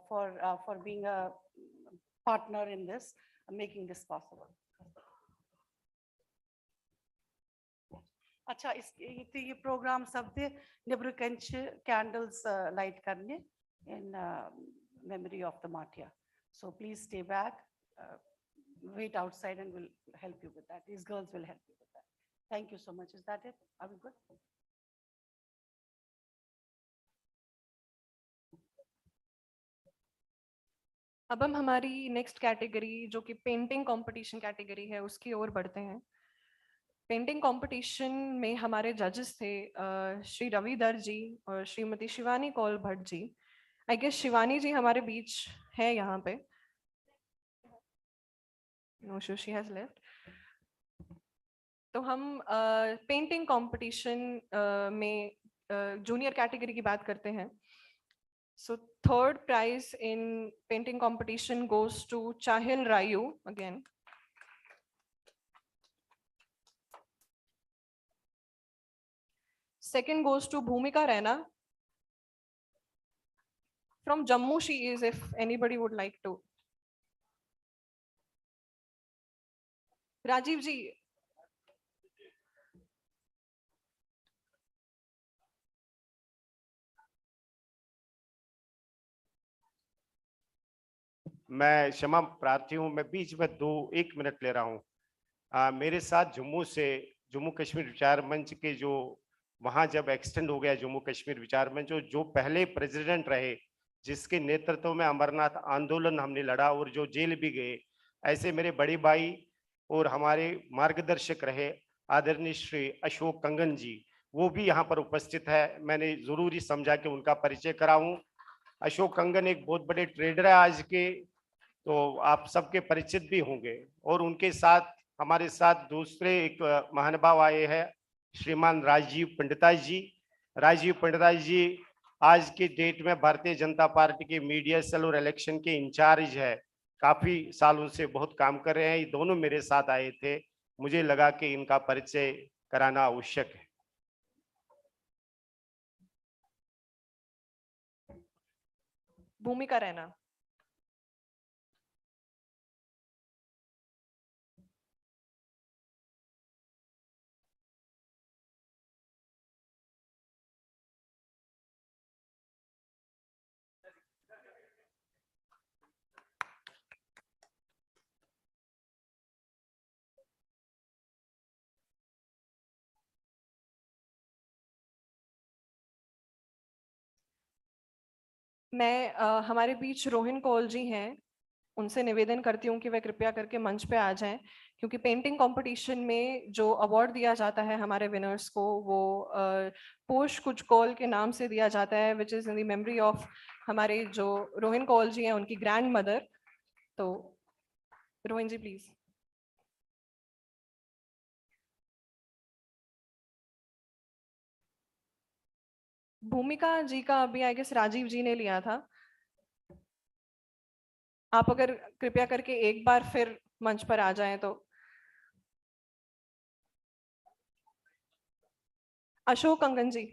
for being a partner in this, making this possible. अच्छा ये प्रोग्राम सब थे निब्र कंच candles light करने in memory of the martyr. So please stay back, wait outside, and we'll help you with that. These girls will help you with that. Thank you so much. Is that it? Are we good? अब हम हमारी next category जो कि painting competition category है उसकी ओर बढ़ते हैं. Painting competition में हमारे जजेस थे श्री रविधर जी और श्रीमती शिवानी कौल भट्ट जी. आई गेस शिवानी जी हमारे बीच है यहाँ पे. No sure she has left. तो हम पेंटिंग कंपटीशन में जूनियर कैटेगरी की बात करते हैं. So third prize in painting competition goes to Chahil Rayu again. Second goes to Bhumika Raina. From Jammu she is, if anybody would like to. Rajiv ji. मैं क्षमा प्रार्थी हूँ, मैं बीच में 1 मिनट ले रहा हूँ. मेरे साथ जम्मू कश्मीर विचार मंच के जो वहाँ जब एक्सटेंड हो गया जम्मू कश्मीर विचार मंच, जो पहले प्रेसिडेंट रहे जिसके नेतृत्व में अमरनाथ आंदोलन हमने लड़ा और जो जेल भी गए, ऐसे मेरे बड़े भाई और हमारे मार्गदर्शक रहे आदरणीय श्री अशोक कंगन जी, वो भी यहाँ पर उपस्थित है. मैंने जरूरी समझा कि उनका परिचय कराऊं. अशोक कंगन एक बहुत बड़े ट्रेडर है आज के, तो आप सबके परिचित भी होंगे. और उनके साथ हमारे साथ दूसरे एक महानुभाव आए हैं श्रीमान राजीव पंडिता जी. राजीव पंडिता जी आज के डेट में भारतीय जनता पार्टी के मीडिया सेल और इलेक्शन के इंचार्ज है. काफी सालों से बहुत काम कर रहे हैं. ये दोनों मेरे साथ आए थे. मुझे लगा कि इनका परिचय कराना आवश्यक है. भूमिका रैना. मैं हमारे बीच रोहिन कौल जी हैं, उनसे निवेदन करती हूँ कि वे कृपया करके मंच पे आ जाएं, क्योंकि पेंटिंग कंपटीशन में जो अवार्ड दिया जाता है हमारे विनर्स को वो पोष कुछ कौल के नाम से दिया जाता है, which is in the memory of हमारे जो रोहिन कौल जी हैं उनकी ग्रैंड मदर. तो रोहिन जी प्लीज. भूमिका जी का अभी आई गेस राजीव जी ने लिया था. आप अगर कृपया करके एक बार फिर मंच पर आ जाएं तो. अशोक कंगन जी.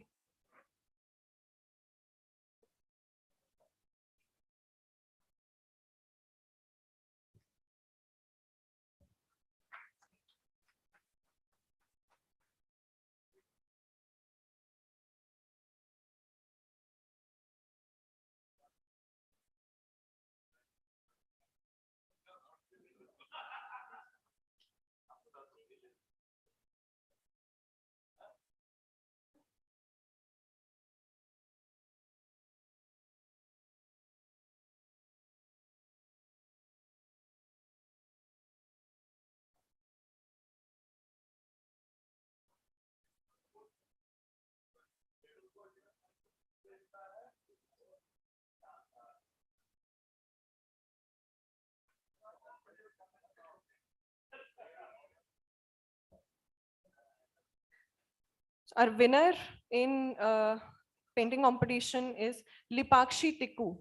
Our winner in painting competition is Lipakshi Tikku.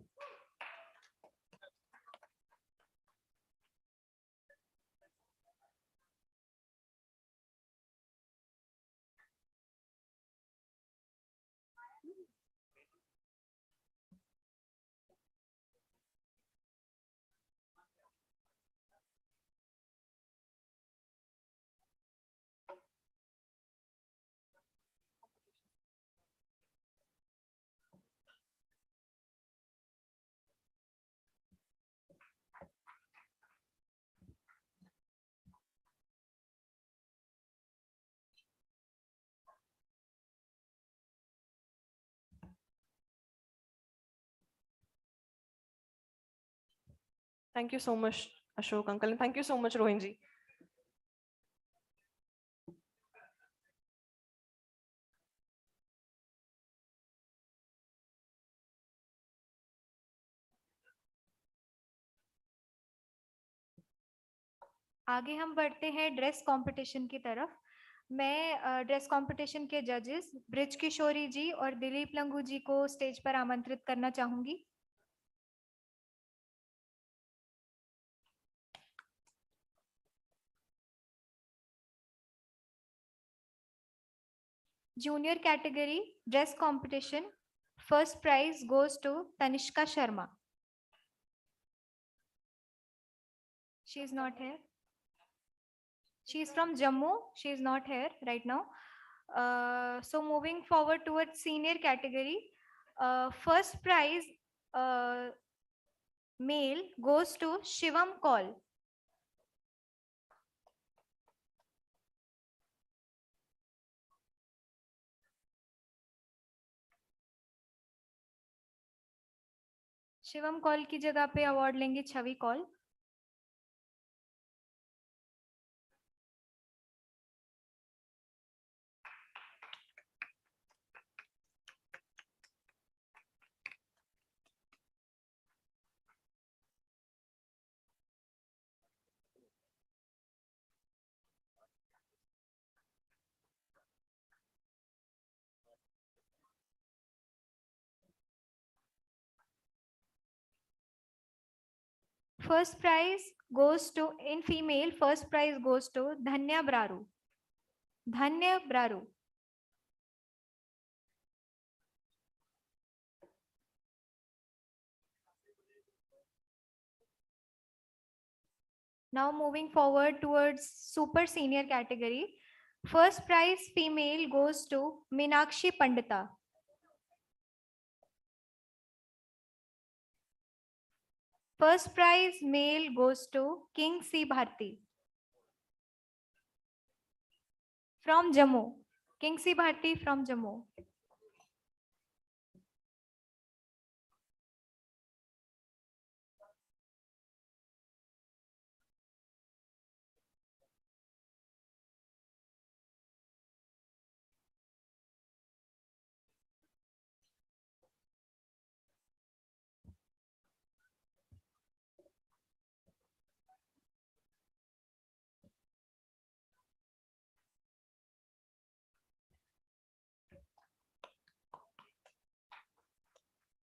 Thank you so much, Ashok uncle, and thank you so much, Rohin ji. आगे हम बढ़ते हैं ड्रेस कंपटीशन की तरफ। मैं ड्रेस कंपटीशन के जजेस ब्रिज किशोरी जी और दिलीप लंगू जी को स्टेज पर आमंत्रित करना चाहूंगी। Junior category dress competition, first prize goes to Tanishka Sharma. She is not here. She is from Jammu. She is not here right now. So moving forward towards senior category, first prize male goes to Shivam Kaul. Shivam Kaul की जगह पे award लेंगे छवि Kaul. First prize goes to, in female, first prize goes to Dhanya Braru. Dhanya Braru. Now moving forward towards super senior category. First prize female goes to Meenakshi Pandita. First prize male goes to King C. Bharti. From Jammu. King C. Bharti from Jammu.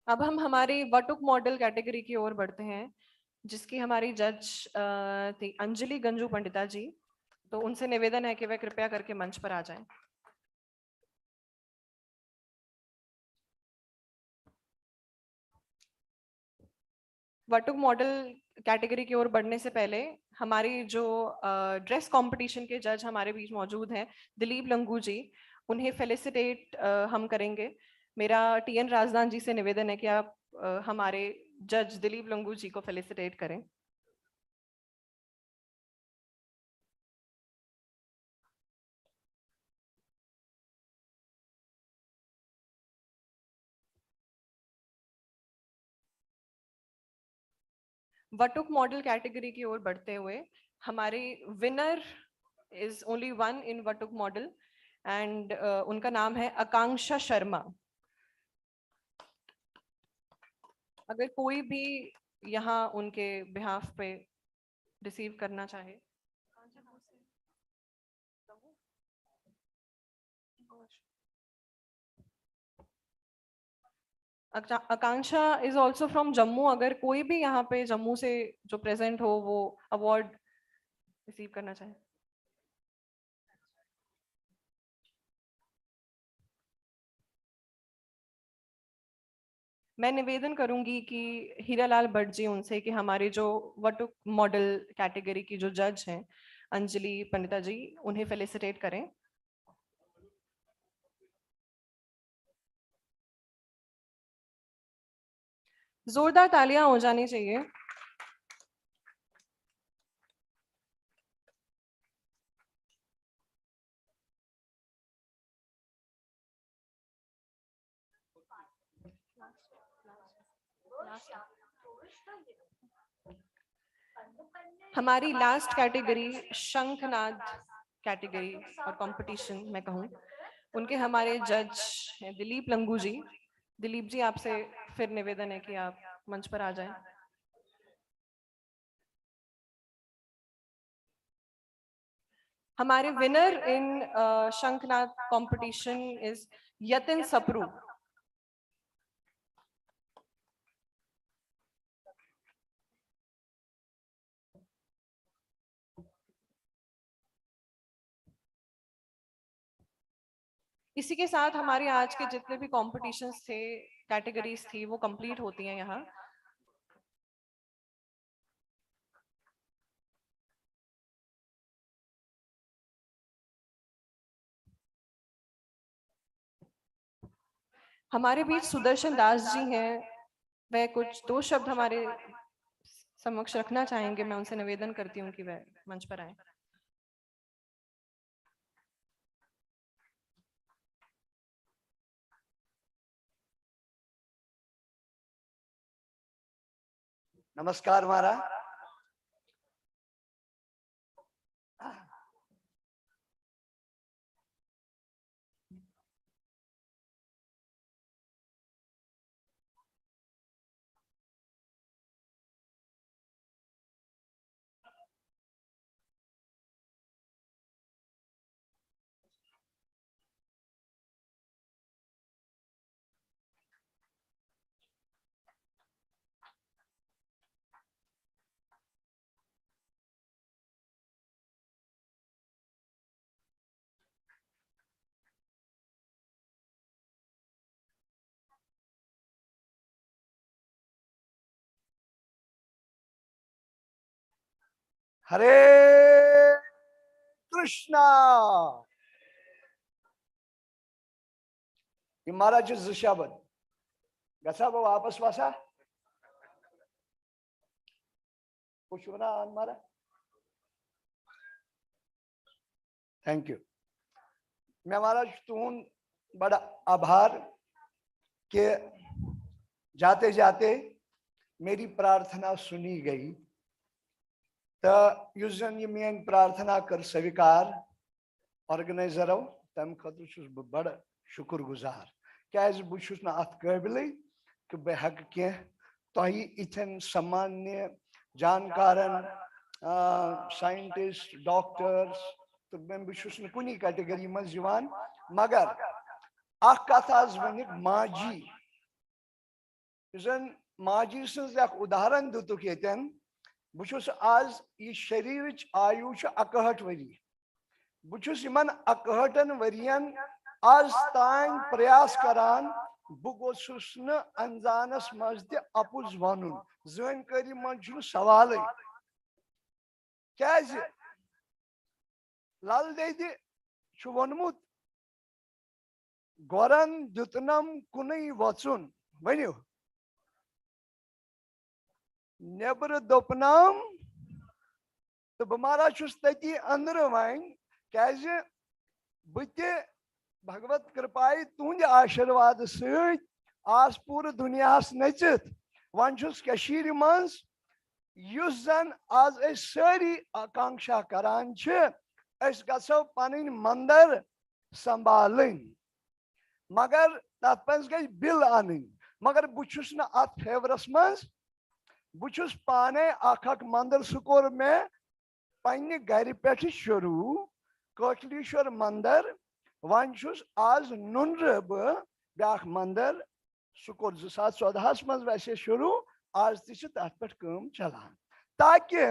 अब हम हमारी वटुक model category की ओर बढ़ते हैं, जिसकी हमारी जज थी अंजलि गंजू पंडिता जी। तो उनसे निवेदन है कि वे कृपया करके मंच पर आ जाएं। वटुक मॉडल कैटेगरी की ओर बढ़ने से पहले हमारी जो ड्रेस कंपटीशन के जज हमारे बीच मौजूद हैं, दिलीप लंगू जी, उन्हें फेलिसिटेट हम करेंगे। मेरा टीएन राजदान जी से निवेदन है कि आप हमारे जज दिलीप लंगू जी को फेलिसिटेट करें। वटुक मॉडल कैटेगरी की ओर बढ़ते हुए हमारी winner is only one in वटुक मॉडल एंड उनका नाम है आकांक्षा शर्मा। अगर कोई भी यहाँ उनके बिहाफ पे रिसीव करना चाहे। आकांक्षा इज ऑल्सो फ्रॉम जम्मू। अगर कोई भी यहाँ पे जम्मू से जो प्रेजेंट हो वो अवार्ड रिसीव करना चाहे। मैं निवेदन करूंगी कि हीरालाल भट्ट जी उनसे कि हमारे जो वटुक मॉडल कैटेगरी की जो जज हैं अंजलि पंडिता जी, उन्हें फेलिसिटेट करें। जोरदार तालियां हो जानी चाहिए। हमारी लास्ट कैटेगरी शंखनाद कैटेगरी और कंपटीशन मैं कहूँ, उनके हमारे जज हैं दिलीप लंगू जी। दिलीप जी, आपसे फिर निवेदन है कि आप मंच पर आ जाएं। हमारे विनर इन शंखनाद कंपटीशन इज यतिन सप्रू। इसी के साथ हमारे आज के जितने भी कॉम्पिटिशन्स थे, कैटेगरीज थी, वो कंप्लीट होती हैं यहाँ। हमारे बीच सुदर्शन दास जी हैं, वह कुछ 2 शब्द हमारे समक्ष रखना चाहेंगे। मैं उनसे निवेदन करती हूँ कि वह मंच पर आए। नमस्कार मारा। हरे कृष्णा। ये महाराज शब्द गसा बो वापस वासा कुछ बना हमारा। Thank you. मैं महाराज तुम बड़ा आभार के जाते जाते मेरी प्रार्थना सुनी गई। तो युस जन ये मेन प्रार्थना कर स्वीकार ऑर्गेनाइजरों तम खतर छुस बह बड़ शुक्रगुजार क्या बहुत ना अत काबिल कि बह हक कह तुम इथन सामान्य जानकारन साइंटिस्ट डॉक्टर्स तो बहुत कुनी कैटेगरी मज मगर कथ वन माजी जन माजी सज उदाहरण दुतुक यन बहुत आज ये शरीर आयु 61 वरी बहुत 61 वरियन आज तान प्रयास करान बहुस न अनजानस मज अपुज वन जानकारी मज सवाल क्या लाल देद वोनमुत गोरन दुतनम कुन वचुन वनु नेबर दोपनाम तो बह महाराज तती अंदर वन क्या बह भगवत कृपाई तुंद आशीर्वाद सज पूरे दुनिया नचित वन मज युस जन आज सारी आकांक्षा करान गो पन मंदिर संभाल मगर तथ पज गई बिल अन मगर बहुस न अत फेवरस मज बहुस पाने अख मंदिर सह कोर मे पन्ने घर पे शुरू कोटलीश्वर मंदिर वन आज नुनर ब्या मंदिर सह कोर 2014 मज वैसे शुरू आज तथ पे चलान ताकि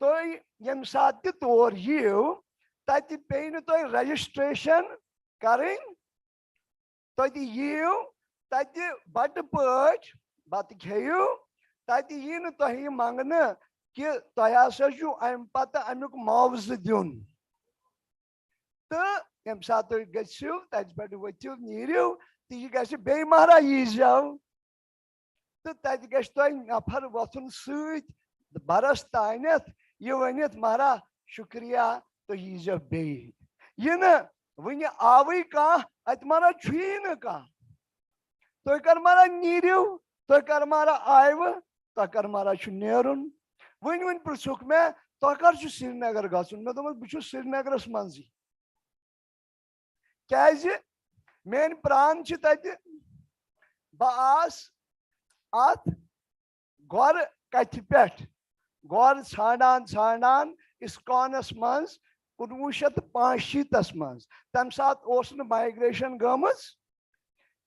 तुम यम सात तौर यीव तत पे तुम रजिस्ट्रेशन करें तुम यीव तत बट पट बत खेयू तत यी तुम मंगने कि तुम हसा अम पत अमुक मुआवज दिन तो यम सात तुम गो तत पे वो नीरव तो यह गि बे महारा यी जाओ तो तत गि नफर वोथुन सत बरस तानत यह वनित महारा शुक्रिया तो यी जाओ बे यह वन आवई कह अत मारा छुई न कह तुम कर मारा नीरव तुम कर मारा आयव तुम कर मारा नेरुन वन वन पृछुक मे तुम कर श्रीनगर गुन मे दोप बहुत श्रीनगरस मजी क्या मेन प्रान तत बस अत गौर कथ पे गौर छाड़ान छाड़ान इस्कॉनस मज 1965 मज तम सात माइग्रेशन गमज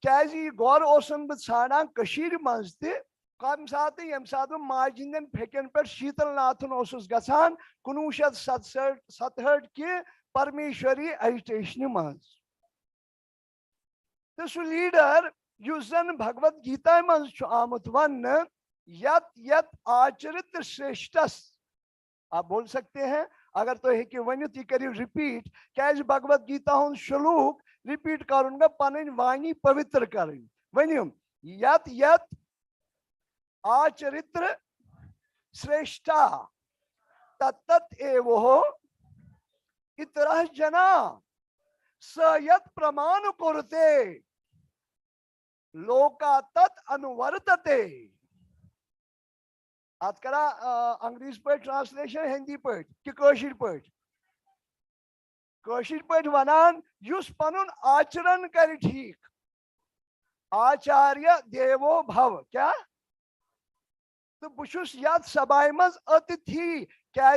क्या गौर बह छाड़ान मज तम सात यम सात माज हिंदन फेकन पे शीतल नाथन गसान 1967 कि परमेश्वरी एजुटेशन मज तो सह लीडर जन भगवत गीता मज आमुत वन यत यत आचरित श्रेष्ठस आप बोल सकते हैं अगर तो है कि वन यह करो रिपीट क्या भगवत गीता हूं श्लोक रिपीट करुन पन वाणी पवित्र कर वन यत यत आचरित्र श्रेष्ठा तत्त एवो इतरः जना स यत प्रमाण कुरुते लोका तत् अनुवर्तते अत करा अंग्रेजी पे ट्रांसलेशन हिंदी पे कि कशीर पे वनान युस पनुन आचरण कर ठीक आचार्य देवो भव क्या तो बुशुस याद सभाय मज अतिथि क्या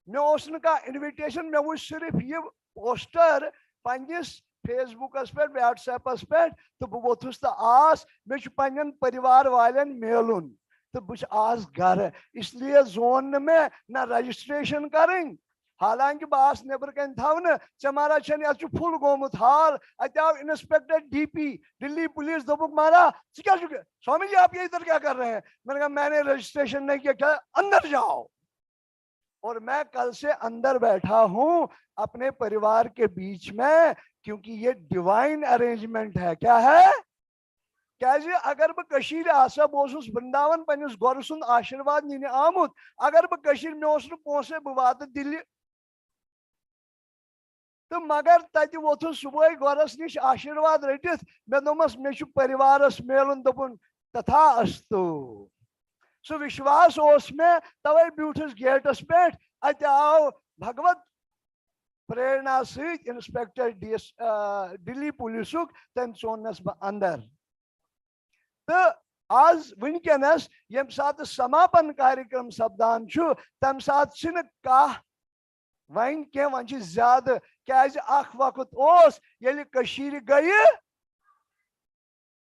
मे का इन्विटेशन मे वो सिर्फ ये पोस्टर पन्निस फेसबुकस पे व्हाट्सएपस पे तो बह वोथुस तो आस मे पन्न परिवार वालन मेलुन तो बह आज घर इसलिए जोन में ना रजिस्ट्रेशन करें हालांकि बस नबर कन थवन चे मारा अत फुल गोमुत हाल अत आव इंस्पेक्टर डीपी दिल्ली पुलिस दोपुक मारा क्या स्वामी जी आप ये इधर क्या कर रहे हैं मैंने कहा मैंने रजिस्ट्रेशन नहीं किया क्या अंदर जाओ और मैं कल से अंदर बैठा हूं अपने परिवार के बीच में क्योंकि ये डिवाइन अरेंजमेंट है क्या है क्या अगर बह आसा बह वृंदावन पन्निस गोर सुंद आशीर्वाद नीने आमुत अगर बह मे पोसे बह वात दिल्ली तो मगर तत वोथुस सुबह गोरस निश आशीर्वाद रटित मे दोमस मे परिवारस मेलुन दोपुन तथा अस्तु सो विश्वास मे तवे ब्यूठस गेटस पे अत आव भगवत प्रेरणा सहित इंस्पेक्टर दिल्ली पुलिसुक तम चोनस बह अंदर तो आज वनकनस यम सात समापन कार्यक्रम सपदान तम सात कह वन कह वन ज्यादा क्या वक्त ये गई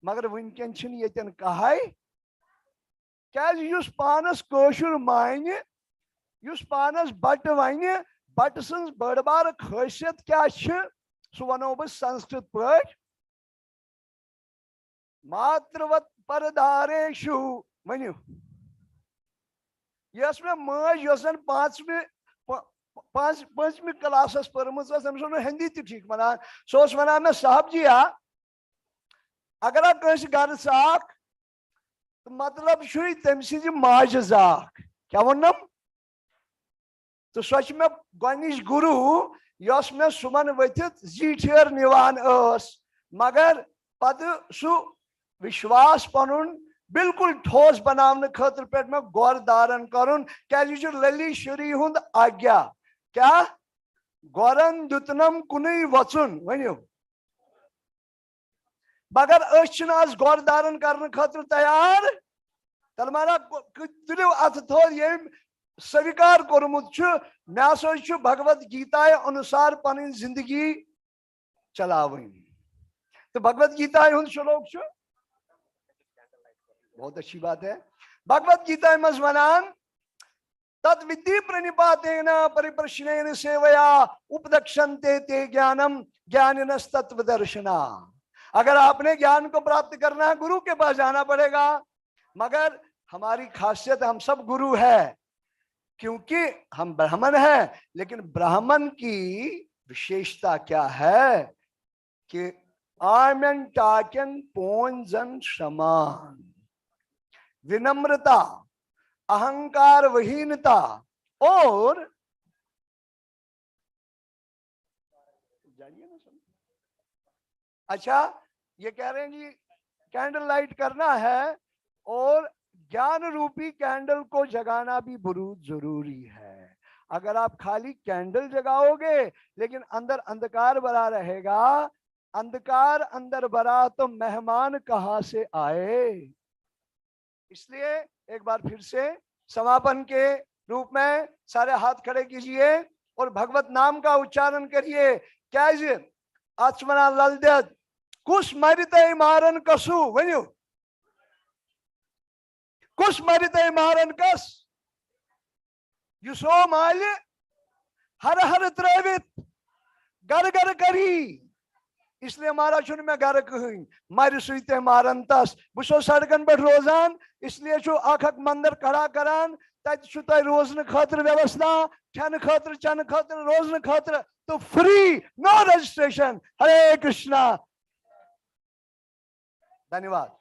मगर वनकन ये कह क्या पानस कशुर मान पानस बट वन बट सं बड़ बार खासियत क्या सह वनो बह संस्कृत पे मातृवत परदारेशु वनु यस मे मज यन पांचवी क्लासस पर्मस हिंदी ठीक वनान सह वनान मे साहब जी अगर कस घर साख तो मतलब तम सज माज जाख क्या वनम तो सह मे गोनिश गुरु यस मे सुमन वथित जीठेर निवान मगर पद सु विश्वास पनुन बिल्कुल ठोस बनाने खतर पे मैं गौर धारण करुन क्या लली शुरी हुंद आज्ञा क्या गौरन दुतनम कुन वचुन वनु मगर आज गौर धारण करने खतर तैयार तल मारा तुलो अथ थो ये स्वीकार कोरमुत मे भगवत गीता अनुसार पन जिंदगी चलावन तो भगवत गीता हुंद श्लोक बहुत अच्छी बात है। भगवत गीता मज वनान तद विद्धि प्रणिपातेन परिप्रश्नेन सेवया उपदक्षन्ते ते ज्ञानम ज्ञानिनस् तत्वदर्शिना। अगर आपने ज्ञान को प्राप्त करना है गुरु के पास जाना पड़ेगा। मगर हमारी खासियत, हम सब गुरु है क्योंकि हम ब्राह्मण हैं, लेकिन ब्राह्मण की विशेषता क्या है कि आमन टाकन पोंजन समान, विनम्रता, अहंकार विहीनता और जानिए ना सब। अच्छा, ये कह रहे हैं जी कैंडल लाइट करना है और ज्ञान रूपी कैंडल को जगाना भी बहुत जरूरी है। अगर आप खाली कैंडल जगाओगे लेकिन अंदर अंधकार भरा रहेगा, अंधकार अंदर भरा तो मेहमान कहां से आए। इसलिए एक बार फिर से समापन के रूप में सारे हाथ खड़े कीजिए और भगवत नाम का उच्चारण करिए। क्या आचमना ललदत कुछ मरते मारन कसु वन्यु कुछ मरते मारन कस युसो माल हर हर त्रैवित गर गर करी। इसलिए हमारा चुन में गर्क हुई मर सुते मारन तस बो सड़कन पे रोजान। इसलिए अख मंदिर खड़ा करान तत रोजन खतर व्यवस्था, खन खतर चन खतर रोजन खतर, तो फ्री, नो रजिस्ट्रेशन। हरे कृष्णा, धन्यवाद।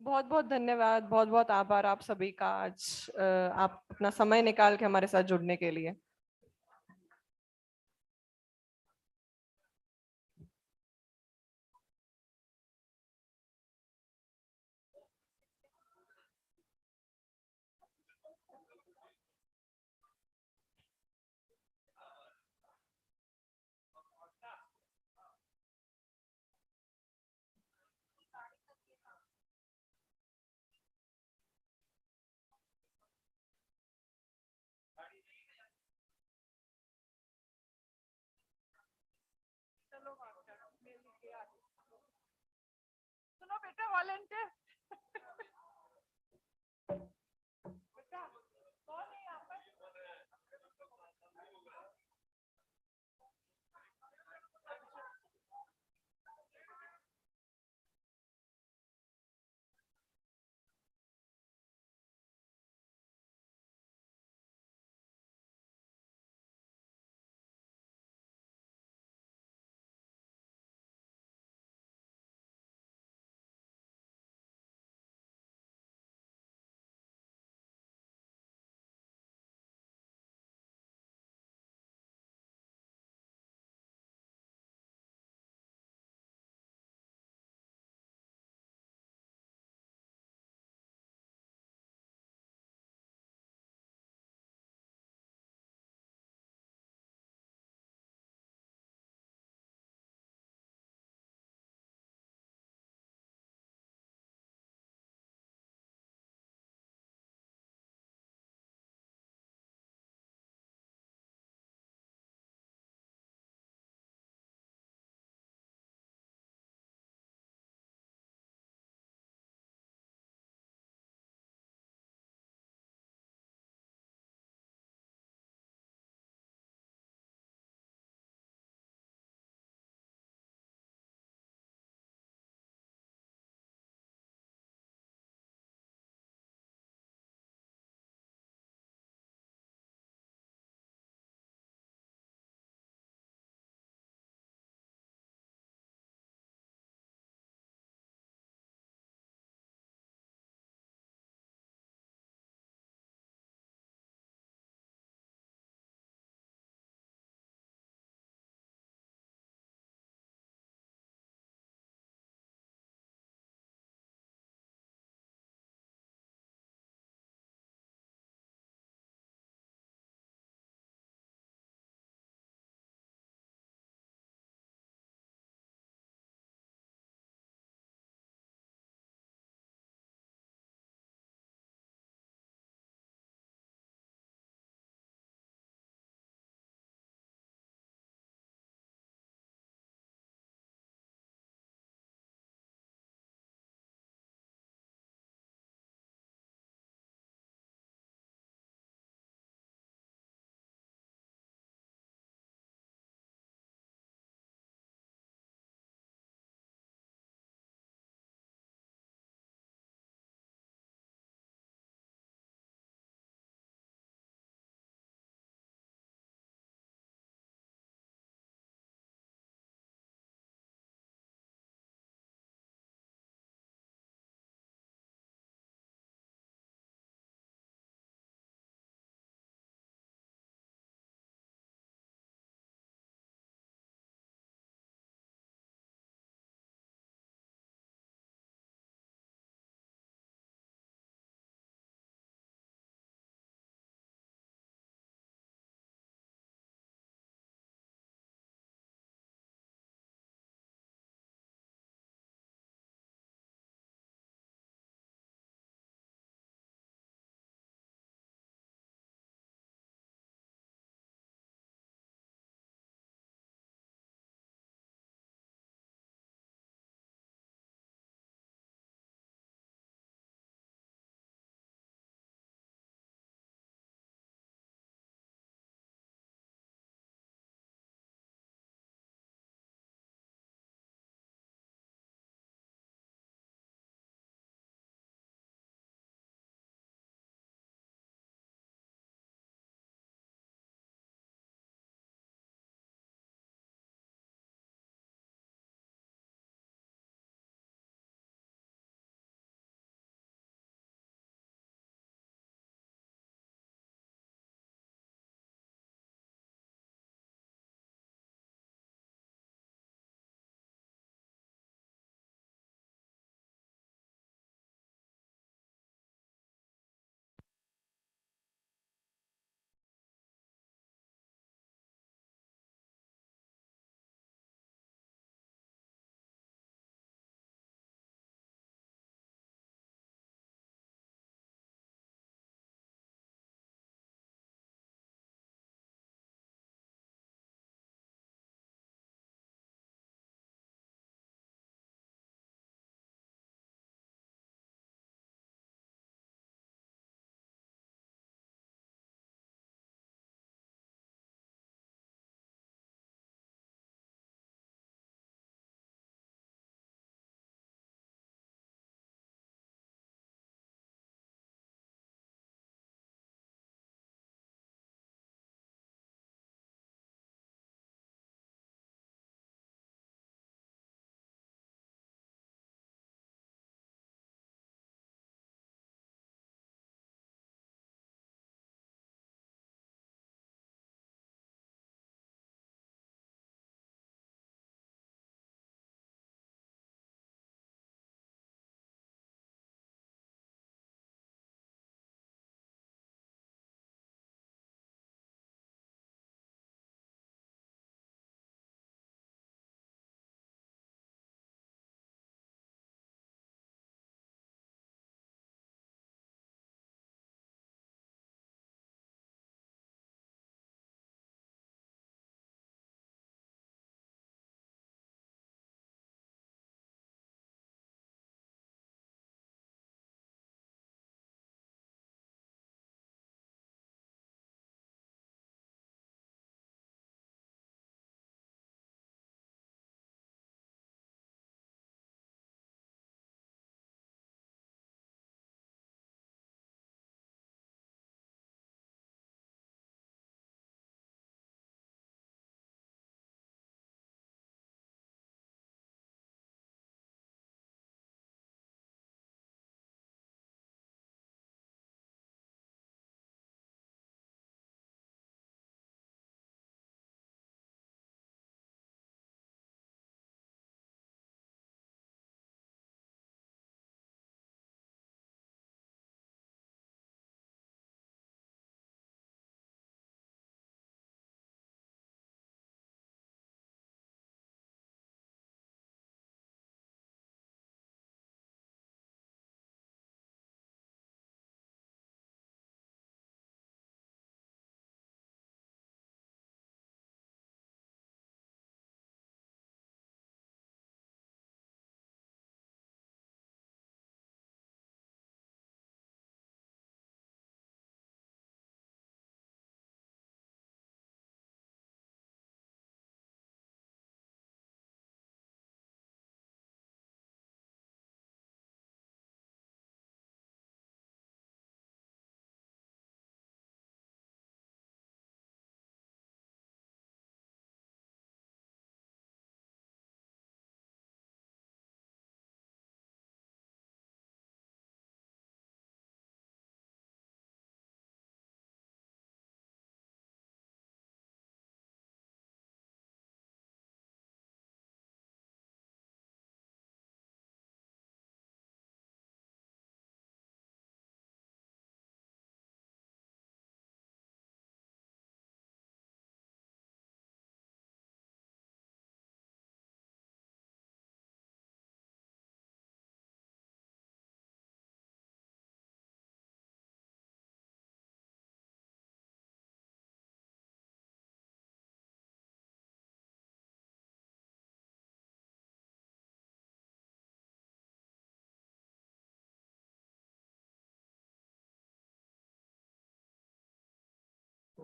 बहुत बहुत धन्यवाद, बहुत बहुत आभार आप सभी का आज आप अपना समय निकाल के हमारे साथ जुड़ने के लिए। सुनो बेटा, वॉलंटियर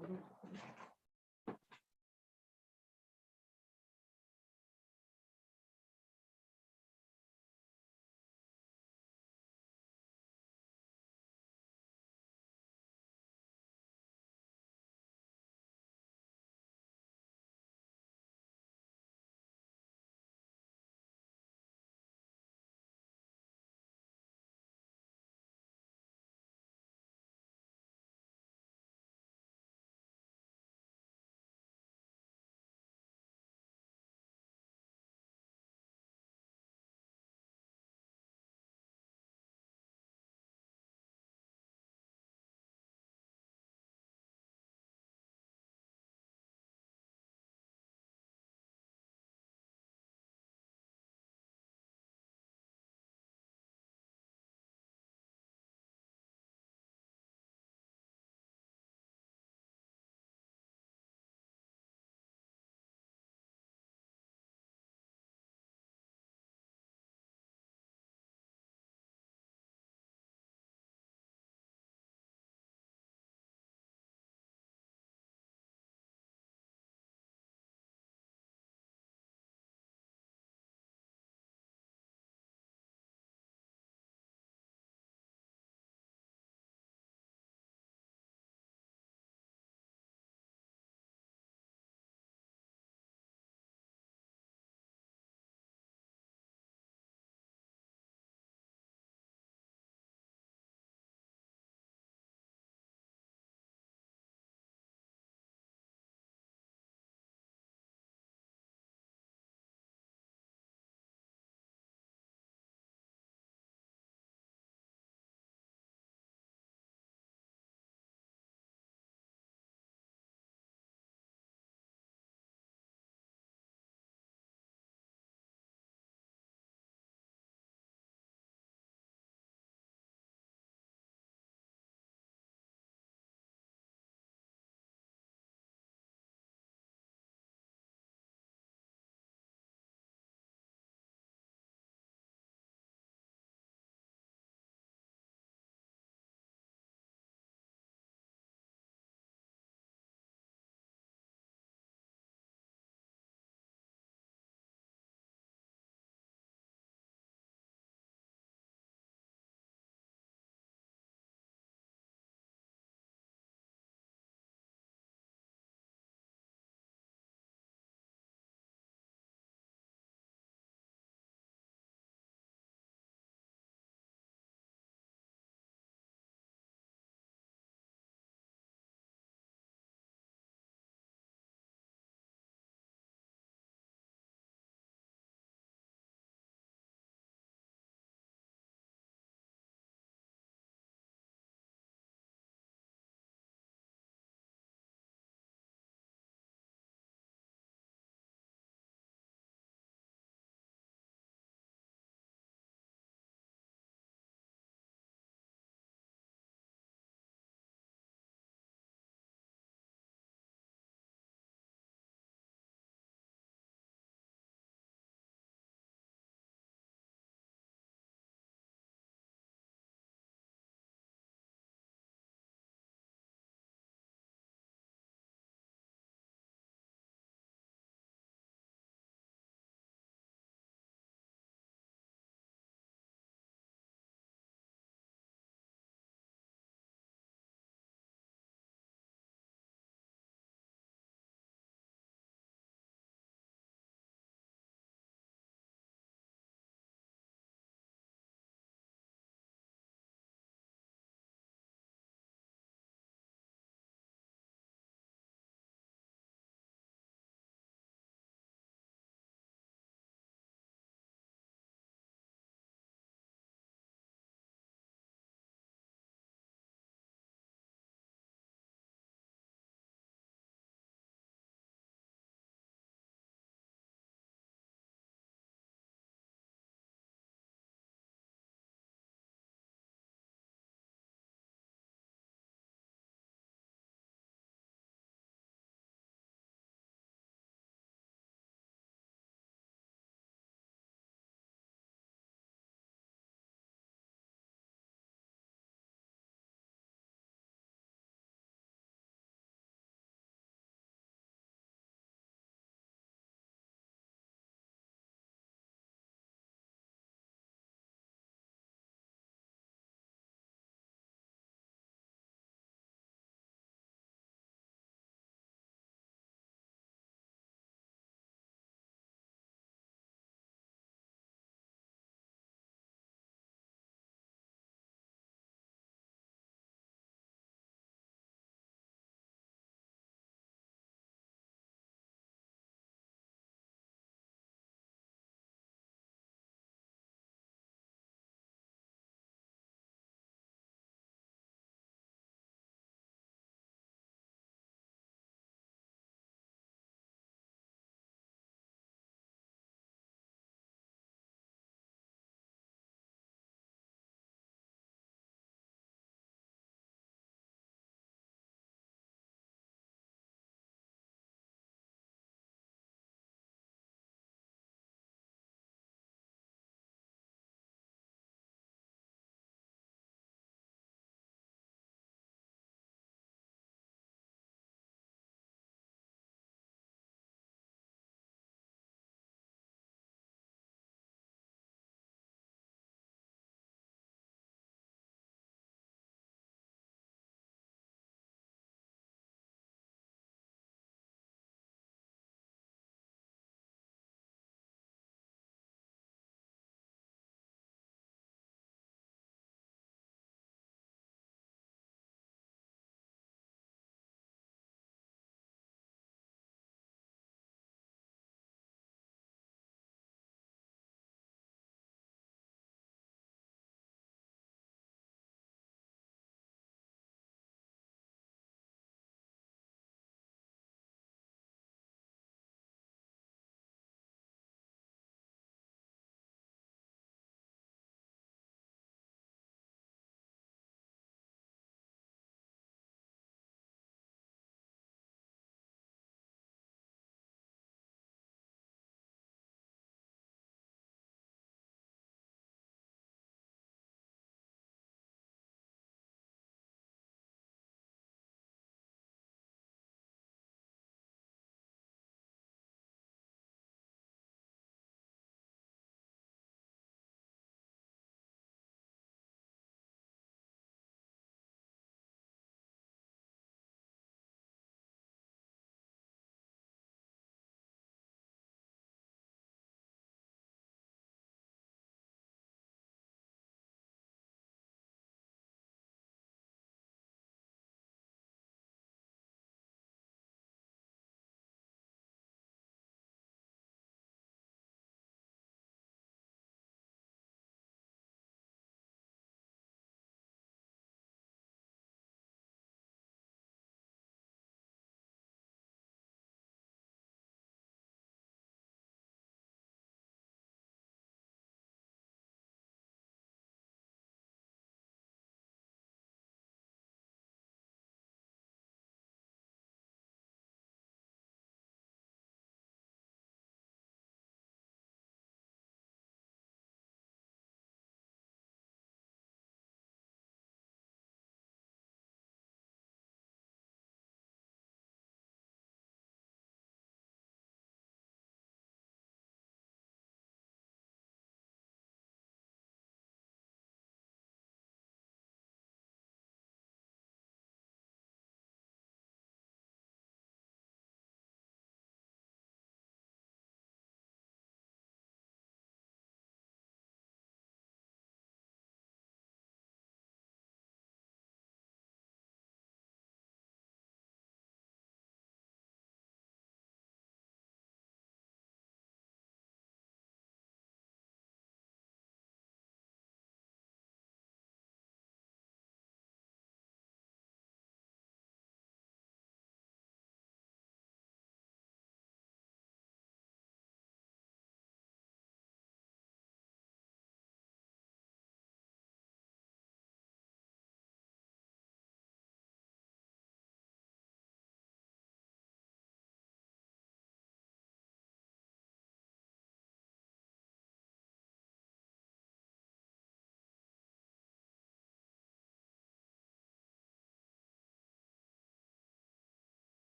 So